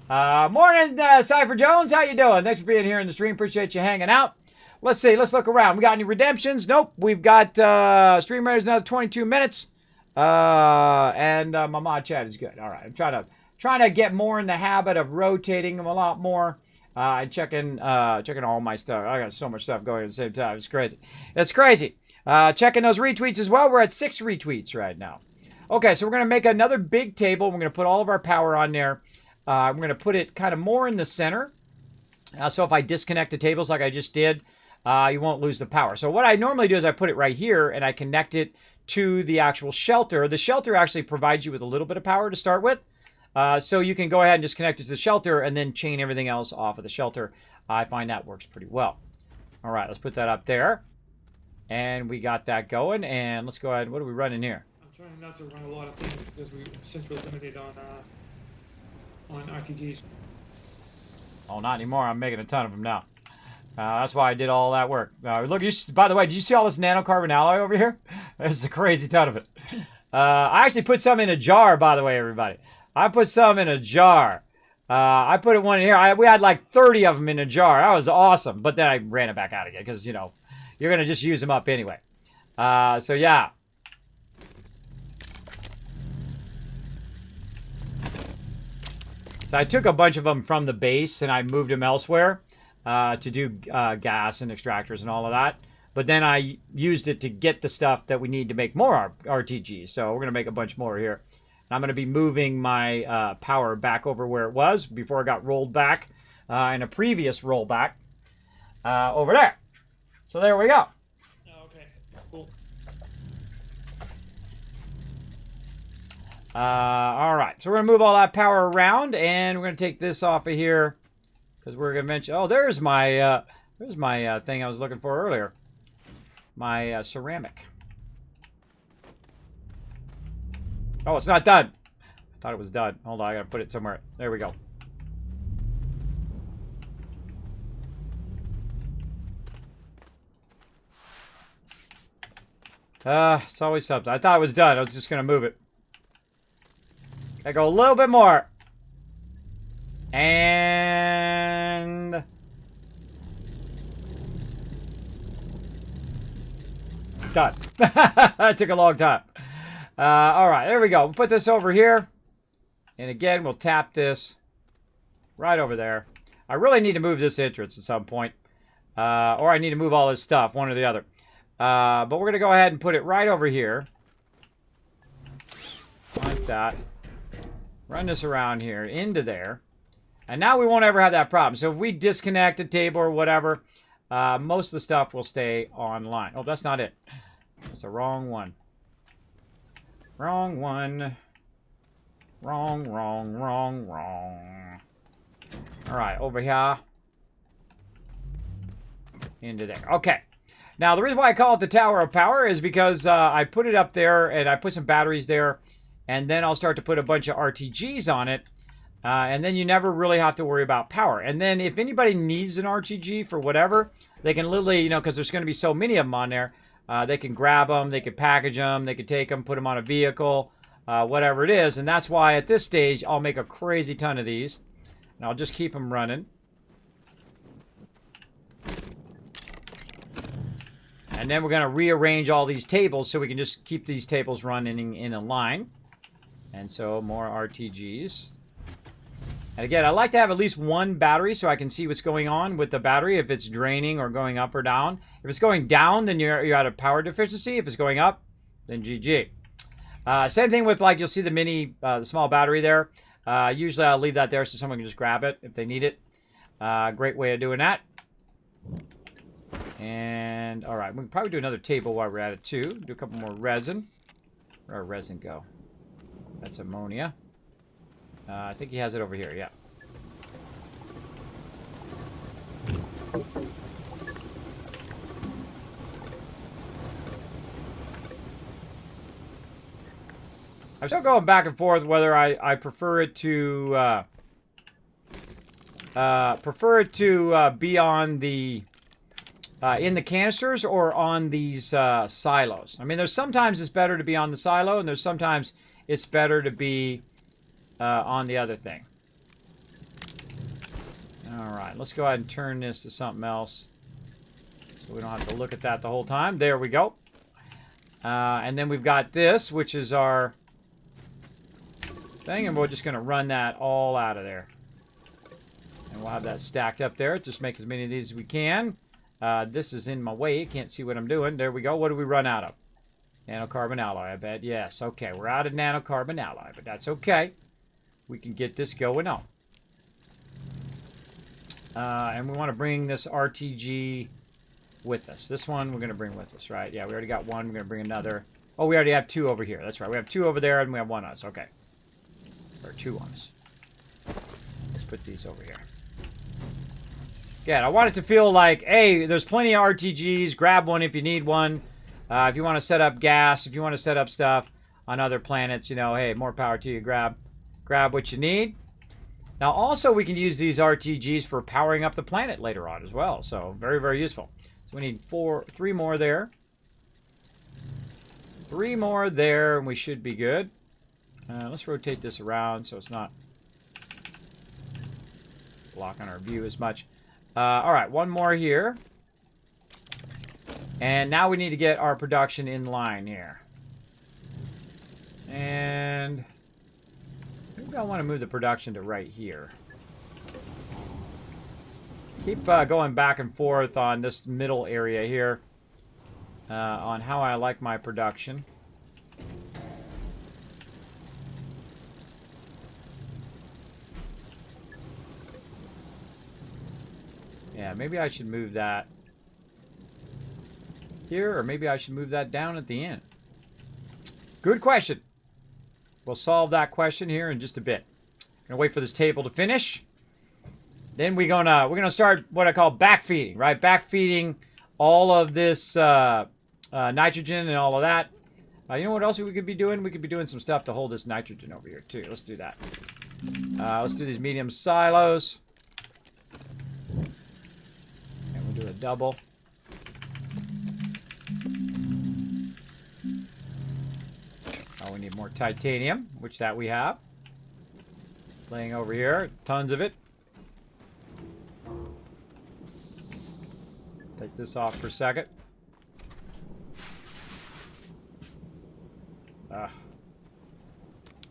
A: Morning, Cypher Jones. How you doing? Thanks for being here in the stream. Appreciate you hanging out. Let's see. Let's look around. We got any redemptions? Nope. We've got stream raiders another 22 minutes. And my mod chat is good. All right. I'm trying to get more in the habit of rotating them a lot more. Checking all my stuff. I got so much stuff going at the same time. It's crazy. It's crazy. Checking those retweets as well. We're at 6 retweets right now. Okay, so we're going to make another big table. We're going to put all of our power on there. We're going to put it kind of more in the center. So if I disconnect the tables like I just did, you won't lose the power. So what I normally do is I put it right here and I connect it to the actual shelter. The shelter actually provides you with a little bit of power to start with. So you can go ahead and just connect it to the shelter and then chain everything else off of the shelter. I find that works pretty well. All right, let's put that up there. And we got that going. And let's go ahead. What are we running here?
C: I'm trying not to run a lot of things because since we're limited on RTGs.
A: Oh, not anymore. I'm making a ton of them now. That's why I did all that work. Look, by the way, did you see all this nanocarbon alloy over here? There's a crazy ton of it. I actually put some in a jar, by the way, everybody. I put some in a jar. I put one in here. We had like 30 of them in a jar. That was awesome. But then I ran it back out again because, you know, you're going to just use them up anyway. So, yeah. So I took a bunch of them from the base and I moved them elsewhere to do gas and extractors and all of that. But then I used it to get the stuff that we need to make more RTGs. So we're going to make a bunch more here. And I'm going to be moving my power back over where it was before it got rolled back in a previous rollback over there. So there we go.
C: Okay, cool.
A: All right, so we're gonna move all that power around, and we're gonna take this off of here because we're gonna mention. Oh, there's my thing I was looking for earlier. My ceramic. Oh, it's not done. I thought it was done. Hold on, I gotta put it somewhere. There we go. It's always something. I thought it was done. I was just gonna move it. I go a little bit more. And done. That took a long time. All right, there we go. We'll put this over here. And again, we'll tap this right over there. I really need to move this entrance at some point. Or I need to move all this stuff, one or the other. But we're going to go ahead and put it right over here. Like that. Run this around here, into there. And now we won't ever have that problem. So if we disconnect a table or whatever, most of the stuff will stay online. Oh, that's not it. That's the wrong one. Wrong one. Wrong, wrong, wrong, wrong. All right, over here. Into there. Okay. Now, the reason why I call it the Tower of Power is because I put it up there and I put some batteries there. And then I'll start to put a bunch of RTGs on it. And then you never really have to worry about power. And then if anybody needs an RTG for whatever, they can literally, you know, because there's going to be so many of them on there, they can grab them, they can package them, they can take them, put them on a vehicle, whatever it is. And that's why at this stage, I'll make a crazy ton of these. And I'll just keep them running. And then we're going to rearrange all these tables so we can just keep these tables running in a line. And so more RTGs. And again, I like to have at least one battery so I can see what's going on with the battery, if it's draining or going up or down. If it's going down, then you're at a power deficiency. If it's going up, then GG. Same thing with, like, you'll see the mini, the small battery there. Usually I'll leave that there so someone can just grab it if they need it. Great way of doing that. And, all right, we can probably do another table while we're at it, too. Do a couple more resin. Where'd our resin go? That's ammonia. I think he has it over here, yeah. I'm still going back and forth whether I prefer it to be on the in the canisters or on these silos. I mean, there's sometimes it's better to be on the silo, and there's sometimes it's better to be on the other thing. All right, let's go ahead and turn this to something else so we don't have to look at that the whole time. There we go. And then we've got this, which is our thing, and we're just going to run that all out of there. And we'll have that stacked up there. Just make as many of these as we can. This is in my way. Can't see what I'm doing. There we go. What do we run out of? Nanocarbon alloy, I bet. Yes, okay. We're out of nanocarbon alloy, but that's okay. We can get this going on. And we want to bring this RTG with us. This one we're going to bring with us, right? Yeah, we already got one. We're going to bring another. Oh, we already have two over here. That's right. We have two over there, and we have one on us. Okay. Or two on us. Let's put these over here. Yeah, I want it to feel like, hey, there's plenty of RTGs. Grab one if you need one. If you want to set up gas, if you want to set up stuff on other planets, you know, hey, more power to you. Grab what you need. Now, also, we can use these RTGs for powering up the planet later on as well. So, very, very useful. So, we need three more there. 3 more there, and we should be good. Let's rotate this around so it's not blocking our view as much. All right, one more here. And now we need to get our production in line here. And maybe I want to move the production to right here. Keep going back and forth on this middle area here on how I like my production. Yeah, maybe I should move that here, or maybe I should move that down at the end. Good question. We'll solve that question here in just a bit. Gonna wait for this table to finish. Then we're gonna start what I call backfeeding, right? Backfeeding all of this nitrogen and all of that. You know what else we could be doing? We could be doing some stuff to hold this nitrogen over here too. Let's do that. Let's do these medium silos. And we'll do a double. we need more titanium, which that we have. Laying over here. Tons of it. Take this off for a second.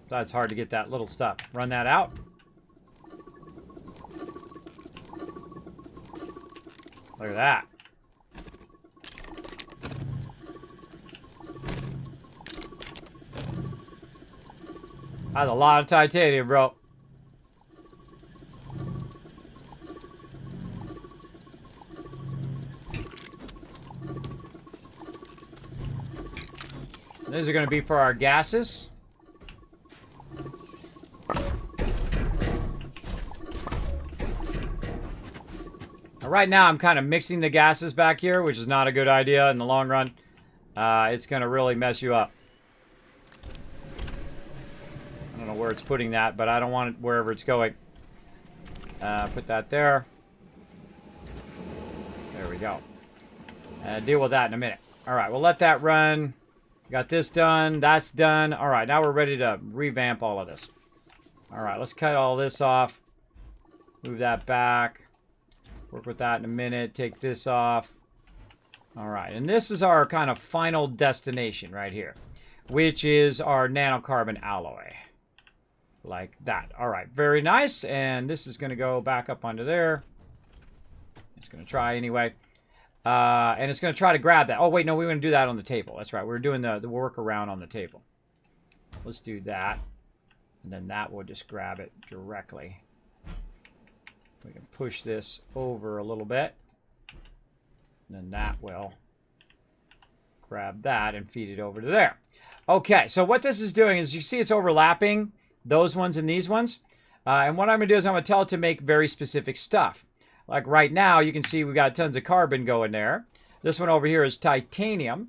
A: That's hard to get that little stuff. Run that out. Look at that. That's a lot of titanium, bro. These are going to be for our gases. Right now, I'm kind of mixing the gases back here, which is not a good idea in the long run. It's going to really mess you up. I don't know where it's putting that, but I don't want it wherever it's going. Put that there. There we go. Deal with that in a minute. All right, we'll let that run. Got this done. That's done. All right, now we're ready to revamp all of this. All right, let's cut all this off. Move that back. Work with that in a minute. Take this off. All right, and this is our kind of final destination right here, which is our nanocarbon alloy. Like that. All right, very nice. And this is going to go back up onto there. It's going to try anyway. And it's going to try to grab that. Oh, wait, no, we want to do that on the table. That's right. We're doing the workaround on the table. Let's do that. And then that will just grab it directly. We can push this over a little bit. And then that will grab that and feed it over to there. Okay, so what this is doing is you see it's overlapping those ones and these ones. And what I'm going to do is I'm going to tell it to make very specific stuff. Like right now, you can see we've got tons of carbon going there. This one over here is titanium.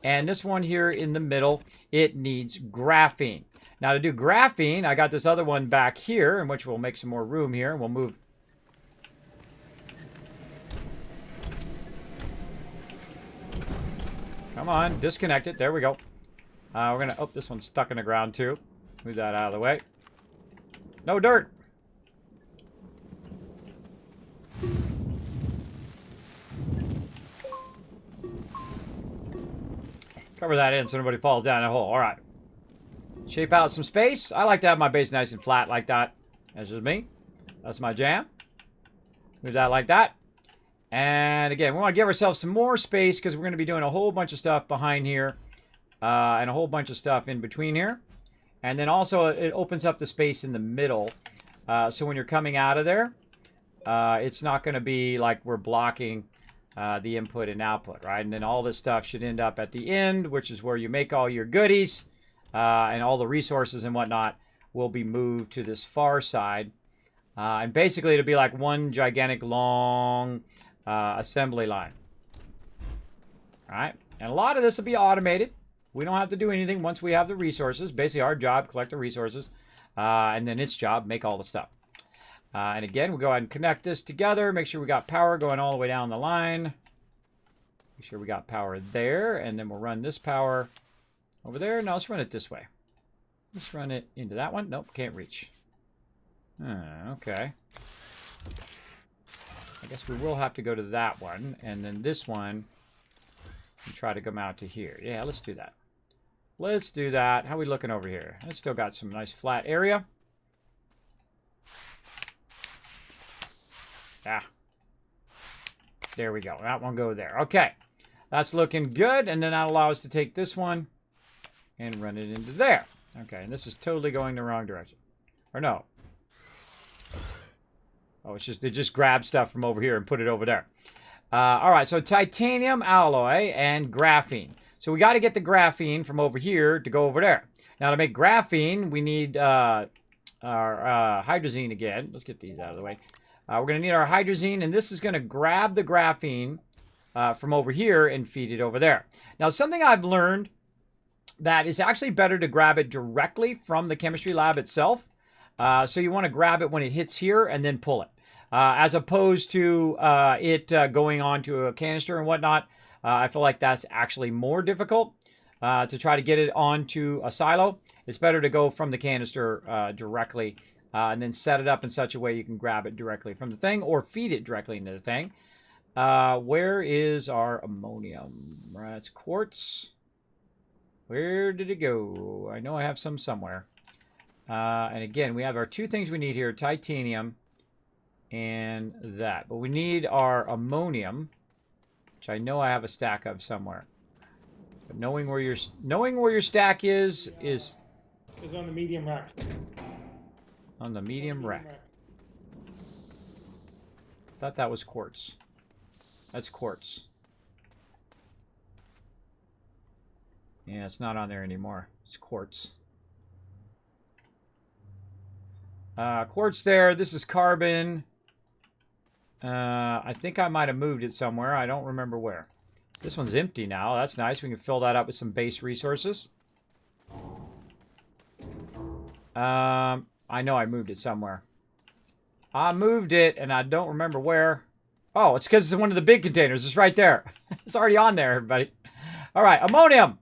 A: And this one here in the middle, it needs graphene. Now to do graphene, I got this other one back here, in which we'll make some more room here. And we'll move. Come on, disconnect it. There we go. We're going to... Oh, this one's stuck in the ground too. Move that out of the way. No dirt. Cover that in so nobody falls down a hole. All right. Shape out some space. I like to have my base nice and flat like that. That's just me. That's my jam. Move that like that. And again, we want to give ourselves some more space because we're going to be doing a whole bunch of stuff behind here. And a whole bunch of stuff in between here. And then also it opens up the space in the middle. So when you're coming out of there, it's not going to be like we're blocking the input and output, right? And then all this stuff should end up at the end, which is where you make all your goodies. And all the resources and whatnot will be moved to this far side. And basically it'll be like one gigantic long assembly line. All right? And a lot of this will be automated. We don't have to do anything once we have the resources. Basically our job, collect the resources. And then its job, make all the stuff. And again, we'll go ahead and connect this together. Make sure we got power going all the way down the line. Make sure we got power there. And then we'll run this power over there. Now let's run it this way. Let's run it into that one. Nope, can't reach. Okay. I guess we will have to go to that one. And then this one. And try to come out to here. Yeah, let's do that. Let's do that. How are we looking over here? It's still got some nice flat area. Yeah. There we go. That one go there. Okay. That's looking good. And then that'll allow us to take this one and run it into there. Okay. And this is totally going the wrong direction. Or no. Oh, it just grabs stuff from over here and put it over there. All right. So titanium alloy and graphene. So we got to get the graphene from over here to go over there. Now to make graphene, we need our hydrazine again. Let's get these out of the way. We're going to need our hydrazine, and this is going to grab the graphene from over here and feed it over there. Now, something I've learned that is actually better to grab it directly from the chemistry lab itself. So you want to grab it when it hits here and then pull it. As opposed to it going onto a canister and whatnot. I feel like that's actually more difficult. to try to get it onto a silo. It's better to go from the canister directly and then set it up in such a way you can grab it directly from the thing or feed it directly into the thing. Where is our ammonium? That's quartz. Where did it go? I know I have some somewhere. And again, we have our two things we need here, titanium and that. But we need our ammonium, which I know I have a stack of somewhere. But knowing where your stack is
C: on the medium rack.
A: On the medium rack. Thought that was quartz. That's quartz. Yeah, it's not on there anymore. It's quartz. Quartz there. This is carbon. I think I might have moved it somewhere. I don't remember where. This one's empty now. That's nice. We can fill that up with some base resources. I know I moved it somewhere. I moved it, and I don't remember where. Oh, it's because it's one of the big containers. It's right there. It's already on there, everybody. All right, ammonium.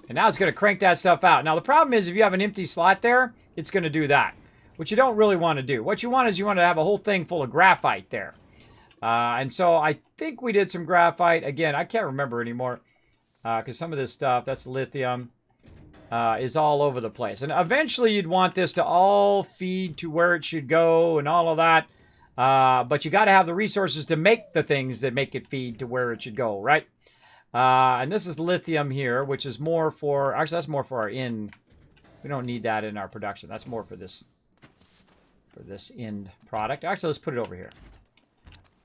A: And now it's going to crank that stuff out. Now, the problem is if you have an empty slot there, it's going to do that, which you don't really want to do. What you want is you want to have a whole thing full of graphite there. And so I think we did some graphite. Again, I can't remember anymore because some of this stuff, that's lithium, is all over the place. And eventually you'd want this to all feed to where it should go and all of that. But you got to have the resources to make the things that make it feed to where it should go, right? And this is lithium here, which is more for, actually that's more for our end. We don't need that in our production. That's more for this end product. Actually, let's put it over here.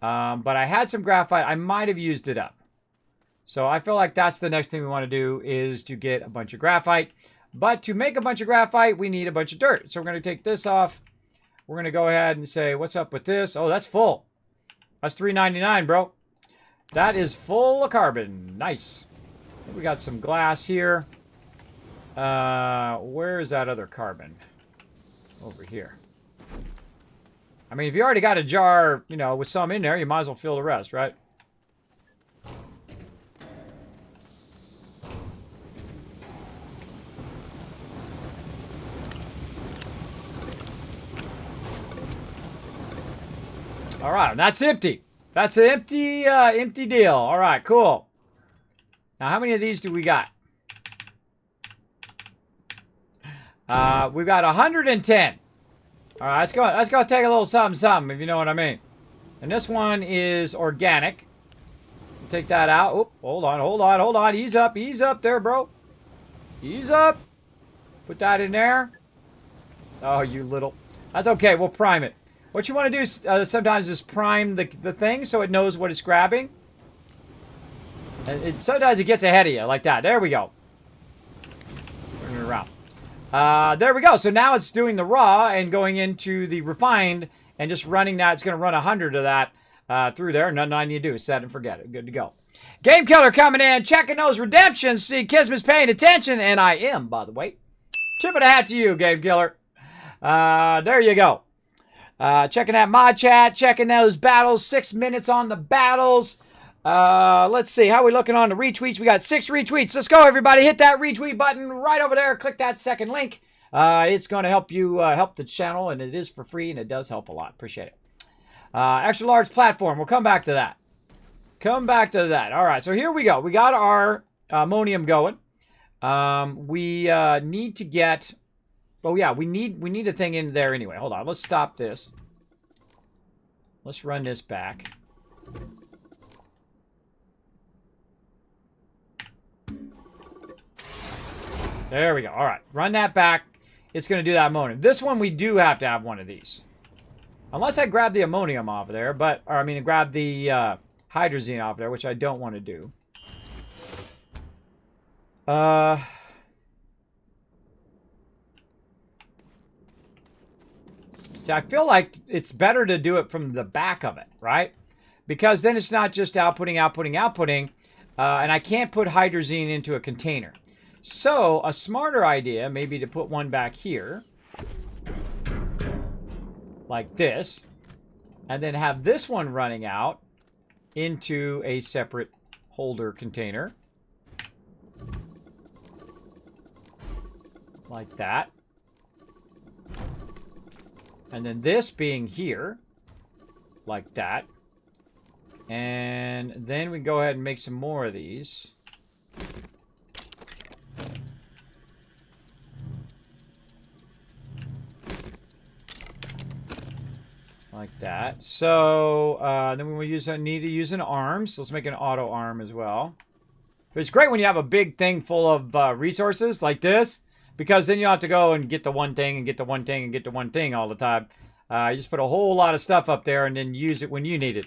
A: But I had some graphite. I might have used it up. So I feel like that's the next thing we want to do is to get a bunch of graphite. But to make a bunch of graphite, we need a bunch of dirt. So we're going to take this off. We're going to go ahead and say, what's up with this? Oh, that's full. That's $3.99, bro. That is full of carbon. Nice. We got some glass here. Where is that other carbon? Over here. I mean, if you already got a jar, you know, with some in there, you might as well fill the rest, right? All right, that's empty. That's an empty deal. All right, cool. Now, how many of these do we got? We've got 110. All right, let's go take a little something, if you know what I mean. And this one is organic. We'll take that out. Oh, hold on. Ease up there, bro. Ease up. Put that in there. Oh, you little. That's okay. We'll prime it. What you want to do sometimes is prime the thing so it knows what it's grabbing. And sometimes it gets ahead of you like that. There we go. Turn it around. There we go. So now it's doing the raw and going into the refined and just running that. It's going to run 100 of that through there. Nothing I need to do. Set and forget it. Good to go. Game Killer coming in, checking those redemptions. See, Kismet's paying attention, and I am, by the way. Tip of the hat to you, Game Killer. There you go. Checking out my chat, checking those battles, 6 minutes on the battles. Let's see, how are we looking on the retweets? We got 6 retweets. Let's go, everybody. Hit that retweet button right over there. Click that second link. It's going to help you help the channel, and it is for free, and it does help a lot. Appreciate it. Extra large platform. We'll come back to that. All right, so here we go. We got our ammonium going. We need to get... Oh, yeah, we need a thing in there anyway. Hold on, let's stop this. Let's run this back. There we go. All right, run that back. It's going to do that ammonium. This one, we do have to have one of these. Unless I grab the ammonium off of there, or I mean, grab the hydrazine off there, which I don't want to do. See, I feel like it's better to do it from the back of it, right? Because then it's not just outputting, and I can't put hydrazine into a container. So, a smarter idea may be to put one back here, like this, and then have this one running out into a separate holder container. Like that. And then this being here. Like that. And then we go ahead and make some more of these. Like that. So then we will need to use an arm. So let's make an auto arm as well. But it's great when you have a big thing full of resources like this, because then you don't have to go and get the one thing and get the one thing and get the one thing all the time. You just put a whole lot of stuff up there and then use it when you need it.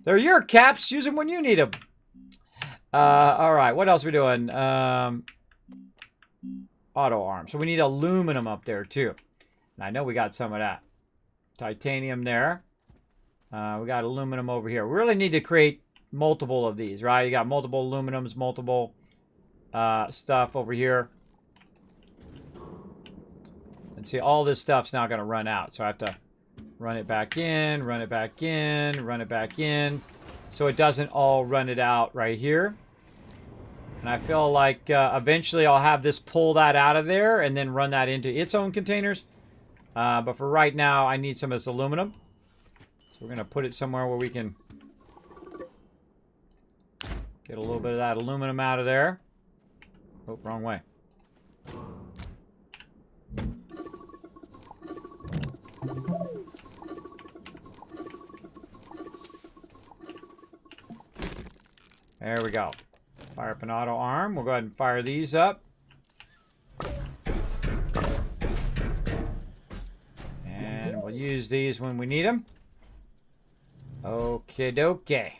A: They're your caps. Use them when you need them. All right. What else are we doing? Auto arm. So we need aluminum up there too. And I know we got some of that. Titanium there. We got aluminum over here. We really need to create multiple of these, right? You got multiple aluminums, multiple stuff over here. And see, all this stuff's now going to run out. So I have to run it back in, run it back in, run it back in. So it doesn't all run it out right here. And I feel like eventually I'll have this pull that out of there and then run that into its own containers. But for right now, I need some of this aluminum. So we're going to put it somewhere where we can get a little bit of that aluminum out of there. Oh, wrong way. There we go. Fire up an auto arm. We'll go ahead and fire these up. And we'll use these when we need them. Okay, dokie.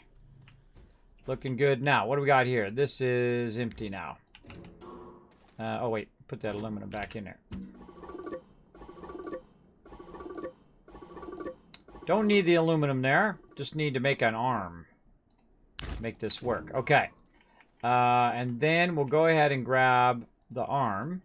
A: Looking good now. What do we got here? This is empty now. Oh, wait. Put that aluminum back in there. Don't need the aluminum there. Just need to make an arm. Make this work. Okay. And then we'll go ahead and grab the arm.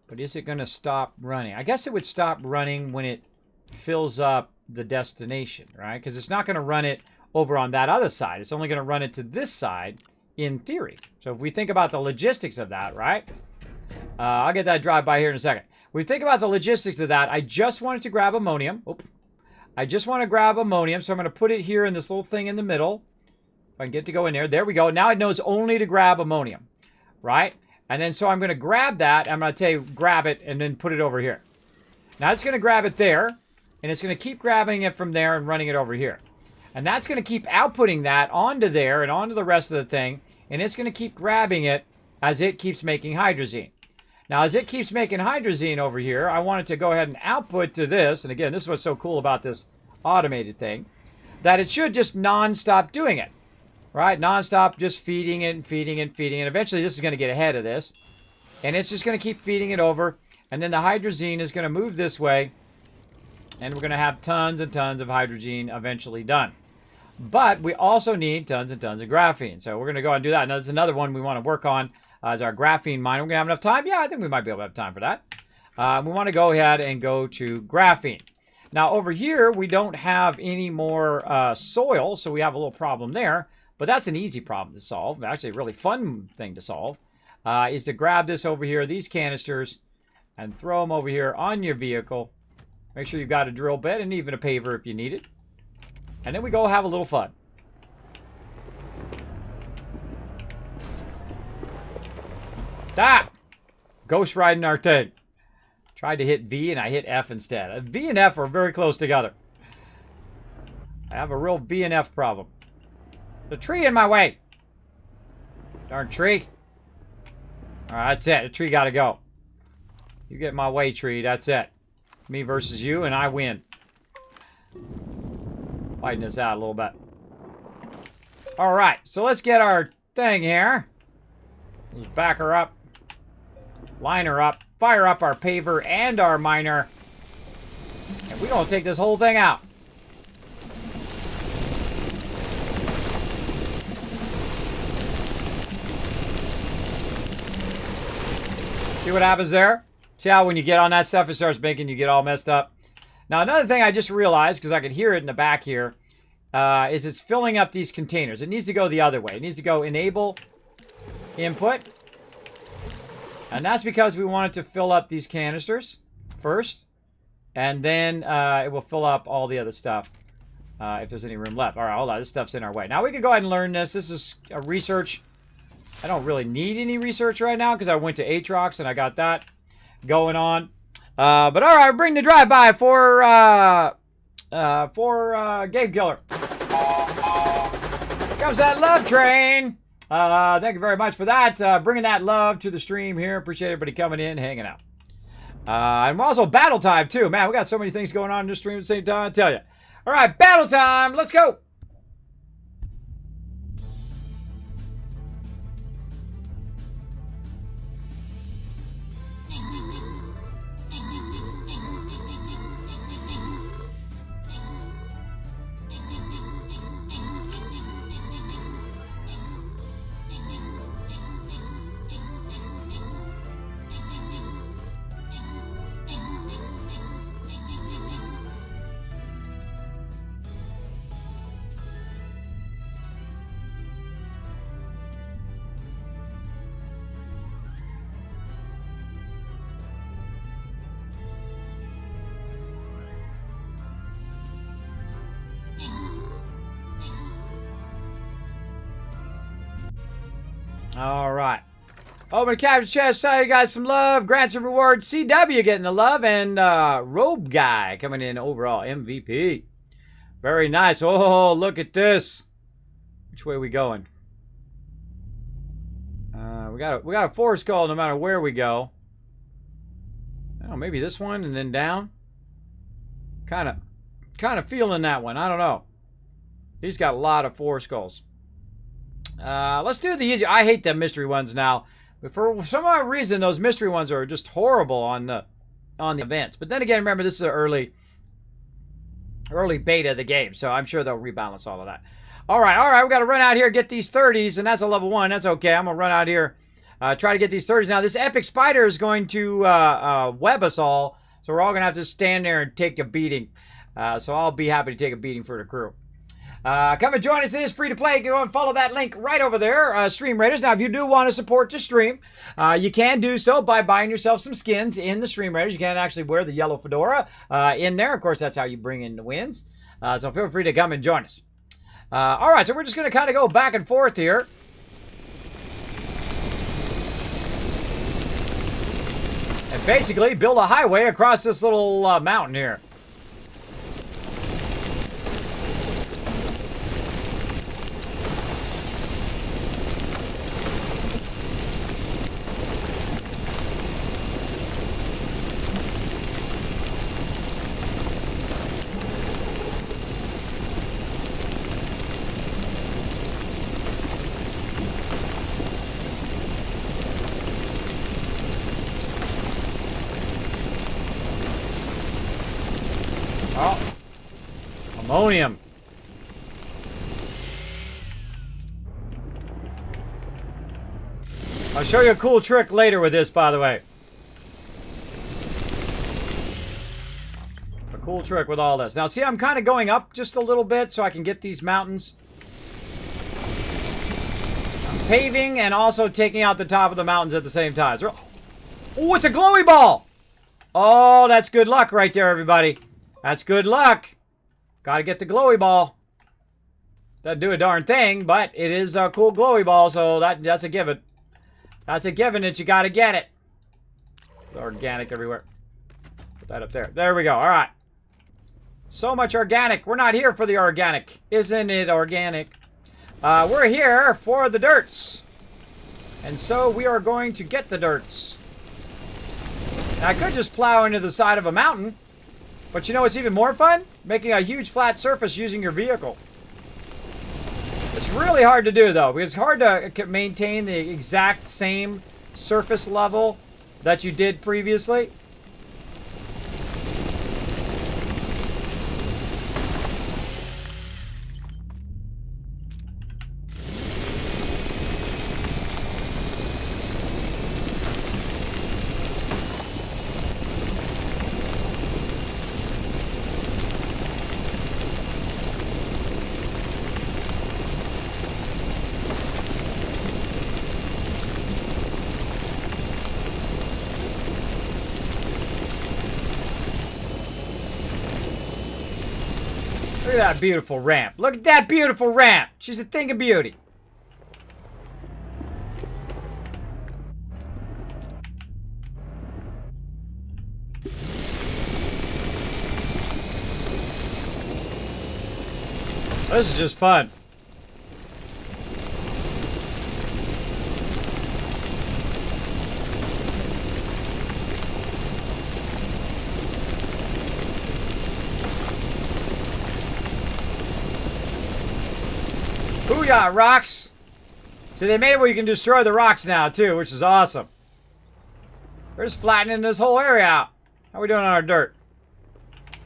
A: But is it going to stop running? I guess it would stop running when it fills up the destination, right? Because it's not going to run it over on that other side. It's only going to run it to this side in theory. So if we think about the logistics of that, right? I'll get that drive by here in a second. We think about the logistics of that. I just wanted to grab ammonium. Oops. I just want to grab ammonium, so I'm going to put it here in this little thing in the middle. If I can get to go in there. There we go. Now it knows only to grab ammonium, right? And then so I'm going to grab that. I'm going to tell you, grab it, and then put it over here. Now it's going to grab it there, and it's going to keep grabbing it from there and running it over here. And that's going to keep outputting that onto there and onto the rest of the thing, and it's going to keep grabbing it as it keeps making hydrazine. Now, as it keeps making hydrazine over here, I want it to go ahead and output to this. And again, this is what's so cool about this automated thing, that it should just non-stop doing it, right? Non-stop just feeding it and feeding it and feeding it. Eventually, this is going to get ahead of this. And it's just going to keep feeding it over. And then the hydrazine is going to move this way. And we're going to have tons and tons of hydrazine eventually done. But we also need tons and tons of graphene. So we're going to go and do that. Now, there's another one we want to work on. Is our graphene mine. We're going to have enough time? Yeah, I think we might be able to have time for that. We want to go ahead and go to graphene. Now, over here, we don't have any more soil, so we have a little problem there. But that's an easy problem to solve. Actually, a really fun thing to solve is to grab this over here, these canisters, and throw them over here on your vehicle. Make sure you've got a drill bit and even a paver if you need it. And then we go have a little fun. Stop! Ghost riding our thing. Tried to hit B and I hit F instead. V and F are very close together. I have a real V and F problem. The tree in my way. Darn tree. Alright, that's it. The tree gotta go. You get in my way, tree. That's it. Me versus you, and I win. Fighting this out a little bit. Alright, so let's get our thing here. Let's back her up. Line her up. Fire up our paver and our miner. And we're going to take this whole thing out. See what happens there? See how when you get on that stuff, it starts making you get all messed up? Now, another thing I just realized, because I could hear it in the back here, is it's filling up these containers. It needs to go the other way. It needs to go enable input. And that's because we want it to fill up these canisters first. And then it will fill up all the other stuff if there's any room left. All right, hold on. This stuff's in our way. Now we can go ahead and learn this. This is a research. I don't really need any research right now because I went to Aatrox and I got that going on. But all right, bring the drive-by for Game Killer. Here comes that love train. Thank you very much for that. Bringing that love to the stream here. Appreciate everybody coming in, hanging out. And also battle time too. Man, we got so many things going on in this stream at the same time, I tell you. All right, battle time. Let's go. All right. Open capture chest. Saw you guys some love. Grants and rewards. CW getting the love. And Robe Guy coming in overall MVP. Very nice. Oh, look at this. Which way are we going? We got a forest call no matter where we go. Oh, maybe this one and then down. Kind of feeling that one. I don't know. He's got a lot of forest calls. Let's do the easy. I hate them mystery ones now. But for some odd reason, those mystery ones are just horrible on the events. But then again, remember, this is an early beta of the game. So I'm sure they'll rebalance all of that. All right. We got to run out here, get these 30s. And that's a level 1. That's okay. I'm going to run out here, try to get these 30s. Now, this epic spider is going to web us all. So we're all going to have to stand there and take a beating. So I'll be happy to take a beating for the crew. Come and join us. It is free to play. Go and follow that link right over there, Stream Raiders. Now, if you do want to support the stream, you can do so by buying yourself some skins in the Stream Raiders. You can actually wear the yellow fedora in there. Of course, that's how you bring in the wins. So feel free to come and join us. All right, so we're just going to kind of go back and forth here. And basically build a highway across this little mountain here. Ammonium. I'll show you a cool trick later with this, by the way. A cool trick with all this. Now, see, I'm kind of going up just a little bit so I can get these mountains. I'm paving and also taking out the top of the mountains at the same time. Oh, it's a glowy ball! Oh, that's good luck right there, everybody. That's good luck. Gotta get the glowy ball. Doesn't do a darn thing, but it is a cool glowy ball, so that's a given. That's a given that you gotta get it. It's organic everywhere. Put that up there. There we go. All right. So much organic. We're not here for the organic. Isn't it organic? We're here for the dirts. And so we are going to get the dirts. Now, I could just plow into the side of a mountain. But you know what's even more fun? Making a huge flat surface using your vehicle. It's really hard to do, though, because it's hard to maintain the exact same surface level that you did previously. Look at that beautiful ramp. Look at that beautiful ramp. She's a thing of beauty. This is just fun. Booyah, rocks! So they made it where you can destroy the rocks now, too, which is awesome. We're just flattening this whole area out. How are we doing on our dirt?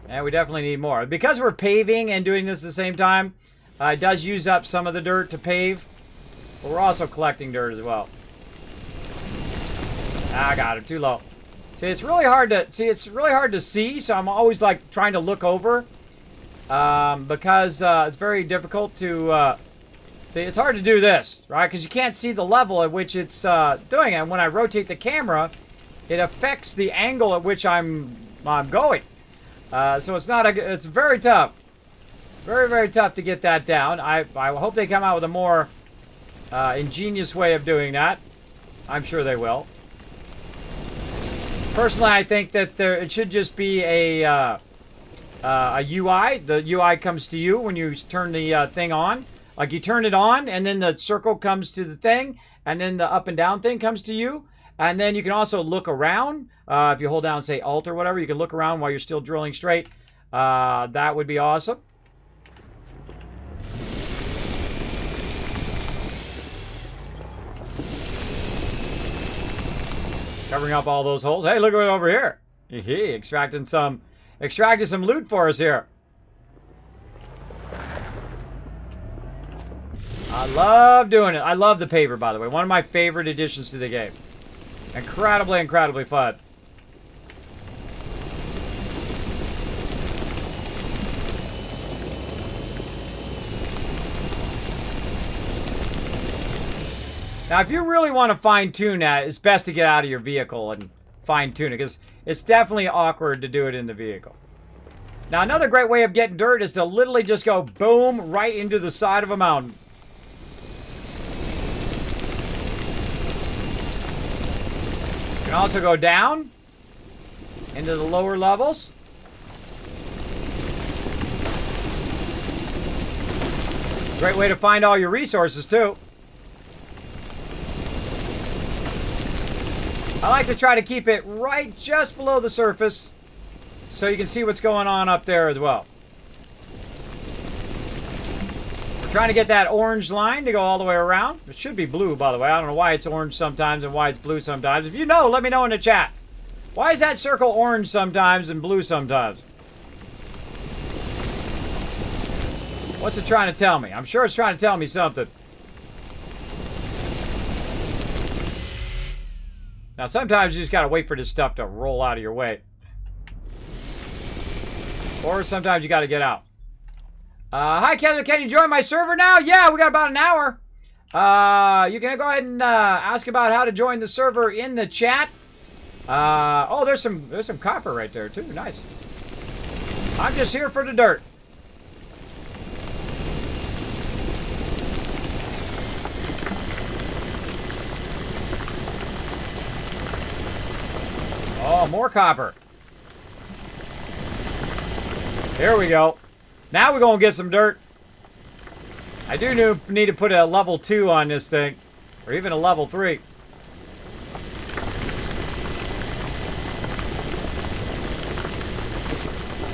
A: Yeah, we definitely need more. Because we're paving and doing this at the same time, it does use up some of the dirt to pave. But we're also collecting dirt as well. I got it. Too low. See, it's really hard to see, so I'm always like trying to look over. Because it's very difficult to... see, it's hard to do this, right? Because you can't see the level at which it's doing it. And when I rotate the camera, it affects the angle at which I'm going. So it's very tough. Very, very tough to get that down. I hope they come out with a more ingenious way of doing that. I'm sure they will. Personally, I think that it should just be a UI. The UI comes to you when you turn the thing on. Like you turn it on, and then the circle comes to the thing, and then the up and down thing comes to you. And then you can also look around. If you hold down, say, Alt or whatever, you can look around while you're still drilling straight. That would be awesome. Covering up all those holes. Hey, look at it over here. Extracting some loot for us here. I love doing it. I love the paver, by the way. One of my favorite additions to the game. Incredibly, incredibly fun. Now, if you really want to fine-tune that, it's best to get out of your vehicle and fine-tune it, because it's definitely awkward to do it in the vehicle. Now, another great way of getting dirt is to literally just go boom right into the side of a mountain. You can also go down into the lower levels. Great way to find all your resources, too. I like to try to keep it right just below the surface so you can see what's going on up there as well. We're trying to get that orange line to go all the way around. It should be blue, by the way. I don't know why it's orange sometimes and why it's blue sometimes. If you know, let me know in the chat. Why is that circle orange sometimes and blue sometimes? What's it trying to tell me? I'm sure it's trying to tell me something. Now, sometimes you just got to wait for this stuff to roll out of your way. Or sometimes you got to get out. Hi, Ken. Can you join my server now? Yeah, we got about an hour. You can go ahead and ask about how to join the server in the chat. Oh, there's some copper right there, too. Nice. I'm just here for the dirt. Oh, more copper. Here we go. Now we're going to get some dirt. I do need to put a level 2 on this thing. Or even a level 3.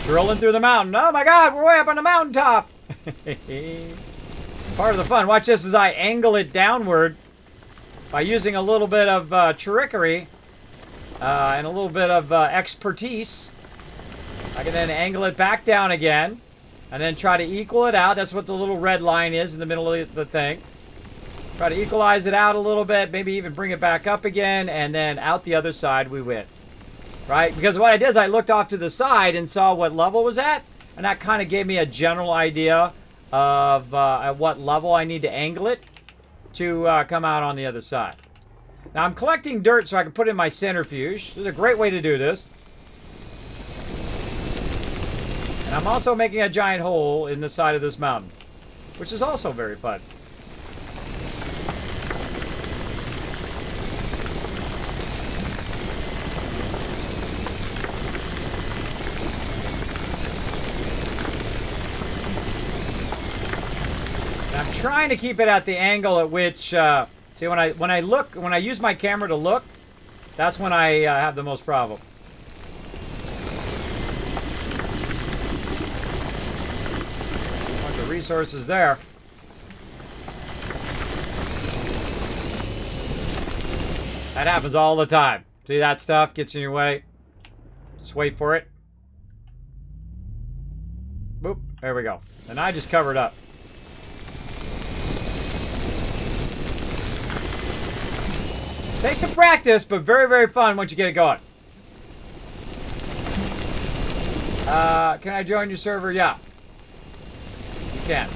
A: Drilling through the mountain. Oh my god, we're way up on the mountaintop. Part of the fun. Watch this as I angle it downward by using a little bit of trickery. And a little bit of expertise. I can then angle it back down again. And then try to equal it out. That's what the little red line is in the middle of the thing. Try to equalize it out a little bit. Maybe even bring it back up again. And then out the other side we went. Right? Because what I did is I looked off to the side and saw what level was at. And that kind of gave me a general idea of at what level I need to angle it to come out on the other side. Now I'm collecting dirt so I can put in my centrifuge. This is a great way to do this. I'm also making a giant hole in the side of this mountain, which is also very fun. I'm trying to keep it at the angle at which, see, when I use my camera to look, that's when I have the most problem. A bunch of resources there. That happens all the time. See, that stuff gets in your way. Just wait for it. Boop. There we go. And I just covered up. Takes some practice, but very, very fun once you get it going. Can I join your server? Yeah. You can.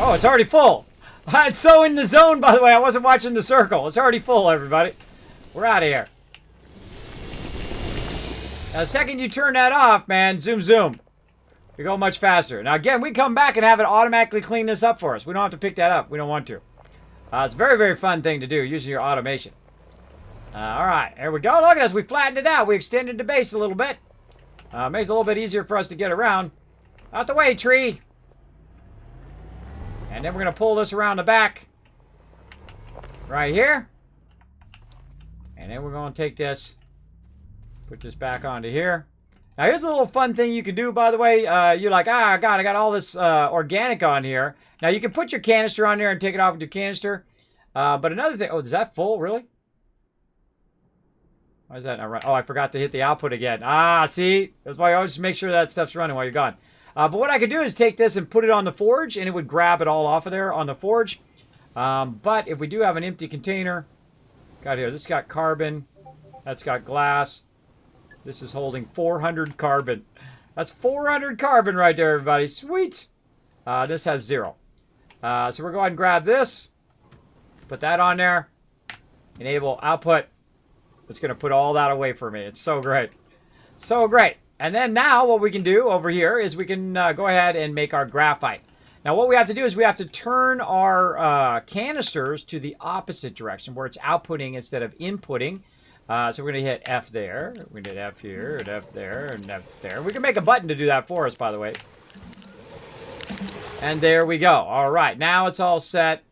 A: Oh, it's already full. I'm so in the zone, by the way. I wasn't watching the circle. It's already full, everybody. We're out of here. Now, the second you turn that off, man, zoom, zoom. You go much faster. Now, again, we come back and have it automatically clean this up for us. We don't have to pick that up. We don't want to. It's a very, very fun thing to do using your automation. All right, there we go. Look at us. We flattened it out. We extended the base a little bit. Makes it a little bit easier for us to get around. Out the way, tree. And then we're going to pull this around the back. Right here. And then we're going to take this. Put this back onto here. Now, here's a little fun thing you can do, by the way. You're like, God, I got all this organic on here. Now, you can put your canister on there and take it off with your canister. But another thing... Oh, is that full? Really? Why is that not running? Oh, I forgot to hit the output again. Ah, see? That's why I always make sure that stuff's running while you're gone. But what I could do is take this and put it on the forge, and it would grab it all off of there on the forge. But if we do have an empty container... Got here. This got carbon. That's got glass. This is holding 400 carbon. That's 400 carbon right there, everybody. Sweet. This has 0. So we're going to grab this. Put that on there. Enable output. It's going to put all that away for me. It's so great. So great. And then now what we can do over here is we can go ahead and make our graphite. Now what we have to do is we have to turn our canisters to the opposite direction where it's outputting instead of inputting. So we're going to hit F there. We're going to hit F here, and F there, and F there. We can make a button to do that for us, by the way. And there we go. All right, now it's all set.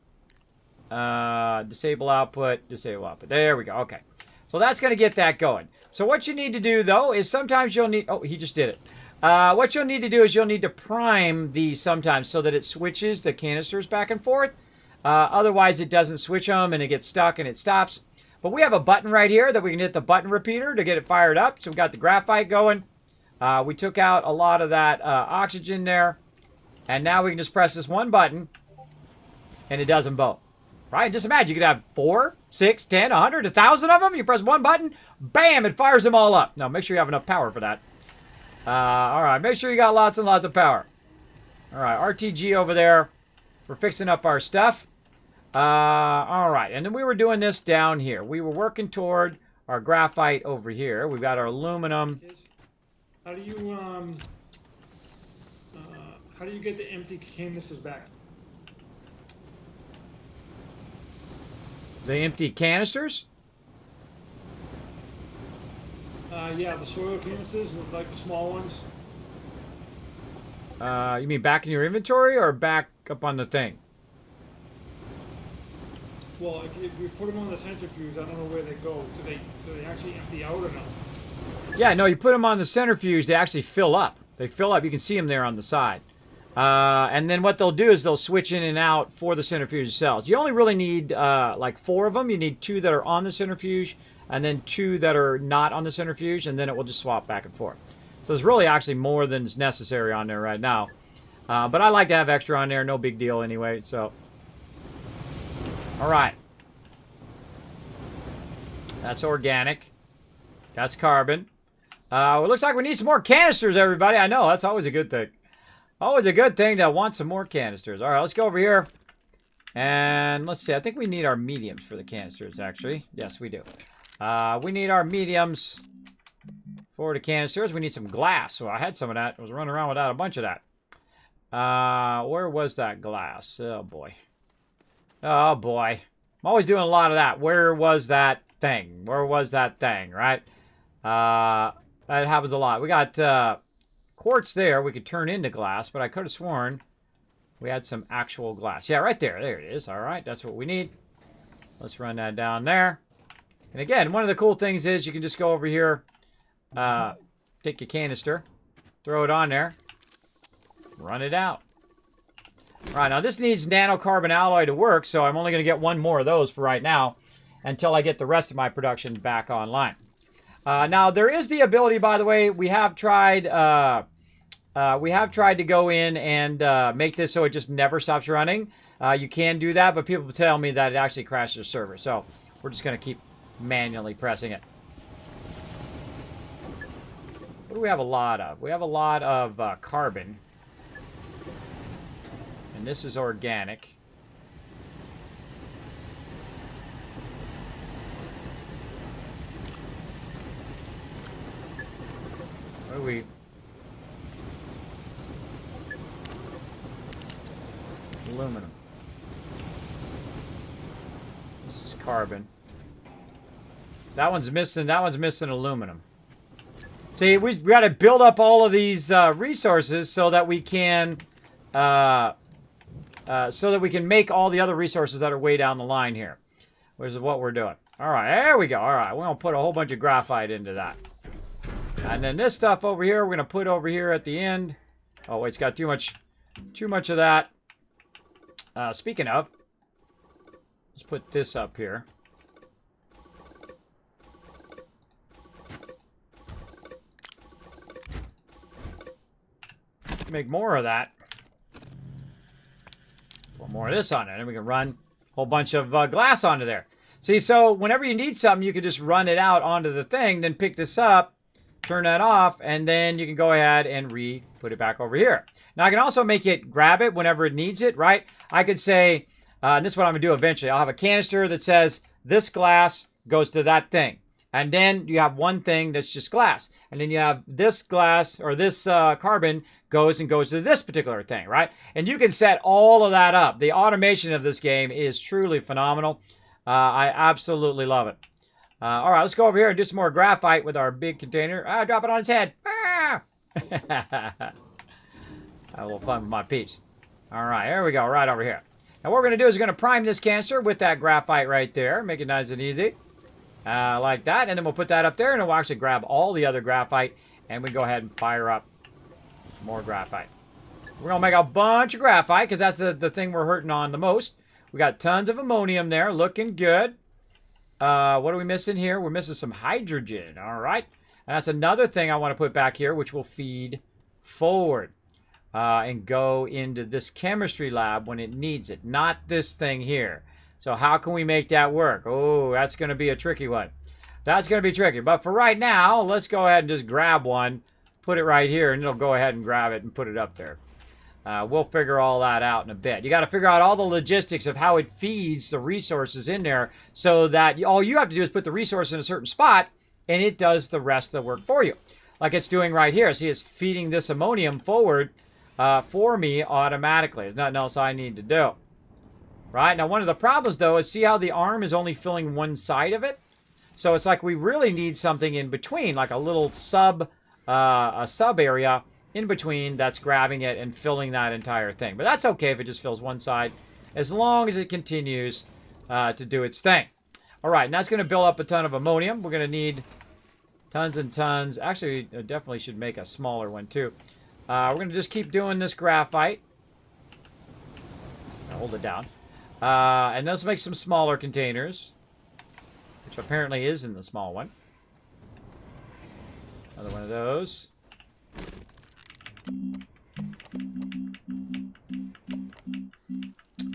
A: Disable output, disable output. There we go. Okay. So that's going to get that going. So what you need to do, though, is sometimes you'll need... Oh, he just did it. What you'll need to do is you'll need to prime these sometimes so that it switches the canisters back and forth. Otherwise, it doesn't switch them and it gets stuck and it stops. But we have a button right here that we can hit the button repeater to get it fired up. So we've got the graphite going. We took out a lot of that oxygen there. And now we can just press this one button and it does them both. Right? Just imagine you could have 4, 6, 10, 100, 1,000 of them. You press one button, bam, it fires them all up. Now, make sure you have enough power for that. All right, make sure you got lots and lots of power. All right, RTG over there for fixing up our stuff. All right, and then we were doing this down here. We were working toward our graphite over here. We've got our aluminum.
C: How do you get the empty canisters back?
A: The empty canisters?
C: Yeah, the soil canisters, like the small ones.
A: You mean back in your inventory or back up on the thing?
C: Well, if you put them on the centrifuge, I don't know where they go. Do they actually empty out or not?
A: Yeah, no, you put them on the centrifuge, they actually fill up. They fill up. You can see them there on the side. And then what they'll do is they'll switch in and out for the centrifuge cells. You only really need like 4 of them. You need 2 that are on the centrifuge and then 2 that are not on the centrifuge, and then it will just swap back and forth. So there's really actually more than is necessary on there right now. But I like to have extra on there. No big deal anyway. So, all right. That's organic. That's carbon. It looks like we need some more canisters, everybody. I know, that's always a good thing. Always a good thing to want some more canisters. All right, let's go over here. And let's see. I think we need our mediums for the canisters, actually. Yes, we do. We need our mediums for the canisters. We need some glass. So I had some of that. I was running around without a bunch of that. Where was that glass? Oh, boy. Oh, boy. I'm always doing a lot of that. Where was that thing? Where was that thing, right? That happens a lot. We got quartz there. We could turn into glass, but I could have sworn we had some actual glass. Yeah, right there. There it is. All right, that's what we need. Let's run that down there. And again, one of the cool things is you can just go over here, take your canister, throw it on there, run it out. All right, now this needs nanocarbon alloy to work, so I'm only going to get one more of those for right now until I get the rest of my production back online. Now, there is the ability, by the way, we have tried to go in and make this so it just never stops running. You can do that, but people tell me that it actually crashes the server. So we're just going to keep manually pressing it. What do we have a lot of? We have a lot of carbon. And this is organic. What do we... Aluminum. This is carbon. That one's missing aluminum. See, we got to build up all of these resources so that we can make all the other resources that are way down the line here. Which is what we're doing. All right, there we go. All right, we're gonna put a whole bunch of graphite into that. And then this stuff over here, we're going to put over here at the end. Oh, wait, it's got too much of that. Speaking of, let's put this up here. Make more of that. Put more of this on it, and we can run a whole bunch of glass onto there. See, so whenever you need something, you can just run it out onto the thing, then pick this up, turn that off, and then you can go ahead and put it back over here. Now, I can also make it grab it whenever it needs it, right? I could say, and this is what I'm going to do eventually. I'll have a canister that says this glass goes to that thing. And then you have one thing that's just glass. And then you have this glass or this carbon goes to this particular thing, right? And you can set all of that up. The automation of this game is truly phenomenal. I absolutely love it. All right, let's go over here and do some more graphite with our big container. Drop it on its head. Ah! A little fun with my piece. All right, here we go, right over here. Now what we're going to do is we're going to prime this canister with that graphite right there. Make it nice and easy. Like that. And then we'll put that up there, and we'll actually grab all the other graphite, and we go ahead and fire up more graphite. We're going to make a bunch of graphite, because that's the thing we're hurting on the most. We got tons of ammonium there, looking good. What are we missing here? We're missing some hydrogen. All right. And that's another thing I want to put back here, which will feed forward and go into this chemistry lab when it needs it. Not this thing here. So how can we make that work? Oh, that's going to be a tricky one. That's going to be tricky. But for right now, let's go ahead and just grab one, put it right here, and it'll go ahead and grab it and put it up there. We'll figure all that out in a bit. You got to figure out all the logistics of how it feeds the resources in there so that all you have to do is put the resource in a certain spot and it does the rest of the work for you. Like it's doing right here. See, it's feeding this ammonium forward for me automatically. There's nothing else I need to do. Right? Now, one of the problems, though, is see how the arm is only filling one side of it? So it's like we really need something in between, like a little sub area in between that's grabbing it and filling that entire thing. But that's okay if it just fills one side, as long as it continues to do its thing. All right, and that's going to build up a ton of ammonium. We're going to need tons and tons. Actually, I definitely should make a smaller one, too. We're going to just keep doing this graphite. Hold it down. And let's make some smaller containers, which apparently is in the small one. Another one of those.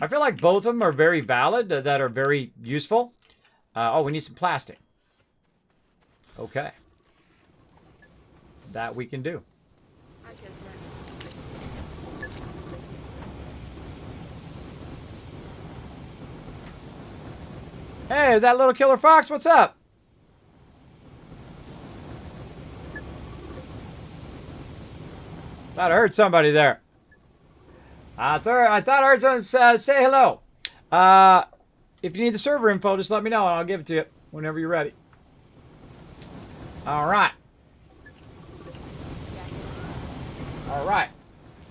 A: I feel like both of them are very valid, that are very useful. Oh, we need some plastic. Okay. that we can do.
D: Hi, Kismet.
A: Hey, is that little killer fox? What's up? Thought I heard somebody there. I thought I heard someone say hello. If you need the server info, just let me know and I'll give it to you whenever you're ready. All right. All right.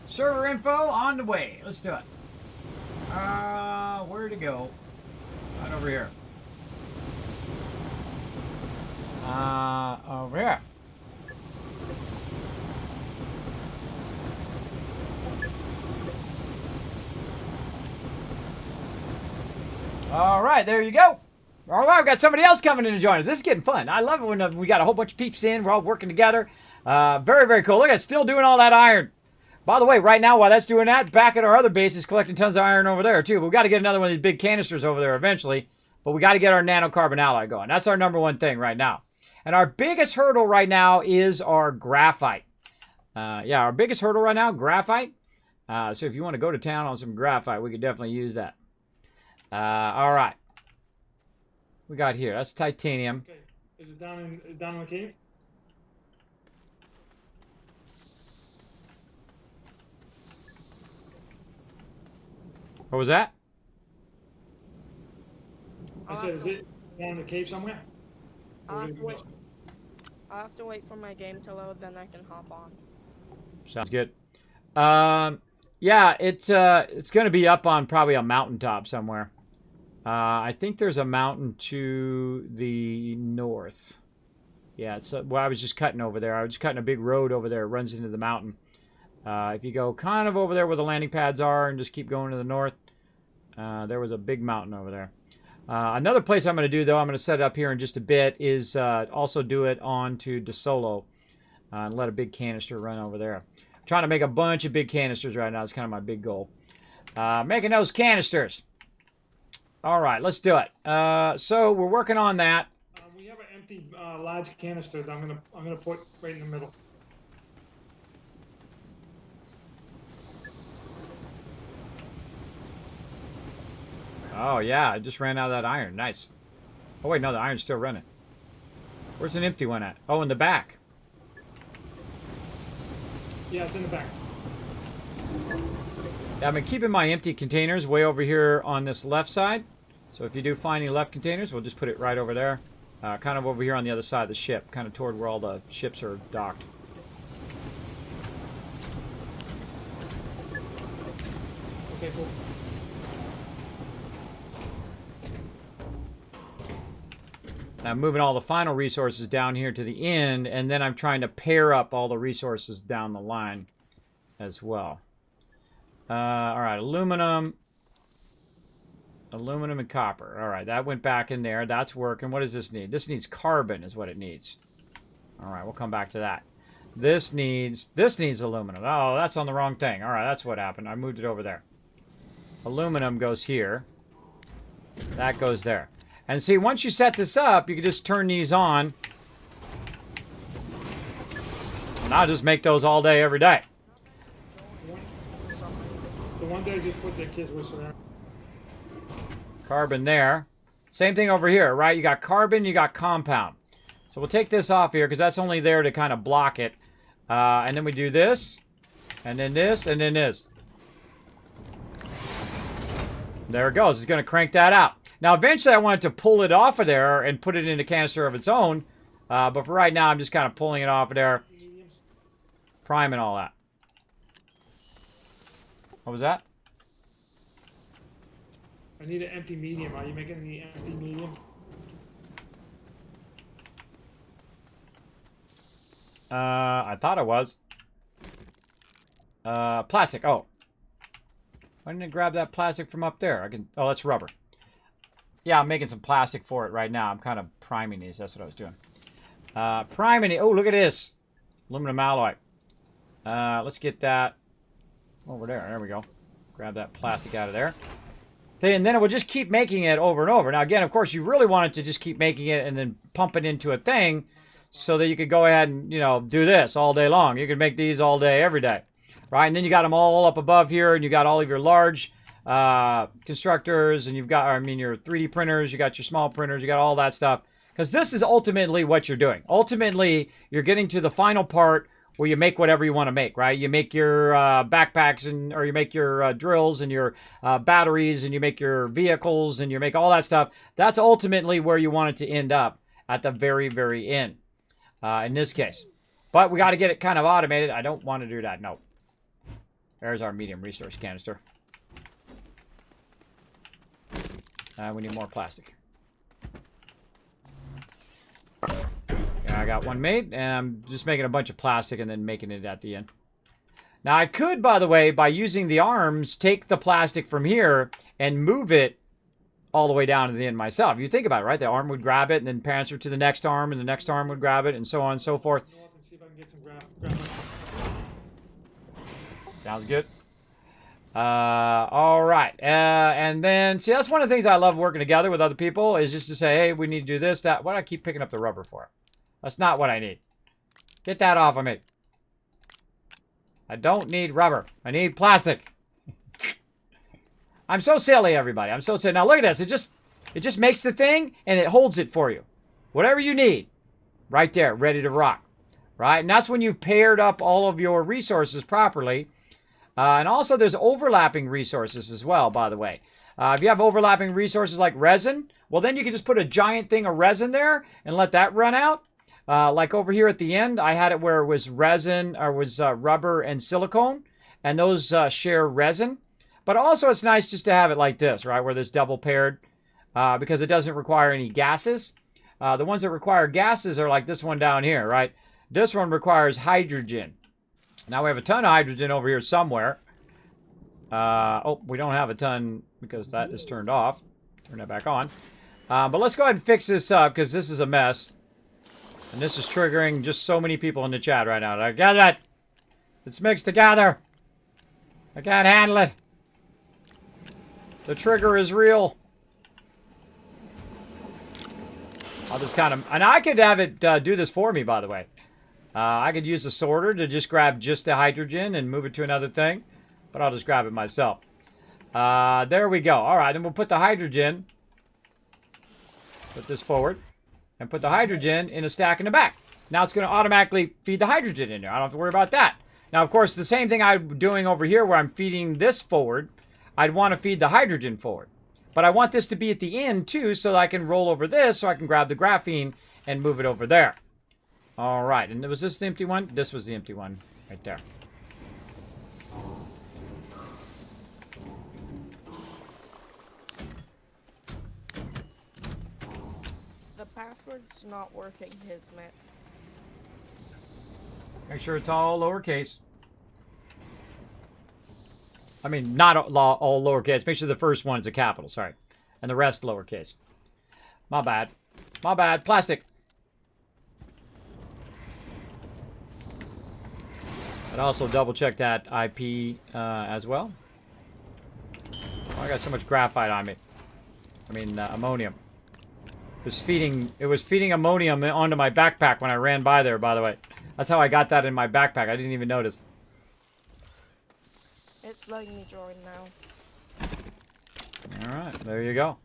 A: Server info on the way. Let's do it. Where'd it go? Right over here. Over here. All right, there you go. All right, we've got somebody else coming in to join us. This is getting fun. I love it when we got a whole bunch of peeps in. We're all working together. Very, very cool. Look at it, still doing all that iron. By the way, right now, while that's doing that, back at our other base is collecting tons of iron over there, too. But we got to get another one of these big canisters over there eventually. But we got to get our nanocarbon alloy going. That's our number one thing right now. And our biggest hurdle right now is our graphite. Yeah, our biggest hurdle right now, graphite. So if you want to go to town on some graphite, we could definitely use that. All right. We got here. That's titanium.
C: Okay. Is it down in the cave?
A: What was that?
C: I said, is it down in the cave somewhere?
D: I'll have to wait for my game to load, then I can hop on.
A: Sounds good. Yeah, it's going to be up on probably a mountaintop somewhere. I think there's a mountain to the north. Yeah, it's well, I was just cutting over there. I was just cutting a big road over there. It runs into the mountain. If you go kind of over there where the landing pads are and just keep going to the north, there was a big mountain over there. Another place I'm going to do, though, I'm going to set it up here in just a bit, is also do it on to DeSolo and let a big canister run over there. I'm trying to make a bunch of big canisters right now. It's kind of my big goal. Making those canisters. All right, let's do it. So we're working on that.
C: We have an empty large canister that I'm gonna put right in the middle.
A: Oh yeah, I just ran out of that iron. Nice. Oh wait, no, the iron's still running. Where's an empty one at? Oh, in the back.
C: Yeah, it's in the back.
A: Yeah, I've been keeping my empty containers way over here on this left side. So if you do find any left containers, we'll just put it right over there. Kind of over here on the other side of the ship, kind of toward where all the ships are docked.
C: Okay, cool.
A: Now I'm moving all the final resources down here to the end, and then I'm trying to pair up all the resources down the line as well. All right, aluminum and copper. All right, that went back in there. That's working. What does this need? This needs carbon is what it needs. All right, we'll come back to that. This needs aluminum. Oh, that's on the wrong thing. All right, that's what happened. I moved it over there. Aluminum goes here. That goes there. And see, once you set this up, you can just turn these on. And I'll just make those all day, every day.
C: The one day just put the kids with surround.
A: Carbon there. Same thing over here, right? You got carbon, you got compound. So we'll take this off here because that's only there to kind of block it. And then we do this, and then this, and then this. There it goes. It's going to crank that out. Now, eventually I wanted to pull it off of there and put it in a canister of its own. But for right now, I'm just kind of pulling it off of there. Priming all that. What was that?
C: I need an empty medium. Are you making the empty medium?
A: I thought it was. Plastic. Oh. Why didn't I grab that plastic from up there? Oh, that's rubber. Yeah, I'm making some plastic for it right now. I'm kind of priming these. That's what I was doing. Priming it. Oh, look at this. Aluminum alloy. Let's get that over there. There we go. Grab that plastic out of there. And then it will just keep making it over and over. Now, again, of course, you really want it to just keep making it and then pump it into a thing so that you could go ahead and, you know, do this all day long. You could make these all day, every day, right? And then you got them all up above here, and you got all of your large constructors, and you've got, I mean, your 3D printers, you got your small printers, you got all that stuff. Because this is ultimately what you're doing. Ultimately, you're getting to the final part where you make whatever you want to make, right? You make your backpacks, or you make your drills and your batteries, and you make your vehicles, and you make all that stuff. That's ultimately where you want it to end up at the very, very end, in this case. But we got to get it kind of automated. I don't want to do that. No. There's our medium resource canister. We need more plastic. Yeah, I got one made, and I'm just making a bunch of plastic and then making it at the end. Now, I could, by the way, by using the arms, take the plastic from here and move it all the way down to the end myself. You think about it, right? The arm would grab it and then transfer to the next arm, and the next arm would grab it, and so on and so forth.
C: See if I can get some
A: Sounds good. All right. And then, see, that's one of the things I love working together with other people, is just to say, hey, we need to do this, that. Why do I keep picking up the rubber for? That's not what I need. Get that off of me. I don't need rubber. I need plastic. I'm so silly, everybody. I'm so silly. Now, look at this. It just makes the thing, and it holds it for you. Whatever you need. Right there, ready to rock. Right? And that's when you've paired up all of your resources properly. And also, there's overlapping resources as well, by the way. If you have overlapping resources like resin, well, then you can just put a giant thing of resin there and let that run out. Like over here at the end, I had it where it was resin, or was rubber and silicone, and those share resin. But also, it's nice just to have it like this, right, where there's double paired, because it doesn't require any gases. The ones that require gases are like this one down here, right? This one requires hydrogen. Now we have a ton of hydrogen over here somewhere. Oh, we don't have a ton because that is turned off. Turn that back on. But let's go ahead and fix this up, because this is a mess. And this is triggering just so many people in the chat right now. I get it. It's mixed together. I can't handle it. The trigger is real. I'll just kind of... And I could have it do this for me, by the way. I could use a sorter to just grab just the hydrogen and move it to another thing. But I'll just grab it myself. There we go. All right, and we'll put the hydrogen. Put this forward. And put the hydrogen in a stack in the back. Now it's going to automatically feed the hydrogen in there. I don't have to worry about that. Now, of course, the same thing I'm doing over here where I'm feeding this forward, I'd want to feed the hydrogen forward. But I want this to be at the end, too, so that I can roll over this, so I can grab the graphene and move it over there. All right. And was this the empty one? This was the empty one right there.
D: The password's not working, Kismet.
A: Make sure it's all lowercase. I mean, not all lowercase. Make sure the first one's a capital, sorry. And the rest lowercase. My bad. My bad. Plastic. I'd also double check that IP as well. Oh, I got so much graphite on me. I mean, ammonium. It was feeding ammonium onto my backpack when I ran by there, by the way. That's how I got that in my backpack. I didn't even notice.
D: It's letting me join now.
A: Alright, there you go.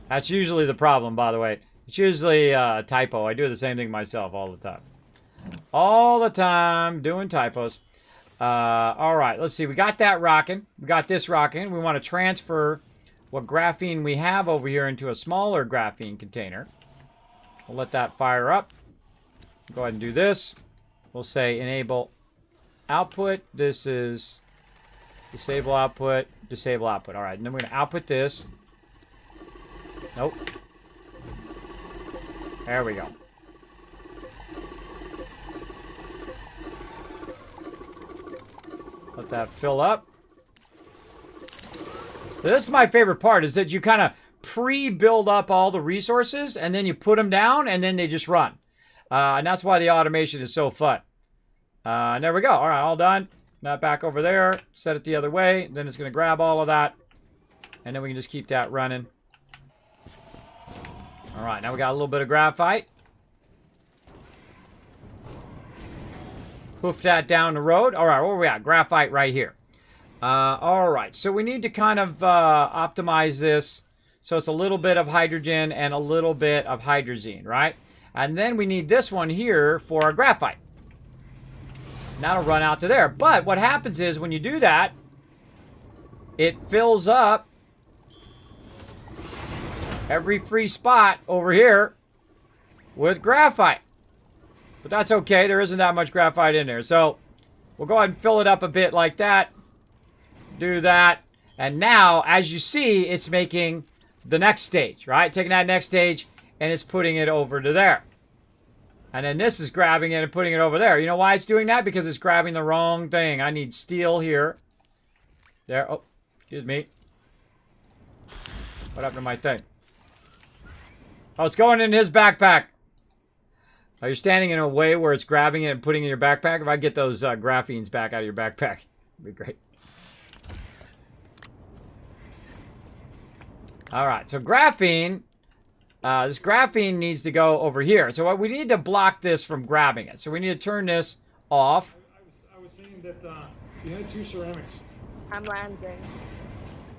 A: That's usually the problem, by the way. It's usually a typo. I do the same thing myself all the time. All the time, doing typos. Alright, let's see. We got that rocking. We got this rocking. We want to transfer what graphene we have over here into a smaller graphene container. We'll let that fire up. Go ahead and do this. We'll say enable output. This is disable output, disable output. All right, and then we're going to output this. Nope. There we go. Let that fill up. So this is my favorite part, is that you kind of pre-build up all the resources, and then you put them down, and then they just run. And that's why the automation is so fun. And there we go. All right, all done. Now back over there. Set it the other way. Then it's going to grab all of that. And then we can just keep that running. All right, now we got a little bit of graphite. Poof that down the road. All right, where are we at? Graphite right here. All right, so we need to kind of optimize this so it's a little bit of hydrogen and a little bit of hydrazine, right? And then we need this one here for our graphite. And that'll run out to there. But what happens is when you do that, it fills up every free spot over here with graphite. But that's okay. There isn't that much graphite in there. So we'll go ahead and fill it up a bit like that. Do that. And now, as you see, it's making the next stage, right? Taking that next stage and it's putting it over to there. And then this is grabbing it and putting it over there. You know why it's doing that? Because it's grabbing the wrong thing. I need steel here. There. Oh, excuse me. What happened to my thing? Oh, it's going in his backpack. Oh, you're standing in a way where it's grabbing it and putting it in your backpack. If I get those graphenes back out of your backpack, it'd be great. All right, so graphene, this graphene needs to go over here. So we need to block this from grabbing it. So we need to turn this off.
C: I was saying that you had 2 ceramics.
D: I'm landing.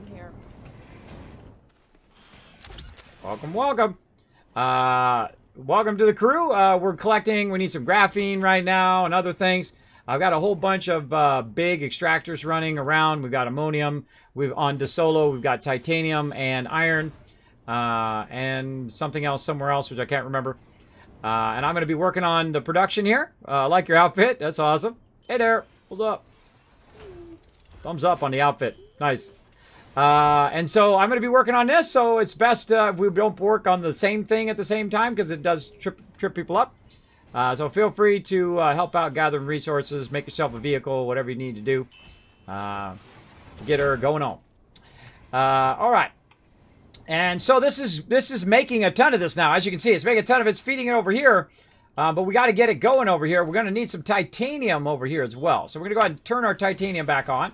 D: I'm here.
A: Welcome, welcome. Welcome to the crew. We're collecting. We need some graphene right now and other things. I've got a whole bunch of big extractors running around. We've got ammonium. On DeSolo, we've got titanium and iron. And something else somewhere else, which I can't remember. And I'm going to be working on the production here. I like your outfit. That's awesome. Hey there. What's up? Thumbs up on the outfit. Nice. And so I'm going to be working on this. So it's best if we don't work on the same thing at the same time because it does trip people up. So feel free to help out gathering resources, make yourself a vehicle, whatever you need to do to get her going on. All right. And so this is making a ton of this now. As you can see, it's making a ton of it. It's feeding it over here. But we got to get it going over here. We're going to need some titanium over here as well. So we're going to go ahead and turn our titanium back on.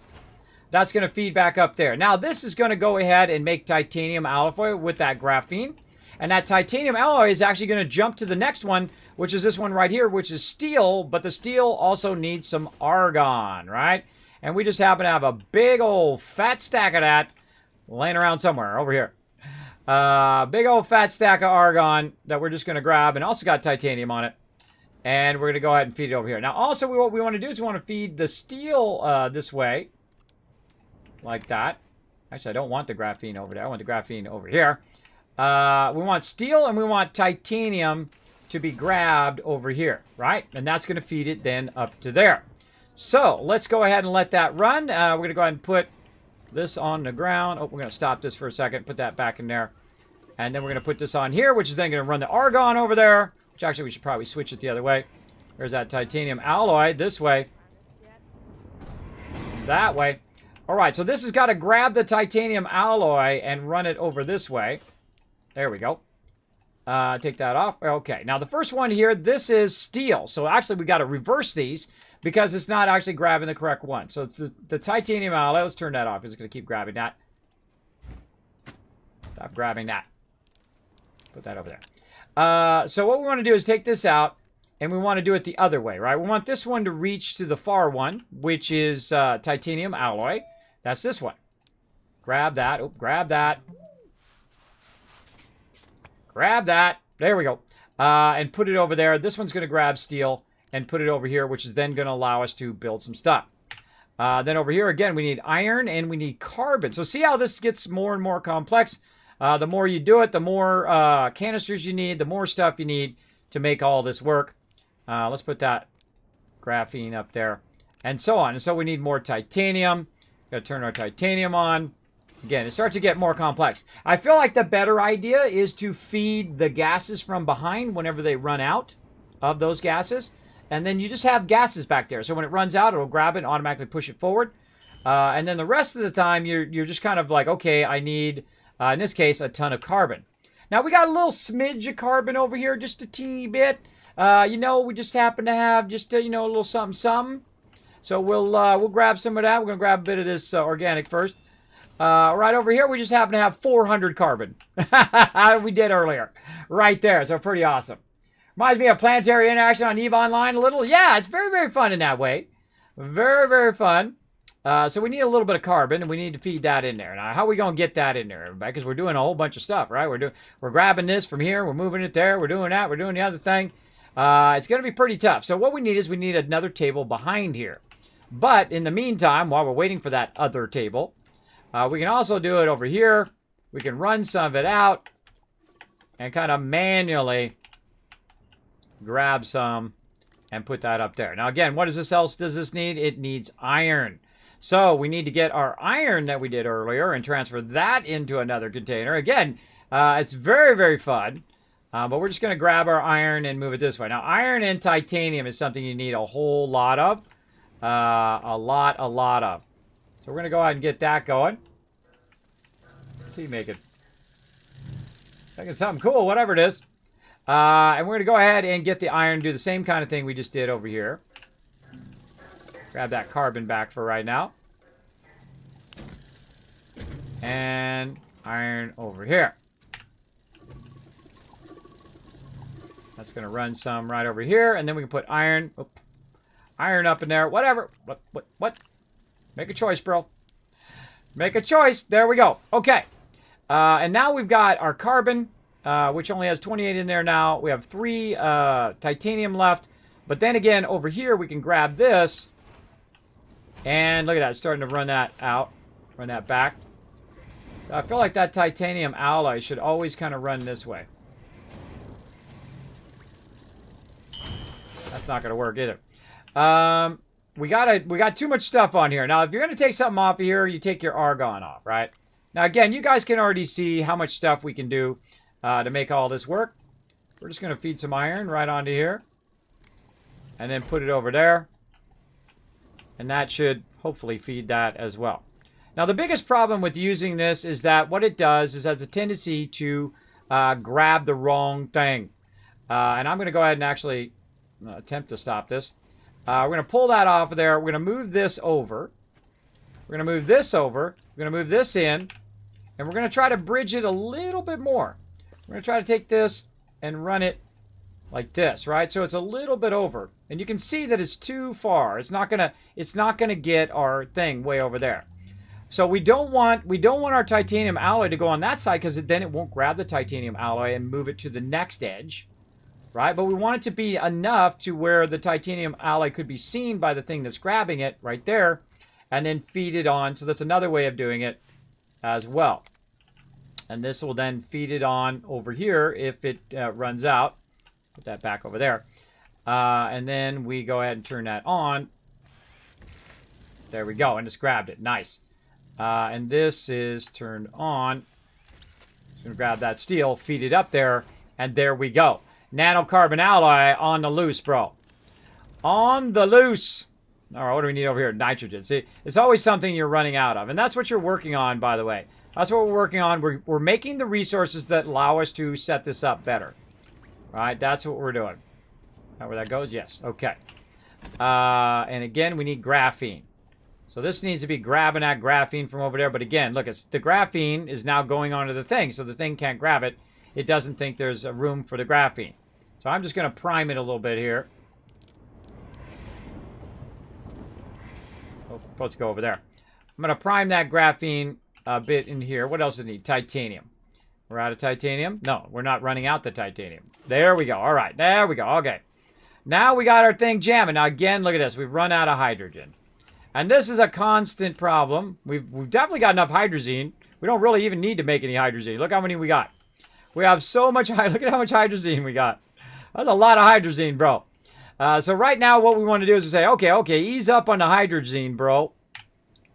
A: That's going to feed back up there. Now, this is going to go ahead and make titanium alloy with that graphene. And that titanium alloy is actually going to jump to the next one, which is this one right here, which is steel. But the steel also needs some argon, right? And we just happen to have a big old fat stack of that laying around somewhere over here. Big old fat stack of argon that we're just going to grab, and also got titanium on it. And we're going to go ahead and feed it over here. Now, also, what we want to do is we want to feed the steel this way. Like that. Actually, I don't want the graphene over there. I want the graphene over here. We want steel and we want titanium to be grabbed over here, right? And that's going to feed it then up to there. So, let's go ahead and let that run. We're going to go ahead and put this on the ground. Oh, we're going to stop this for a second. Put that back in there. And then we're going to put this on here, which is then going to run the argon over there. Which actually, we should probably switch it the other way. There's that titanium alloy this way. That way. All right, so this has got to grab the titanium alloy and run it over this way. There we go. Take that off. Okay, now the first one here, this is steel. So actually, we got to reverse these because it's not actually grabbing the correct one. So it's the titanium alloy. Let's turn that off. It's going to keep grabbing that. Stop grabbing that. Put that over there. So what we want to do is take this out, and we want to do it the other way, right? We want this one to reach to the far one, which is titanium alloy. That's this one. Grab that. Oh, grab that. Grab that. There we go. And put it over there. This one's going to grab steel and put it over here, which is then going to allow us to build some stuff. Then over here, again, we need iron and we need carbon. So see how this gets more and more complex? The more you do it, the more canisters you need, the more stuff you need to make all this work. Let's put that graphene up there. And so on. And so we need more titanium. Got to turn our titanium on. Again, it starts to get more complex. I feel like the better idea is to feed the gases from behind whenever they run out of those gases. And then you just have gases back there. So when it runs out, it'll grab it and automatically push it forward. And then the rest of the time, you're just kind of like, okay, I need, in this case, a ton of carbon. Now, we got a little smidge of carbon over here, just a teeny bit. You know, we just happen to have just, you know, a little something, something. So we'll grab some of that. We're going to grab a bit of this organic first. Right over here, we just happen to have 400 carbon. We did earlier. Right there. So pretty awesome. Reminds me of planetary interaction on EVE Online a little. Yeah, it's very, very fun in that way. Very, very fun. So we need a little bit of carbon, and we need to feed that in there. Now, how are we going to get that in there, everybody? Because we're doing a whole bunch of stuff, right? We're grabbing this from here. We're moving it there. We're doing that. We're doing the other thing. It's going to be pretty tough. So what we need is we need another table behind here. But in the meantime, while we're waiting for that other table, we can also do it over here. We can run some of it out and kind of manually grab some and put that up there. Now, again, what else does this need? It needs iron. So we need to get our iron that we did earlier and transfer that into another container. Again, it's very, very fun. But we're just going to grab our iron and move it this way. Now, iron and titanium is something you need a whole lot of. A lot of. So we're going to go ahead and get that going. Let's see, making something cool, whatever it is. And we're going to go ahead and get the iron, do the same kind of thing we just did over here. Grab that carbon back for right now. And iron over here. That's going to run some right over here. And then we can put iron up in there. Whatever. What? Make a choice, bro. Make a choice. There we go. Okay. And now we've got our carbon, which only has 28 in there now. We have 3 titanium left. But then again, over here, we can grab this. And look at that. It's starting to run that out. Run that back. So I feel like that titanium alloy should always kind of run this way. That's not going to work either. We got too much stuff on here. Now, if you're going to take something off of here, you take your argon off, right? Now, again, you guys can already see how much stuff we can do to make all this work. We're just going to feed some iron right onto here. And then put it over there. And that should hopefully feed that as well. Now, the biggest problem with using this is that what it does is has a tendency to grab the wrong thing. And I'm going to go ahead and actually attempt to stop this. We're going to pull that off of there. We're going to move this over. We're going to move this over. We're going to move this in. And we're going to try to bridge it a little bit more. We're going to try to take this and run it like this, right? So it's a little bit over. And you can see that it's too far. It's not gonna get our thing way over there. So we don't want our titanium alloy to go on that side because then it won't grab the titanium alloy and move it to the next edge. Right? But we want it to be enough to where the titanium alloy could be seen by the thing that's grabbing it right there and then feed it on. So that's another way of doing it as well. And this will then feed it on over here if it runs out. Put that back over there. And then we go ahead and turn that on. There we go. And just grabbed it. Nice. And this is turned on. Just going to grab that steel, feed it up there, and there we go. Nanocarbon alloy on the loose, bro. On the loose. All right, what do we need over here? Nitrogen. See, it's always something you're running out of. And that's what you're working on, by the way. That's what we're working on. We're making the resources that allow us to set this up better. Right? That's what we're doing. How where that goes? Yes. Okay. And again, we need graphene. So this needs to be grabbing that graphene from over there. But again, look, the graphene is now going onto the thing. So the thing can't grab it. It doesn't think there's a room for the graphene. So I'm just going to prime it a little bit here. Oh, let's go over there. I'm going to prime that graphene a bit in here. What else does it need? Titanium. We're out of titanium? No, we're not running out the titanium. There we go. All right, there we go. Okay. Now we got our thing jamming. Now again, look at this. We've run out of hydrogen. And this is a constant problem. We've definitely got enough hydrazine. We don't really even need to make any hydrazine. Look how many we got. We have so much. Look at how much hydrazine we got. That's a lot of hydrazine, bro. So right now what we want to do is to say, okay, ease up on the hydrazine, bro.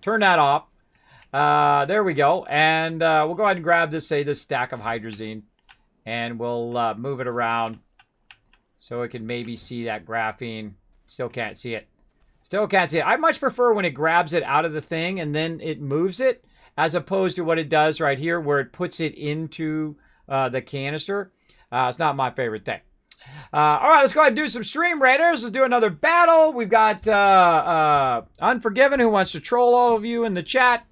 A: Turn that off. There we go. And we'll go ahead and grab this, say, this stack of hydrazine. And we'll move it around so it can maybe see that graphene. Still can't see it. Still can't see it. I much prefer when it grabs it out of the thing and then it moves it, as opposed to what it does right here where it puts it into the canister. It's not my favorite thing. All right, let's go ahead and do some Stream Raiders. Let's do another battle. We've got Unforgiven, who wants to troll all of you in the chat.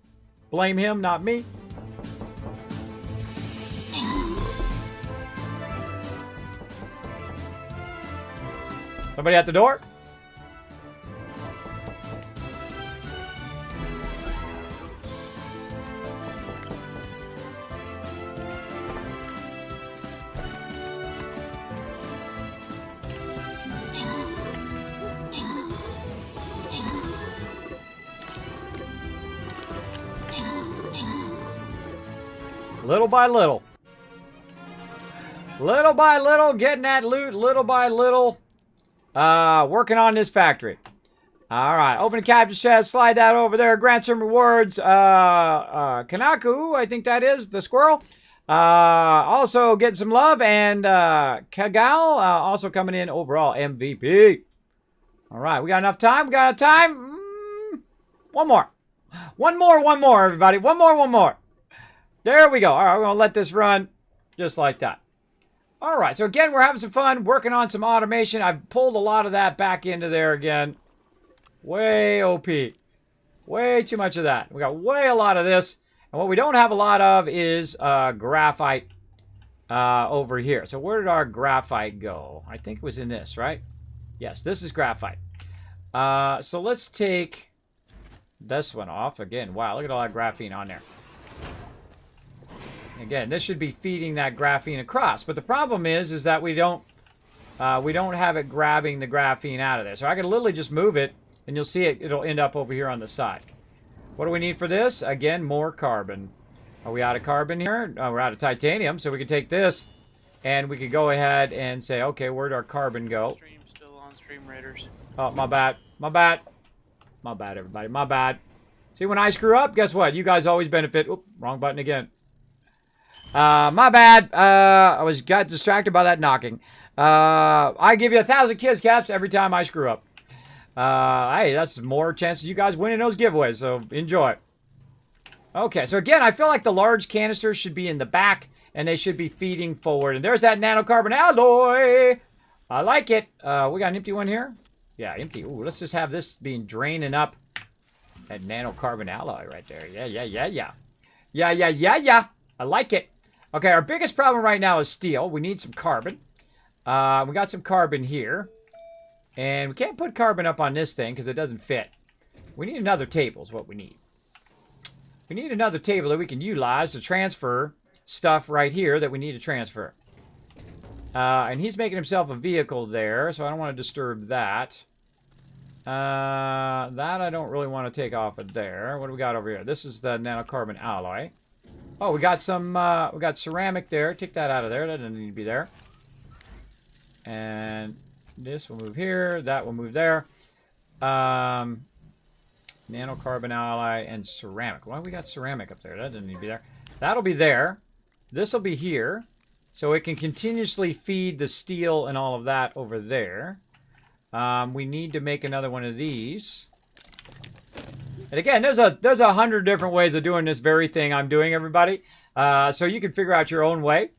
A: Blame him, not me. Somebody at the door? Little by little. Little by little, getting that loot. Little by little. Working on this factory. Alright, open the capture chest. Slide that over there. Grant some rewards. Kanaku, I think that is. The squirrel. Also getting some love. And Kagal, also coming in overall MVP. Alright, we got enough time. We got enough time. One more. One more, everybody. One more. There we go. All right, we're going to let this run just like that. All right, so again, we're having some fun working on some automation. I've pulled a lot of that back into there again. Way OP. Way too much of that. We got way a lot of this. And what we don't have a lot of is graphite over here. So where did our graphite go? I think it was in this, right? Yes, this is graphite. So let's take this one off. Again, wow, look at all that graphene on there. Again, this should be feeding that graphene across, but the problem is that we don't have it grabbing the graphene out of there. So I can literally just move it, and you'll see it'll end up over here on the side. What do we need for this? Again, more carbon. Are we out of carbon here? We're out of titanium, so we can take this, and we could go ahead and say, okay, where'd our carbon go?
E: Stream still on Stream Raiders.
A: Oh, my bad, everybody, my bad. See, when I screw up, guess what? You guys always benefit. Oop, wrong button again. My bad. I got distracted by that knocking. I give you 1,000 kids caps every time I screw up. Hey, that's more chances you guys winning those giveaways, so enjoy. Okay, so again, I feel like the large canisters should be in the back, and they should be feeding forward. And there's that nanocarbon alloy. I like it. We got an empty one here? Yeah, empty. Ooh, let's just have this being draining up. That nanocarbon alloy right there. Yeah. I like it. Okay, our biggest problem right now is steel. We need some carbon. We got some carbon here. And we can't put carbon up on this thing because it doesn't fit. We need another table is what we need. We need another table that we can utilize to transfer stuff right here that we need to transfer. And he's making himself a vehicle there, so I don't want to disturb that. That I don't really want to take off of there. What do we got over here? This is the nanocarbon alloy. Oh, we got some, we got ceramic there. Take that out of there. That doesn't need to be there. And this will move here. That will move there. Nanocarbon alloy and ceramic. Why we got ceramic up there? That doesn't need to be there. That'll be there. This will be here. So it can continuously feed the steel and all of that over there. We need to make another one of these. And again, there's 100 different ways of doing this very thing I'm doing, everybody. So you can figure out your own way.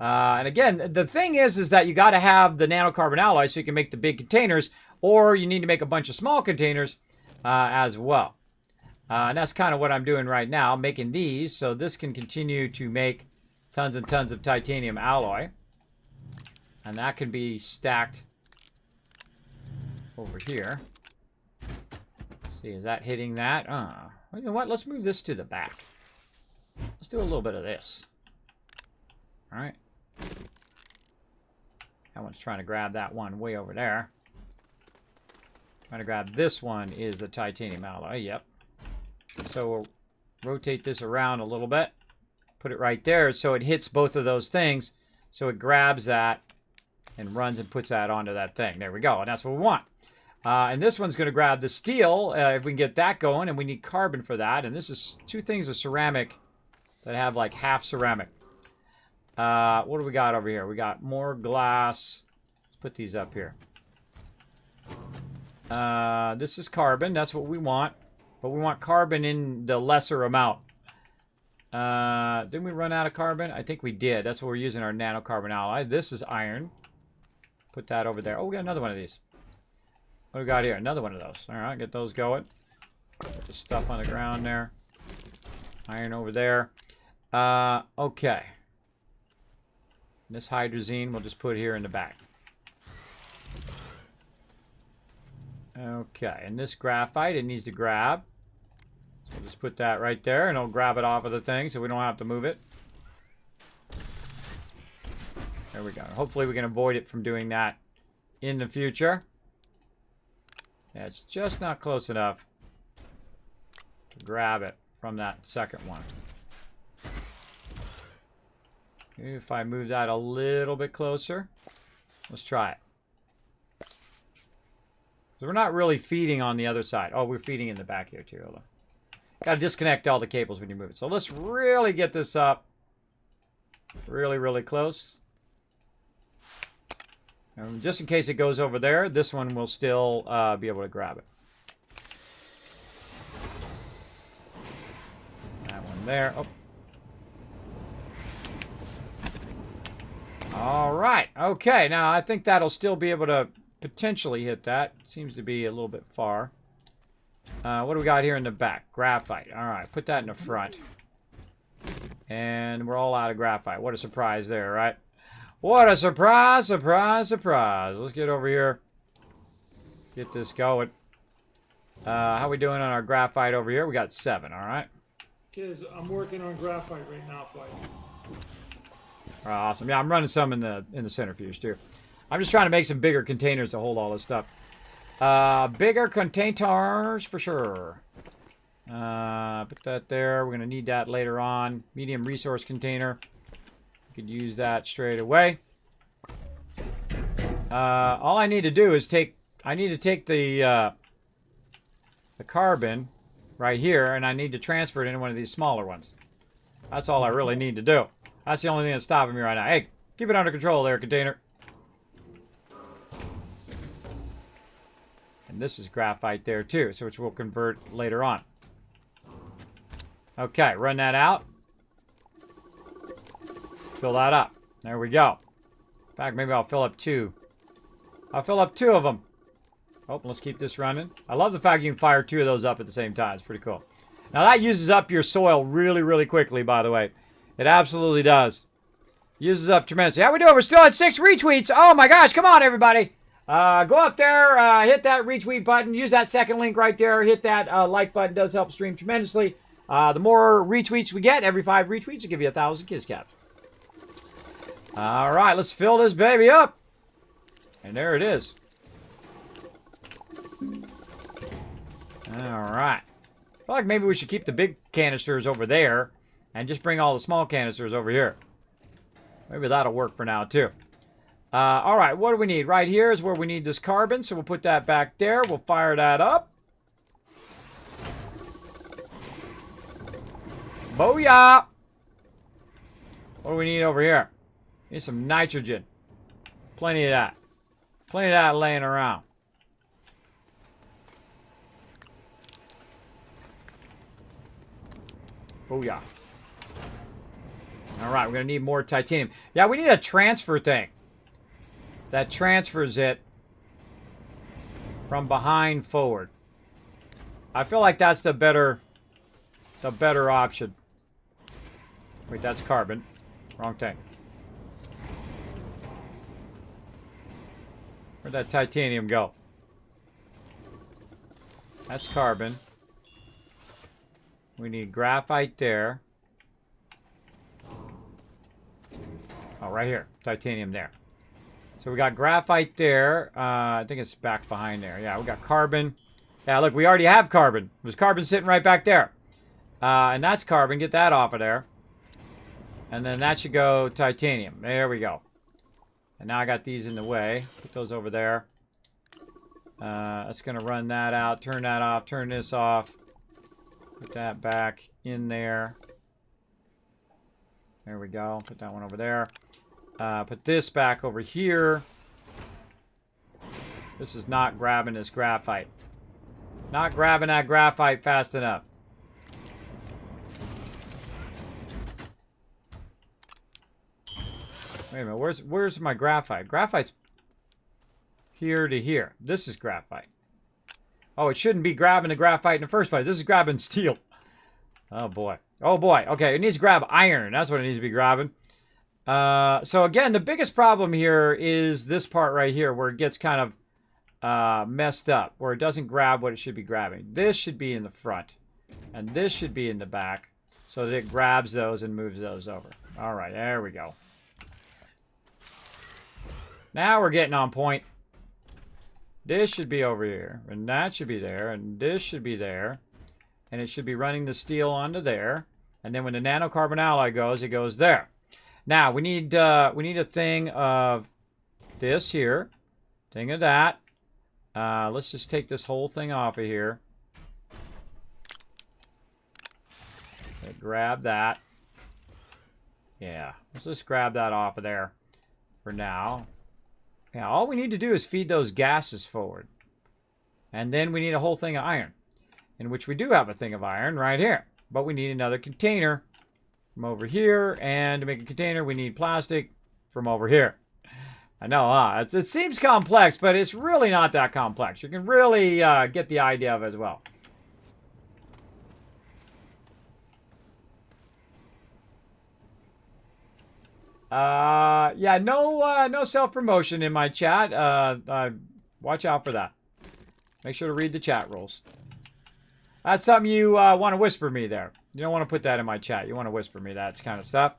A: And again, the thing is that you got to have the nanocarbon alloy so you can make the big containers, or you need to make a bunch of small containers as well. And that's kind of what I'm doing right now, making these so this can continue to make tons and tons of titanium alloy. And that can be stacked over here. See, is that hitting that? You know what? Let's move this to the back. Let's do a little bit of this. All right. That one's trying to grab that one way over there. Trying to grab this one is the titanium alloy. Yep. So we'll rotate this around a little bit. Put it right there so it hits both of those things. So it grabs that and runs and puts that onto that thing. There we go. And that's what we want. And this one's going to grab the steel, if we can get that going, and we need carbon for that. And this is two things of ceramic that have like half ceramic. What do we got over here? We got more glass. Let's put these up here. This is carbon. That's what we want. But we want carbon in the lesser amount. Didn't we run out of carbon? I think we did. That's what we're using our nanocarbon alloy. This is iron. Put that over there. Oh, we got another one of these. What do we got here? Another one of those. All right, get those going. Put the stuff on the ground there. Iron over there. Okay. This hydrazine we'll just put here in the back. Okay, and this graphite, it needs to grab. So just put that right there, and it'll grab it off of the thing so we don't have to move it. There we go. Hopefully we can avoid it from doing that in the future. Yeah, it's just not close enough to grab it from that second one. Maybe if I move that a little bit closer. Let's try it. So we're not really feeding on the other side. Oh, we're feeding in the back here too. Hold on. Got to disconnect all the cables when you move it. So let's really get this up. Really, really close. And just in case it goes over there, this one will still be able to grab it. That one there. Oh. All right. Okay. Now, I think that'll still be able to potentially hit that. Seems to be a little bit far. What do we got here in the back? Graphite. All right. Put that in the front. And we're all out of graphite. What a surprise there, right? What a surprise, surprise, surprise. Let's get over here. Get this going. How we doing on our graphite over here? We got 7, all right?
C: Kids, I'm working on graphite right now for you.
A: Awesome. Yeah, I'm running some in the centrifuge, too. I'm just trying to make some bigger containers to hold all this stuff. Bigger containers for sure. Put that there. We're going to need that later on. Medium resource container. Could use that straight away. All I need to do is take the carbon right here, and I need to transfer it into one of these smaller ones. That's all I really need to do. That's the only thing that's stopping me right now. Hey, keep it under control there, container. And this is graphite there too, so which we'll convert later on. Okay, run that out. Fill that up. There we go. In fact, maybe I'll fill up 2. I'll fill up 2 of them. Oh, let's keep this running. I love the fact you can fire 2 of those up at the same time. It's pretty cool. Now that uses up your soil really, really quickly, by the way. It absolutely does. Uses up tremendously. How we doing? We're still at 6 retweets. Oh my gosh, come on everybody. Go up there, hit that retweet button. Use that second link right there. Hit that like button. It does help stream tremendously. The more retweets we get, every 5 retweets will give you 1,000 kiss caps. All right, let's fill this baby up. And there it is. All right. I feel like maybe we should keep the big canisters over there and just bring all the small canisters over here. Maybe that'll work for now, too. All right, what do we need? Right here is where we need this carbon, so we'll put that back there. We'll fire that up. Booyah! What do we need over here? Need some nitrogen. Plenty of that. Plenty of that laying around. Booyah. All right, we're going to need more titanium. Yeah, we need a transfer thing that transfers it from behind forward. I feel like that's the better option. Wait, that's carbon. Wrong thing. Where'd that titanium go? That's carbon. We need graphite there. Oh, right here. Titanium there. So we got graphite there. I think it's back behind there. Yeah, we got carbon. Yeah, look, we already have carbon. There's carbon sitting right back there. And that's carbon. Get that off of there. And then that should go titanium. There we go. And now I got these in the way. Put those over there. That's going to run that out. Turn that off. Turn this off. Put that back in there. There we go. Put that one over there. Put this back over here. This is not grabbing this graphite. Not grabbing that graphite fast enough. Wait a minute. Where's my graphite? Graphite's here to here. This is graphite. Oh, it shouldn't be grabbing the graphite in the first place. This is grabbing steel. Oh, boy. Oh, boy. Okay, it needs to grab iron. That's what it needs to be grabbing. So, again, the biggest problem here is this part right here where it gets kind messed up, where it doesn't grab what it should be grabbing. This should be in the front, and this should be in the back, so that it grabs those and moves those over. All right, there we go. Now we're getting on point. This should be over here, and that should be there, and this should be there, and it should be running the steel onto there, and then when the nanocarbon alloy goes, it goes there. Now we need a thing of this here, thing of that. Let's just take this whole thing off of here. Okay, grab that. Yeah, let's just grab that off of there for now. Yeah, all we need to do is feed those gases forward. And then we need a whole thing of iron, in which we do have a thing of iron right here. But we need another container from over here, and to make a container, we need plastic from over here. I know, huh? It seems complex, but it's really not that complex. You can really get the idea of it as well. Yeah, no self-promotion in my chat. Watch out for that. Make sure to read the chat rules. That's something you want to whisper me there. You don't want to put that in my chat. You want to whisper me that kind of stuff.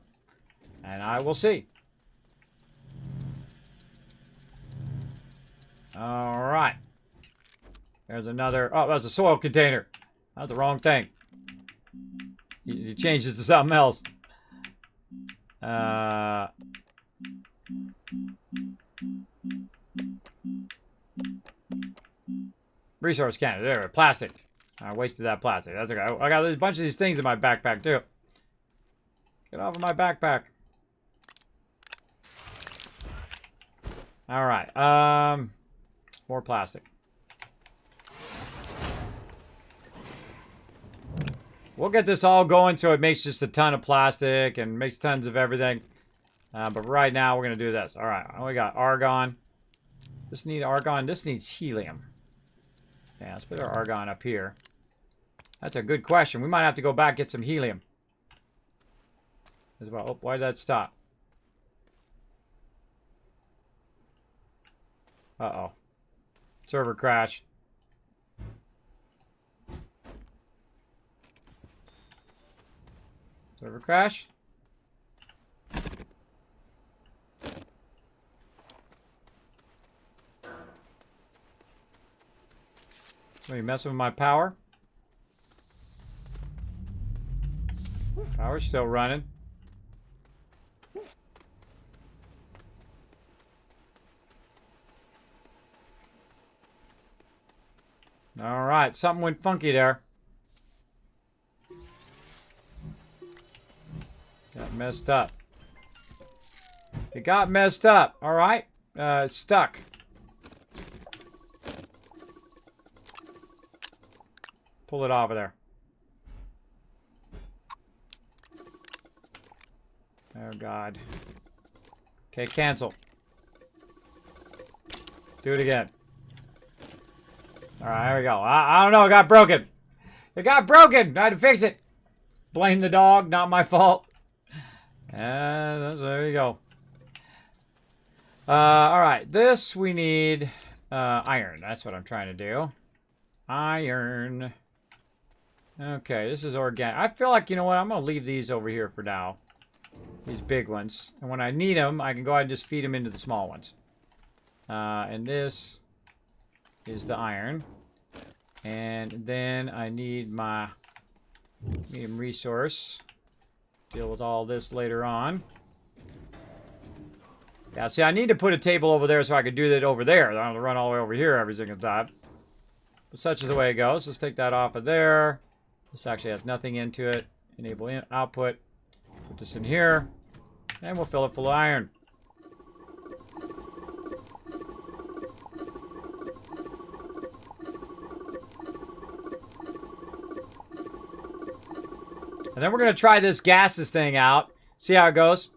A: And I will see. Alright. There's another... Oh, that was a soil container. That's the wrong thing. You changed it to something else. Resource can. There, plastic. I wasted that plastic. That's okay. I got a bunch of these things in my backpack too. Get off of my backpack. All right. More plastic. We'll get this all going so it makes just a ton of plastic and makes tons of everything. But right now we're gonna do this. All right. We got argon. This needs argon. This needs helium. Yeah, let's put our argon up here. That's a good question. We might have to go back and get some helium as well. Oh, why did that stop? Uh-oh. Server crash. Server crash? Are you messing with my power? Power's still running. All right, something went funky there. Got messed up. It got messed up. All right, it's stuck. Pull it off of there. Oh, God. Okay, cancel. Do it again. Alright, there we go. I don't know, it got broken. It got broken! I had to fix it. Blame the dog, not my fault. And there you go. Alright, this we need iron. That's what I'm trying to do. Iron. Okay, this is organic. I feel like, you know what, I'm going to leave these over here for now. These big ones. And when I need them, I can go ahead and just feed them into the small ones. And this is the iron. And then I need my medium resource. Deal with all this later on. Yeah, see, I need to put a table over there so I can do that over there. I don't have to run all the way over here every single time. But such is the way it goes. Let's take that off of there. This actually has nothing into it. Enable output. Put this in here. And we'll fill it full of iron. And then we're going to try this gases thing out. See how it goes.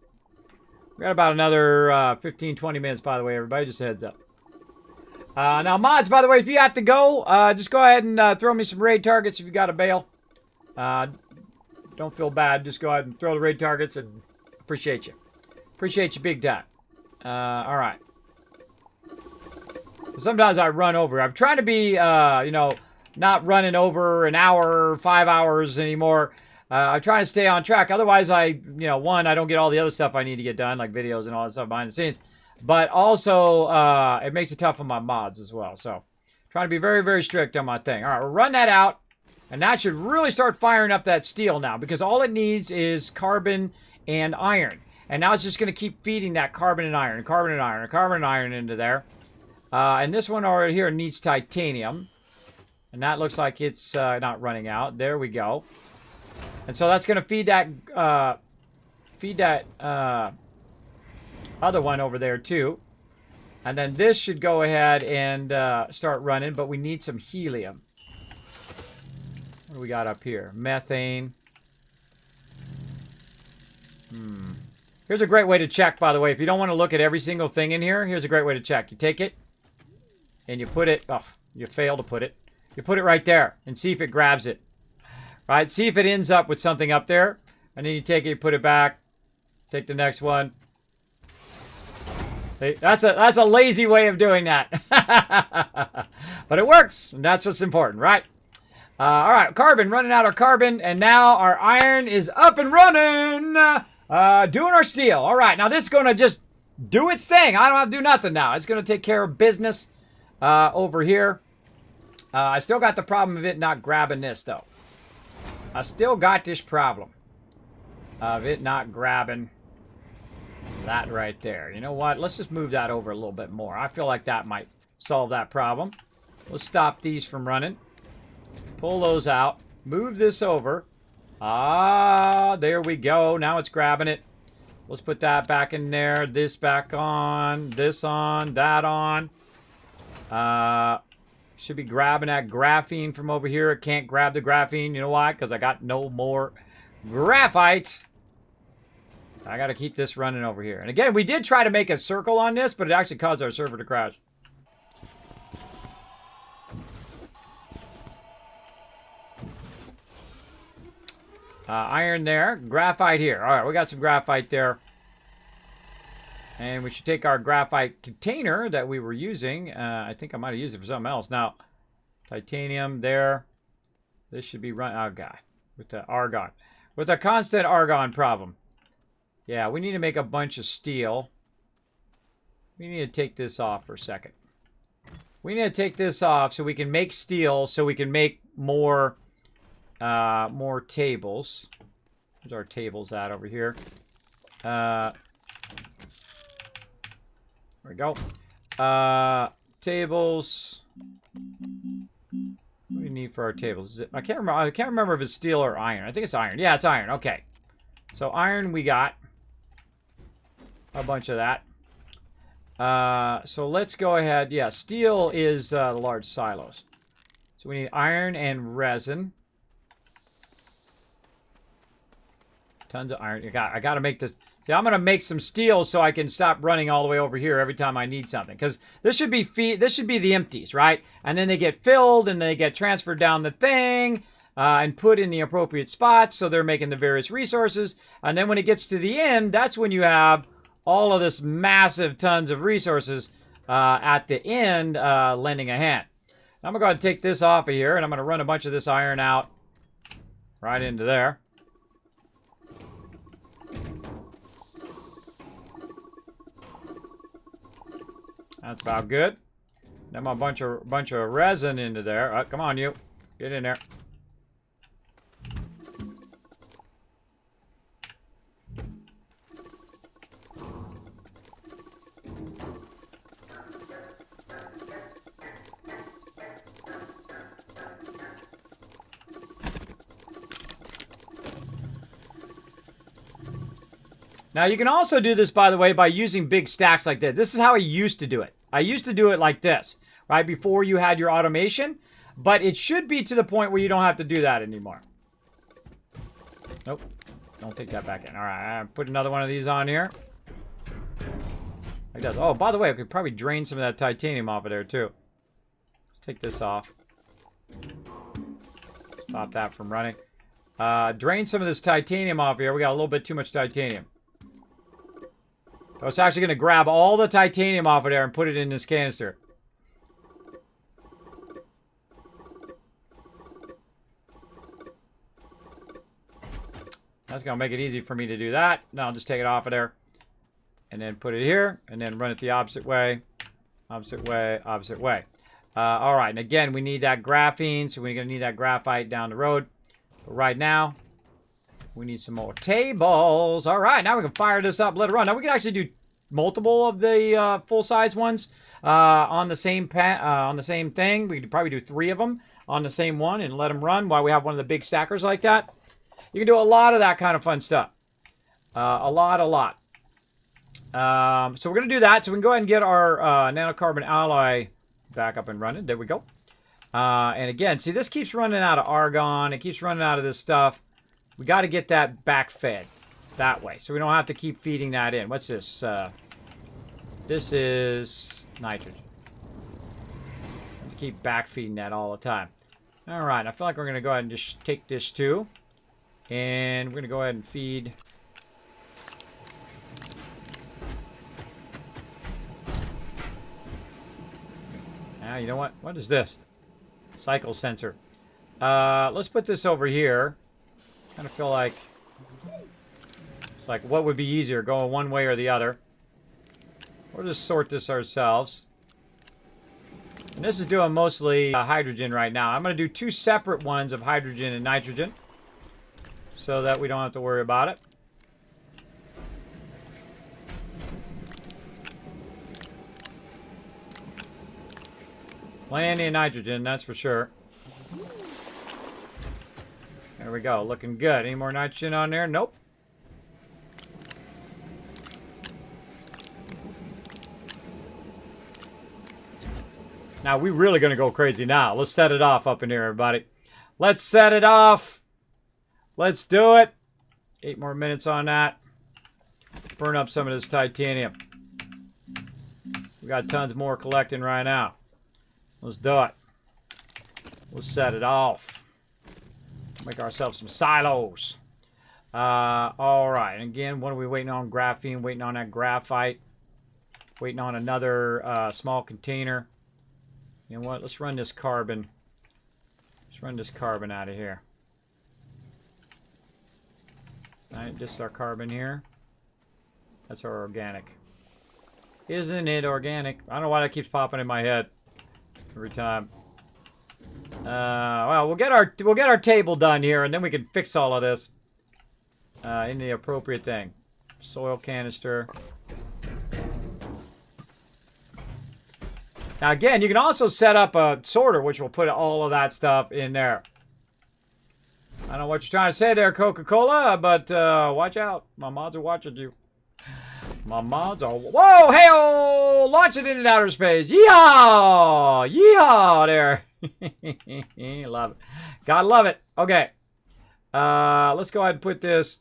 A: We got about another 15, 20 minutes, by the way, everybody. Just a heads up. Now, mods, by the way, if you have to go, just go ahead and throw me some raid targets if you got a bail. Don't feel bad. Just go ahead and throw the raid targets and appreciate you. Appreciate you big time. All right. Sometimes I run over. I'm trying to be, you know, not running over an hour, 5 hours anymore. I'm trying to stay on track. Otherwise, I don't get all the other stuff I need to get done, like videos and all that stuff behind the scenes. But also, it makes it tough on my mods as well. So, trying to be very, very strict on my thing. All right, we'll run that out. And that should really start firing up that steel now. Because all it needs is carbon and iron. And now it's just going to keep feeding that carbon and iron, carbon and iron, carbon and iron into there. And this one over here needs titanium. And that looks like it's not running out. There we go. And so that's going to feed that other one over there too. And then this should go ahead and start running. But we need some helium. What do we got up here? Methane. Here's a great way to check, by the way. If you don't want to look at every single thing in here, here's a great way to check. You take it, and you put it... Oh, you fail to put it. You put it right there, and see if it grabs it. Right? See if it ends up with something up there. And then you take it, you put it back. Take the next one. That's a lazy way of doing that. But it works, and that's what's important, right? All right, carbon, running out of carbon, and now our iron is up and running, doing our steel. All right, now this is going to just do its thing. I don't have to do nothing now. It's going to take care of business over here. I still got the problem of it not grabbing this, though. I still got this problem of it not grabbing that right there. You know what? Let's just move that over a little bit more. I feel like that might solve that problem. Let's stop these from running. Pull those out. Move this over. Ah, there we go. Now it's grabbing it. Let's put that back in there. This back on. This on. That on. Should be grabbing that graphene from over here. It can't grab the graphene. You know why? Because I got no more graphite. I got to keep this running over here. And again, we did try to make a circle on this, but it actually caused our server to crash. Iron there. Graphite here. All right, we got some graphite there. And we should take our graphite container that we were using. I think I might have used it for something else. Now, titanium there. This should be run. Oh, God. With the argon. With a constant argon problem. Yeah, we need to make a bunch of steel. We need to take this off for a second. We need to take this off so we can make steel, so we can make more tables. Where's our tables at over here? There we go. Tables. What do we need for our tables? I can't remember if it's steel or iron. I think it's iron. Yeah, it's iron. Okay. So iron we got. A bunch of that. So let's go ahead. Yeah, steel is the large silos. So we need iron and resin. Tons of iron. I got to make this. See, I'm going to make some steel so I can stop running all the way over here every time I need something. Because this should be the empties, right? And then they get filled and they get transferred down the thing and put in the appropriate spots. So they're making the various resources. And then when it gets to the end, that's when you have all of this massive tons of resources at the end lending a hand. I'm going to go ahead and take this off of here. And I'm going to run a bunch of this iron out right into there. That's about good. Then a bunch of resin into there. Come on, you. Get in there. Now, you can also do this, by the way, by using big stacks like this. This is how I used to do it. I used to do it like this, right, before you had your automation. But it should be to the point where you don't have to do that anymore. Nope. Don't take that back in. All right, put another one of these on here. Like that. Oh, by the way, I could probably drain some of that titanium off of there, too. Let's take this off. Stop that from running. Drain some of this titanium off here. We got a little bit too much titanium. So it's actually going to grab all the titanium off of there and put it in this canister. That's going to make it easy for me to do that. Now I'll just take it off of there. And then put it here. And then run it the opposite way. Opposite way. Opposite way. All right. And again, we need that graphene. So we're going to need that graphite down the road. But right now, we need some more tables. All right. Now we can fire this up. Let it run. Now we can actually do multiple of the full-size ones on the same thing. We could probably do 3 of them on the same one and let them run while we have one of the big stackers like that. You can do a lot of that kind of fun stuff. A lot. So we're going to do that. So we can go ahead and get our nanocarbon alloy back up and running. There we go. And again, see, this keeps running out of argon. It keeps running out of this stuff. We got to get that back fed that way. So we don't have to keep feeding that in. What's this? This is nitrogen. Have to keep back feeding that all the time. All right. I feel like we're going to go ahead and just take this too. And we're going to go ahead and feed. Now, you know what? What is this? Cycle sensor. Let's put this over here. Kind of feel like it's like what would be easier, going one way or the other. We'll just sort this ourselves. And this is doing mostly hydrogen right now. I'm going to do 2 separate ones of hydrogen and nitrogen so that we don't have to worry about it. Plenty of nitrogen, that's for sure. There we go, looking good. Any more nitrogen on there? Nope. Now, we're really going to go crazy now. Let's set it off up in here, everybody. Let's set it off. Let's do it. 8 more minutes on that. Burn up some of this titanium. We got tons more collecting right now. Let's do it. Let's set it off. Make ourselves some silos. All right. And again, what are we waiting on? Graphene. Waiting on that graphite. Waiting on another small container. You know what? Let's run this carbon. Let's run this carbon out of here. All right. This is our carbon here. That's our organic. Isn't it organic? I don't know why that keeps popping in my head every time. Well, we'll get our table done here, and then we can fix all of this in the appropriate thing. Soil canister. Now, again, you can also set up a sorter, which will put all of that stuff in there. I don't know what you're trying to say there, Coca-Cola, but watch out. My mods are watching you. My mods are... Whoa! Hey-oh! Launch it into outer space. Yeehaw! Yeehaw there. Love it. Gotta love it. Okay. Let's go ahead and put this...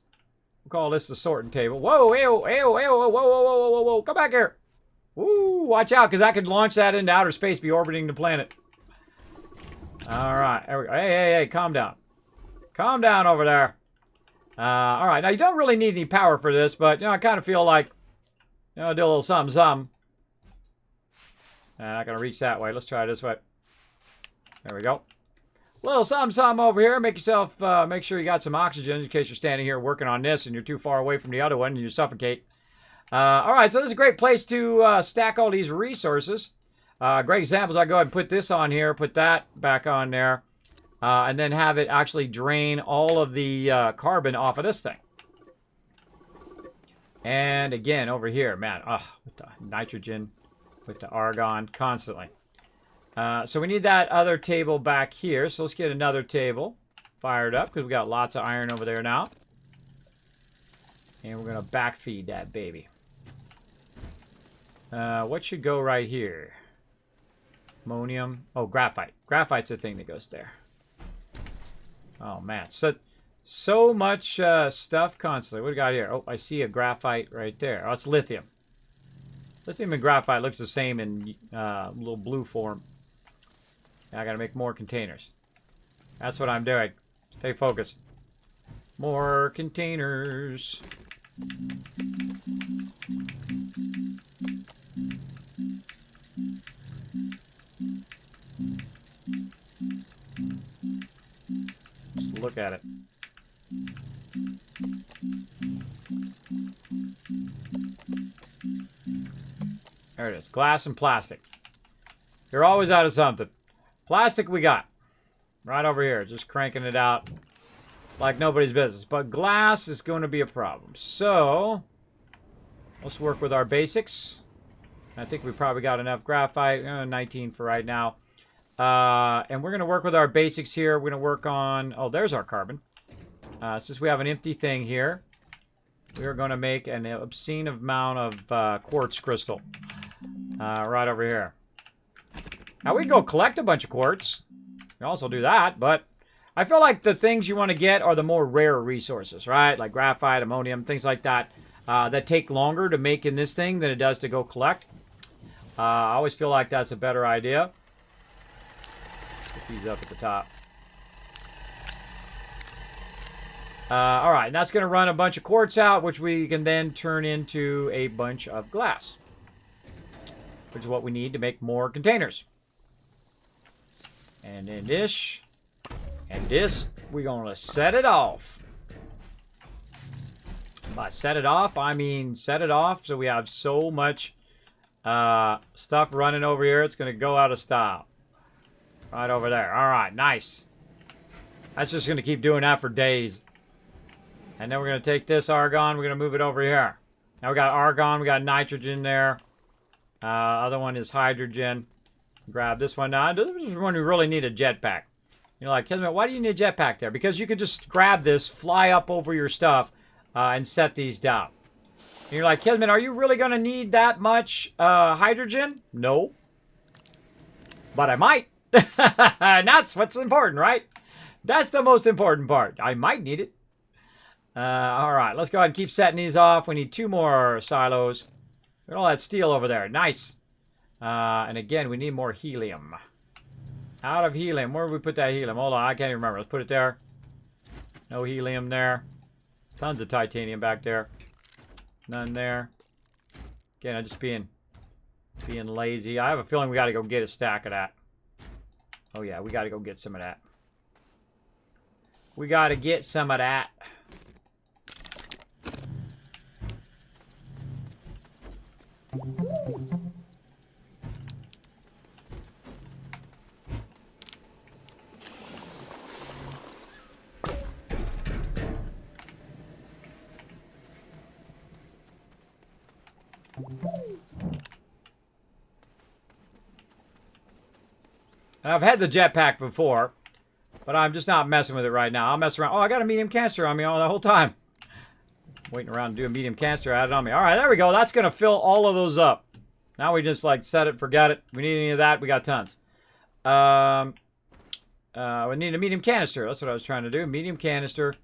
A: We'll call this the sorting table. Whoa! Hey-oh! Hey-oh! Hey-oh! Whoa! Whoa! Whoa! Whoa! Whoa! Come back here. Woo! Watch out, because I could launch that into outer space, be orbiting the planet. All right. There we go. Hey, hey, hey. Calm down. Calm down over there. All right. Now, you don't really need any power for this, but, you know, I kind of feel like, you know, do a little something, something. Not going to reach that way. Let's try this way. There we go. A little something, something over here. Make yourself, make sure you got some oxygen in case you're standing here working on this and you're too far away from the other one and you suffocate. All right, so this is a great place to stack all these resources. Great examples. I go ahead and put this on here, put that back on there, and then have it actually drain all of the carbon off of this thing. And again, over here, man, with the nitrogen, with the argon, constantly. So we need that other table back here. So let's get another table fired up because we got lots of iron over there now. And we're going to backfeed that baby. What should go right here? Ammonium. Oh, graphite. Graphite's the thing that goes there. Oh, man. So much stuff constantly. What do we got here? Oh, I see a graphite right there. Oh, it's lithium. Lithium and graphite looks the same in little blue form. I got to make more containers. That's what I'm doing. Stay focused. More containers. Just look at it. There it is. Glass and plastic. You're always out of something. Plastic we got. Right over here. Just cranking it out like nobody's business. But glass is going to be a problem. So, let's work with our basics. I think we probably got enough graphite. 19 for right now. And we're going to work with our basics here. We're going to work on... Oh, there's our carbon. Since we have an empty thing here, we are going to make an obscene amount of quartz crystal. Right over here. Now, we can go collect a bunch of quartz. We can also do that, but I feel like the things you want to get are the more rare resources, right? Like graphite, ammonium, things like that, that take longer to make in this thing than it does to go collect. I always feel like that's a better idea. Put these up at the top. All right, and that's going to run a bunch of quartz out, which we can then turn into a bunch of glass, which is what we need to make more containers. And then this, and this, we're going to set it off. By set it off, I mean set it off so we have so much stuff running over here, it's going to go out of style. Right over there. All right, nice. That's just going to keep doing that for days. And then we're going to take this argon, we're going to move it over here. Now we got argon, we got nitrogen there. Other one is hydrogen. Grab this one. Now, this is when we really need a jetpack. You're like, Kismet, why do you need a jetpack there? Because you can just grab this, fly up over your stuff, and set these down. And you're like, Kismet, are you really going to need that much hydrogen? No. But I might. And that's what's important, right? That's the most important part. I might need it. All right, let's go ahead and keep setting these off. We need 2 more silos. Look at all that steel over there. Nice. And again, we need more helium. Out of helium. Where did we put that helium? Hold on, I can't even remember. Let's put it there. No helium there. Tons of titanium back there. None there. Again, I'm just being lazy. I have a feeling we got to go get a stack of that. Oh, yeah, we got to go get some of that. We got to get some of that. I've had the jetpack before, but I'm just not messing with it right now. I'll mess around. Oh, I got a medium canister on me all the whole time. Waiting around to do a medium canister, add it on me. All right, there we go. That's going to fill all of those up. Now we just like set it, forget it. We need any of that, we got tons. We need a medium canister. That's what I was trying to do. Medium canister.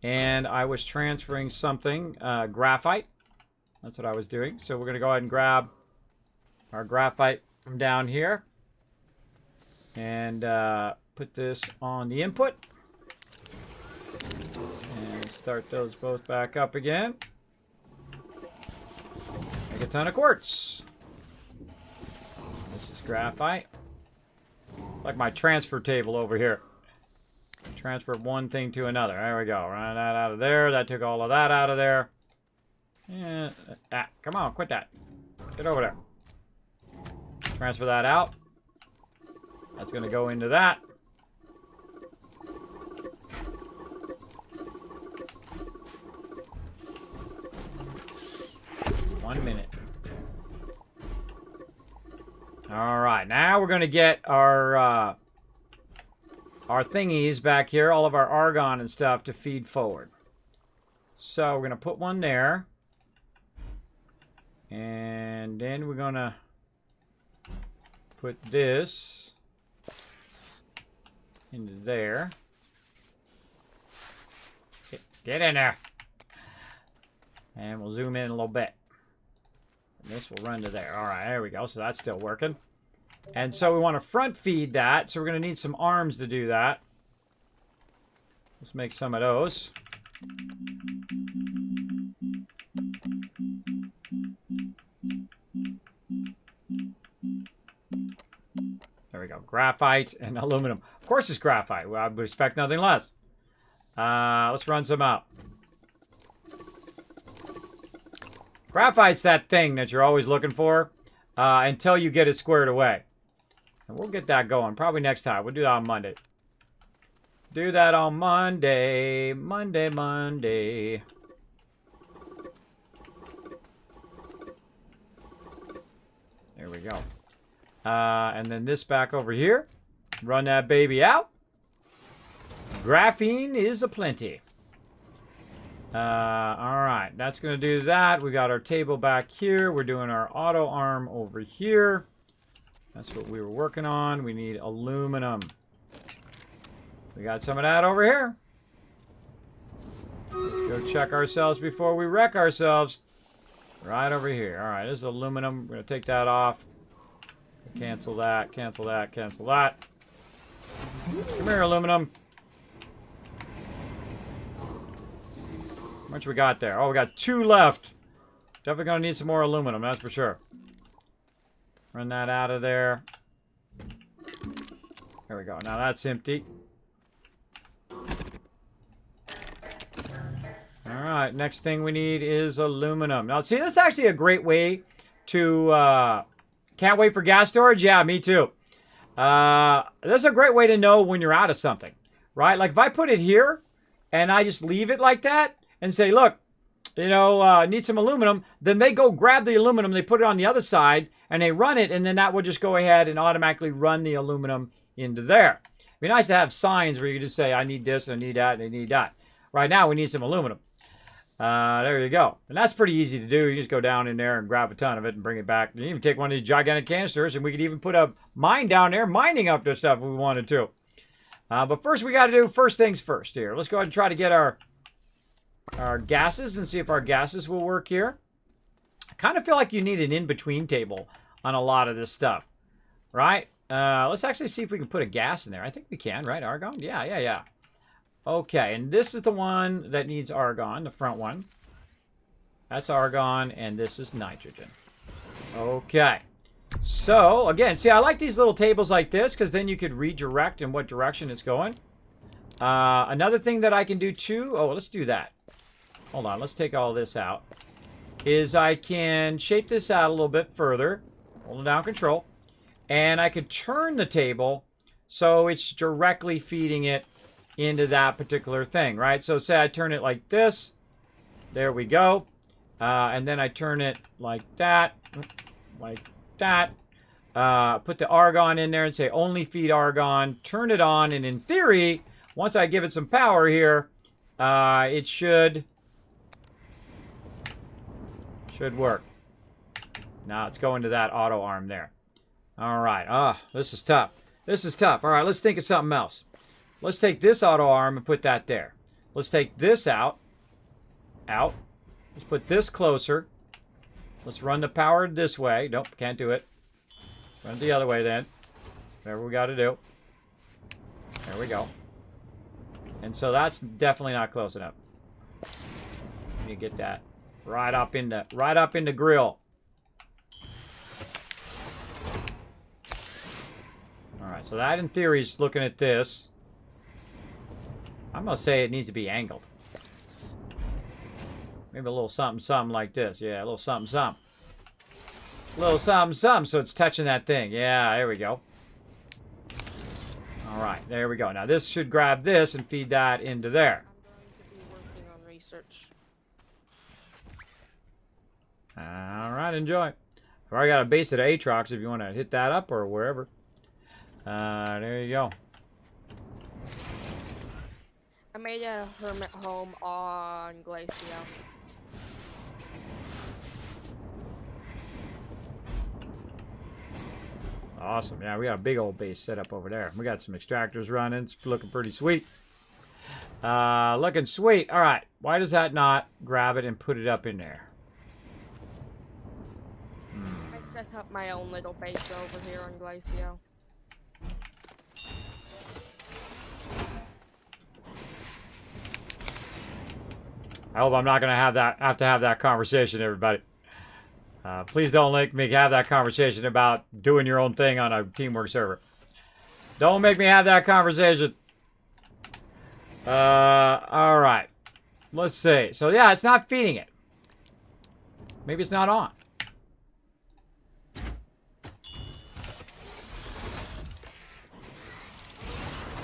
A: And I was transferring something, graphite. That's what I was doing. So we're going to go ahead and grab our graphite from down here. And put this on the input. And start those both back up again. Make a ton of quartz. This is graphite. It's like my transfer table over here. Transfer one thing to another. There we go. Run that out of there. That took all of that out of there. Yeah. Come on, quit that. Get over there. Transfer that out. That's going to go into that. One minute. All right, now we're going to get our thingies back here, all of our argon and stuff to feed forward. So we're going to put one there. And then we're going to put this into there. Get in there. And we'll zoom in a little bit. And this will run to there. All right, there we go. So that's still working. And so we want to front feed that. So we're going to need some arms to do that. Let's make some of those. There we go. Graphite and aluminum. Of course it's graphite. Well, I would expect nothing less. Let's run some out. Graphite's that thing that you're always looking for until you get it squared away. And we'll get that going probably next time. We'll do that on Monday. Do that on Monday. Monday. There we go. And then this back over here. Run that baby out. Graphene is aplenty. Alright, that's going to do that. We got our table back here. We're doing our auto arm over here. That's what we were working on. We need aluminum. We got some of that over here. Let's go check ourselves before we wreck ourselves. Right over here. Alright, this is aluminum. We're going to take that off. Cancel that, cancel that, cancel that. Come here, aluminum. How much we got there? Oh, we got 2 left. Definitely going to need some more aluminum, that's for sure. Run that out of there. There we go. Now that's empty. Alright, next thing we need is aluminum. Now, see, this is actually a great way to... can't wait for gas storage? Yeah, me too. This is a great way to know when you're out of something, right? Like if I put it here and I just leave it like that and say, look, you know, need some aluminum, then they go grab the aluminum, they put it on the other side and they run it, and then that will just go ahead and automatically run the aluminum into there. It'd be nice to have signs where you just say, I need this, I need that, and I need that. Right now, we need some aluminum. There you go. And that's pretty easy to do. You just go down in there and grab a ton of it and bring it back. You can even take one of these gigantic canisters, and we could even put a mine down there, mining up this stuff if we wanted to. But first, we got to do first things first here. Let's go ahead and try to get our gases and see if our gases will work here. I kind of feel like you need an in-between table on a lot of this stuff, right? Let's actually see if we can put a gas in there. I think we can, right? Argon? Yeah. Okay, and this is the one that needs argon, the front one. That's argon, and this is nitrogen. Okay. So, again, see, I like these little tables like this because then you could redirect in what direction it's going. Another thing that I can do too... Oh, let's do that. Hold on, let's take all this out. Is I can shape this out a little bit further. Hold down Control. And I could turn the table so it's directly feeding it into that particular thing, right? So say I turn it like this. There we go. And then I turn it like that. Like that. Put the argon in there and say only feed argon. Turn it on, and in theory, once I give it some power here, it should work. Now it's going to that auto arm there. All right. This is tough. This is tough. All right, let's think of something else. Let's take this auto arm and put that there. Let's take this out. Let's put this closer. Let's run the power this way. Nope, can't do it. Run it the other way then. Whatever we got to do. There we go. And so that's definitely not close enough. You get that right up in the grill. All right, so that in theory is looking at this. I'm going to say it needs to be angled. Maybe a little something like this. Yeah, a little something. A little something, so it's touching that thing. Yeah, there we go. All right, there we go. Now this should grab this and feed that into there.
D: I'm going to be working on research.
A: All right, enjoy. I've already got a base at Atrox if you want to hit that up or wherever. There you go.
D: I made a hermit home on Glacial.
A: Awesome. Yeah, we got a big old base set up over there. We got some extractors running. It's looking pretty sweet. Looking sweet. All right. Why does that not grab it and put it up in there?
D: I set up my own little base over here on Glacial.
A: I hope I'm not going to have that conversation, everybody. Please don't make me have that conversation about doing your own thing on a teamwork server. Don't make me have that conversation. All right. Let's see. So, yeah, it's not feeding it. Maybe it's not on.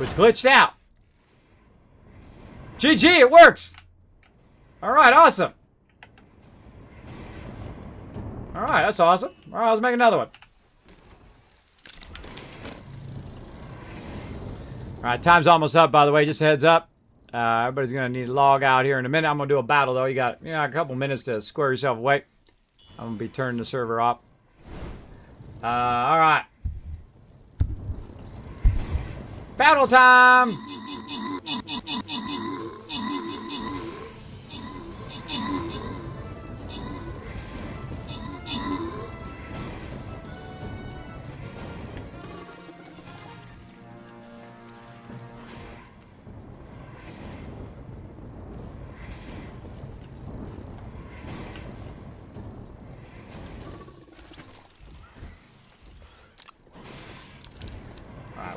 A: It's glitched out. GG, it works. All right, awesome. All right, that's awesome. All right, let's make another one. All right, time's almost up, by the way. Just a heads up. Everybody's going to need to log out here in a minute. I'm going to do a battle, though. You got a couple minutes to square yourself away. I'm going to be turning the server off. All right. Battle time!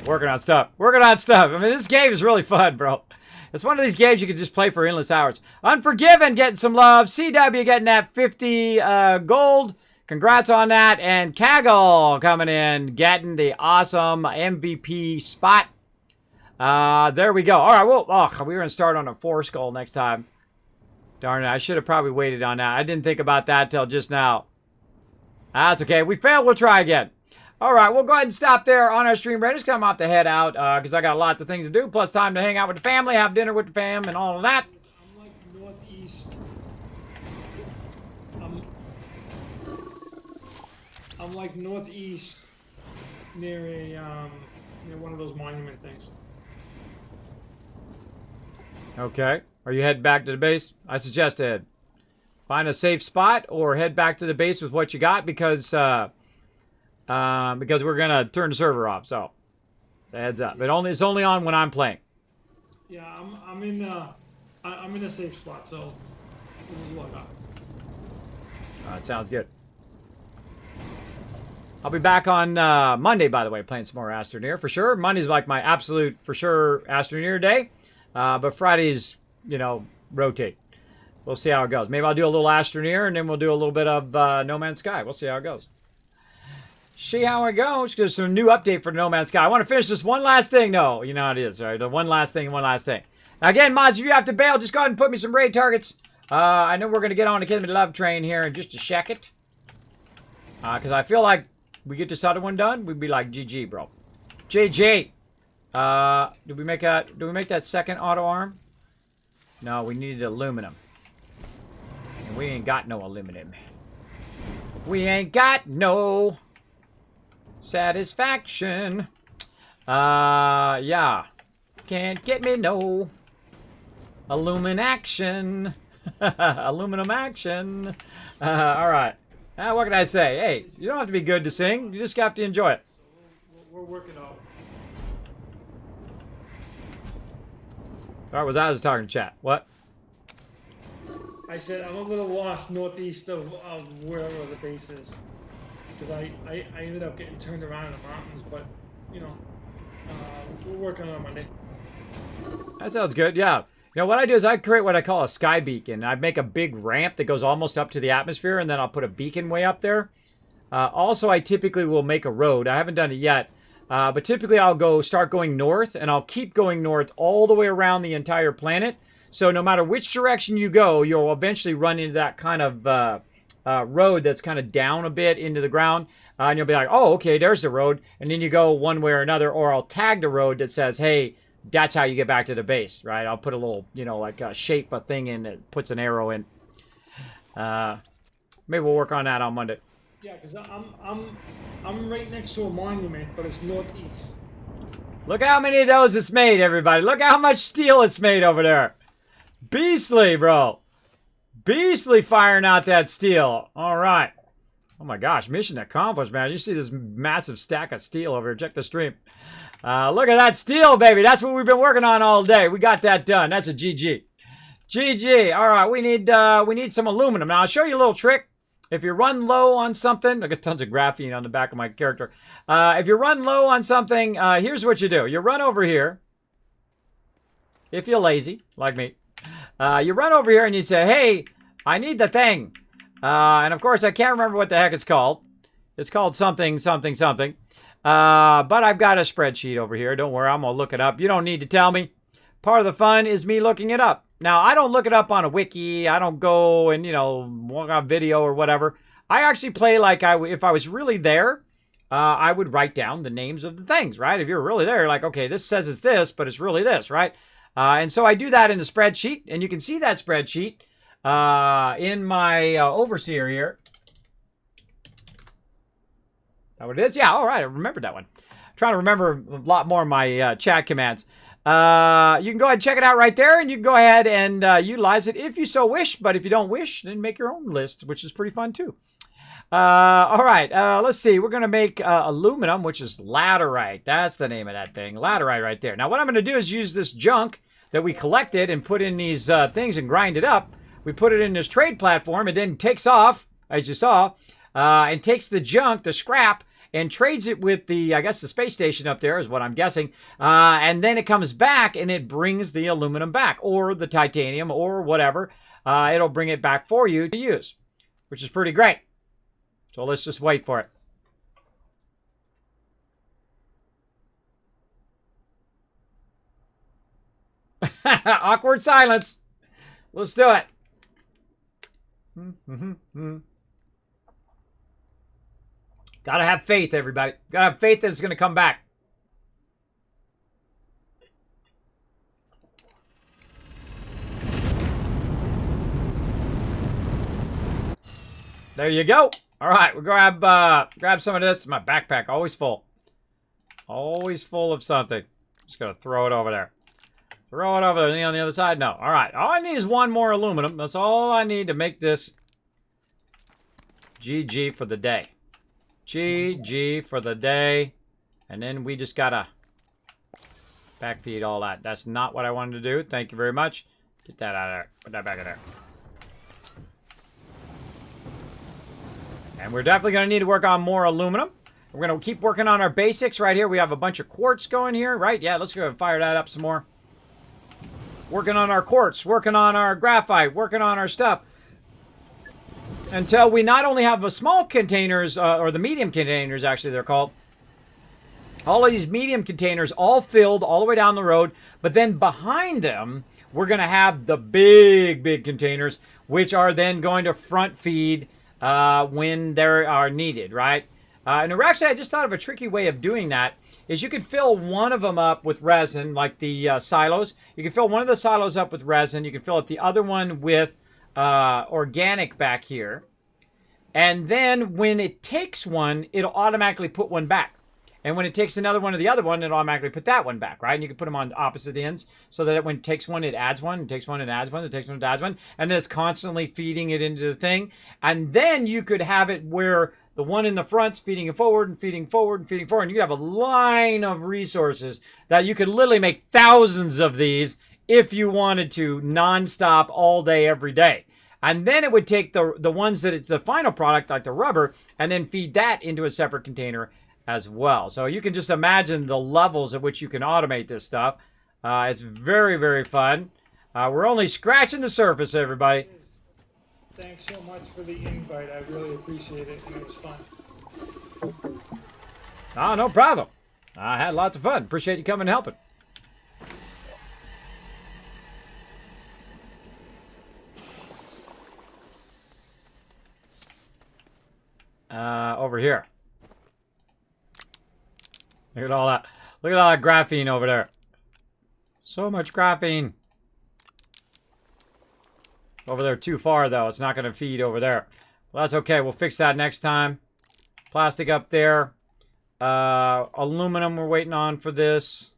A: Working on stuff. Working on stuff. I mean, this game is really fun, bro. It's one of these games you can just play for endless hours. Unforgiven getting some love. CW getting that 50 gold. Congrats on that. And Kaggle coming in, getting the awesome MVP spot. There we go. All right, well, we were going to start on a 4 skull next time. Darn it, I should have probably waited on that. I didn't think about that till just now. That's okay. We failed. We'll try again. All right, we'll go ahead and stop there on our stream, Raiders. I'm off to head out because I got lots of things to do, plus time to hang out with the family, have dinner with the fam, and all of that.
C: I'm like northeast. I'm like northeast near near one of those monument things.
A: Okay. Are you heading back to the base? I suggest head. Find a safe spot or head back to the base with what you got because we're gonna turn the server off. So, heads up. It's only on when I'm playing.
C: Yeah, I'm in a safe spot. So this is what I got.
A: That sounds good. I'll be back on Monday, by the way, playing some more Astroneer for sure. Monday's like my absolute for sure Astroneer day, but Fridays, rotate. We'll see how it goes. Maybe I'll do a little Astroneer and then we'll do a little bit of No Man's Sky. We'll see how it goes. See how it goes. There's some new update for No Man's Sky. I want to finish this one last thing, though. You know how it is, right? The one last thing. Now, again, mods, if you have to bail, just go ahead and put me some raid targets. I know we're going to get on the Kismet Love train here in just a second. Because I feel like we get this other one done, we'd be like, GG, bro. JJ. Did we make that second auto arm? No, we needed aluminum. And we ain't got no aluminum. We ain't got no satisfaction. Yeah. Can't get me no aluminum action. Aluminum action. All right. What can I say? Hey, you don't have to be good to sing. You just have to enjoy it.
C: We're working out.
A: All right, I was talking to chat. What?
C: I said I'm a little lost northeast of wherever the base is. Because I ended up getting turned around in the mountains, but, we're working on Monday.
A: That sounds good, yeah. What I do is I create what I call a sky beacon. I make a big ramp that goes almost up to the atmosphere, and then I'll put a beacon way up there. Also, I typically will make a road. I haven't done it yet, but typically I'll start going north, and I'll keep going north all the way around the entire planet. So no matter which direction you go, you'll eventually run into that kind of road that's kind of down a bit into the ground. And you'll be like, oh, okay, there's the road. And then you go one way or another, or I'll tag the road that says, hey, that's how you get back to the base, right? I'll put a little, like a shape a thing in that puts an arrow in. Maybe we'll work on that on Monday.
C: Yeah, because I'm right next to a monument, but it's northeast.
A: Look how many of those it's made, everybody. Look how much steel it's made over there. Beastly, bro. Beastly firing out that steel. All right. Oh my gosh, mission accomplished, man. You see this massive stack of steel over here. Check the stream. Look at that steel, baby. That's what we've been working on all day. We got that done. That's a GG. GG. All right, we need some aluminum. Now, I'll show you a little trick. If you run low on something, I got tons of graphene on the back of my character. If you run low on something, here's what you do. You run over here. if you're lazy, like me. You run over here and you say, hey, I need the thing. And of course, I can't remember what the heck it's called. It's called something, something, something. But I've got a spreadsheet over here. Don't worry, I'm going to look it up. You don't need to tell me. Part of the fun is me looking it up. Now, I don't look it up on a wiki. I don't go and, walk on video or whatever. I actually play like if I was really there, I would write down the names of the things, right? If you're really there, like, okay, this says it's this, but it's really this, right? And so I do that in a spreadsheet, and you can see that spreadsheet in my overseer here. Is that what it is? Yeah, all right, I remembered that one. I'm trying to remember a lot more of my chat commands. You can go ahead and check it out right there, and you can go ahead and utilize it if you so wish. But if you don't wish, then make your own list, which is pretty fun too. All right, let's see. We're going to make aluminum, which is laterite. That's the name of that thing, laterite right there. Now, what I'm going to do is use this junk that we collected and put in these things and grind it up. We put it in this trade platform. It then takes off, as you saw, and takes the junk, the scrap, and trades it with the, I guess, the space station up there is what I'm guessing. And then it comes back and it brings the aluminum back, or the titanium, or whatever. It'll bring it back for you to use, which is pretty great. So let's just wait for it. Awkward silence. Let's do it. Gotta have faith, everybody. Gotta have faith that it's gonna come back. There you go. All right, we'll grab some of this. My backpack, always full. Always full of something. Just gonna throw it over there. Throw it over there. Any on the other side? No. All right. All I need is one more aluminum. That's all I need to make this GG for the day. GG for the day. And then we just gotta backfeed all that. That's not what I wanted to do. Thank you very much. Get that out of there. Put that back in there. And we're definitely going to need to work on more aluminum. We're going to keep working on our basics right here. We have a bunch of quartz going here, right? Yeah, let's go and fire that up some more. Working on our quartz, working on our graphite, working on our stuff. Until we not only have the small containers, or the medium containers, actually, they're called. All of these medium containers all filled all the way down the road. But then behind them, we're going to have the big, big containers, which are then going to front feed when they are needed, right? And actually, I just thought of a tricky way of doing that. Is you could fill one of them up with resin, like the silos. You can fill one of the silos up with resin. You can fill up the other one with organic back here. And then when it takes one, it'll automatically put one back. And when it takes another one of the other one, it'll automatically put that one back, right? And you can put them on opposite ends so that when it takes one, it adds one. It takes one, it adds one. It takes one, it adds one. And then it's constantly feeding it into the thing. And then you could have it where the one in the front's feeding it forward and feeding forward and feeding forward. And you could have a line of resources that you could literally make thousands of these if you wanted to, nonstop, all day, every day. And then it would take the ones that it's the final product, like the rubber, and then feed that into a separate container as well. So you can just imagine the levels at which you can automate this stuff. It's very, very fun. We're only scratching the surface, everybody.
C: Thanks so much for the invite. I really appreciate it, and it was fun.
A: Oh, no problem. I had lots of fun. Appreciate you coming and helping. Over here. Look at all that. Look at all that graphene over there. So much graphene. Over there too far, though. It's not going to feed over there. Well, that's okay. We'll fix that next time. Plastic up there. Aluminum we're waiting on for this.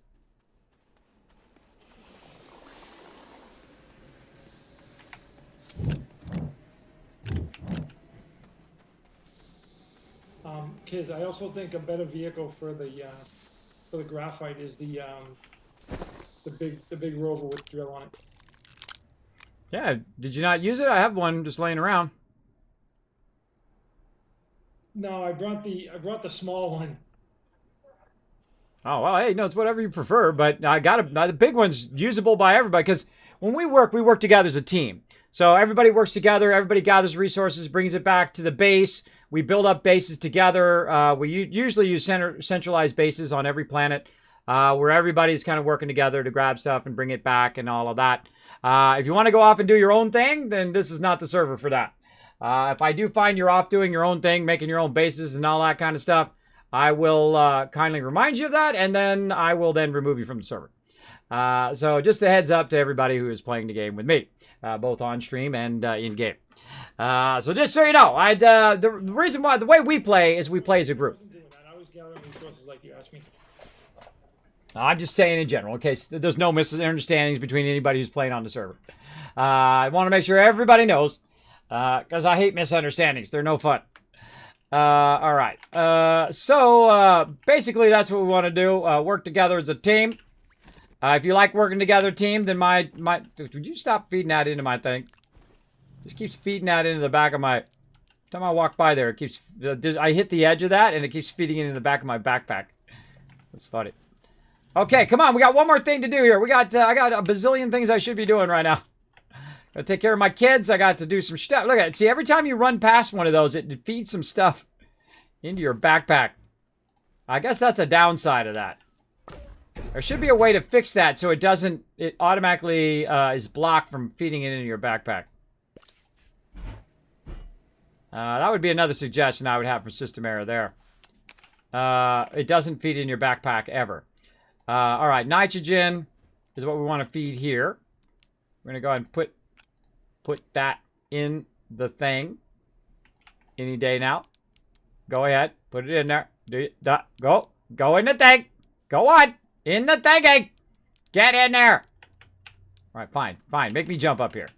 C: Kids, I also think a better vehicle for the graphite is the big rover with the drill on it.
A: Yeah, did you not use it? I have one just laying around.
C: No, I brought the small one.
A: Oh, well, hey, no, it's whatever you prefer, but I got the big one's usable by everybody because when we work together as a team. So everybody works together, everybody gathers resources, brings it back to the base. We build up bases together. We usually use centralized bases on every planet where everybody's kind of working together to grab stuff and bring it back and all of that. If you want to go off and do your own thing, then this is not the server for that. If I do find you're off doing your own thing, making your own bases and all that kind of stuff, I will kindly remind you of that, and then I will then remove you from the server. So just a heads up to everybody who is playing the game with me, both on stream and in game. So just so you know, the reason why, the way we play is we play as a group.
C: I was gathering resources like you asked me.
A: I'm just saying in general, in case there's no misunderstandings between anybody who's playing on the server. I want to make sure everybody knows, because I hate misunderstandings. They're no fun. All right. So basically, that's what we want to do. Work together as a team. If you like working together, team, then would you stop feeding that into my thing? Just keeps feeding that into the back of my. Every time I walk by there, it keeps. I hit the edge of that, and it keeps feeding it into the back of my backpack. That's funny. Okay, come on. We got one more thing to do here. I got a bazillion things I should be doing right now. Gotta take care of my kids. I got to do some stuff. Look at it. See, every time you run past one of those, it feeds some stuff into your backpack. I guess that's a downside of that. There should be a way to fix that so it automatically is blocked from feeding it into your backpack. That would be another suggestion I would have for system error there. It doesn't feed in your backpack ever. All right, nitrogen is what we want to feed here. We're going to go ahead and put that in the thing any day now. Go ahead. Put it in there. Go in the thing. Go on. In the thinking. Get in there. All right, fine. Fine. Make me jump up here.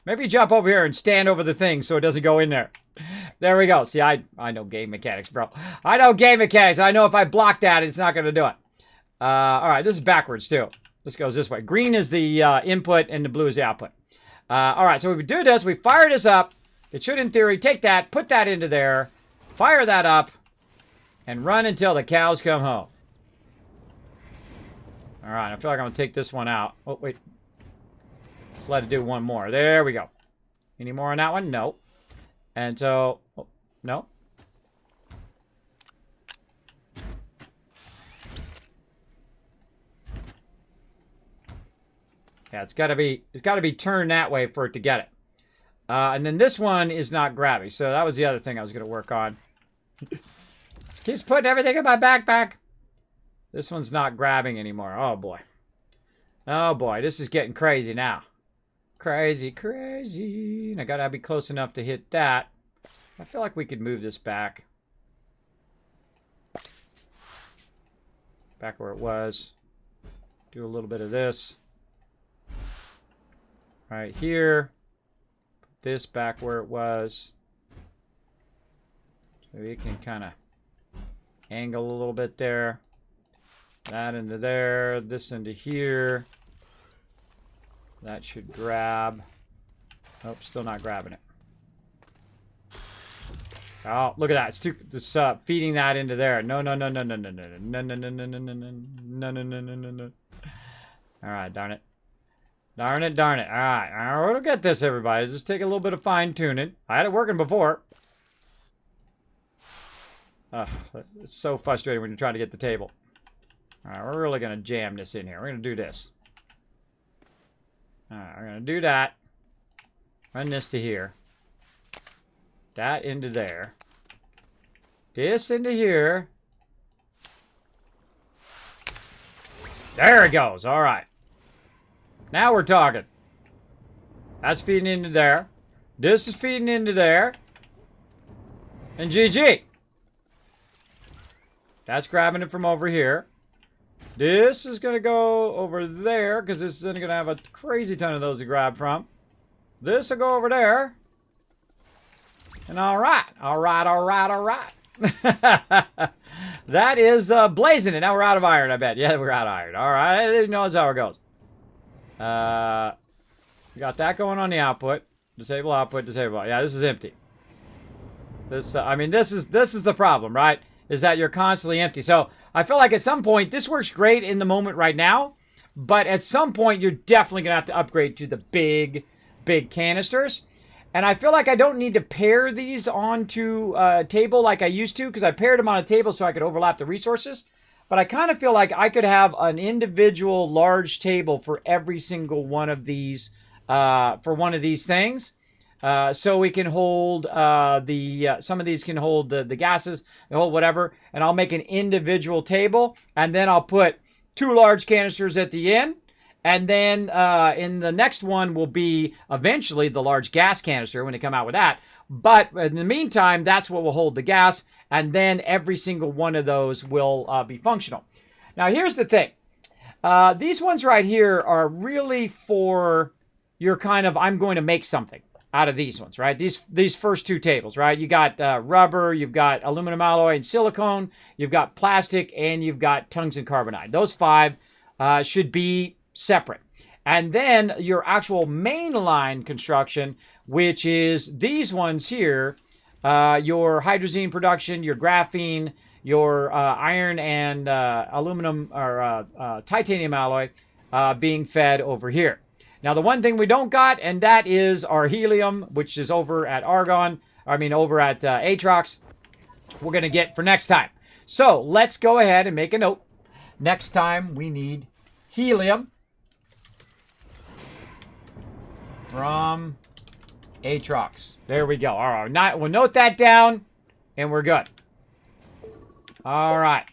A: Make me jump over here and stand over the thing so it doesn't go in there. There we go. See, I know game mechanics, bro. I know game mechanics. I know if I block that, it's not going to do it. All right, this is backwards, too. This goes this way. Green is the input and the blue is the output. All right, so if we do this, we fire this up. It should, in theory, take that, put that into there, fire that up, and run until the cows come home. All right, I feel like I'm going to take this one out. Oh, wait. Let it do one more. There we go. Any more on that one? No. And so, oh, no. Yeah, it's got to be turned that way for it to get it. And then this one is not grabbing. So that was the other thing I was going to work on. Keeps putting everything in my backpack. This one's not grabbing anymore. Oh, boy. Oh, boy. This is getting crazy now. Crazy, crazy. And I got to be close enough to hit that. I feel like we could move this back. Back where it was. Do a little bit of this. Right here. Put this back where it was. So you can kind of angle a little bit there. That into there. This into here. That should grab. Oh, still not grabbing it. Oh, look at that. It's too, it's feeding that into there. No, no, no, no, no, no, no, no, no, no, no, no, no, no, no, no, no, no, no. All right, darn it. Darn it, darn it. All right, we'll get this, everybody. Just take a little bit of fine-tuning. I had it working before. It's so frustrating when you're trying to get the table. All right, we're really going to jam this in here. We're going to do this. All right, we're going to do that. Run this to here. That into there. This into here. There it goes. All right. Now we're talking. That's feeding into there. This is feeding into there. And GG. That's grabbing it from over here. This is going to go over there because this is going to have a crazy ton of those to grab from. This will go over there. And all right. All right, all right, all right. That is blazing it. Now we're out of iron, I bet. Yeah, we're out of iron. All right. I didn't know that's how it goes. We got that going on the output. Disable output, disable. Yeah, this is empty. This, I mean, this is the problem, right? Is that you're constantly empty. So I feel like at some point, this works great in the moment right now, but at some point, you're definitely going to have to upgrade to the big canisters. And I feel like I don't need to pair these onto a table like I used to, because I paired them on a table so I could overlap the resources. But I kind of feel like I could have an individual large table for every single one of these, for one of these things. So we can hold some of these can hold the gases, they hold whatever, and I'll make an individual table, and then I'll put 2 large canisters at the end. And then in the next one will be eventually the large gas canister when they come out with that. But in the meantime, that's what will hold the gas. And then every single one of those will be functional. Now, here's the thing. These ones right here are really for your kind of, I'm going to make something out of these ones, right? These first 2 tables, right? You got rubber, you've got aluminum alloy and silicone, you've got plastic, and you've got tungsten carbonide. Those 5 should be separate. And then your actual mainline construction, which is these ones here, your hydrazine production, your graphene, your iron and aluminum or titanium alloy being fed over here. Now, the one thing we don't got, and that is our helium, which is over at over at Atrox, we're going to get for next time. So let's go ahead and make a note. Next time we need helium from Atrox. There we go. All right. We'll note that down, and we're good. All right.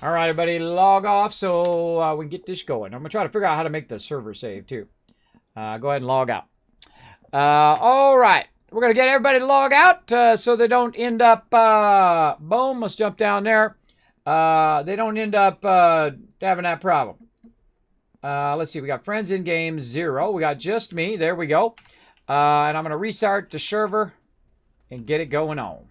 A: All right, everybody, log off so we can get this going. I'm going to try to figure out how to make the server save, too. Go ahead and log out. All right. We're going to get everybody to log out so they don't end up... boom, let's jump down there. They don't end up having that problem. Let's see. We got friends in game 0. We got just me. There we go. And I'm going to restart the server and get it going on.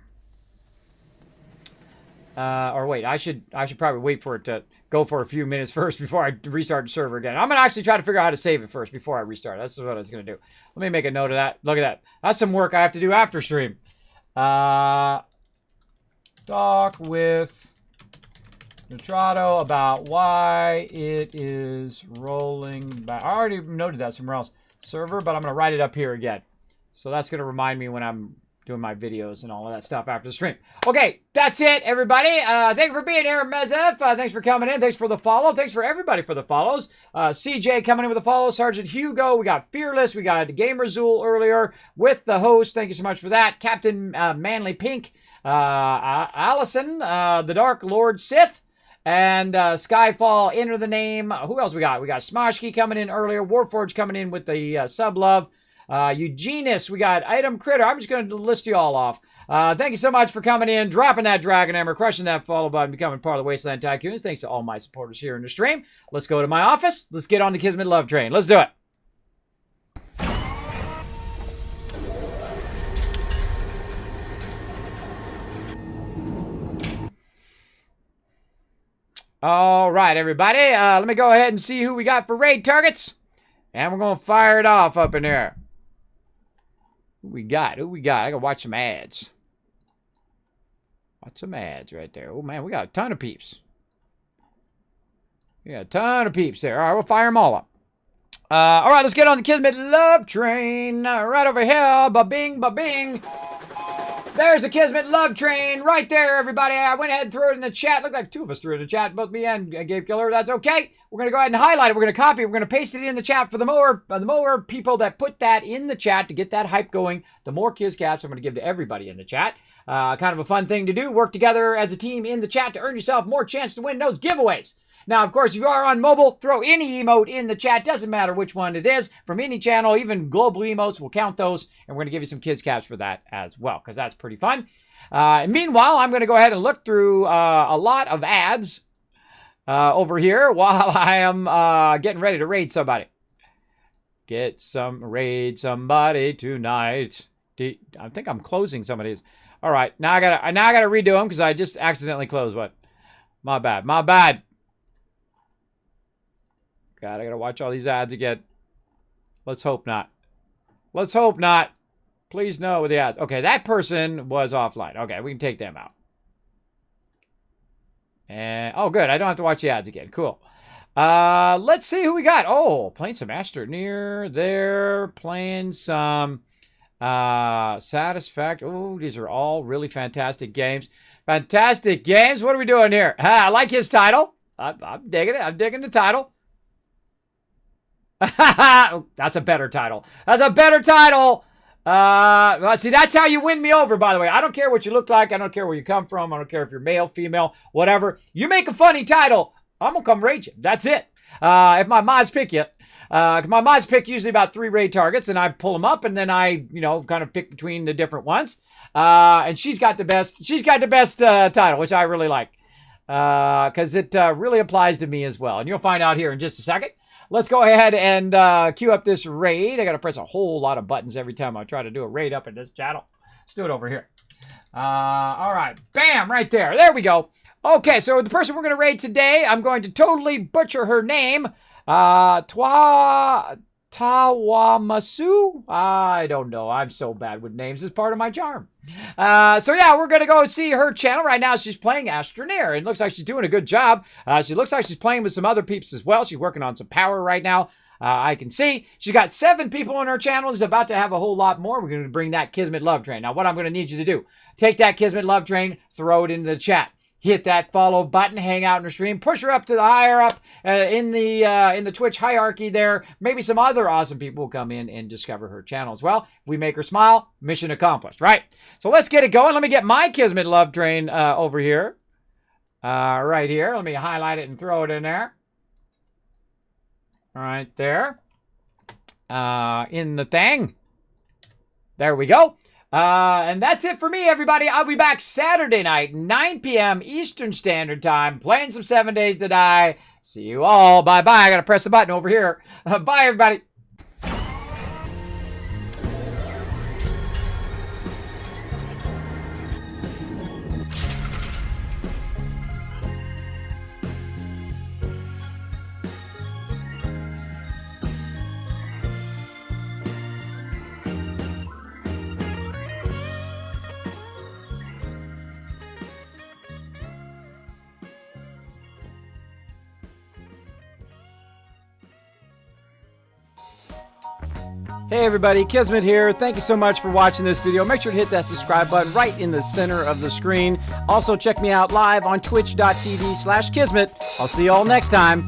A: Or wait, I should probably wait for it to go for a few minutes first before I restart the server again. I'm going to actually try to figure out how to save it first before I restart. That's what I was going to do. Let me make a note of that. Look at that. That's some work I have to do after stream. Talk with Nitrado about why it is rolling back. I already noted that somewhere else. Server, but I'm going to write it up here again. So that's going to remind me when I'm doing my videos and all of that stuff after the stream. Okay, that's it, everybody. Thank you for being here, Mezef. Thanks for coming in. Thanks for the follow. Thanks for everybody for the follows. CJ coming in with a follow. Sergeant Hugo. We got Fearless. We got Gamer Zool earlier with the host. Thank you so much for that. Captain Manly Pink. Allison, the Dark Lord Sith. And Skyfall, enter the name. Who else we got? We got Smoshki coming in earlier. Warforge coming in with the sub-love. Eugenus, we got Item Critter. I'm just going to list you all off. Thank you so much for coming in, dropping that Dragon Hammer, crushing that follow button, becoming part of the Wasteland Tycoons. Thanks to all my supporters here in the stream. Let's go to my office. Let's get on the Kismet Love Train. Let's do it. All right, everybody. Let me go ahead and see who we got for raid targets. And we're going to fire it off up in there. Who we got? Who we got? I got to watch some ads. Watch some ads right there. Oh, man, we got a ton of peeps. We got a ton of peeps there. All right, we'll fire them all up. All right, let's get on the Kismet Love Train. Right over here. Ba-bing, ba-bing. There's the Kismet Love Train right there, everybody. I went ahead and threw it in the chat. Looked like 2 of us threw it in the chat, both me and Gabe Killer. That's okay. We're going to go ahead and highlight it. We're going to copy it. We're going to paste it in the chat for the more people that put that in the chat to get that hype going. The more Kiz Caps I'm going to give to everybody in the chat. Kind of a fun thing to do. Work together as a team in the chat to earn yourself more chance to win those giveaways. Now, of course, if you are on mobile, throw any emote in the chat. Doesn't matter which one it is. From any channel, even global emotes, we'll count those. And we're going to give you some Kiz Caps for that as well, because that's pretty fun. Meanwhile, I'm going to go ahead and look through a lot of ads over here while I am getting ready to raid somebody. Raid somebody tonight. I think I'm closing some of these. All right, now I gotta redo them because I just accidentally closed one. My bad. God, I gotta watch all these ads again. Let's hope not. Please no with the ads. Okay, that person was offline. Okay, we can take them out. And oh, good. I don't have to watch the ads again. Cool. Let's see who we got. Oh, playing some Astroneer. They're playing some Satisfact. Oh, these are all really fantastic games. Fantastic games. What are we doing here? I like his title. I'm digging it. I'm digging the title. That's a better title. That's a better title. See, that's how you win me over, by the way. I don't care what you look like. I don't care where you come from. I don't care if you're male, female, whatever. You make a funny title, I'm going to come raid you. That's it. If my mods pick you. My mods pick usually about 3 raid targets, and I pull them up, and then I, kind of pick between the different ones. And she's got the best title, which I really like. Because it really applies to me as well. And you'll find out here in just a second. Let's go ahead and queue up this raid. I got to press a whole lot of buttons every time I try to do a raid up in this channel. Let's do it over here. All right. Bam, right there. There we go. Okay, so the person we're going to raid today, I'm going to totally butcher her name. Tawamasu? I don't know. I'm so bad with names. It's part of my charm. So yeah, we're going to go see her channel. Right now, she's playing Astroneer. It looks like she's doing a good job. She looks like she's playing with some other peeps as well. She's working on some power right now. I can see she's got 7 people on her channel. She's about to have a whole lot more. We're going to bring that Kismet Love Train. Now, what I'm going to need you to do, take that Kismet Love Train, throw it into the chat. Hit that follow button, hang out in her stream, push her up to the higher up in the Twitch hierarchy there. Maybe some other awesome people will come in and discover her channel as well. If we make her smile, mission accomplished, right? So let's get it going. Let me get my Kismet Love Train over here. Right here. Let me highlight it and throw it in there. Right there. In the thing. There we go. And that's it for me, everybody. I'll be back Saturday night, 9 p.m. Eastern Standard Time, playing some 7 Days to Die. See you all. Bye-bye. I got to press the button over here. Bye, everybody. Hey everybody, Kismet here. Thank you so much for watching this video. Make sure to hit that subscribe button right in the center of the screen. Also check me out live on twitch.tv/Kismet. I'll see you all next time.